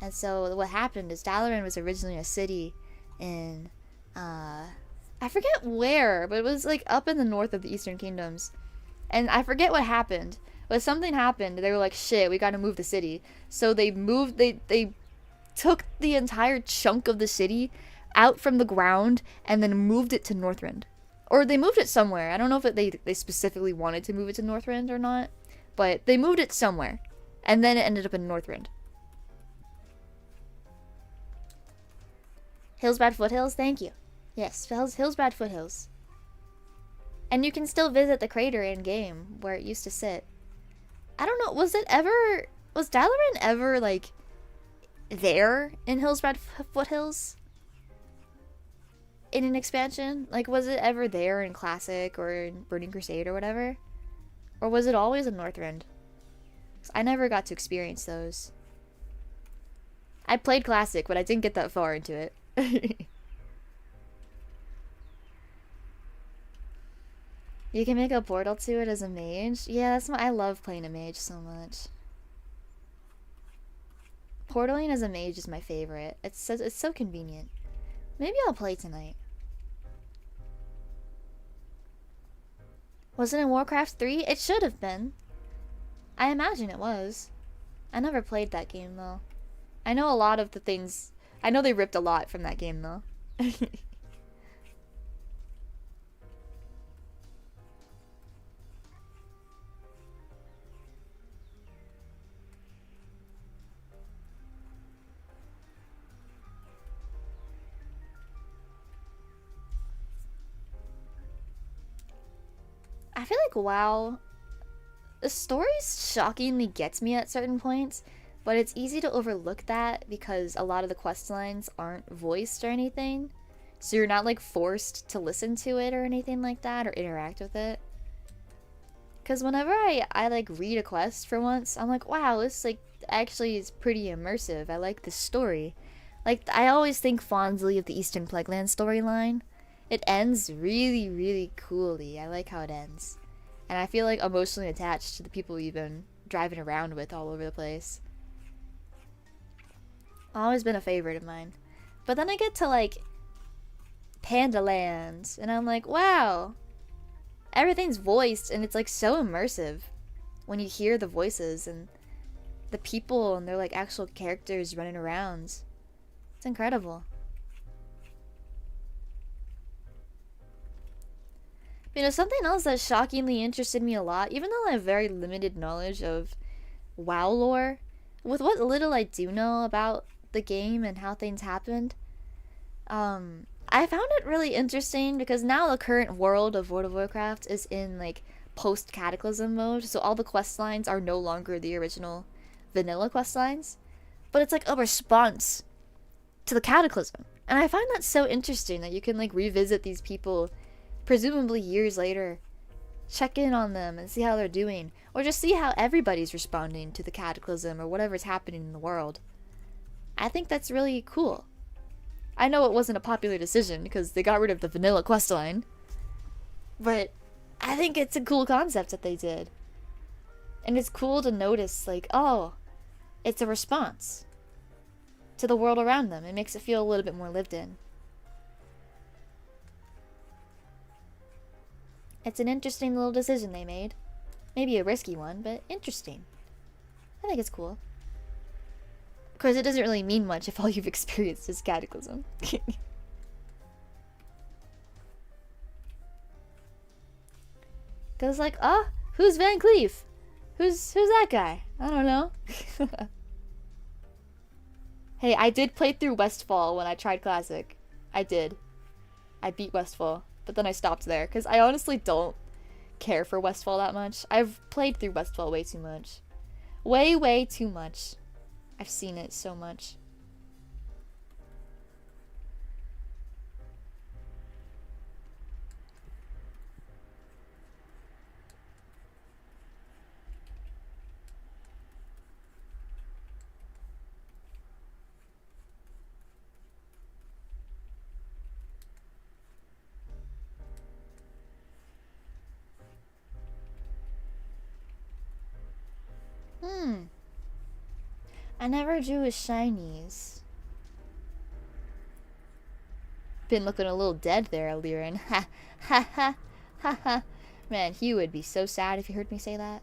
And so what happened is Dalaran was originally a city in, I forget where, but it was like up in the north of the Eastern Kingdoms. And I forget what happened, but something happened. They were like, shit, we gotta move the city. So they moved, they took the entire chunk of the city out from the ground and then moved it to Northrend. Or they moved it somewhere. I don't know if they specifically wanted to move it to Northrend or not, but they moved it somewhere. And then it ended up in Northrend. Hillsbrad Foothills, thank you. Yes, Hillsbrad Foothills. And you can still visit the crater in-game, where it used to sit. I don't know, was Dalaran ever, like, there in Hillsbrad Foothills? In an expansion? Like, was it ever there in Classic or in Burning Crusade or whatever? Or was it always in Northrend? 'Cause I never got to experience those. I played Classic, but I didn't get that far into it. You can make a portal to it as a mage? Yeah, I love playing a mage so much. Portaling as a mage is my favorite. It's so convenient. Maybe I'll play tonight. Was it in Warcraft 3? It should have been. I imagine it was. I never played that game though. I know a lot of the things. I know they ripped a lot from that game though. I feel like WoW, the story shockingly gets me at certain points, But it's easy to overlook that because a lot of the quest lines aren't voiced or anything. So you're not like forced to listen to it or anything like that or interact with it. Because whenever I like read a quest for once, I'm like, wow, this like actually is pretty immersive. I like this story. Like, I always think fondly of the Eastern Plagueland storyline. It ends really, really coolly. I like how it ends. And I feel like emotionally attached to the people you've been driving around with all over the place. Always been a favorite of mine. But then I get to like Panda Land, and I'm like, wow, everything's voiced, and it's like so immersive when you hear the voices and the people, and they're like actual characters running around. It's incredible. You know, something else that shockingly interested me a lot, even though I have very limited knowledge of WoW lore, with what little I do know about the game and how things happened, I found it really interesting because now the current world of World of Warcraft is in like post-cataclysm mode, so all the quest lines are no longer the original vanilla quest lines, but it's like a response to the cataclysm. And I find that so interesting that you can like revisit these people presumably years later, check in on them and see how they're doing, or just see how everybody's responding to the cataclysm or whatever's happening in the world. I think that's really cool. I know it wasn't a popular decision because they got rid of the vanilla questline, but I think it's a cool concept that they did. And it's cool to notice, like, oh, it's a response to the world around them. It makes it feel a little bit more lived in. It's an interesting little decision they made. Maybe a risky one, but interesting. I think it's cool. Of course, it doesn't really mean much if all you've experienced is cataclysm. Cause like, who's Van Cleef? Who's that guy? I don't know. Hey, I did play through Westfall when I tried Classic. I did. I beat Westfall. But then I stopped there, because I honestly don't care for Westfall that much. I've played through Westfall way too much. Way, way too much. I've seen it so much. I never drew his shinies. Been looking a little dead there, Aliran. Ha ha ha ha ha. Man, he would be so sad if you heard me say that.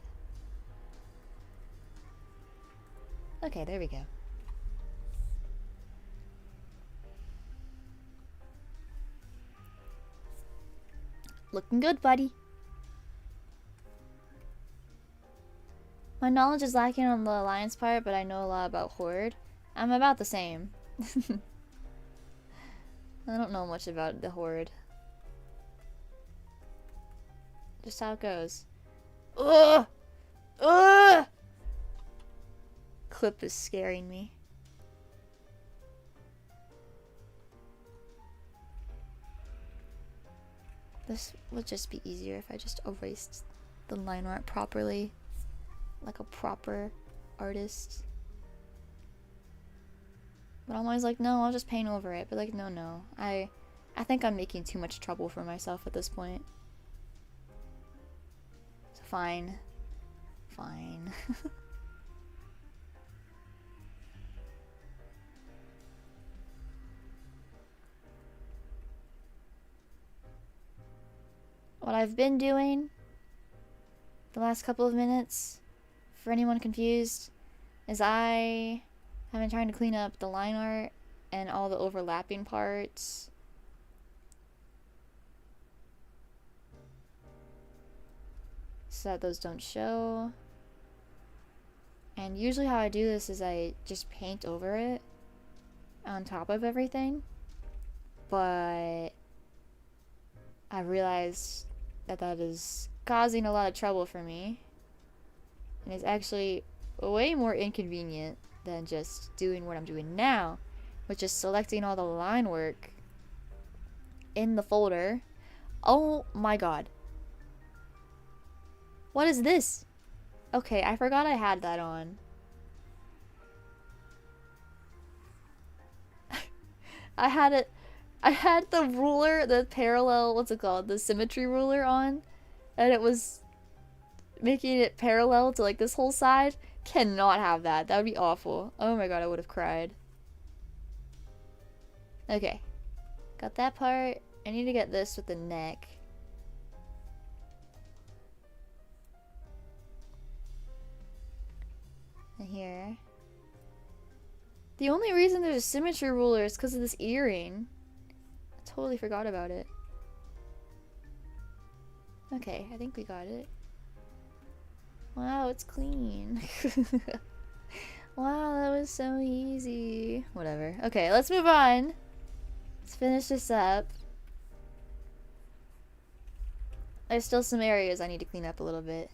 Okay, there we go. Looking good, buddy. My knowledge is lacking on the Alliance part, but I know a lot about Horde. I'm about the same. I don't know much about the Horde. Just how it goes. Ugh! Ugh! Clip is scaring me. This would just be easier if I just erased the line art properly. Like a proper artist. But I'm always like, no, I'll just paint over it. But like, no. I think I'm making too much trouble for myself at this point. So fine. Fine. What I've been doing the last couple of minutes, for anyone confused, is I have been trying to clean up the line art and all the overlapping parts. So that those don't show. And usually how I do this is I just paint over it on top of everything. But I realized that that is causing a lot of trouble for me. And it's actually way more inconvenient than just doing what I'm doing now, which is selecting all the line work in the folder. Oh my god. What is this? Okay, I forgot I had that on. I had the ruler, the parallel, what's it called? The symmetry ruler on, and it was making it parallel to like this whole side. Cannot have that. That would be awful. Oh my god, I would have cried. Okay. Got that part. I need to get this with the neck. And here. The only reason there's a symmetry ruler is because of this earring. I totally forgot about it. Okay, I think we got it. Wow, it's clean. Wow, that was so easy. Whatever. Okay, let's move on. Let's finish this up. There's still some areas I need to clean up a little bit.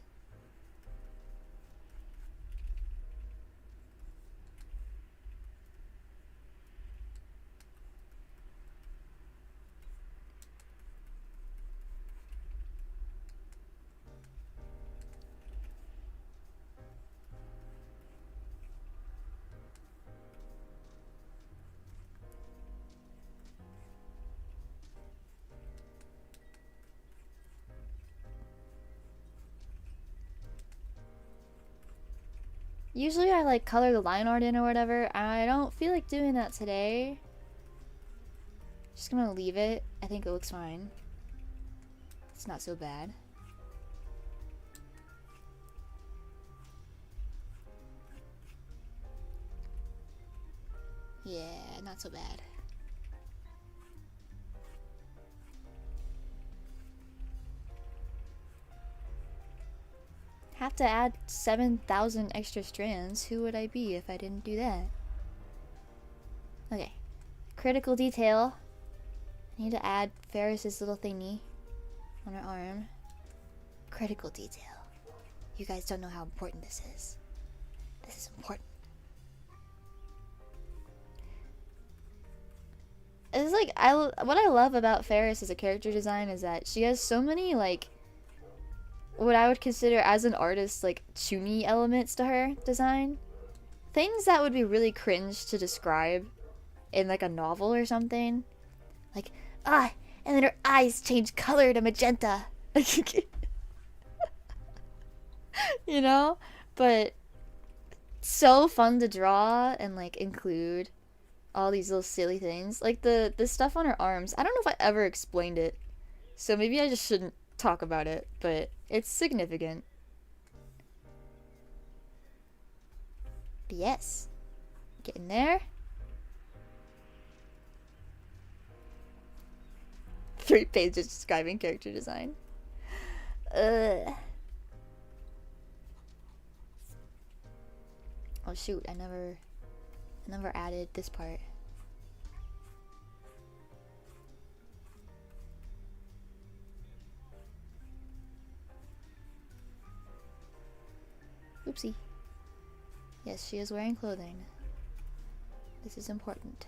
Usually I like color the line art in or whatever. I don't feel like doing that today. Just gonna leave it. I think it looks fine. It's not so bad. Yeah, not so bad. Have to add 7,000 extra strands. Who would I be if I didn't do that? Okay. Critical detail. I need to add Ferris's little thingy on her arm. Critical detail. You guys don't know how important this is. This is important. It's like, what I love about Ferris as a character design is that she has so many, like, what I would consider as an artist, like, chuny elements to her design. Things that would be really cringe to describe in, like, a novel or something. Like, and then her eyes change color to magenta. You know? But so fun to draw and, like, include all these little silly things. Like, the stuff on her arms. I don't know if I ever explained it. So maybe I just shouldn't talk about it, but it's significant. But yes. Getting there. 3 pages describing character design. Oh shoot, I never added this part. Oopsie. Yes, she is wearing clothing. This is important.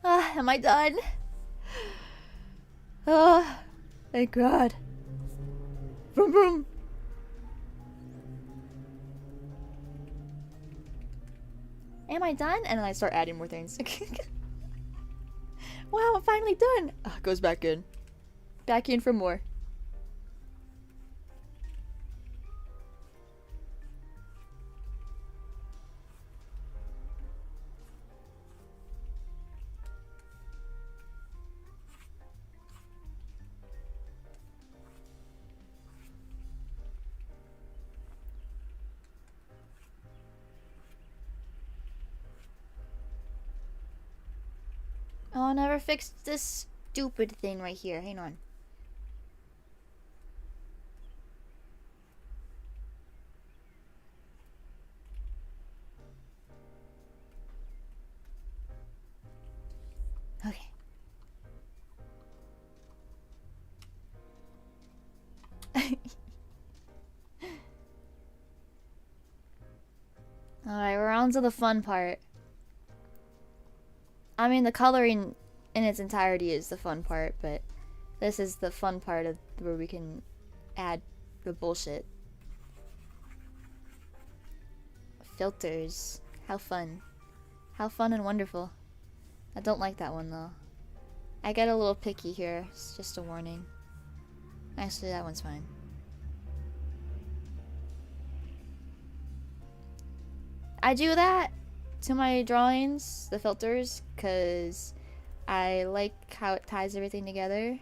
Am I done? Thank God. Boom boom. Am I done? And then I start adding more things. Wow, I'm finally done. Goes back in. Back in for more. Oh, I never fixed this stupid thing right here. Hang on. Browns are the fun part. I mean, the coloring in its entirety is the fun part, but this is the fun part of where we can add the bullshit. Filters. How fun. How fun and wonderful. I don't like that one though. I get a little picky here. It's just a warning. Actually, that one's fine. I do that to my drawings, the filters, because I like how it ties everything together.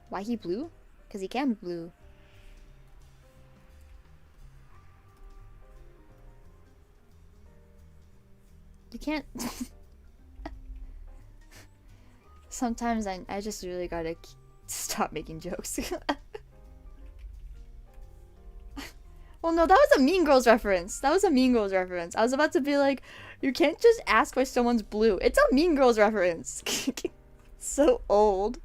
Why he blue? Because he can be blue. You can't... Sometimes I just really gotta stop making jokes. Well, no, that was a Mean Girls reference. That was a Mean Girls reference. I was about to be like, you can't just ask why someone's blue. It's a Mean Girls reference. So old.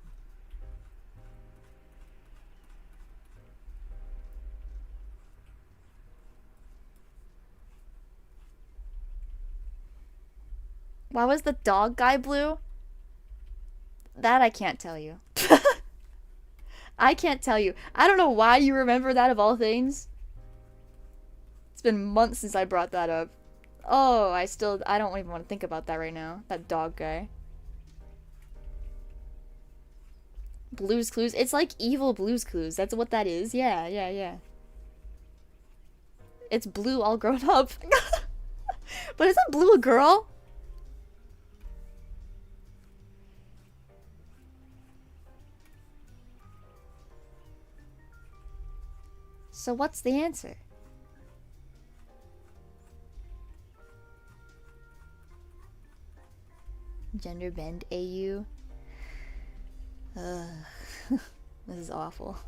Why was the dog guy blue? That I can't tell you. I can't tell you. I don't know why you remember that of all things. It's been months since I brought that up. Oh, I don't even want to think about that right now. That dog guy. Blue's Clues. It's like evil Blue's Clues. That's what that is. Yeah, yeah, yeah. It's Blue all grown up. But isn't Blue a girl? So what's the answer? Gender bend AU. This is awful.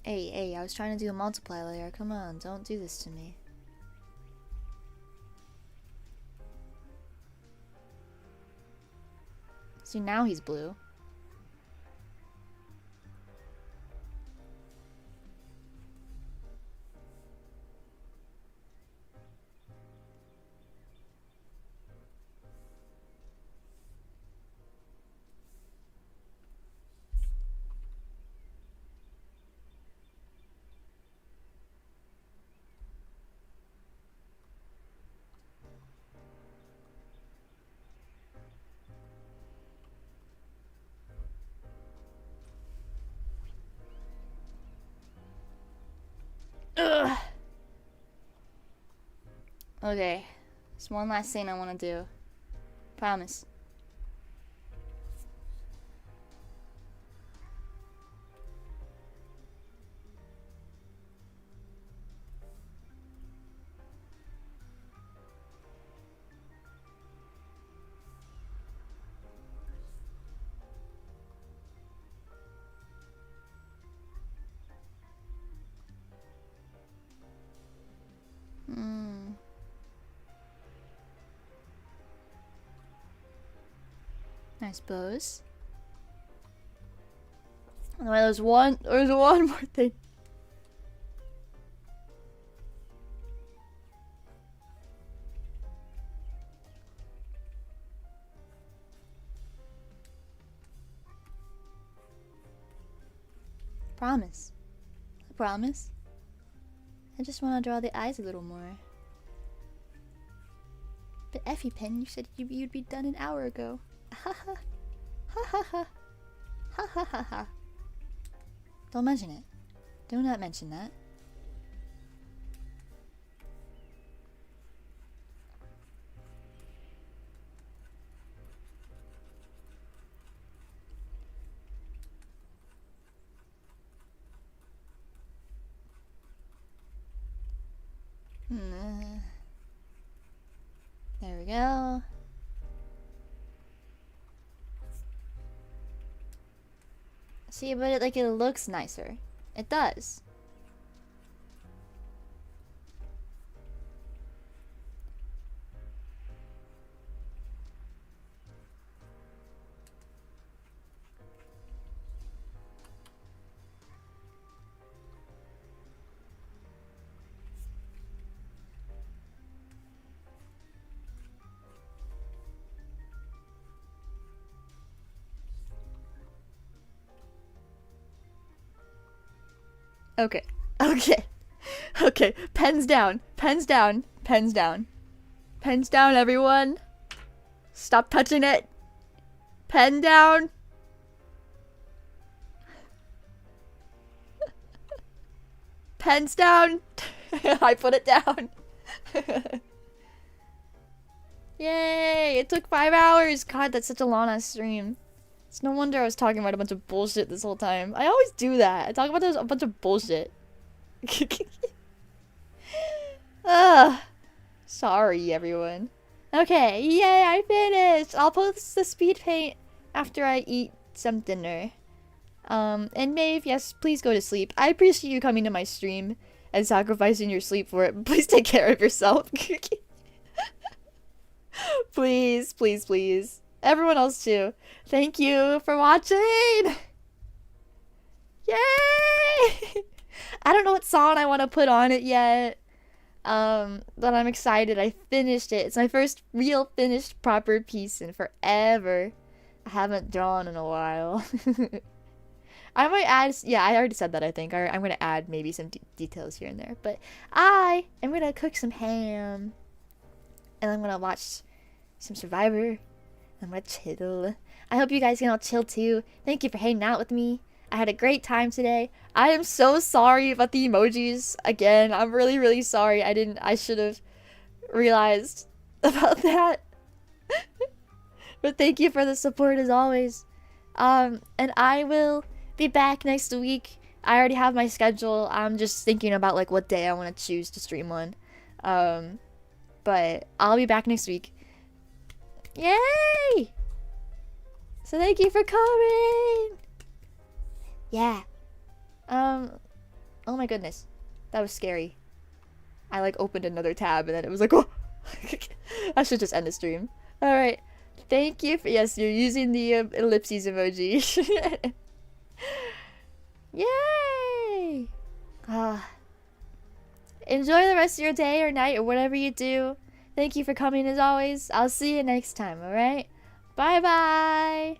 Hey, I was trying to do a multiply layer. Come on, don't do this to me. See, now he's blue. Ugh. Okay, there's one last thing I want to do. Promise. I suppose. Anyway, there's one more thing. Promise. I promise. I just want to draw the eyes a little more. But ephiepen, you said you'd be done an hour ago. Ha ha. Ha ha ha. Ha ha ha ha. Don't mention it. Do not mention that. we go. See, but it looks nicer. It does. Okay. Okay. Okay. Pens down. Pens down. Pens down. Pens down, everyone. Stop touching it. Pen down. Pens down. I put it down. Yay! It took 5 hours. God, that's such a long-ass stream. It's no wonder I was talking about a bunch of bullshit this whole time. I always do that. I talk about a bunch of bullshit. Ugh. Sorry, everyone. Okay, yay, I finished! I'll post the speed paint after I eat some dinner. And Maeve, yes, please go to sleep. I appreciate you coming to my stream and sacrificing your sleep for it. Please take care of yourself. Please, please, please. Everyone else too. Thank you for watching! Yay! I don't know what song I want to put on it yet. But I'm excited. I finished it. It's my first real finished proper piece in forever. I haven't drawn in a while. I might add, yeah, I already said that, I think. I'm gonna add maybe some details here and there. But I am gonna cook some ham. And I'm gonna watch some Survivor. I'm gonna chill. I hope you guys can all chill too. Thank you for hanging out with me. I had a great time today. I am so sorry about the emojis. Again, I'm really, really sorry. I should have realized about that. But thank you for the support as always. And I will be back next week. I already have my schedule. I'm just thinking about like what day I want to choose to stream on. But I'll be back next week. Yay! So thank you for coming. Yeah. Oh my goodness. That was scary. I like opened another tab and then it was like, oh! I should just end the stream. Alright. Thank you for, yes, you're using the ellipses emoji. Yay! Enjoy the rest of your day or night or whatever you do. Thank you for coming as always. I'll see you next time, alright? Bye bye!